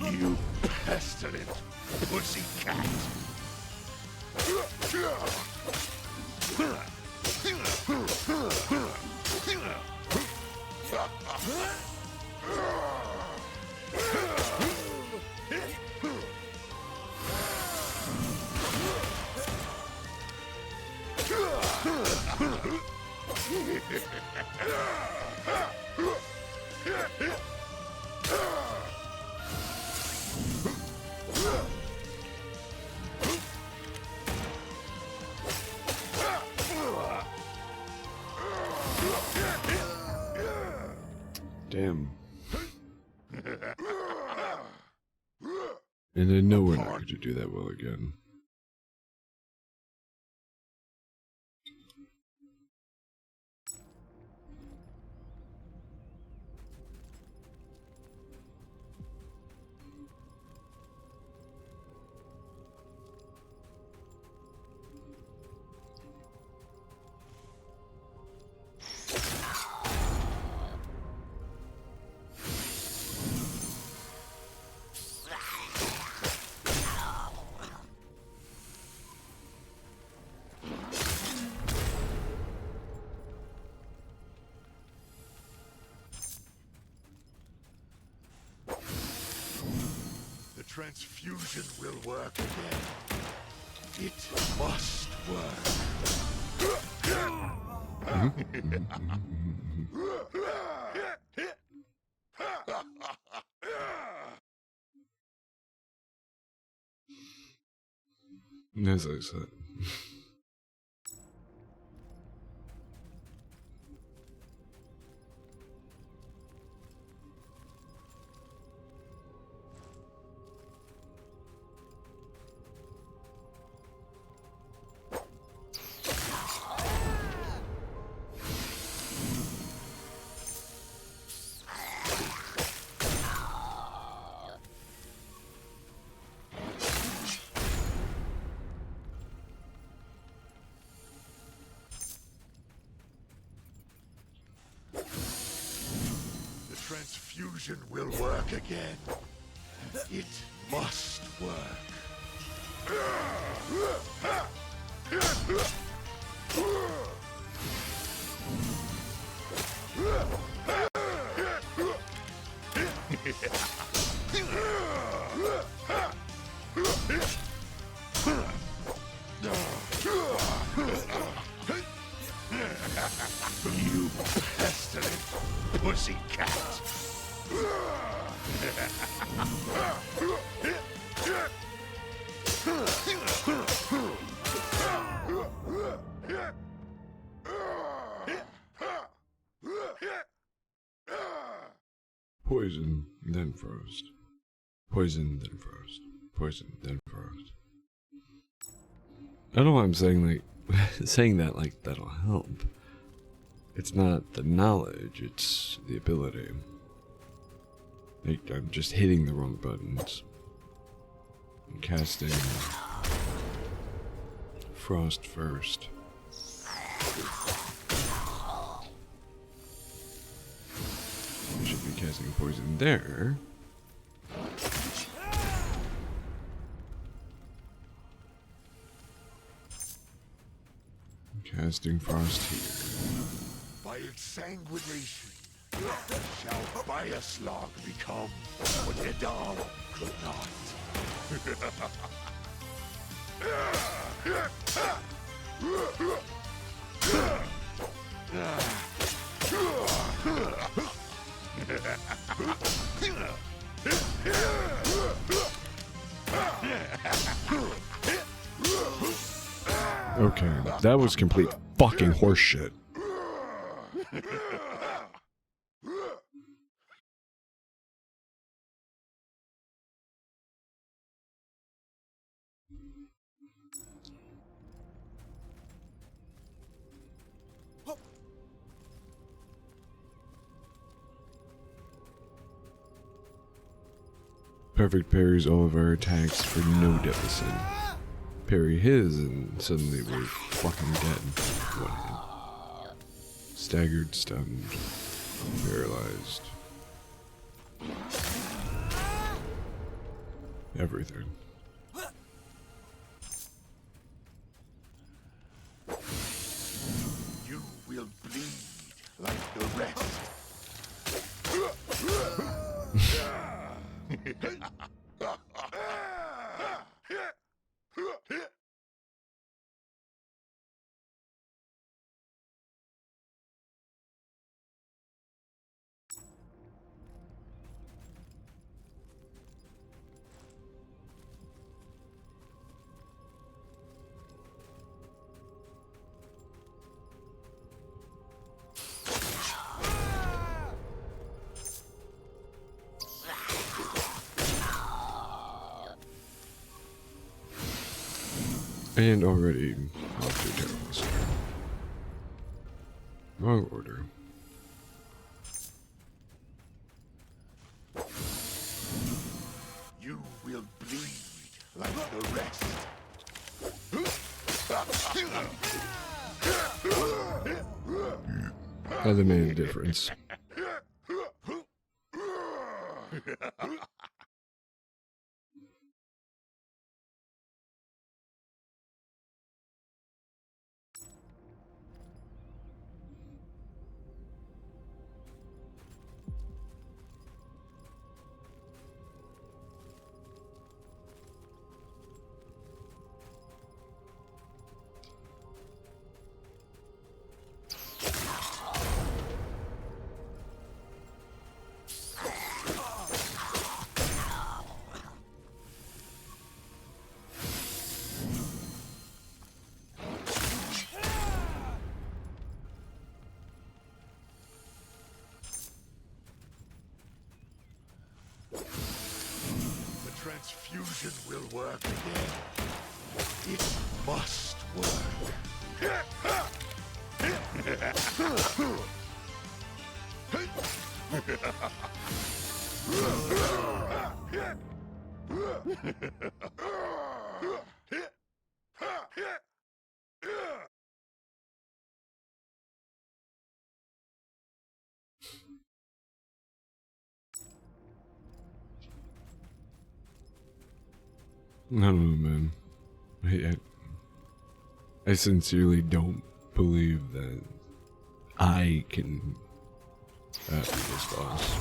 You pestilent pussycat. Damn. And I know we're not going to do that well again. The transfusion will work again. It must work. As I said. Transfusion will work again. It must work. You pestilent pussycat. Poison, then frost. Poison, then frost. Poison, then frost. I don't know why I'm saying like saying that like that'll help. It's not the knowledge, it's the ability. Like, I'm just hitting the wrong buttons. I'm casting frost first. I should be casting poison there. Casting frost here. By its sanguination shall Bioslog become what Edam could not. Okay, that was complete fucking horseshit. Perfect parries all of our attacks for no deficit. Parry his, and suddenly we're fucking dead. One hit. Staggered, stunned, paralyzed. Everything. You will bleed like the rest. And already off to a terrible start. Wrong order. You will bleed like the rest. Other main difference. The transfusion will work again. It must work. I don't know, man. I sincerely don't believe that I can beat this boss.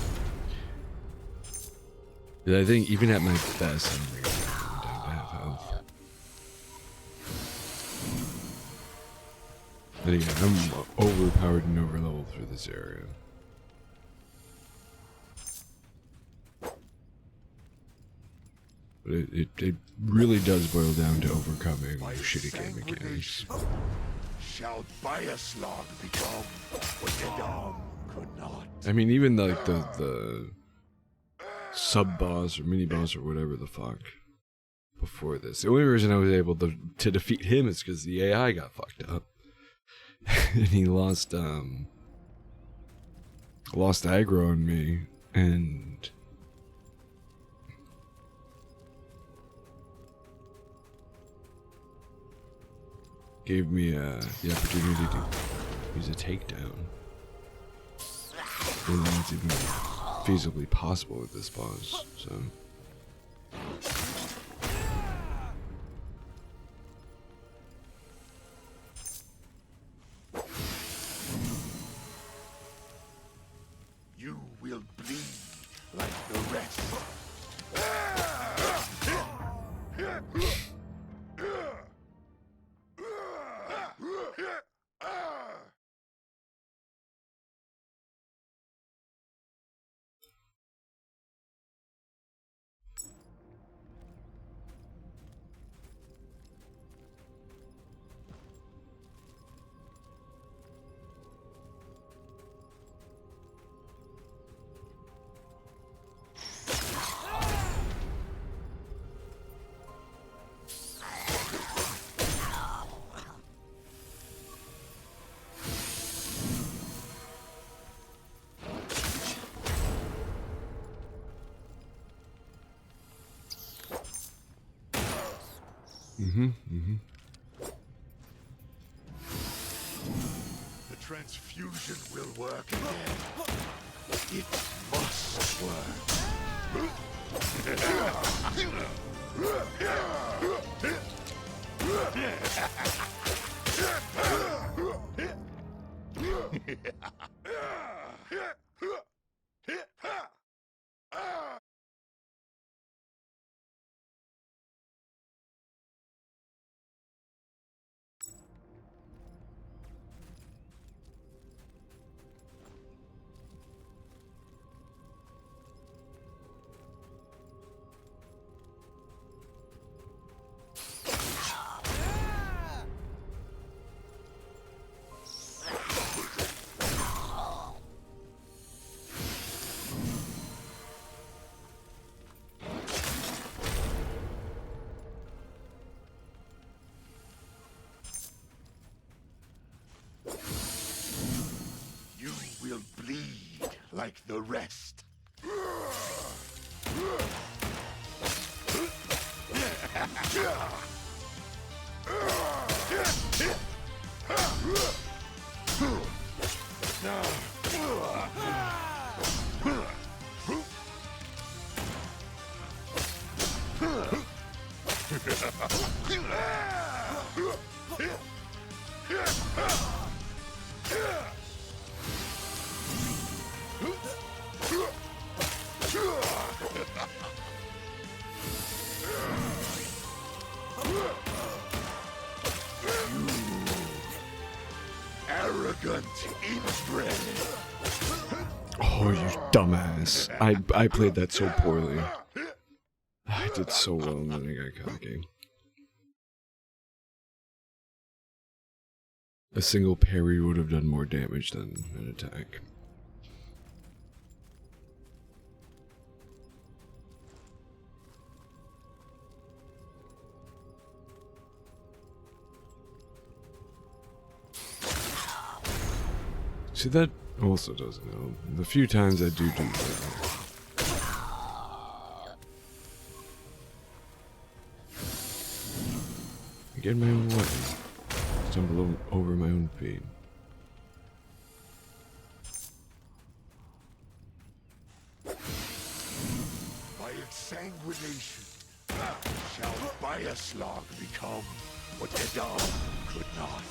I think even at my best, I'm down to half health. But again, I'm overpowered and overleveled for this area. But it really does boil down to overcoming shitty game mechanics. Shall Bioslog become what Edam could not? I mean, even like the sub boss or mini boss or whatever the fuck before this. The only reason I was able to defeat him is because the AI got fucked up, and he lost aggro on me, and gave me the opportunity to use a takedown. I don't think it's even feasibly possible with this boss, so. You will bleed like the rest. The transfusion will work again. It must work. You will bleed like the rest. Arrogant inbred. Oh, you dumbass. I played that so poorly. I did so well and then I got cocky. A single parry would have done more damage than an attack. See, that also doesn't help. The few times I do that. I get in my own way. Stumble over my own feet. By its sanguination, shall Bioslog become what Edam could not.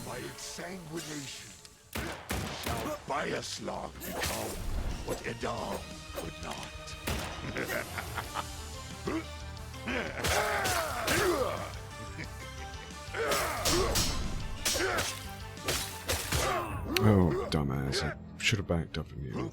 By its sanguination, shall Bioslog become what Edam could not. Oh, dumbass. I should have backed up immediately.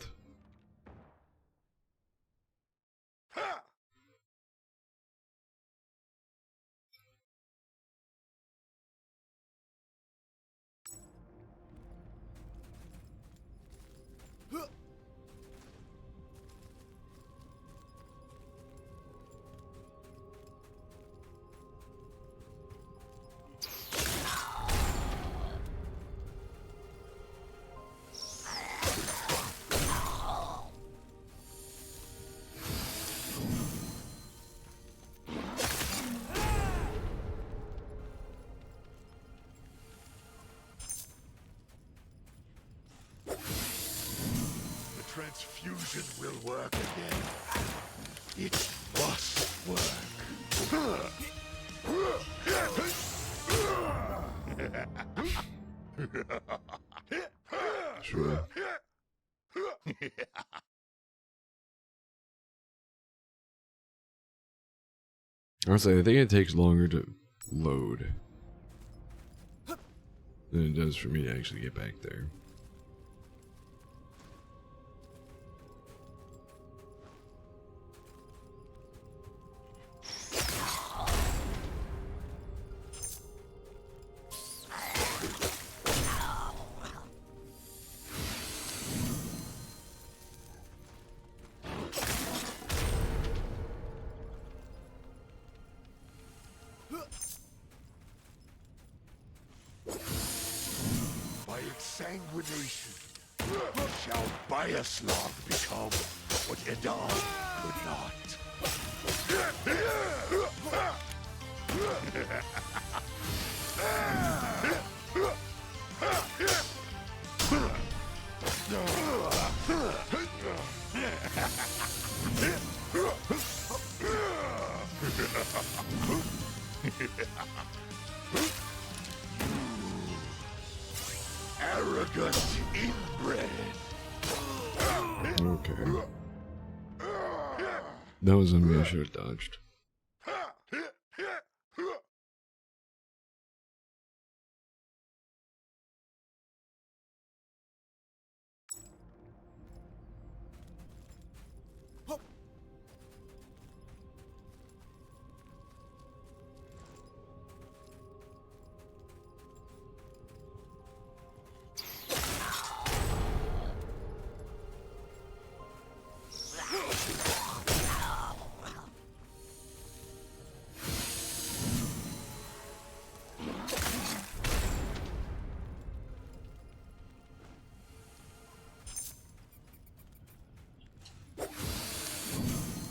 Transfusion will work again. It must work. Sure. Honestly, I think it takes longer to load than it does for me to actually get back there. By exsanguination shall Bioslog become what Edom could not. Arrogant inbred. Okay. That was on me, I should have dodged.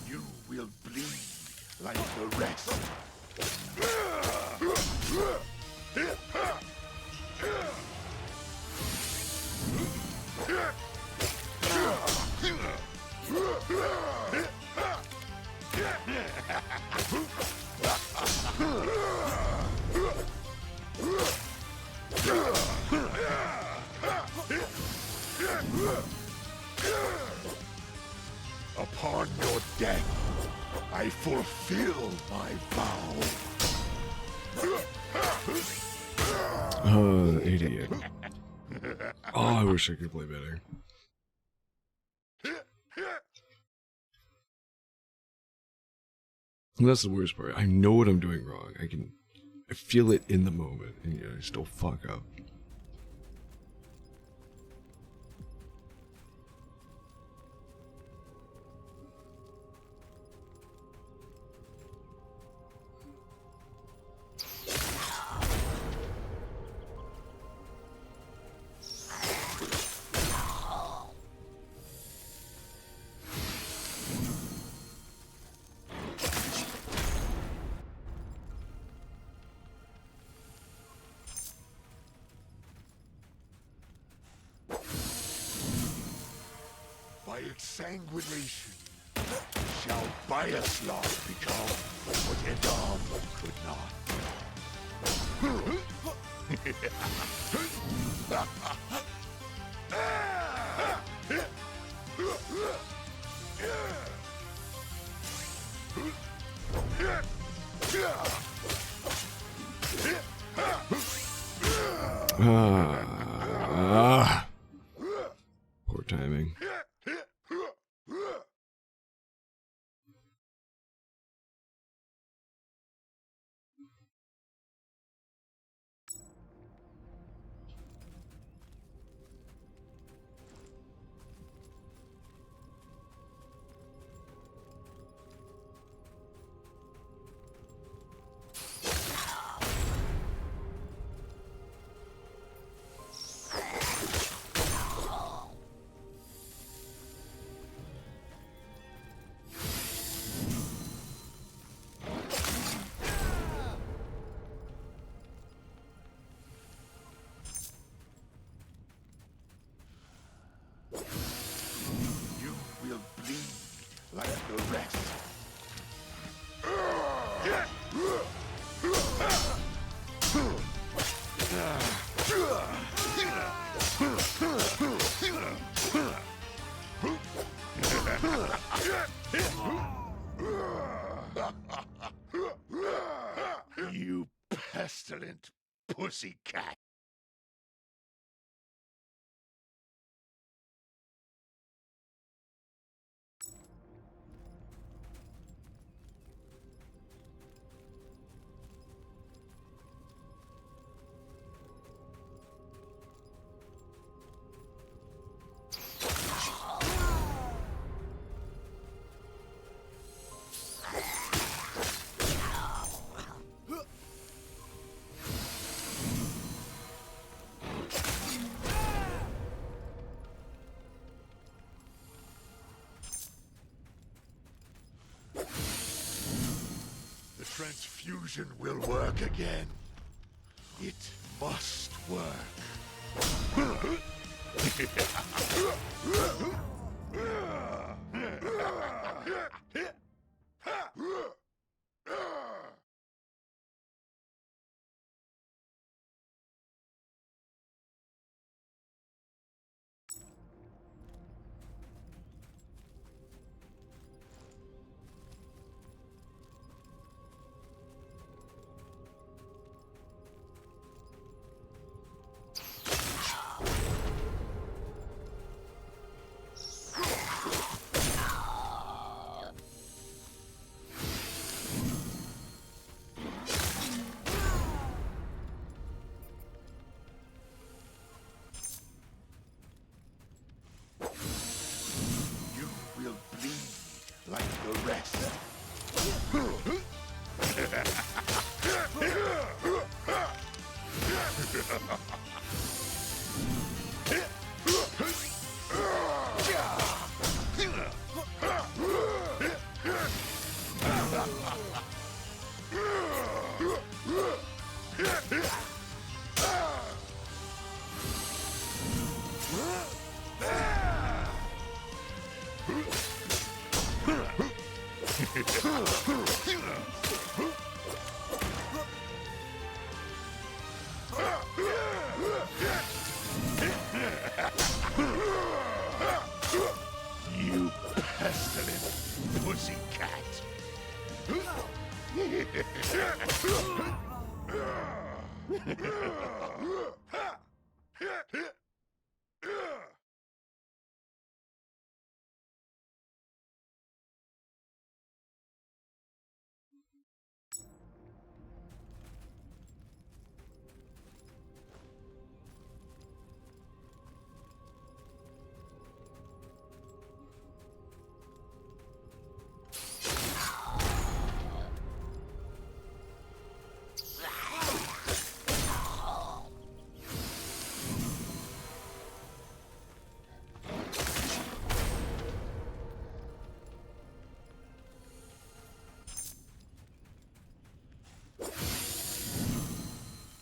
You will bleed like the rest. Upon your death, I fulfill my vow. Idiot. Oh, I wish I could play better. And that's the worst part. I know what I'm doing wrong. I feel it in the moment, and yet I still fuck up. By exsanguination shall Bioslog become what Edom could Poor timing. pussycat. The transfusion will work again. It must work. Will bleed like the rest. You pestilent pussycat.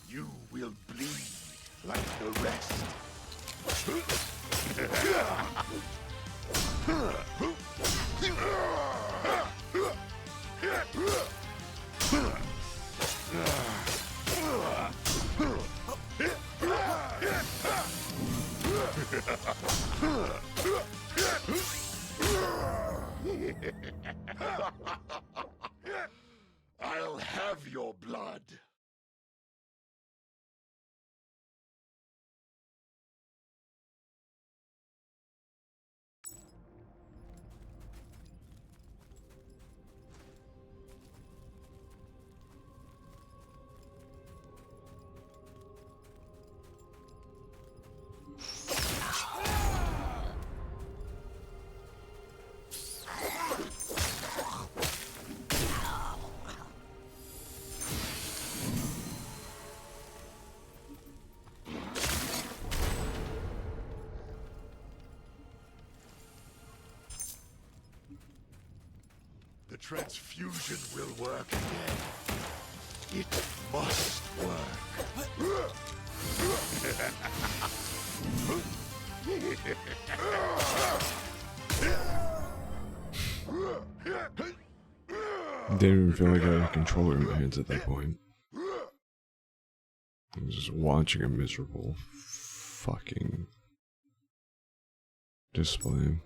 You will bleed like the rest. I'll have your blood. The transfusion will work again. It must work. Didn't even feel like I had a controller in my hands at that point. I was just watching a miserable fucking display.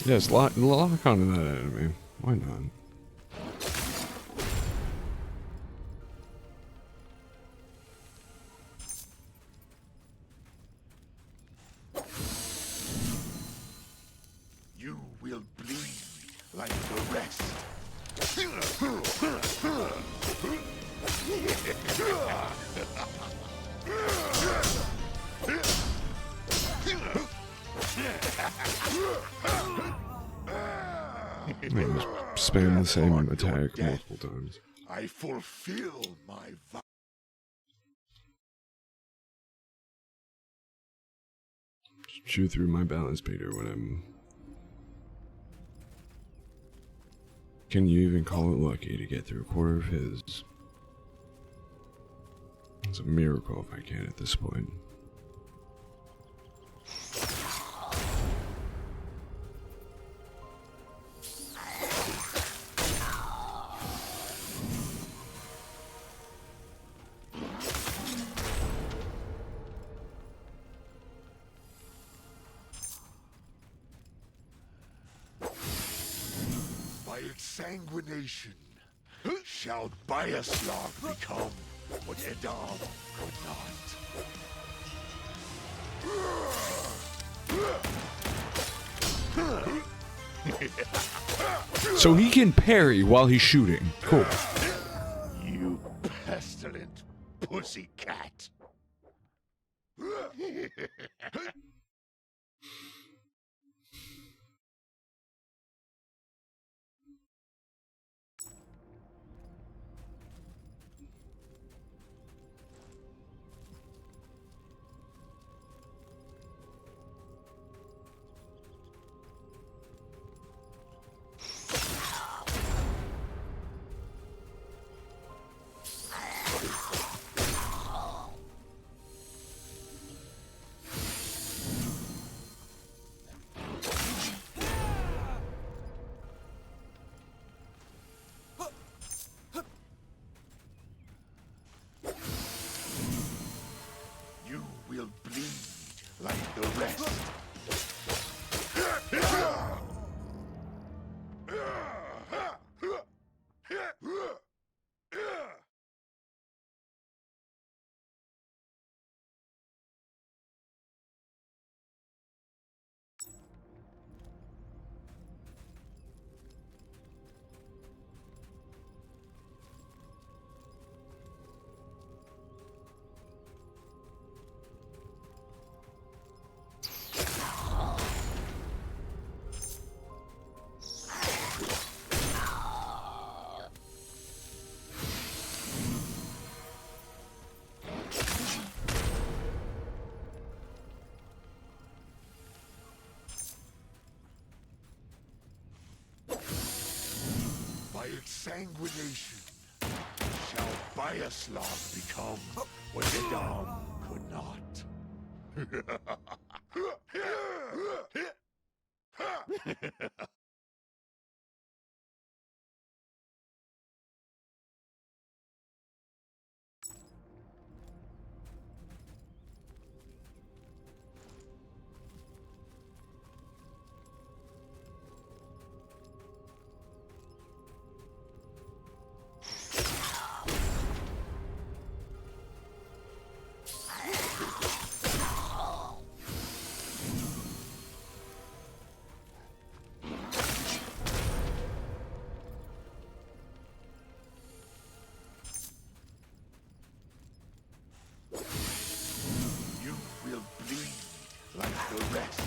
Yes, lock onto that enemy. Why not? You will bleed like the rest. I just spam the same attack multiple times. I fulfill my vow. Chew through my balance beater when I'm... Can you even call it lucky to get through a quarter of his? It's a miracle if I can at this point. By its sanguination shall Bioslog become what Edam could not. So he can parry while he's shooting. Cool. You pestilent pussycat. You will bleed like the rest. By its sanguination shall Bioslog become what Edam could not. You will bleed like the rest.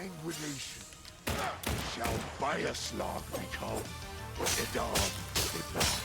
sanguination shall Bioslog become what Edom could not.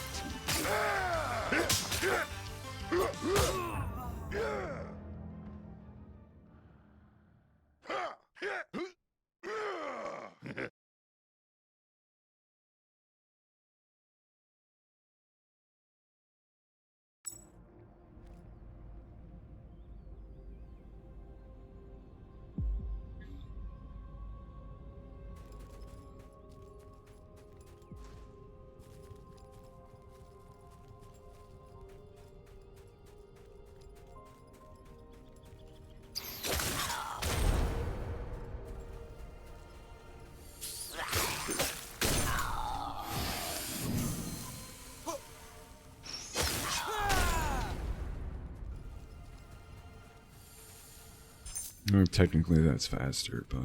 No, technically that's faster, but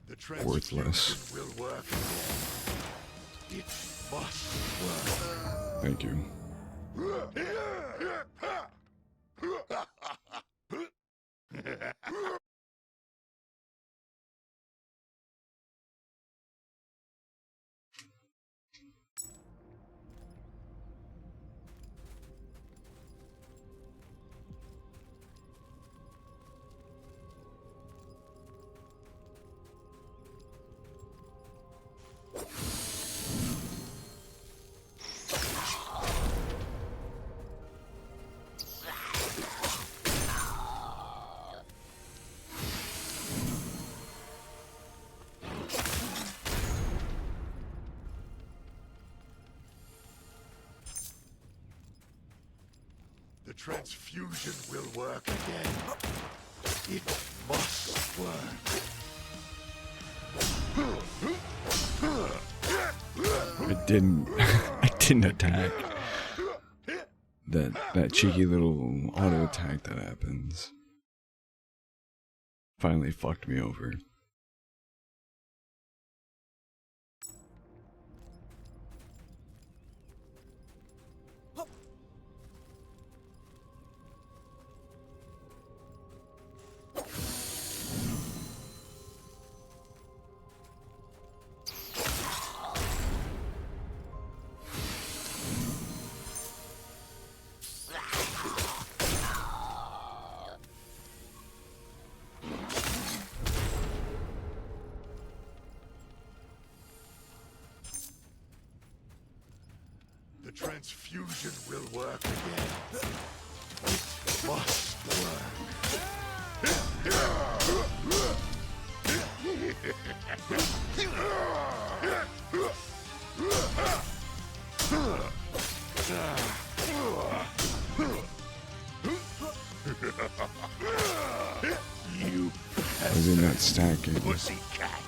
The worthless. transfusion will work again. It must work. Thank you. The transfusion will work again. It must work. I didn't attack. That cheeky little auto attack that happens finally fucked me over. The transfusion will work again. It must work. You Was he not stacking? pussy cat.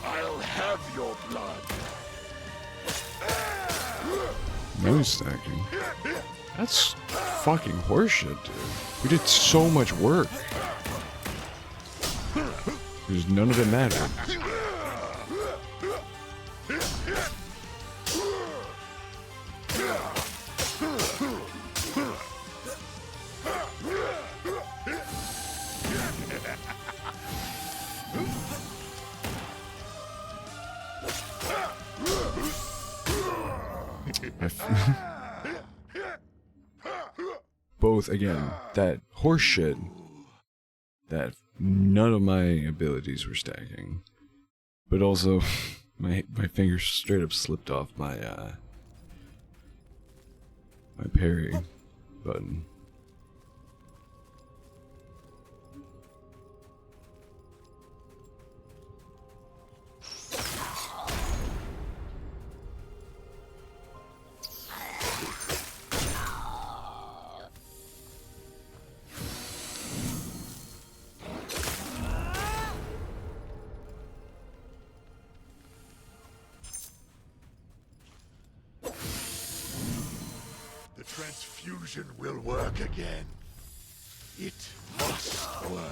I'll have your blood. No stacking. That's fucking horseshit, dude. We did so much work. There's none of it mattered. Both, again, that horseshit, that none of my abilities were stacking, but also my fingers straight up slipped off my my parry button. transfusion will work again. It must work.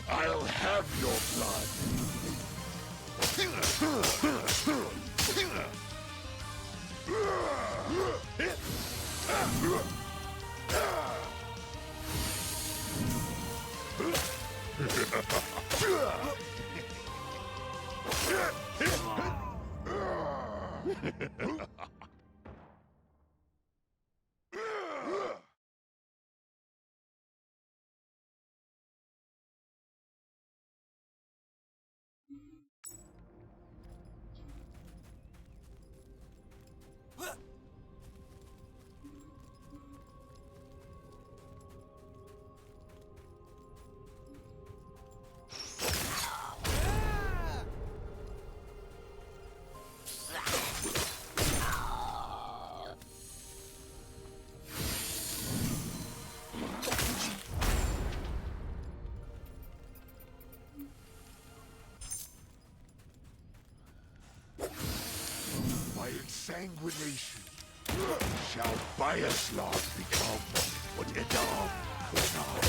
I'll have your blood. By insanguination shall Bioslog become what Edam could not.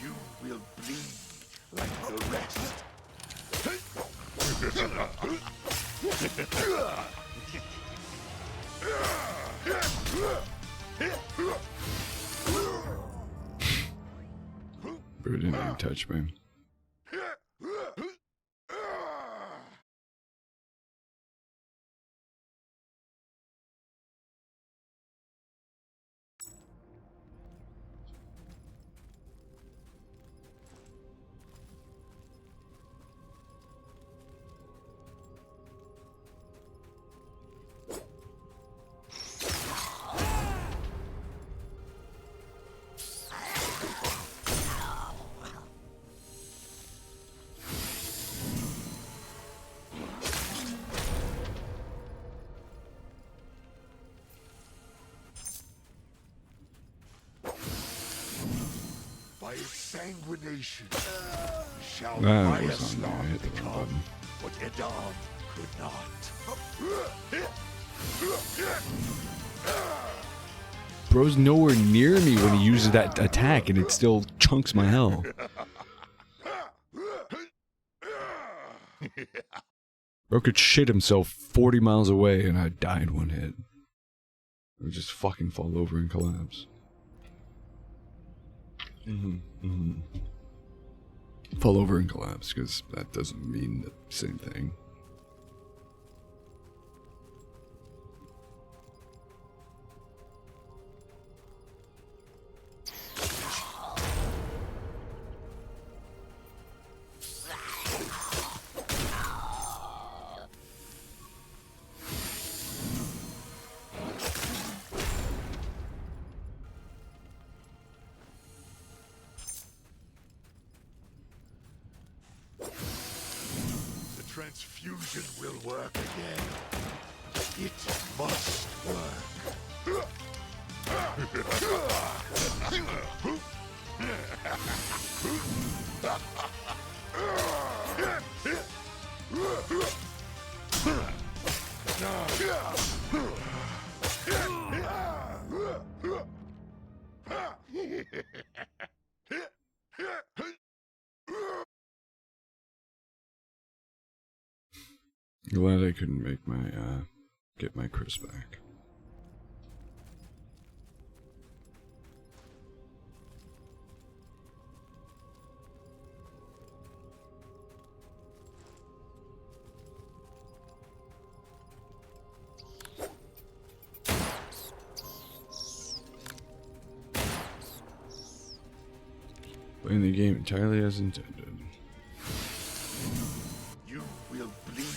You will bleed like the rest. Bro didn't even touch me. By sanguination shall That was on there. I Bioslog hit the wrong become button. what Edam could not. Bro's nowhere near me when he uses that attack, and it still chunks my hell. Bro could shit himself 40 miles away, and I'd die in one hit. Or just fucking fall over and collapse. Fall over and collapse, because that doesn't mean the same thing. Transfusion will work again. It must work. Glad I couldn't make my, get my Chris back. Playing the game entirely as intended. You will bleed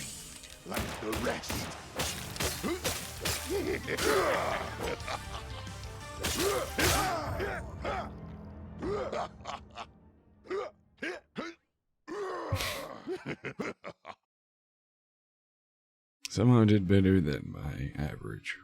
like the rest. Somehow did better than my average.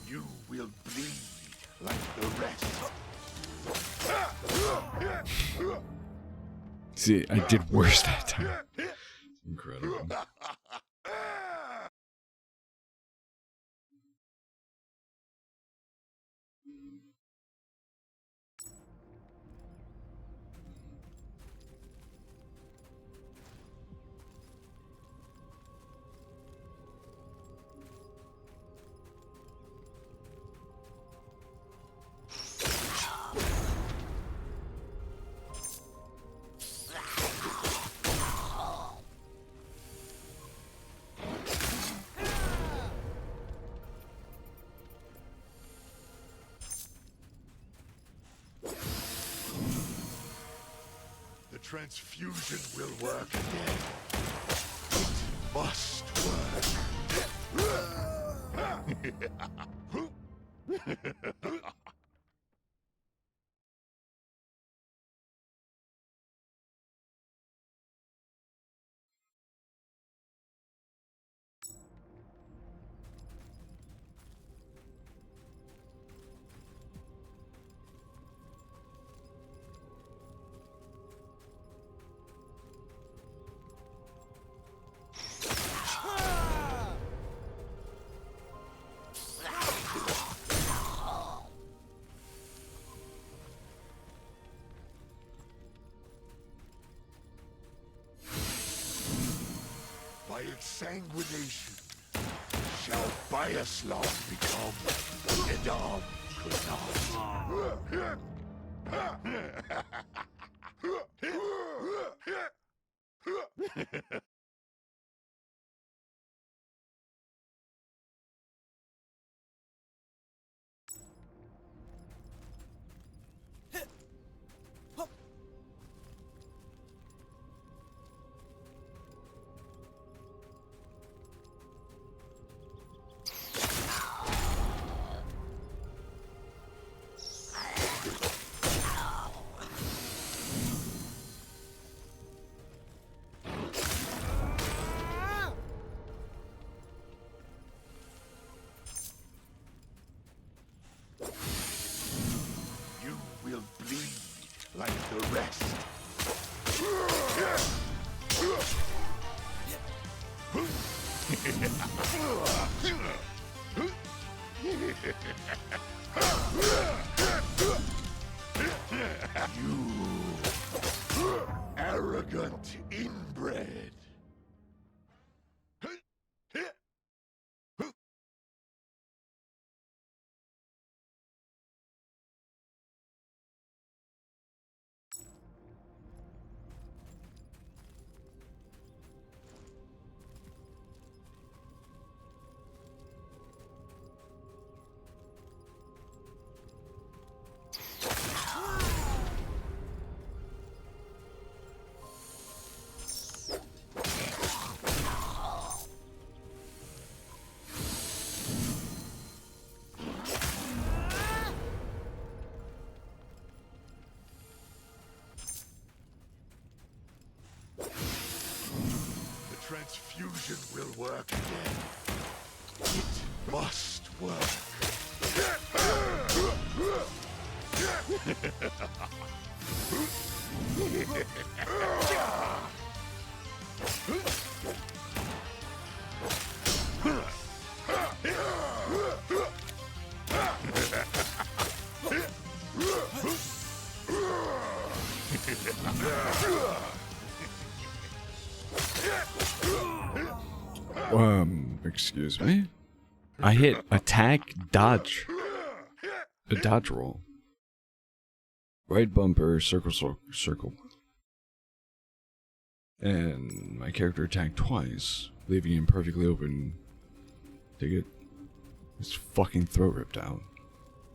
You will bleed like the rest. See, I did worse that time. Incredible. The transfusion will work again. It must work. By its sanguination shall Bioslog become what Edom could not. You will bleed like the rest. You arrogant inbred. Transfusion will work again. It must work. Excuse me? I hit attack, dodge. A dodge roll. Right bumper, circle. And my character attacked twice, leaving him perfectly open to get his fucking throat ripped out.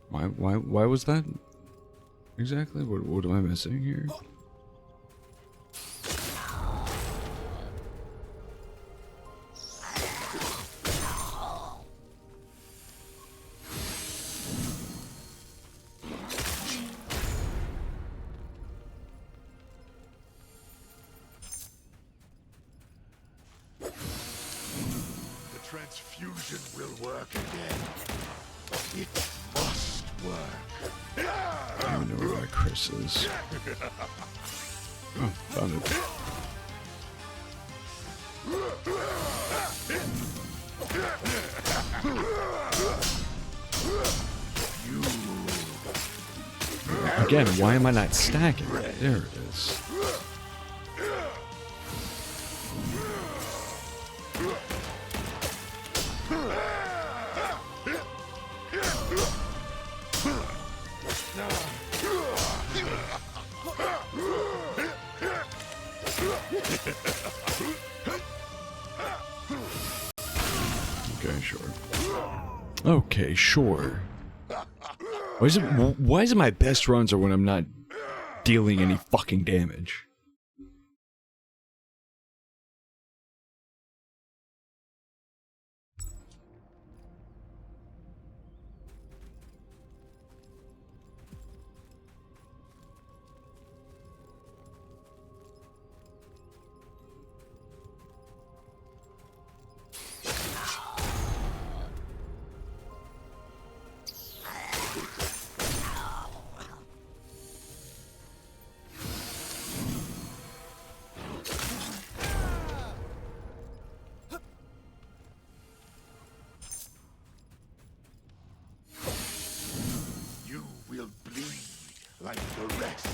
Why was that? Exactly? What am I missing here? Transfusion will work again. It must work. I don't know where that Chris is. Oh, found it. Again, why am I not stacking? There it is. Okay, sure. Why is it my best runs are when I'm not dealing any fucking damage? Like the rest.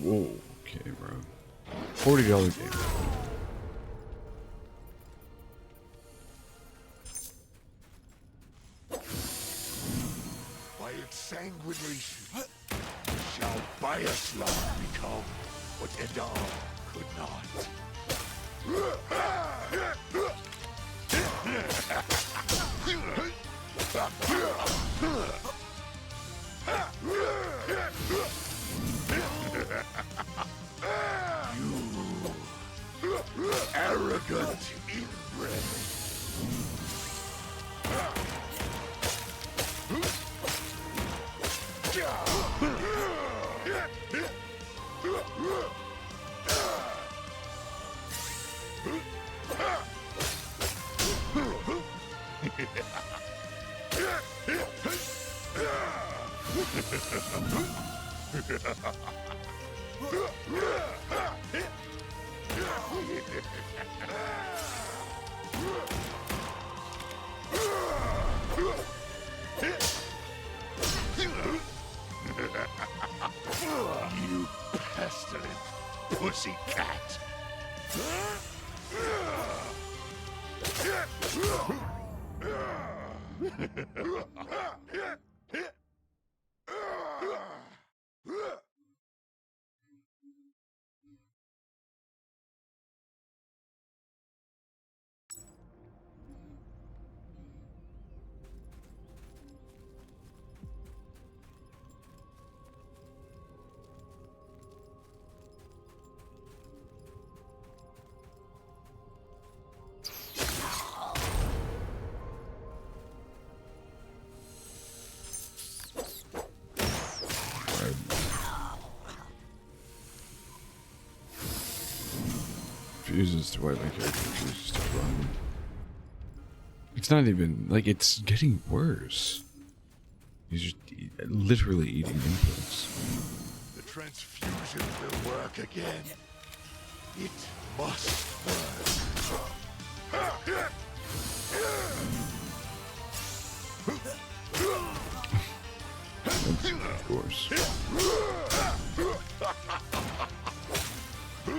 Whoa, okay, bro. $40 game. By its sanguinary shall Bioslog become what Edam could not. You arrogant inbred. You pestilent pussycat. refuses to, why my character refuses to run. It's not even, like, it's getting worse. He's just literally eating inputs. The transfusion will work again. It must work. Of course.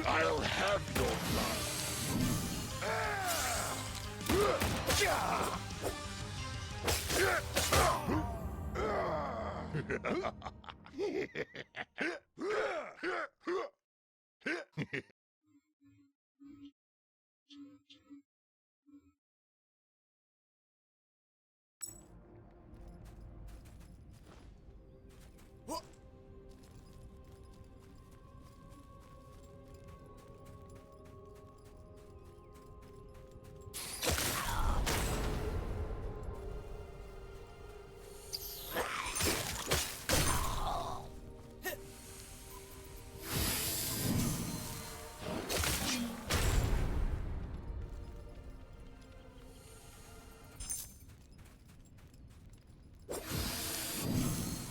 I'll have your blood.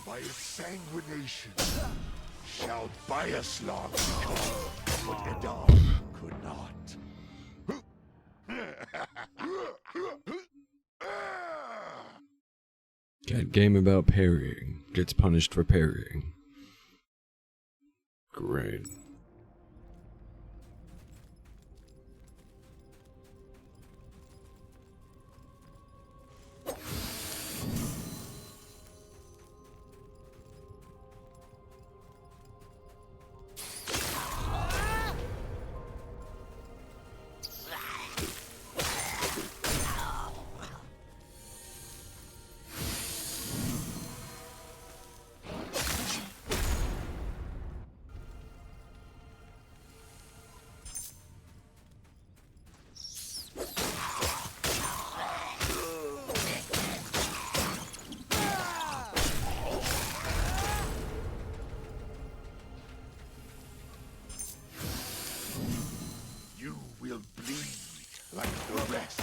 By its sanguination shall Bioslog become what Edam could not. Cat game about parrying. Gets punished for parrying. Great. You will bleed like the rest.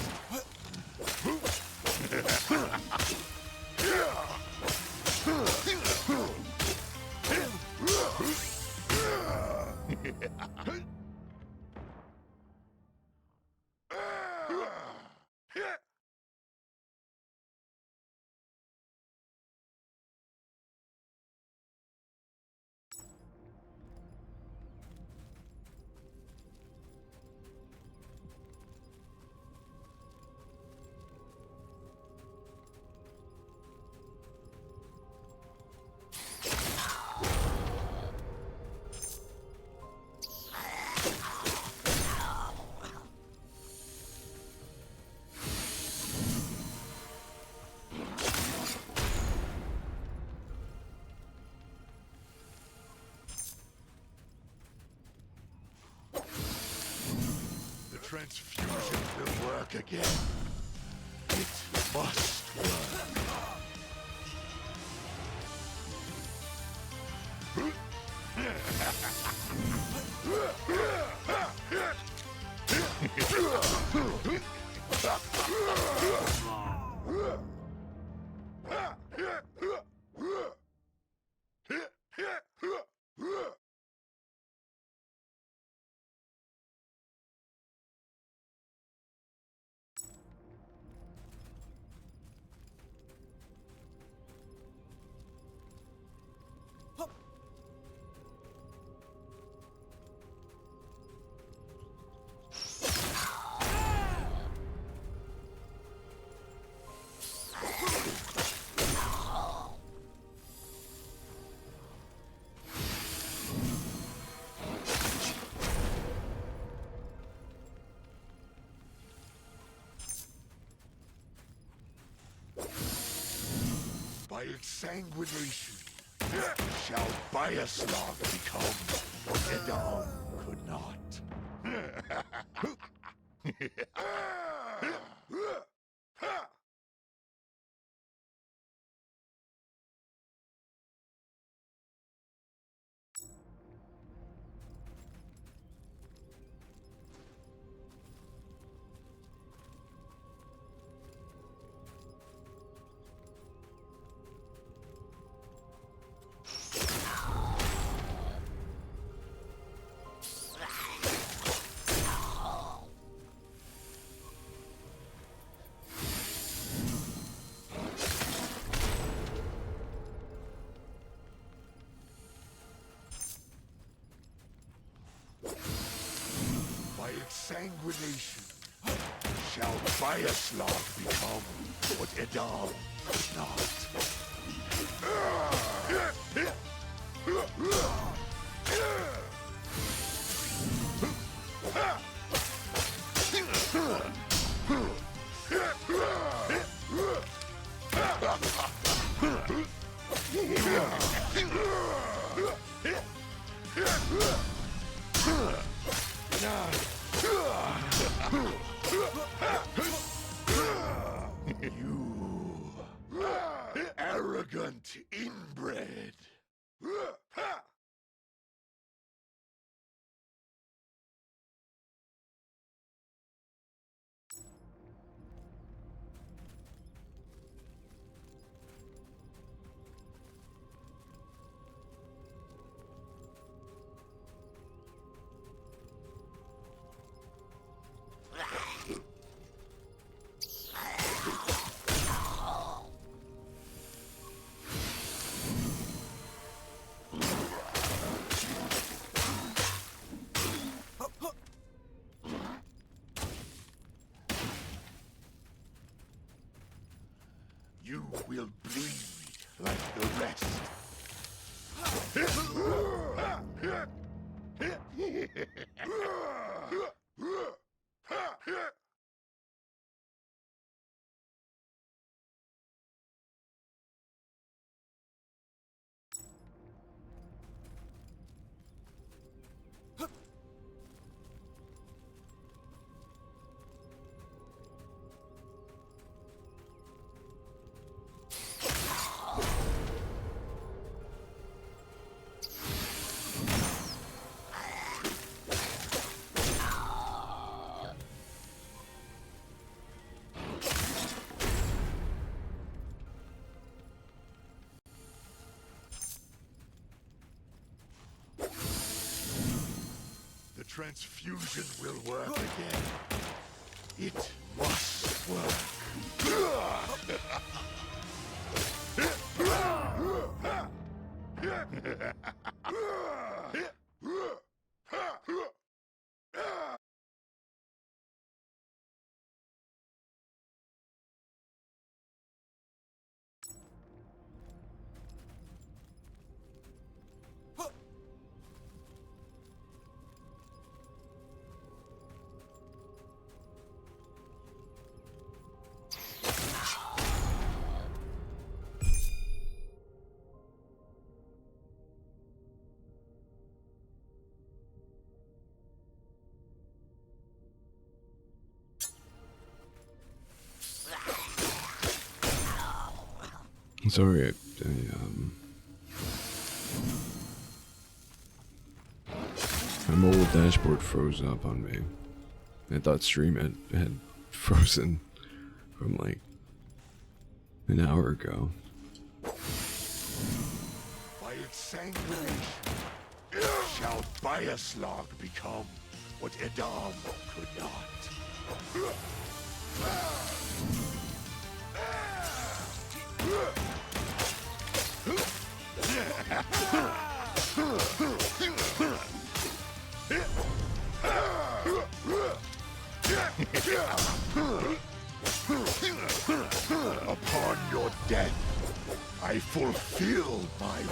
Transfusion will work again. It must work. By its sanguination shall Bioslog become what Edam could not. sanguination shall Bioslog become what Edam could not. You arrogant inbred. You will bleed like the rest. The transfusion will work again. It must work. Sorry, my mobile dashboard froze up on me. I thought stream had frozen from like an hour ago. By its sanguination shall Bioslog become what Edam could not. Upon your death, I fulfill my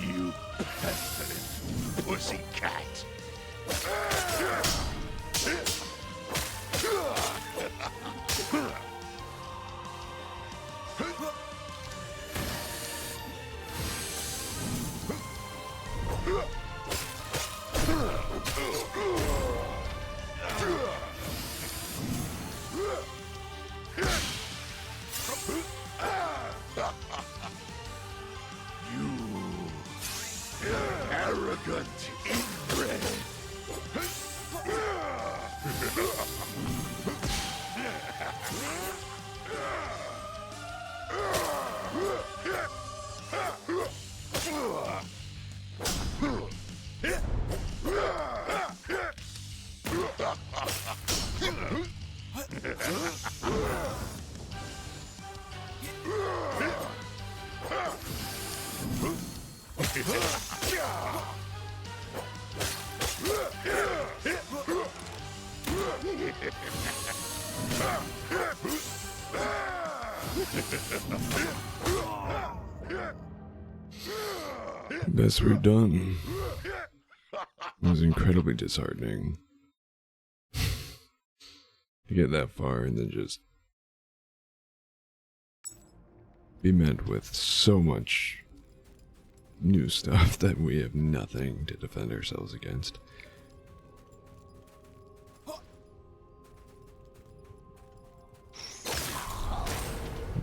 You pestilent pussycat! Arrogant inbred. Best we've done. It was incredibly disheartening to get that far and then just be met with so much new stuff that we have nothing to defend ourselves against.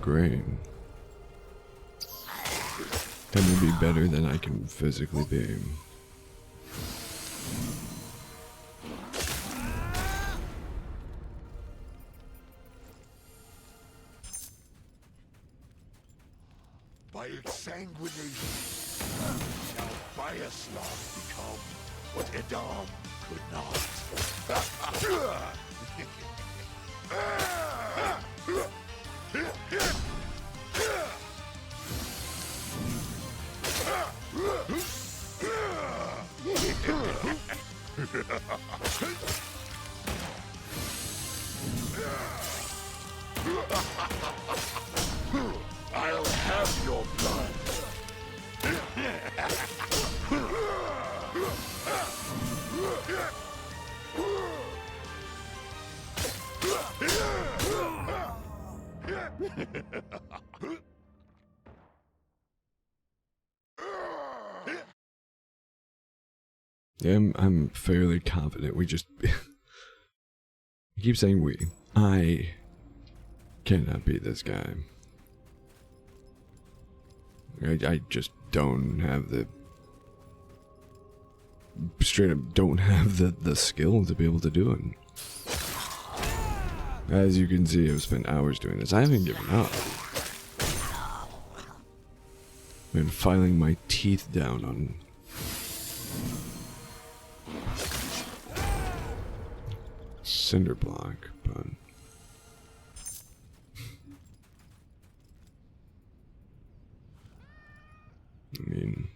Great. Time to be better than I can physically be. By its sanguination, shall Biaslag become what Edam could I'll have your blood. Yeah, I'm fairly confident we just... I keep saying we. I cannot beat this guy. I just don't have the... Straight up don't have the skill to be able to do it. As you can see, I've spent hours doing this. I haven't given up. I've been filing my teeth down on... cinder block, but... I mean...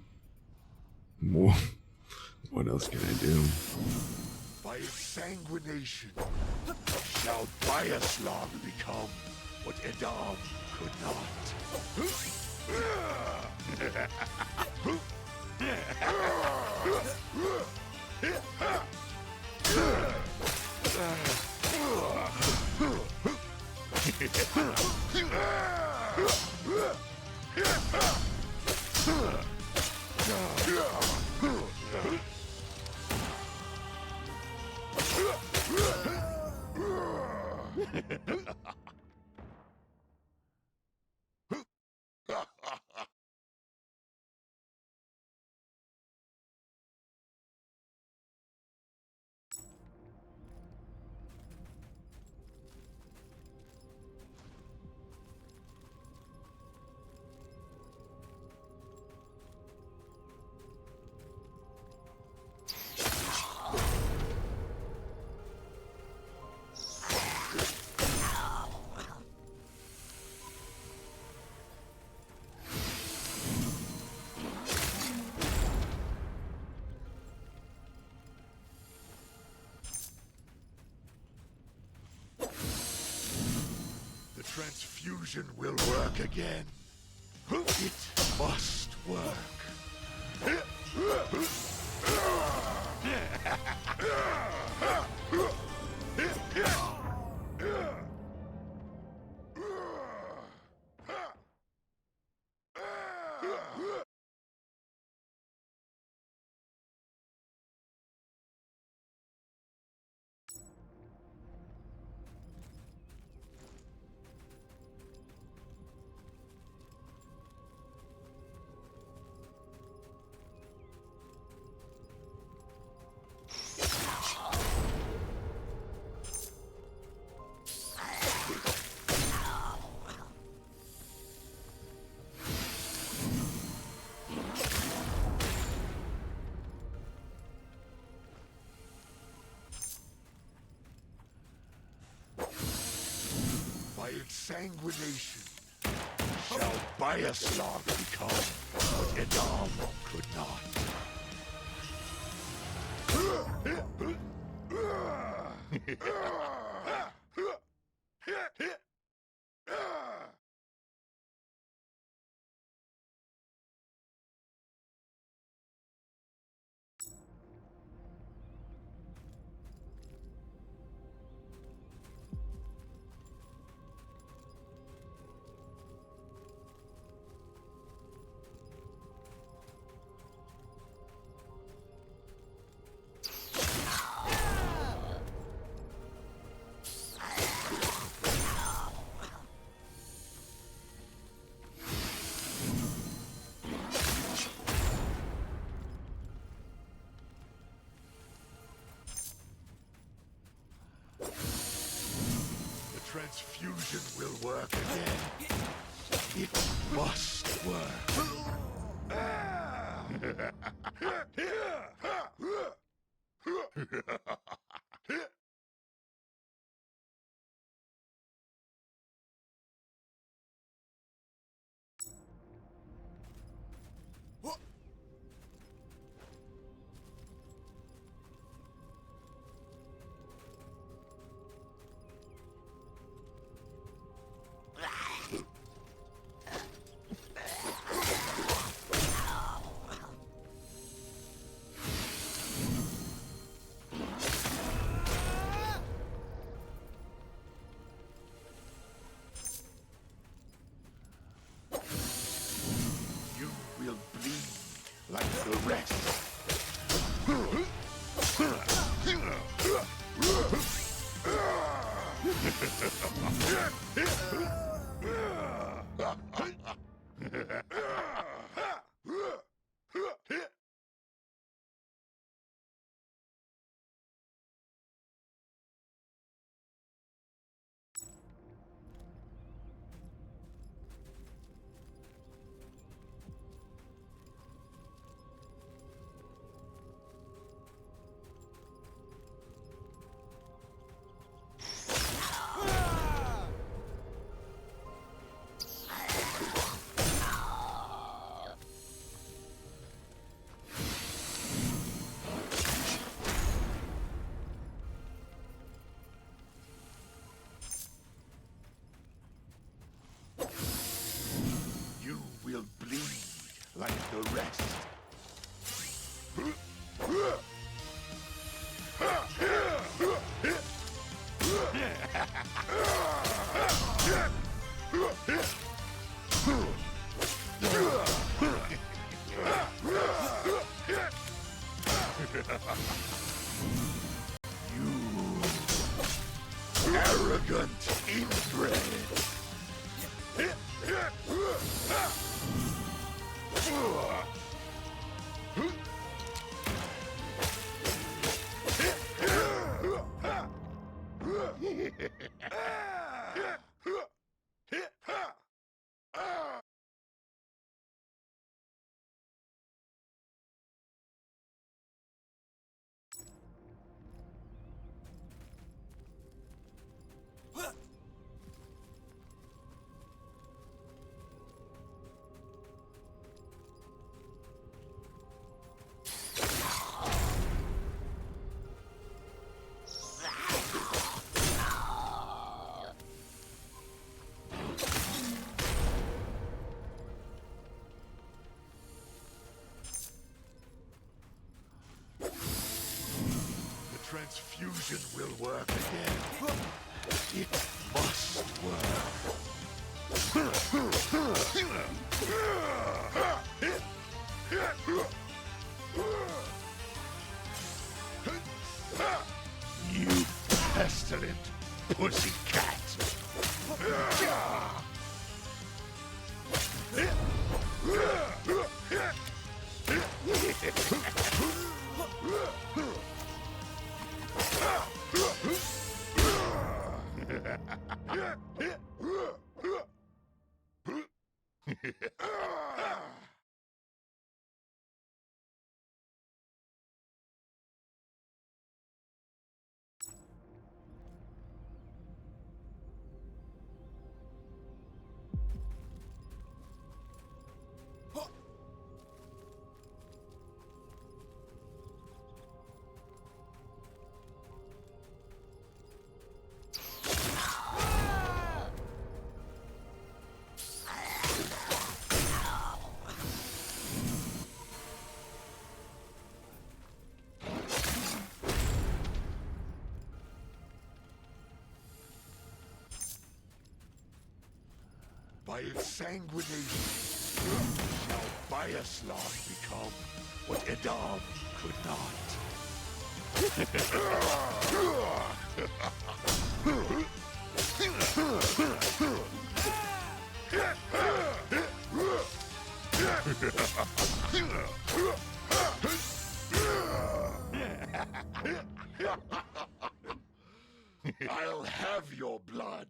what else can I do? By its sanguination, shall Biaslag become what Edam could The transfusion will work again. It must work. By its sanguination, Shall Byaslag become what Edam could not? The transfusion will work again. It must work. You will bleed like the rest. You will bleed like the rest. You arrogant inbred. Transfusion will work again. It must work. You pestilent pussycat! By its sanguination, shall Biaslog become what Edam could not. I'll have your blood.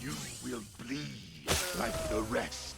You will bleed like the rest.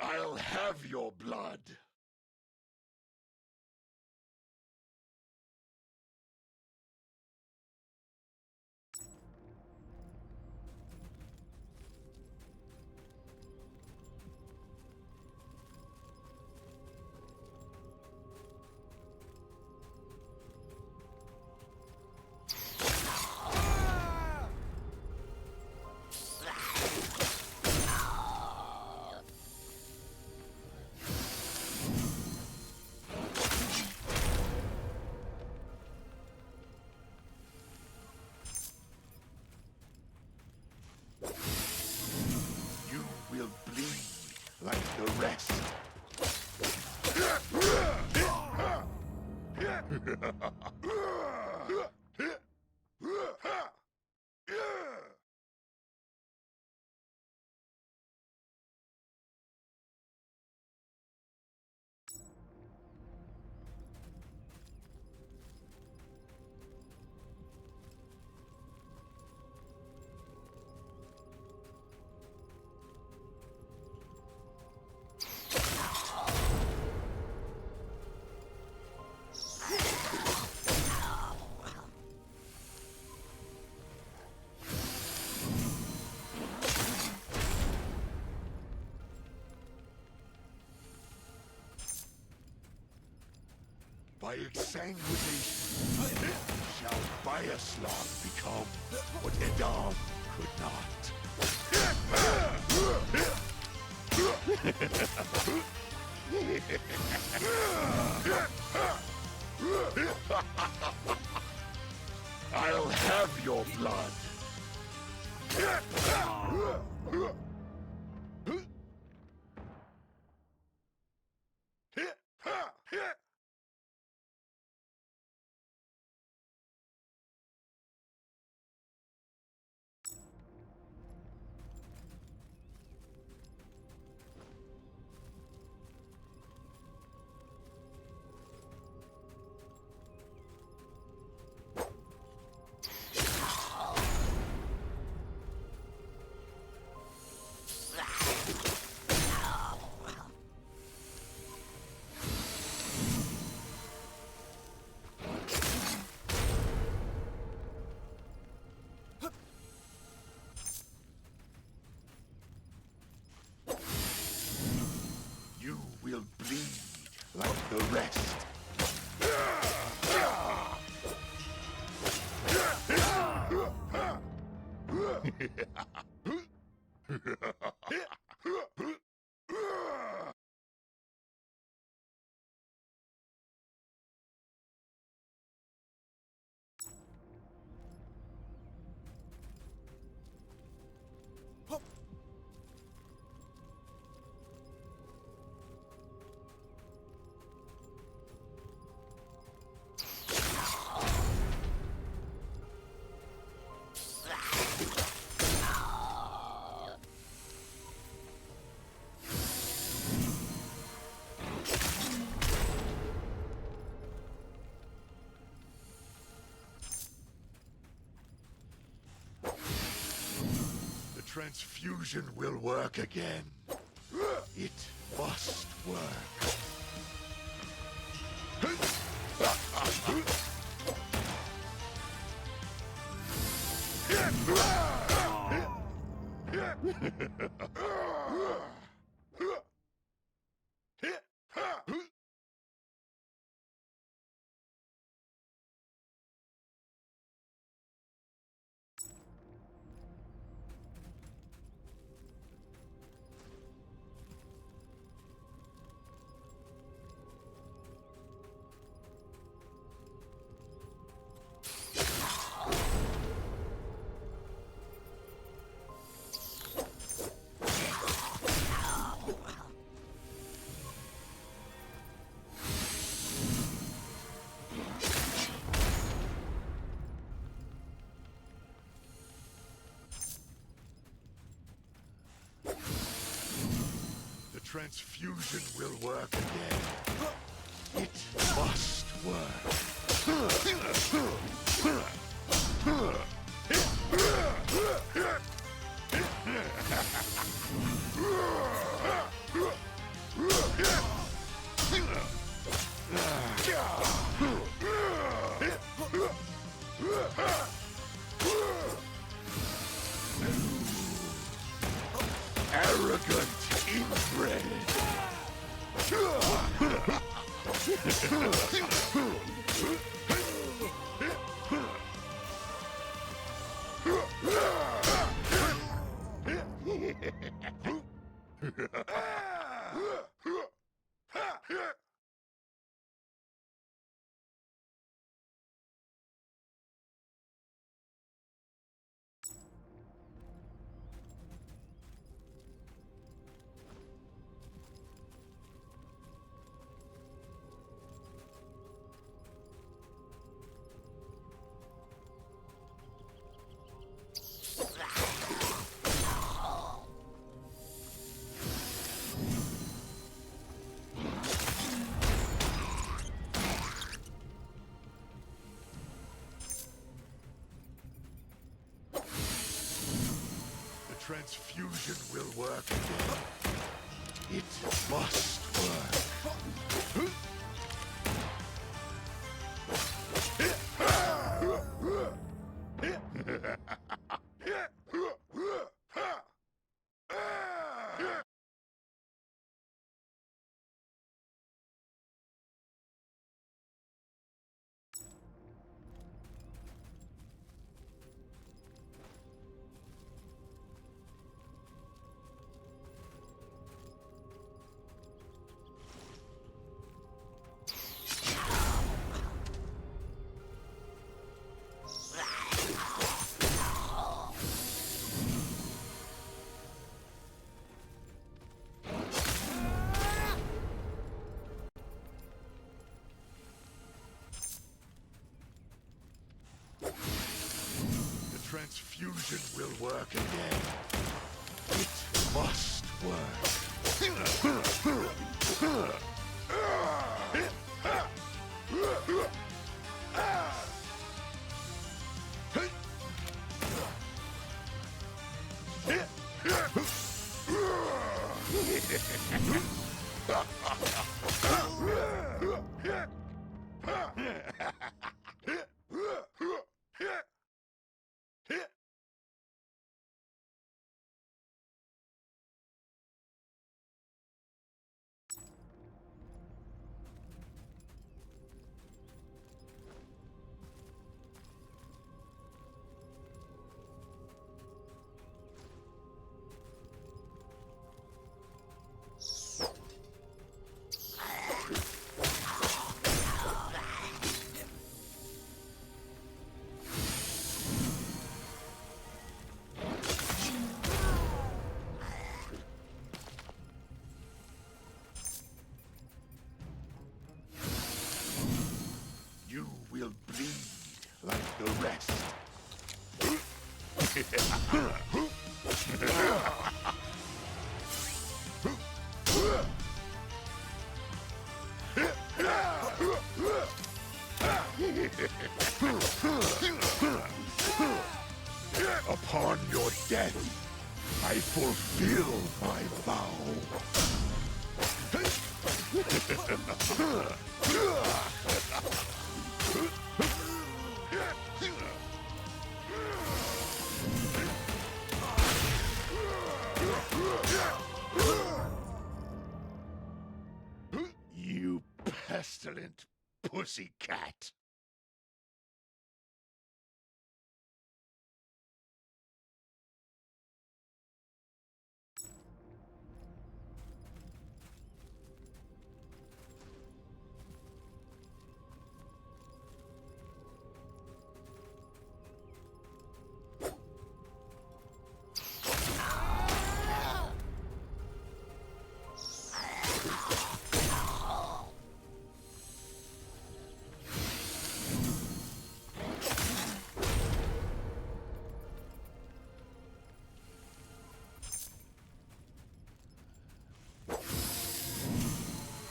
I'll have your blood. You will bleed like the rest. By its sanguination, shall Biaslog become what Edam could not. I'll have your blood. transfusion will work again. It must work. The transfusion will work again. It must work. Arrogant inbred. Transfusion will work again. It must work. Transfusion will work again. It must work. You will bleed like the rest. Upon your death, I fulfill my vow. You pestilent pussycat.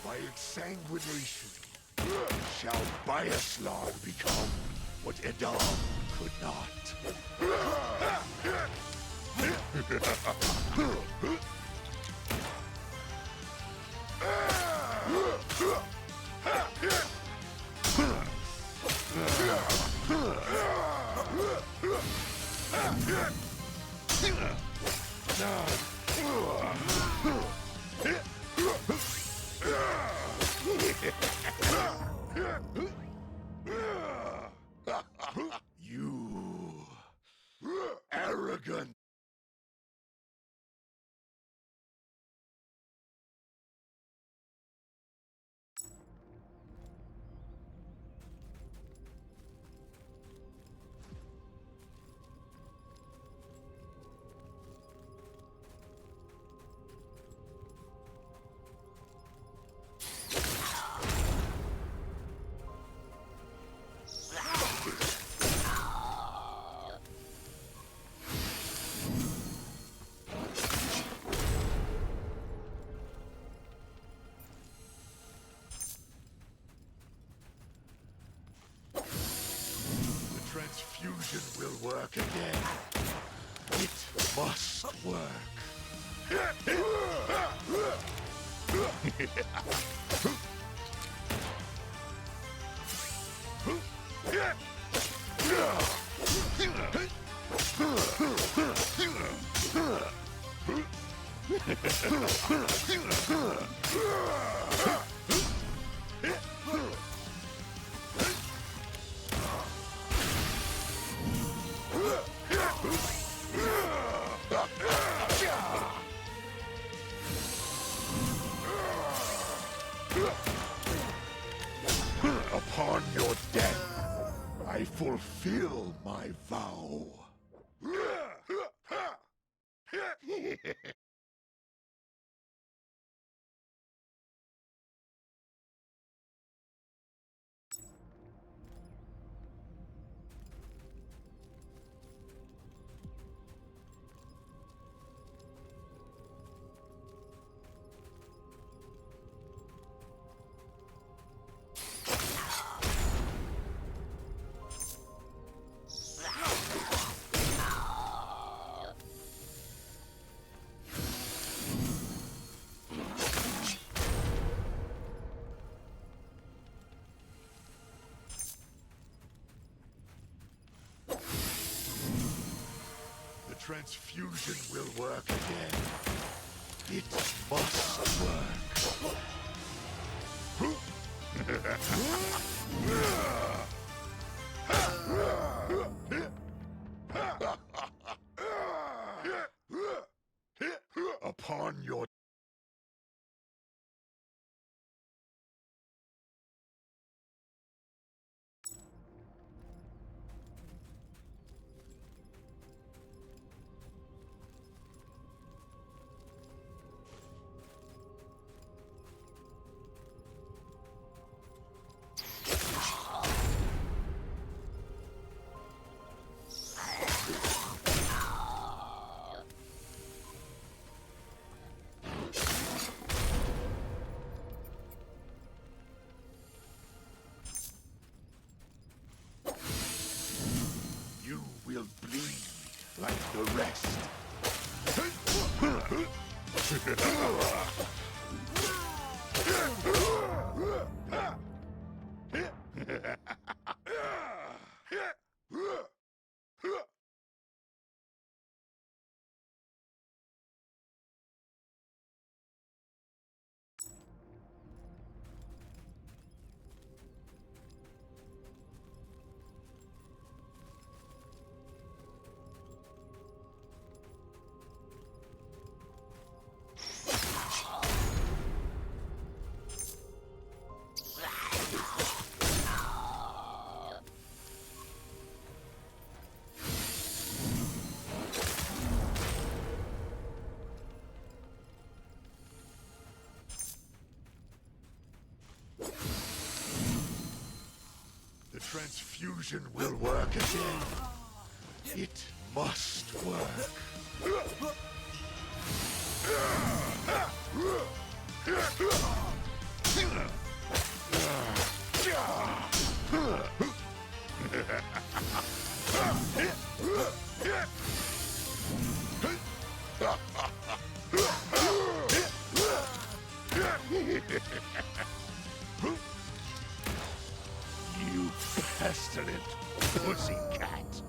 By its sanguination shall Byaslag become what Edam could not. You arrogant. Transfusion will work again. It must work. Upon your death, I fulfill my vow. Transfusion will work again. It must work. Upon your The transfusion will work again. It must work. You pestilent pussycat!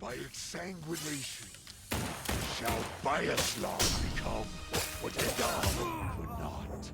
By its sanguination, shall Bioslog become what Adam could not.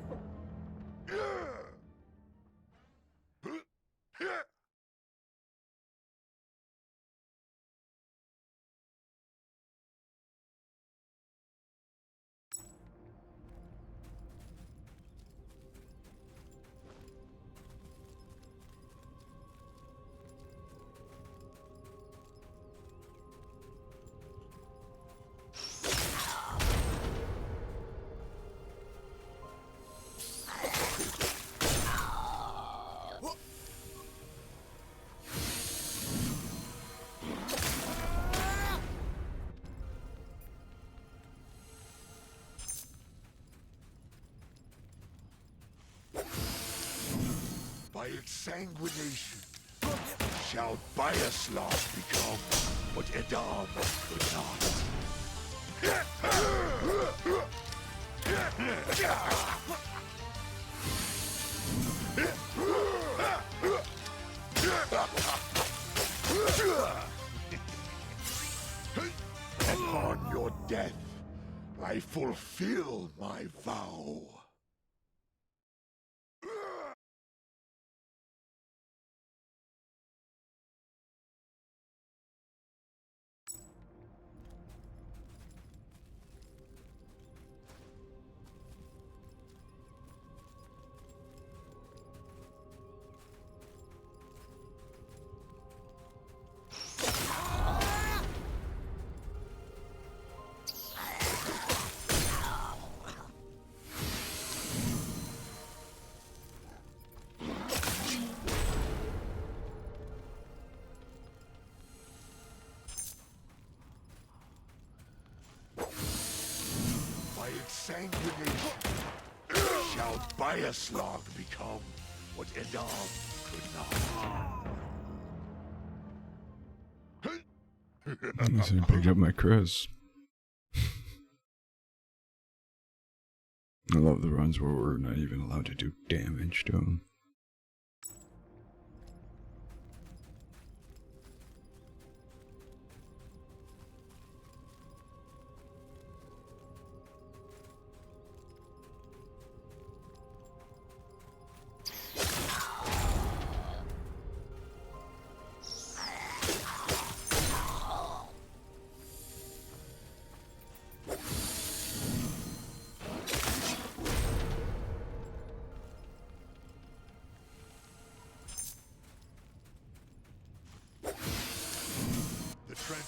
By its sanguination, shall Bioslog become what Adam could not. Upon your death, I fulfill my vow. Sanguination shall Bioslog become what Adam could not. Unless I picked up my Chris. I love the runs where we're not even allowed to do damage to him.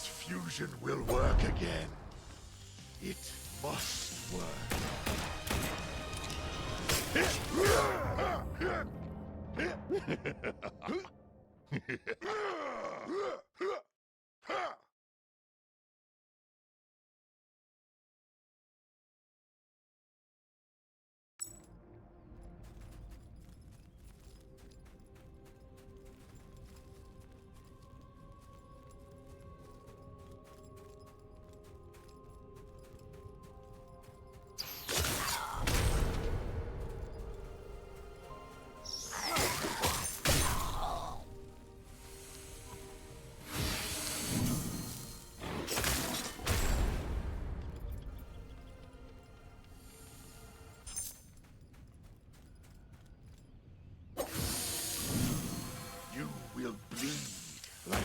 transfusion will work again. It must work. You will bleed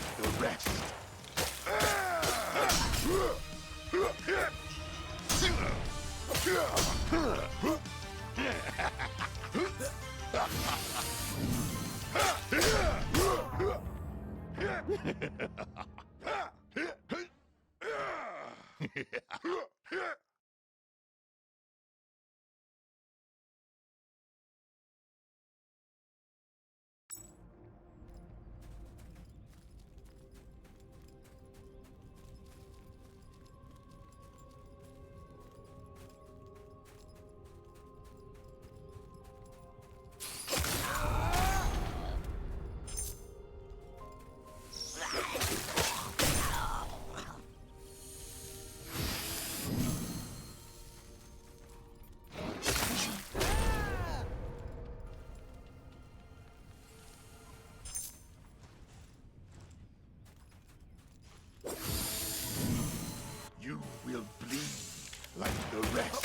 like the rest. You will bleed like the rest.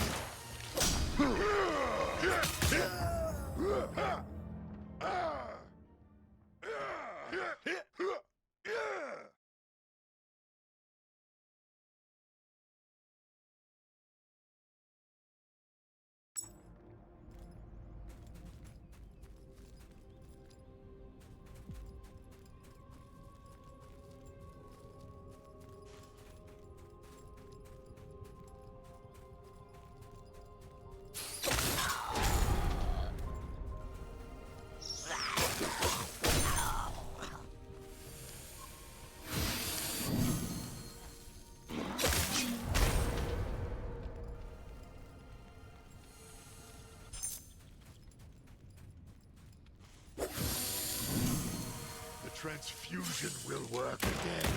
The transfusion will work again.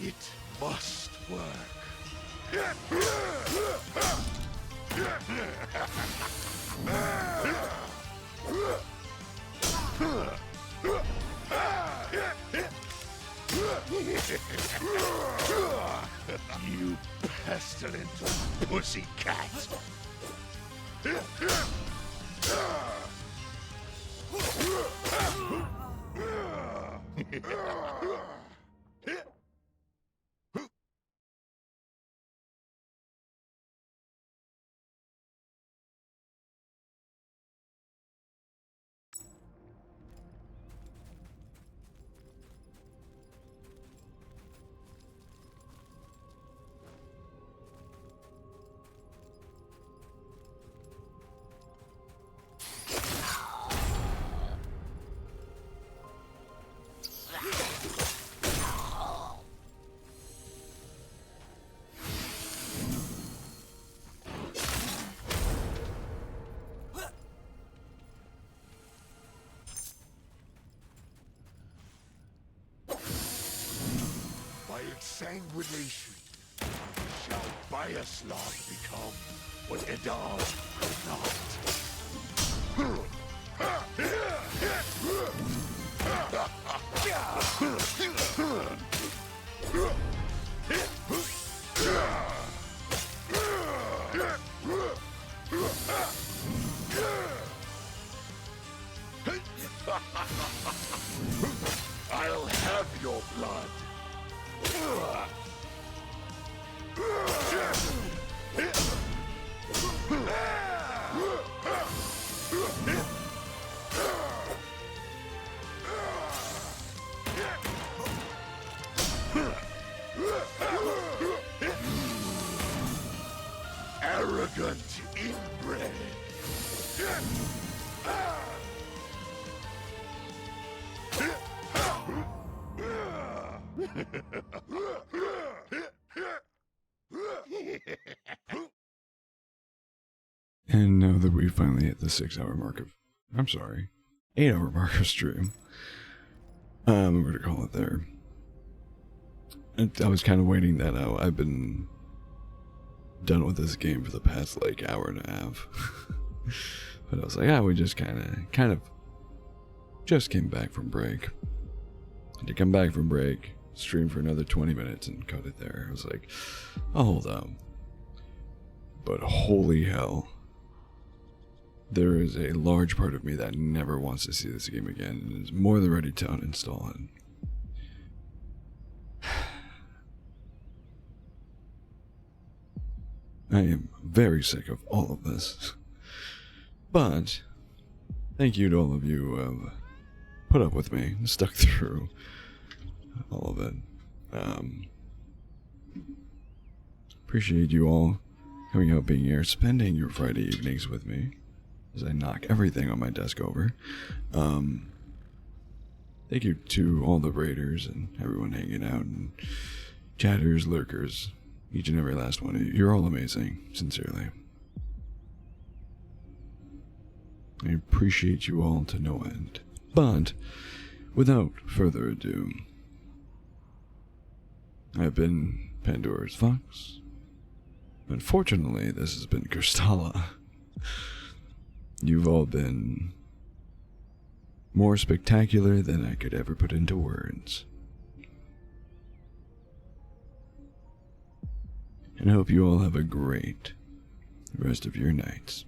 It must work. You pestilent pussycat! By exsanguination, shall Bioslog become what Edam could not. I'll have your blood. arrogant inbred. And now that we finally hit the 6-hour mark of, I'm sorry, 8-hour mark of stream, I'm going to call it there. I was kind of waiting that out. I've been done with this game for the past like hour and a half. But I was like, we just kind of just came back from break. And to come back from break, stream for another 20 minutes and cut it there. I was like, hold up. But holy hell. There is a large part of me that never wants to see this game again and is more than ready to uninstall it. I am very sick of all of this. But, thank you to all of you who have put up with me and stuck through all of it. Appreciate you all coming out, being here, spending your Friday evenings with me as I knock everything on my desk over. Thank you to all the raiders and everyone hanging out and chatters, lurkers, each and every last one of you. You're all amazing, sincerely. I appreciate you all to no end. But, without further ado, I've been Pandora's Fox. Unfortunately, this has been Kristalla. You've all been more spectacular than I could ever put into words. And I hope you all have a great rest of your nights.